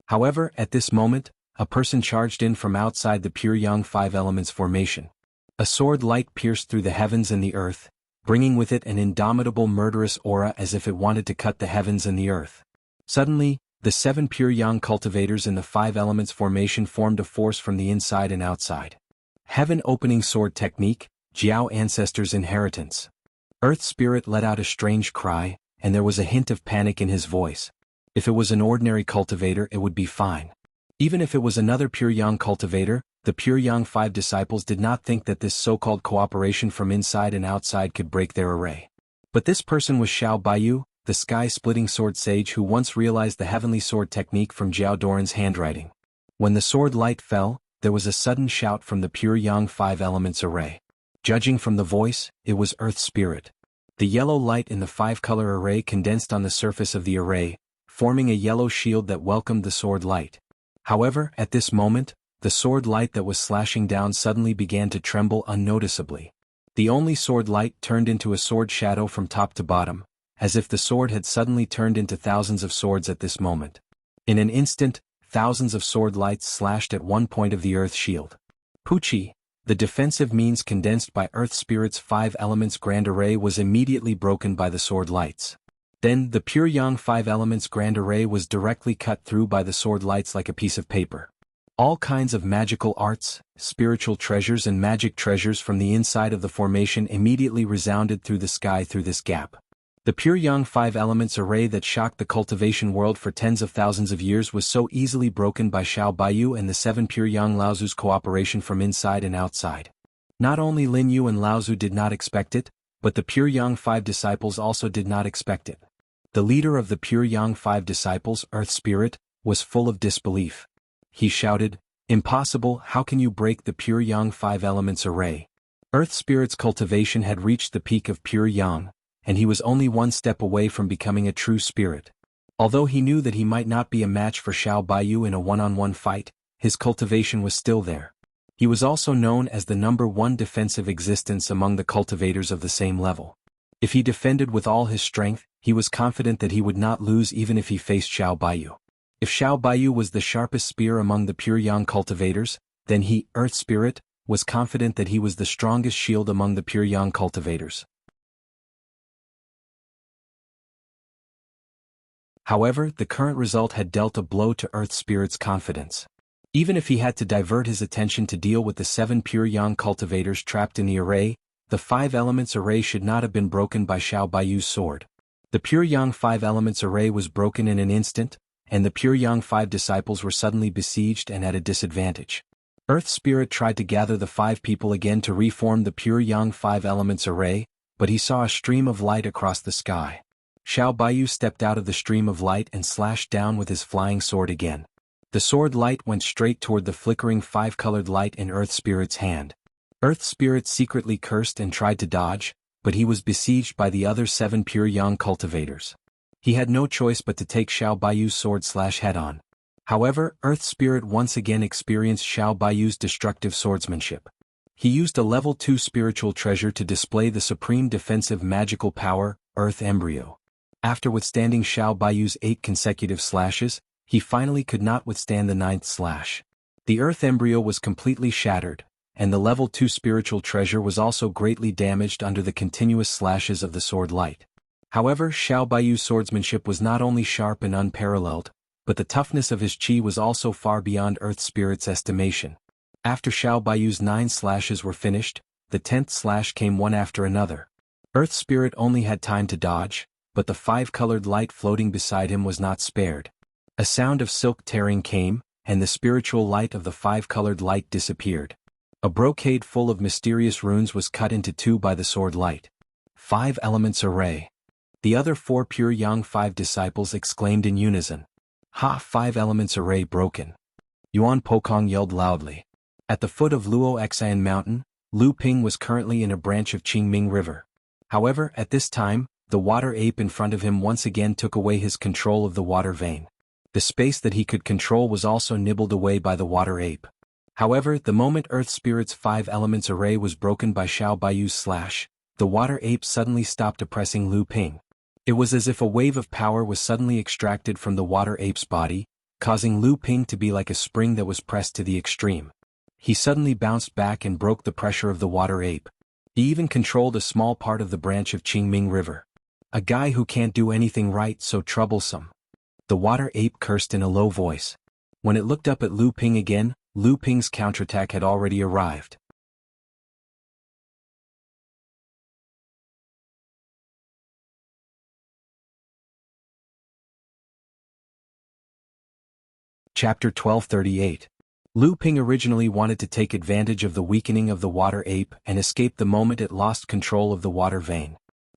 However, at this moment, a person charged in from outside the pure Yang 5 elements formation. A sword light pierced through the heavens and the earth, bringing with it an indomitable murderous aura as if it wanted to cut the heavens and the earth. Suddenly, the 7 pure Yang cultivators in the 5 elements formation formed a force from the inside and outside. Heaven opening sword technique, Jiao ancestors' inheritance. Earth Spirit let out a strange cry, and there was a hint of panic in his voice. If it was an ordinary cultivator, it would be fine. Even if it was another pure Yang cultivator, the pure Yang 5 disciples did not think that this so-called cooperation from inside and outside could break their array. But this person was Xiao Baiyu, the sky-splitting sword sage who once realized the heavenly sword technique from Jiao Doran's handwriting. When the sword light fell, there was a sudden shout from the pure Yang 5 elements array. Judging from the voice, it was Earth Spirit. The yellow light in the 5-color array condensed on the surface of the array, forming a yellow shield that welcomed the sword light. However, at this moment, the sword light that was slashing down suddenly began to tremble unnoticeably. The only sword light turned into a sword shadow from top to bottom, as if the sword had suddenly turned into thousands of swords at this moment. In an instant, thousands of sword lights slashed at one point of the earth shield. Puchi, the defensive means condensed by Earth Spirit's 5 elements grand array was immediately broken by the sword lights. Then, the pure Yang 5 elements grand array was directly cut through by the sword lights like a piece of paper. All kinds of magical arts, spiritual treasures and magic treasures from the inside of the formation immediately resounded through the sky through this gap. The pure Yang 5 elements array that shocked the cultivation world for tens of thousands of years was so easily broken by Xiao Baiyu and the 7 pure Yang Laozu's cooperation from inside and outside. Not only Lin Yu and Laozu did not expect it, but the pure Yang 5 disciples also did not expect it. The leader of the pure Yang 5 disciples, Earth Spirit, was full of disbelief. He shouted, "Impossible, how can you break the pure Yang 5 elements array?" Earth Spirit's cultivation had reached the peak of pure Yang, and he was only one step away from becoming a true spirit. Although he knew that he might not be a match for Xiao Baiyu in a one-on-one fight, his cultivation was still there. He was also known as the #1 defensive existence among the cultivators of the same level. If he defended with all his strength, he was confident that he would not lose even if he faced Xiao Baiyu. If Xiao Baiyu was the sharpest spear among the pure Yang cultivators, then he, Earth Spirit, was confident that he was the strongest shield among the pure Yang cultivators. However, the current result had dealt a blow to Earth Spirit's confidence. Even if he had to divert his attention to deal with the 7 pure Yang cultivators trapped in the array, the 5 elements array should not have been broken by Xiao Baiyu's sword. The pure Yang 5 elements array was broken in an instant, and the pure Yang 5 disciples were suddenly besieged and at a disadvantage. Earth Spirit tried to gather the 5 people again to reform the pure Yang 5 elements array, but he saw a stream of light across the sky. Xiao Baiyu stepped out of the stream of light and slashed down with his flying sword again. The sword light went straight toward the flickering five-colored light in Earth Spirit's hand. Earth Spirit secretly cursed and tried to dodge, but he was besieged by the other 7 pure yang cultivators. He had no choice but to take Xiao Baiyu's sword slash head-on. However, Earth Spirit once again experienced Xiao Baiyu's destructive swordsmanship. He used a level 2 spiritual treasure to display the supreme defensive magical power, Earth Embryo. After withstanding Xiao Baiyu's 8 consecutive slashes, he finally could not withstand the 9th slash. The Earth Embryo was completely shattered, and the level 2 spiritual treasure was also greatly damaged under the continuous slashes of the sword light. However, Xiao Baiyu's swordsmanship was not only sharp and unparalleled, but the toughness of his chi was also far beyond Earth Spirit's estimation. After Xiao Baiyu's 9 slashes were finished, the 10th slash came one after another. Earth Spirit only had time to dodge, but the 5-colored light floating beside him was not spared. A sound of silk tearing came, and the spiritual light of the 5-colored light disappeared. A brocade full of mysterious runes was cut into 2 by the sword light. 5 elements array. The other 4 pure yang 5 disciples exclaimed in unison. Ha! 5 elements array broken. Yuan Pokong yelled loudly. At the foot of Luo Xian Mountain, Lu Ping was currently in a branch of Qingming River. However, at this time, the water ape in front of him once again took away his control of the water vein. The space that he could control was also nibbled away by the water ape. However, the moment Earth Spirit's 5 elements array was broken by Xiao Baiyu's slash, the water ape suddenly stopped oppressing Lu Ping. It was as if a wave of power was suddenly extracted from the water ape's body, causing Lu Ping to be like a spring that was pressed to the extreme. He suddenly bounced back and broke the pressure of the water ape. He even controlled a small part of the branch of Qingming River. A guy who can't do anything right, so troublesome. The water ape cursed in a low voice. When it looked up at Lu Ping again, Lu Ping's counterattack had already arrived. Chapter 1238. Lu Ping originally wanted to take advantage of the weakening of the water ape and escape the moment it lost control of the water vein.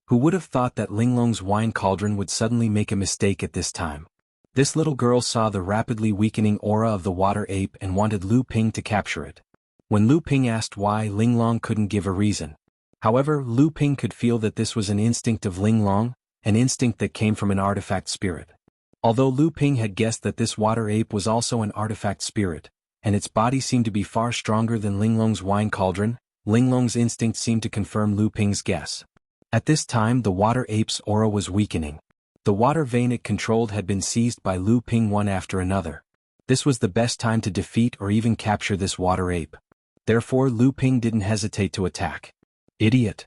Who would have thought that Linglong's wine cauldron would suddenly make a mistake at this time? This little girl saw the rapidly weakening aura of the water ape and wanted Lu Ping to capture it. When Lu Ping asked why, Linglong couldn't give a reason. However, Lu Ping could feel that this was an instinct of Linglong, an instinct that came from an artifact spirit. Although Lu Ping had guessed that this water ape was also an artifact spirit, and its body seemed to be far stronger than Linglong's wine cauldron, Linglong's instinct seemed to confirm Lu Ping's guess. At this time, the water ape's aura was weakening. The water vein it controlled had been seized by Lu Ping one after another. This was the best time to defeat or even capture this water ape. Therefore, Lu Ping didn't hesitate to attack. Idiot!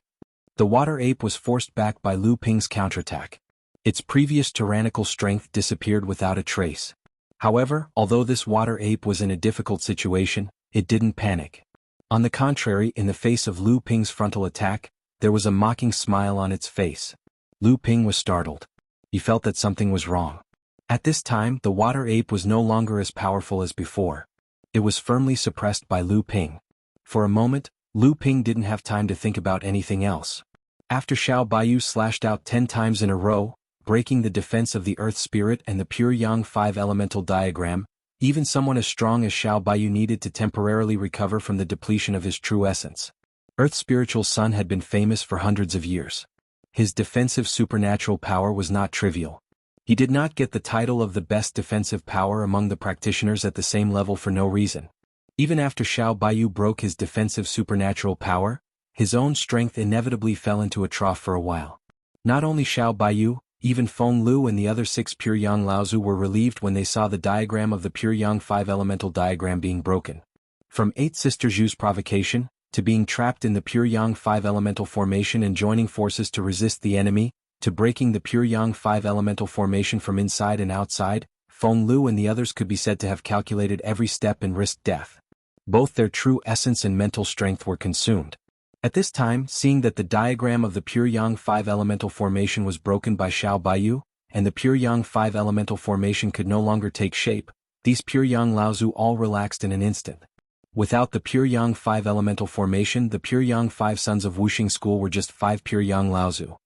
The water ape was forced back by Lu Ping's counterattack. Its previous tyrannical strength disappeared without a trace. However, although this water ape was in a difficult situation, it didn't panic. On the contrary, in the face of Lu Ping's frontal attack, there was a mocking smile on its face. Lu Ping was startled. He felt that something was wrong. At this time, the water ape was no longer as powerful as before. It was firmly suppressed by Lu Ping. For a moment, Lu Ping didn't have time to think about anything else. After Xiao Baiyu slashed out 10 times in a row, breaking the defense of the Earth Spirit and the pure Yang 5 elemental diagram, even someone as strong as Xiao Baiyu needed to temporarily recover from the depletion of his true essence. Earth's spiritual son had been famous for hundreds of years. His defensive supernatural power was not trivial. He did not get the title of the best defensive power among the practitioners at the same level for no reason. Even after Xiao Baiyu broke his defensive supernatural power, his own strength inevitably fell into a trough for a while. Not only Xiao Baiyu, even Feng Lu and the other 6 pure Yang Laozu were relieved when they saw the diagram of the pure Yang 5 elemental diagram being broken. From 8 Sister Zhu's provocation, to being trapped in the pure Yang 5 elemental formation and joining forces to resist the enemy, to breaking the pure Yang 5 elemental formation from inside and outside, Feng Lu and the others could be said to have calculated every step and risked death. Both their true essence and mental strength were consumed. At this time, seeing that the diagram of the pure Yang 5 elemental formation was broken by Xiao Baiyu, and the pure Yang 5 elemental formation could no longer take shape, these pure Yang Laozu all relaxed in an instant. Without the pure Yang 5 elemental formation, the pure Yang 5 sons of Wuxia school were just 5 pure Yang Laozu.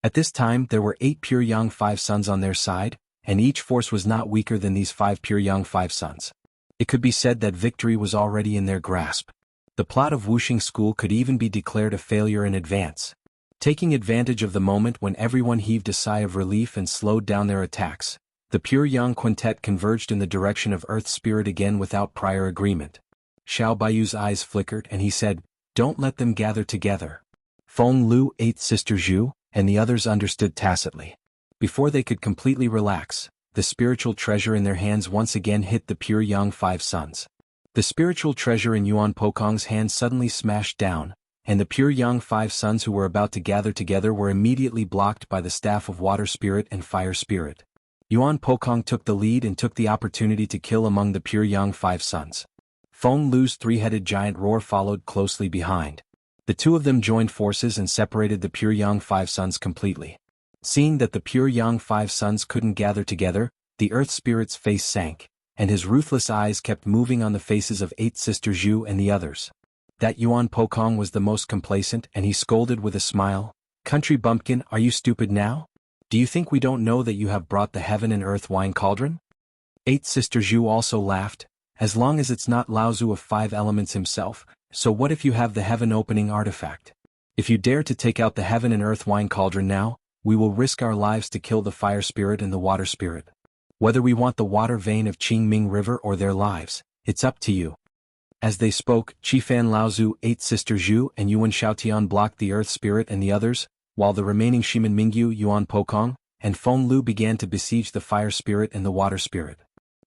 At this time there were 8 pure young 5 sons on their side, and each force was not weaker than these 5 pure young 5 sons. It could be said that victory was already in their grasp. The plot of Wuxia school could even be declared a failure in advance. Taking advantage of the moment when everyone heaved a sigh of relief and slowed down their attacks, the pure young quintet converged in the direction of Earth Spirit again without prior agreement. Xiao Baiyu's eyes flickered and he said, "Don't let them gather together." Feng Lu, 8th Sister Zhu, and the others understood tacitly. Before they could completely relax, the spiritual treasure in their hands once again hit the pure young 5 sons. The spiritual treasure in Yuan Pokong's hand suddenly smashed down, and the pure young 5 sons who were about to gather together were immediately blocked by the staff of Water Spirit and Fire Spirit. Yuan Pokong took the lead and took the opportunity to kill among the pure young 5 sons. Feng Lu's 3-headed giant roar followed closely behind. The two of them joined forces and separated the pure young 5 sons completely. Seeing that the pure young 5 sons couldn't gather together, the Earth Spirit's face sank, and his ruthless eyes kept moving on the faces of 8th Sister Zhu and the others. That Yuan Pokong was the most complacent, and he scolded with a smile, "Country bumpkin, are you stupid now? Do you think we don't know that you have brought the heaven and earth wine cauldron?" 8th Sister Zhu also laughed, "As long as it's not Lao Tzu of 5 elements himself, so what if you have the heaven-opening artifact? If you dare to take out the heaven and earth wine cauldron now, we will risk our lives to kill the Fire Spirit and the Water Spirit. Whether we want the water vein of Qingming River or their lives, it's up to you." As they spoke, Qifan Laozu, 8th Sister Zhu and Yuan Xiaotian blocked the Earth Spirit and the others, while the remaining Shiman Mingyu, Yuan Pokong, and Feng Lu began to besiege the Fire Spirit and the Water Spirit.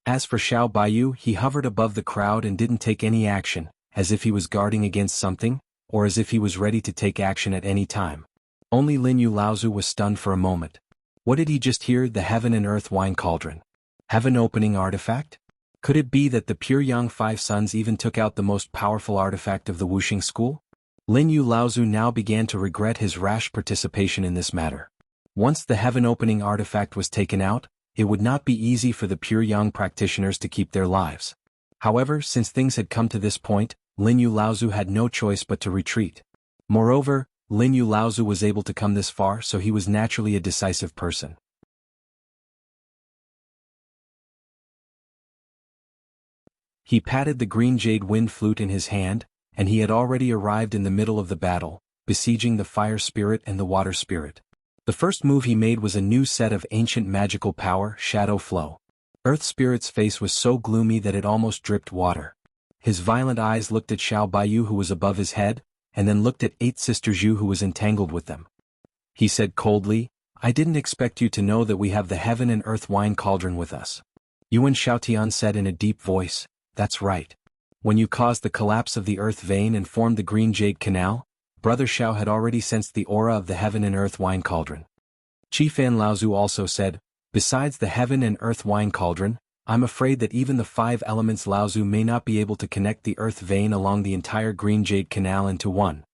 As for Xiao Baiyu, he hovered above the crowd and didn't take any action, as if he was guarding against something, or as if he was ready to take action at any time. Only Linyu Laozu was stunned for a moment. What did he just hear? The heaven and earth wine cauldron. Heaven-opening artifact? Could it be that the pure young 5 sons even took out the most powerful artifact of the Wuxia school? Linyu Laozu now began to regret his rash participation in this matter. Once the heaven-opening artifact was taken out, it would not be easy for the pure young practitioners to keep their lives. However, since things had come to this point, Linyu Laozu had no choice but to retreat. Moreover, Linyu Laozu was able to come this far, so he was naturally a decisive person. He patted the green jade wind flute in his hand, and he had already arrived in the middle of the battle, besieging the Fire Spirit and the Water Spirit. The first move he made was a new set of ancient magical power, Shadow Flow. Earth Spirit's face was so gloomy that it almost dripped water. His violent eyes looked at Xiao Baiyu who was above his head, and then looked at 8th Sister Zhu who was entangled with them. He said coldly, "I didn't expect you to know that we have the heaven and earth wine cauldron with us." Yuan Xiaotian said in a deep voice, "That's right. When you caused the collapse of the earth vein and formed the green jade canal, Brother Xiao had already sensed the aura of the heaven and earth wine cauldron." Qifan Laozu also said, "Besides the heaven and earth wine cauldron, I'm afraid that even the 5 elements Laozu may not be able to connect the earth vein along the entire green jade canal into one."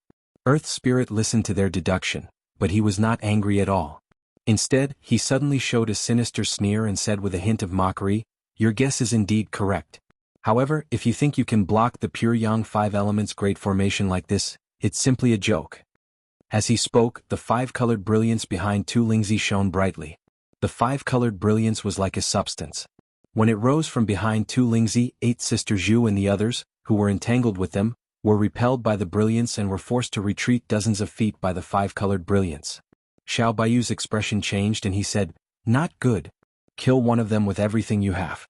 Earth Spirit listened to their deduction, but he was not angry at all. Instead, he suddenly showed a sinister sneer and said with a hint of mockery, "Your guess is indeed correct. However, if you think you can block the pure yang 5 elements great formation like this, it's simply a joke." As he spoke, the 5-colored brilliance behind Tu Lingzi shone brightly. The 5-colored brilliance was like a substance. When it rose from behind Tu Lingzi, 8th Sister Zhu and the others, who were entangled with them, were repelled by the brilliance and were forced to retreat dozens of feet by the 5-colored brilliance. Xiao Baiyu's expression changed and he said, "Not good. Kill one of them with everything you have."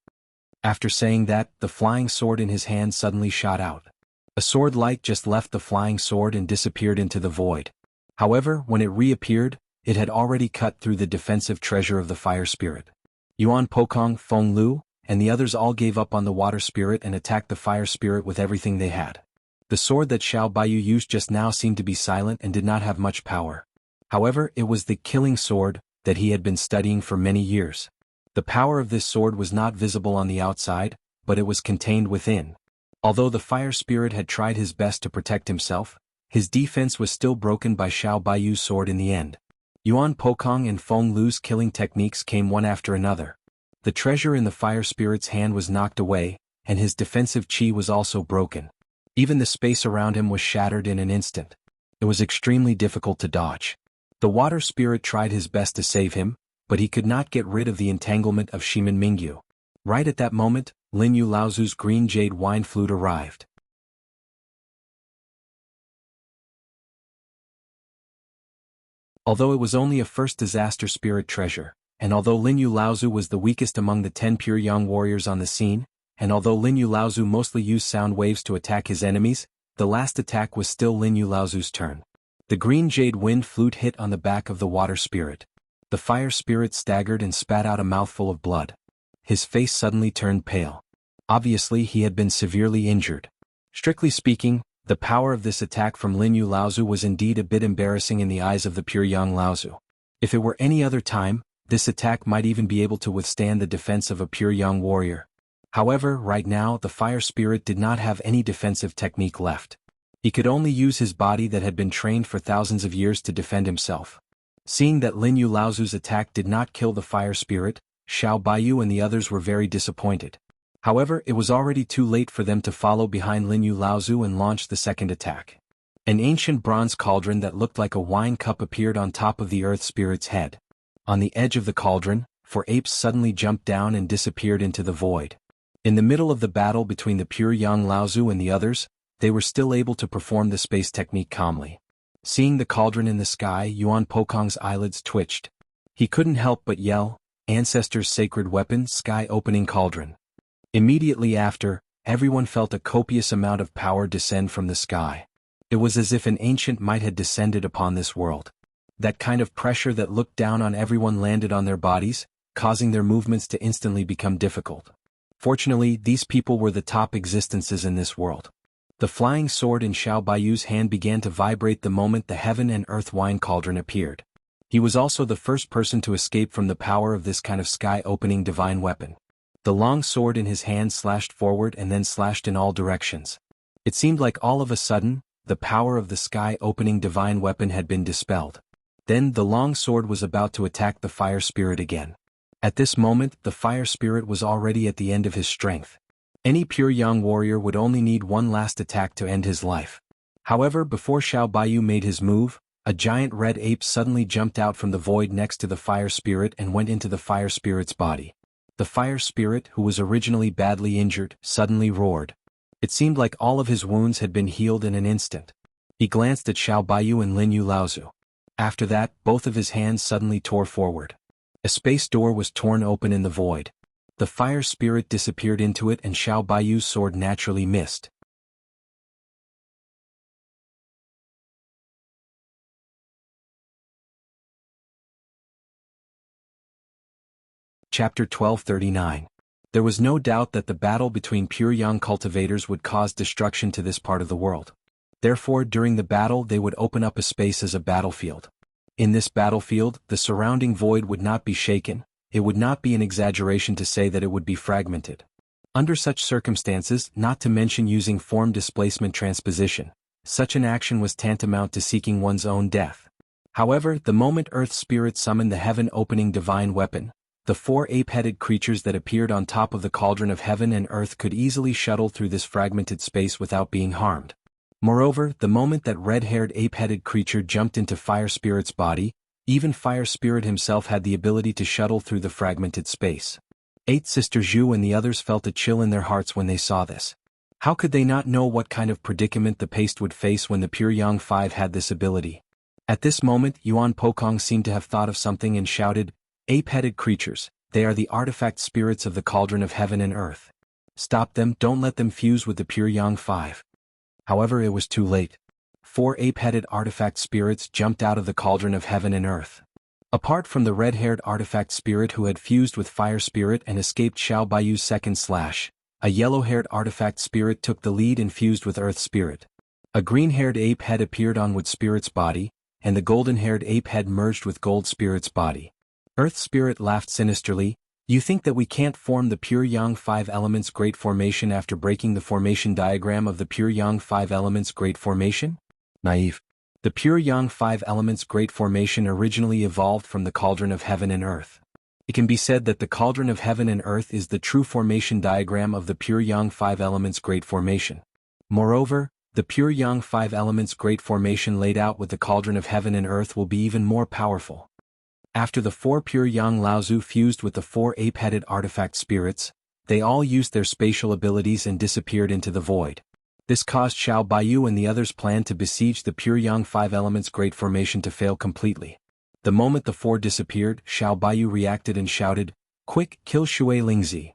After saying that, the flying sword in his hand suddenly shot out. A sword light just left the flying sword and disappeared into the void. However, when it reappeared, it had already cut through the defensive treasure of the Fire Spirit. Yuan Pokong, Feng Lu, and the others all gave up on the Water Spirit and attacked the Fire Spirit with everything they had. The sword that Xiao Baiyu used just now seemed to be silent and did not have much power. However, it was the killing sword that he had been studying for many years. The power of this sword was not visible on the outside, but it was contained within. Although the Fire Spirit had tried his best to protect himself, his defense was still broken by Xiao Baiyu's sword in the end. Yuan Pokong and Feng Lu's killing techniques came one after another. The treasure in the Fire Spirit's hand was knocked away, and his defensive chi was also broken. Even the space around him was shattered in an instant. It was extremely difficult to dodge. The water spirit tried his best to save him, but he could not get rid of the entanglement of Shimin Mingyu. Right at that moment, Lin Yu Laozu's green jade wine flute arrived. Although it was only a first disaster spirit treasure, and although Lin Yu Laozu was the weakest among the 10 pure young warriors on the scene, and although Lin Yu Laozu mostly used sound waves to attack his enemies, the last attack was still Lin Yu Laozu's turn. The green jade wind flute hit on the back of the water spirit. The fire spirit staggered and spat out a mouthful of blood. His face suddenly turned pale. Obviously he had been severely injured. Strictly speaking, the power of this attack from Lin Yu Laozu was indeed a bit embarrassing in the eyes of the pure young Laozu. If it were any other time, this attack might even be able to withstand the defense of a pure young warrior. However, right now the fire spirit did not have any defensive technique left. He could only use his body that had been trained for thousands of years to defend himself. Seeing that Lin Yu Laozu's attack did not kill the fire spirit, Xiao Baiyu and the others were very disappointed. However, it was already too late for them to follow behind Lin Yu Laozu and launch the second attack. An ancient bronze cauldron that looked like a wine cup appeared on top of the earth spirit's head. On the edge of the cauldron, 4 apes suddenly jumped down and disappeared into the void. In the middle of the battle between the pure young Laozu and the others, they were still able to perform the space technique calmly. Seeing the cauldron in the sky, Yuan Pokong's eyelids twitched. He couldn't help but yell, "Ancestors' sacred weapon, sky-opening cauldron." Immediately after, everyone felt a copious amount of power descend from the sky. It was as if an ancient might had descended upon this world. That kind of pressure that looked down on everyone landed on their bodies, causing their movements to instantly become difficult. Fortunately, these people were the top existences in this world. The flying sword in Xiao Baiyu's hand began to vibrate the moment the heaven and earth wine cauldron appeared. He was also the first person to escape from the power of this kind of sky-opening divine weapon. The long sword in his hand slashed forward and then slashed in all directions. It seemed like all of a sudden, the power of the sky-opening divine weapon had been dispelled. Then the long sword was about to attack the fire spirit again. At this moment, the fire spirit was already at the end of his strength. Any pure young warrior would only need one last attack to end his life. However, before Xiao Baiyu made his move, a giant red ape suddenly jumped out from the void next to the fire spirit and went into the fire spirit's body. The fire spirit, who was originally badly injured, suddenly roared. It seemed like all of his wounds had been healed in an instant. He glanced at Xiao Baiyu and Lin Yu Laozu. After that, both of his hands suddenly tore forward. A space door was torn open in the void. The fire spirit disappeared into it and Xiao Baiyu's sword naturally missed. Chapter 1239. There was no doubt that the battle between pure young cultivators would cause destruction to this part of the world. Therefore, during the battle they would open up a space as a battlefield. In this battlefield, the surrounding void would not be shaken. It would not be an exaggeration to say that it would be fragmented. Under such circumstances, not to mention using form displacement transposition, such an action was tantamount to seeking one's own death. However, the moment Earth Spirit summoned the heaven-opening divine weapon, the 4 ape-headed creatures that appeared on top of the cauldron of heaven and earth could easily shuttle through this fragmented space without being harmed. Moreover, the moment that red-haired ape-headed creature jumped into Fire Spirit's body, even Fire Spirit himself had the ability to shuttle through the fragmented space. 8 Sister Zhu and the others felt a chill in their hearts when they saw this. How could they not know what kind of predicament the paste would face when the Pure Yang 5 had this ability? At this moment, Yuan Pokong seemed to have thought of something and shouted, "Ape-headed creatures, they are the artifact spirits of the cauldron of heaven and earth. Stop them, don't let them fuse with the Pure Yang 5. However, it was too late. 4 ape-headed artifact spirits jumped out of the cauldron of heaven and earth. Apart from the red-haired artifact spirit who had fused with Fire Spirit and escaped Xiao Baiyu's second slash, a yellow-haired artifact spirit took the lead and fused with Earth Spirit. A green-haired ape head appeared on Wood Spirit's body, and the golden-haired ape head merged with Gold Spirit's body. Earth Spirit laughed sinisterly. "You think that we can't form the Pure Yang 5 Elements Great Formation after breaking the formation diagram of the Pure Yang 5 Elements Great Formation? Naive. The Pure Yang 5 Elements Great Formation originally evolved from the Cauldron of Heaven and Earth. It can be said that the Cauldron of Heaven and Earth is the true formation diagram of the Pure Yang 5 Elements Great Formation. Moreover, the pure yang five elements great formation laid out with the cauldron of heaven and earth will be even more powerful. After the 4 pure yang Laozu fused with the 4 ape-headed artifact spirits, they all used their spatial abilities and disappeared into the void. This caused Xiao Baiyu and the others' plan to besiege the pure yang five elements great formation to fail completely. The moment the 4 disappeared, Xiao Baiyu reacted and shouted, "Quick, kill Shui Lingzi."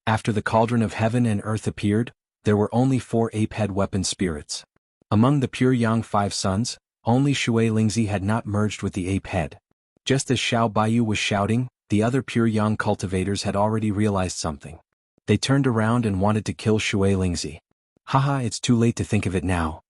After the cauldron of heaven and earth appeared, there were only 4 ape-head weapon spirits. Among the pure yang five sons, only Shui Lingzi had not merged with the ape-head. Just as Xiao Baiyu was shouting, the other pure yang cultivators had already realized something. They turned around and wanted to kill Shui Lingzi. Haha, it's too late to think of it now.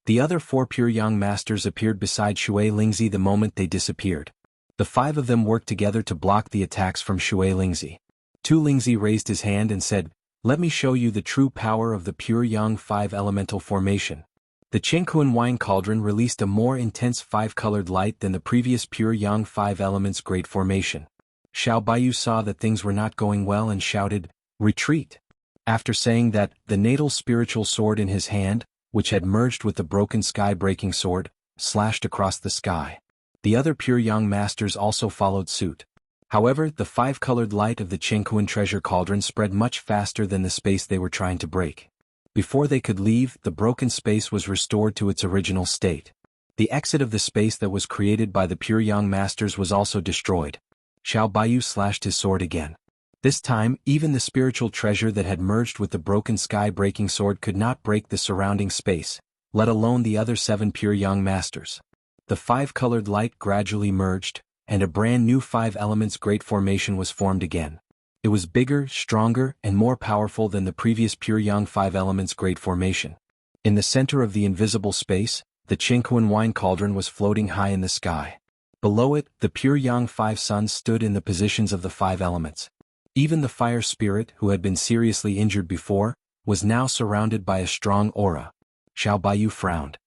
The other 4 pure yang masters appeared beside Shui Lingzi the moment they disappeared. The 5 of them worked together to block the attacks from Shui Lingzi. Tu Lingzi raised his hand and said, "Let me show you the true power of the pure yang five elemental formation." The Qingquan wine cauldron released a more intense 5-colored light than the previous pure yang five elements great formation. Xiao Baiyu saw that things were not going well and shouted, "Retreat!" After saying that, the natal spiritual sword in his hand, which had merged with the broken sky-breaking sword, slashed across the sky. The other pure yang masters also followed suit. However, the 5-colored light of the Qingquan treasure cauldron spread much faster than the space they were trying to break. Before they could leave, the broken space was restored to its original state. The exit of the space that was created by the pure yang masters was also destroyed. Xiao Baiyu slashed his sword again. This time, even the spiritual treasure that had merged with the broken sky-breaking sword could not break the surrounding space, let alone the other 7 pure yang masters. The 5-colored light gradually merged, and a brand new 5 elements great formation was formed again. It was bigger, stronger, and more powerful than the previous pure yang 5 elements great formation. In the center of the invisible space, the Qingquan wine cauldron was floating high in the sky. Below it, the pure yang 5 suns stood in the positions of the 5 elements. Even the fire spirit, who had been seriously injured before, was now surrounded by a strong aura. Xiao Baiyu frowned.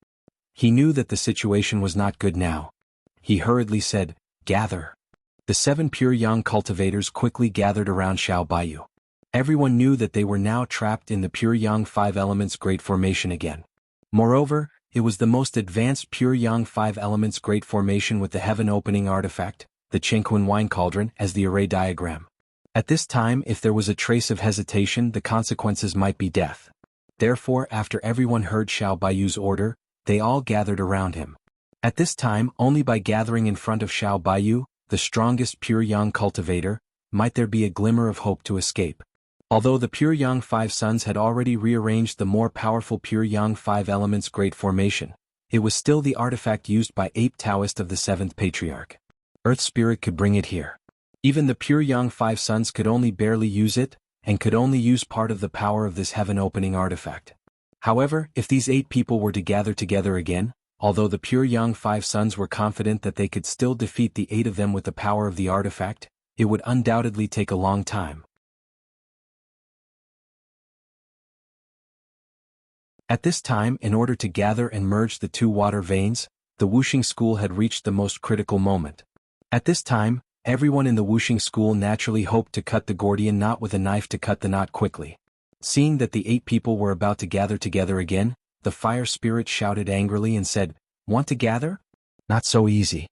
He knew that the situation was not good now. He hurriedly said, "Gather." The 7 pure yang cultivators quickly gathered around Xiao Baiyu. Everyone knew that they were now trapped in the pure yang 5 elements great formation again. Moreover, it was the most advanced pure yang 5 elements great formation with the heaven opening artifact, the Qingquan wine cauldron, as the array diagram. At this time, if there was a trace of hesitation, the consequences might be death. Therefore, after everyone heard Xiao Baiyu's order, they all gathered around him. At this time, only by gathering in front of Xiao Baiyu, the strongest pure yang cultivator, might there be a glimmer of hope to escape. Although the pure yang 5 suns had already rearranged the more powerful pure yang 5 elements great formation, it was still the artifact used by Ape Taoist of the 7th Patriarch. Earth Spirit could bring it here. Even the pure yang 5 suns could only barely use it, and could only use part of the power of this heaven-opening artifact. However, if these 8 people were to gather together again, although the pure yang 5 suns were confident that they could still defeat the 8 of them with the power of the artifact, it would undoubtedly take a long time. At this time, in order to gather and merge the 2 water veins, the Wuxing school had reached the most critical moment. At this time, everyone in the Wuxing school naturally hoped to cut the Gordian knot with a knife to cut the knot quickly. Seeing that the 8 people were about to gather together again, the fire spirit shouted angrily and said, "Want to gather? Not so easy."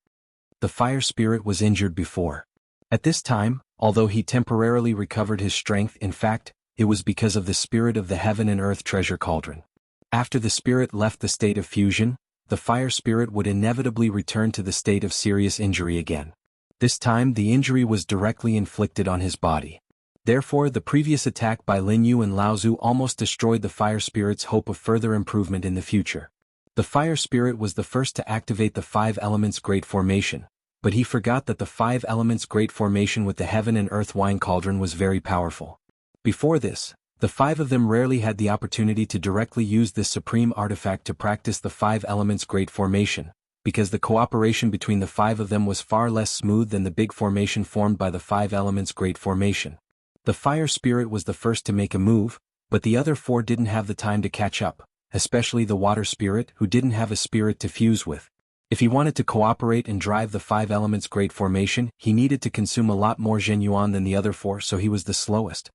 The fire spirit was injured before. At this time, although he temporarily recovered his strength, in fact, it was because of the spirit of the heaven and earth treasure cauldron. After the spirit left the state of fusion, the fire spirit would inevitably return to the state of serious injury again. This time the injury was directly inflicted on his body. Therefore, the previous attack by Lin Yu and Lao Zu almost destroyed the fire spirit's hope of further improvement in the future. The fire spirit was the first to activate the 5 elements great formation, but he forgot that the 5 elements great formation with the heaven and earth wine cauldron was very powerful. Before this, the 5 of them rarely had the opportunity to directly use this supreme artifact to practice the 5 elements great formation, because the cooperation between the 5 of them was far less smooth than the big formation formed by the 5 elements great formation. The fire spirit was the first to make a move, but the other 4 didn't have the time to catch up, especially the water spirit, who didn't have a spirit to fuse with. If he wanted to cooperate and drive the 5 elements great formation, he needed to consume a lot more Zhenyuan than the other 4, so he was the slowest.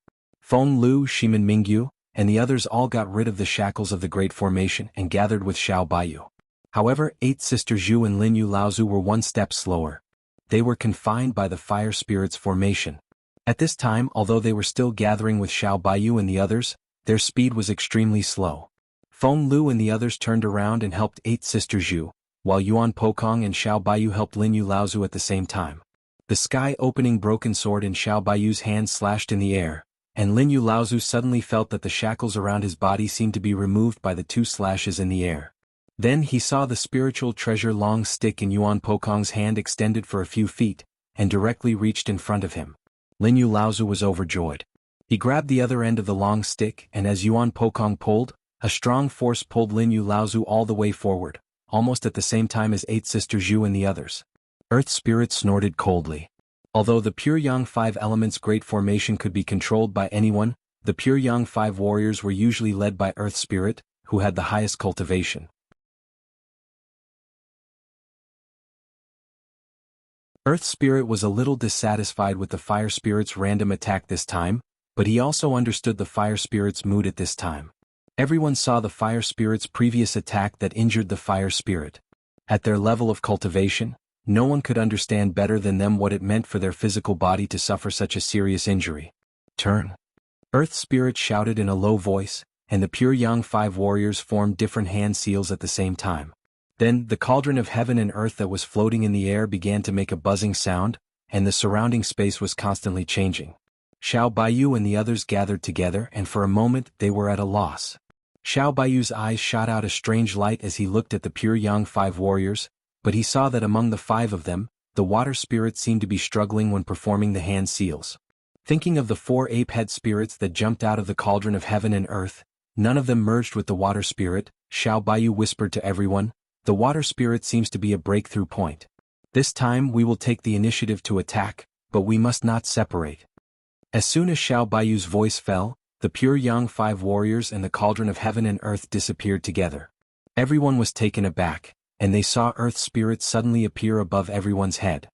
Feng Lu, Shimin Mingyu, and the others all got rid of the shackles of the Great Formation and gathered with Xiao Baiyu. However, 8th Sister Zhu and Lin Yu Laozu were one step slower. They were confined by the Fire Spirit's formation. At this time, although they were still gathering with Xiao Baiyu and the others, their speed was extremely slow. Feng Lu and the others turned around and helped 8th Sister Zhu, while Yuan Pokong and Xiao Baiyu helped Lin Yu Laozu at the same time. The sky-opening broken sword in Xiao Baiyu's hand slashed in the air, and Lin Yu Laozu suddenly felt that the shackles around his body seemed to be removed by the two slashes in the air. Then he saw the spiritual treasure long stick in Yuan Pokong's hand extended for a few feet, and directly reached in front of him. Lin Yu Laozu was overjoyed. He grabbed the other end of the long stick, and as Yuan Pokong pulled, a strong force pulled Lin Yu Laozu all the way forward, almost at the same time as 8th Sister Zhu and the others. Earth Spirit snorted coldly. Although the pure Yang 5 Elements Great Formation could be controlled by anyone, the pure Yang 5 warriors were usually led by Earth Spirit, who had the highest cultivation. Earth Spirit was a little dissatisfied with the Fire Spirit's random attack this time, but he also understood the Fire Spirit's mood at this time. Everyone saw the Fire Spirit's previous attack that injured the Fire Spirit. At their level of cultivation, no one could understand better than them what it meant for their physical body to suffer such a serious injury. Turn. Earth Spirit shouted in a low voice, and the pure Yang 5 warriors formed different hand seals at the same time. Then, the cauldron of heaven and earth that was floating in the air began to make a buzzing sound, and the surrounding space was constantly changing. Xiao Baiyu and the others gathered together, and for a moment they were at a loss. Xiao Baiyu's eyes shot out a strange light as he looked at the pure Yang 5 warriors, but he saw that among the 5 of them, the water spirit seemed to be struggling when performing the hand seals. Thinking of the 4 ape-head spirits that jumped out of the cauldron of heaven and earth, none of them merged with the water spirit. Xiao Baiyu whispered to everyone, "The water spirit seems to be a breakthrough point. This time we will take the initiative to attack, but we must not separate." As soon as Xiao Baiyu's voice fell, the pure Yang 5 warriors and the cauldron of heaven and earth disappeared together. Everyone was taken aback, and they saw Earth Spirit suddenly appear above everyone's head.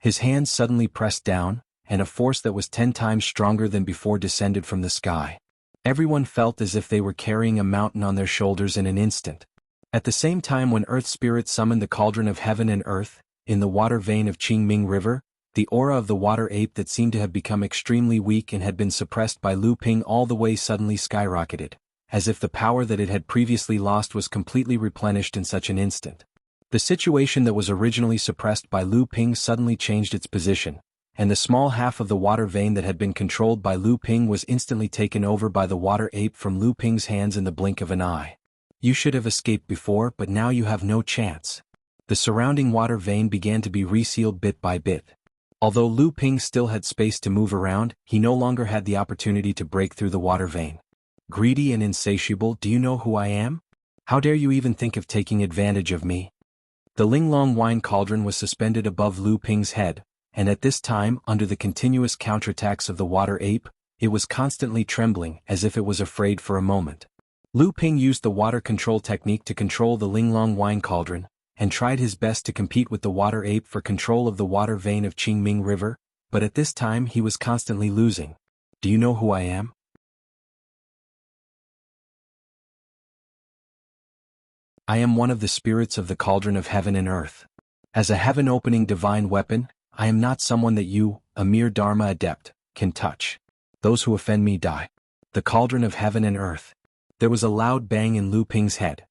His hands suddenly pressed down, and a force that was 10 times stronger than before descended from the sky. Everyone felt as if they were carrying a mountain on their shoulders in an instant. At the same time when Earth Spirit summoned the cauldron of heaven and earth, in the water vein of Qingming River, the aura of the water ape that seemed to have become extremely weak and had been suppressed by Lu Ping all the way suddenly skyrocketed, as if the power that it had previously lost was completely replenished in such an instant. The situation that was originally suppressed by Lu Ping suddenly changed its position, and the small half of the water vein that had been controlled by Lu Ping was instantly taken over by the water ape from Lu Ping's hands in the blink of an eye. "You should have escaped before, but now you have no chance." The surrounding water vein began to be resealed bit by bit. Although Lu Ping still had space to move around, he no longer had the opportunity to break through the water vein. "Greedy and insatiable, do you know who I am? How dare you even think of taking advantage of me?" The Linglong wine cauldron was suspended above Lu Ping's head, and at this time, under the continuous counterattacks of the water ape, it was constantly trembling as if it was afraid for a moment. Lu Ping used the water control technique to control the Linglong wine cauldron, and tried his best to compete with the water ape for control of the water vein of Qingming River, but at this time he was constantly losing. "Do you know who I am?" "I am one of the spirits of the cauldron of heaven and earth. As a heaven-opening divine weapon, I am not someone that you, a mere Dharma adept, can touch. Those who offend me die." The cauldron of heaven and earth. There was a loud bang in Lu Ping's head.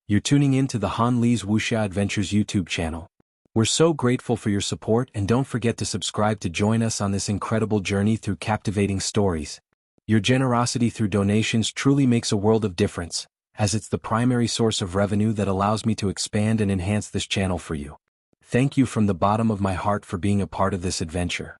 You're tuning in to the Han Li's Wuxia Adventures YouTube channel. We're so grateful for your support, and don't forget to subscribe to join us on this incredible journey through captivating stories. Your generosity through donations truly makes a world of difference, as it's the primary source of revenue that allows me to expand and enhance this channel for you. Thank you from the bottom of my heart for being a part of this adventure.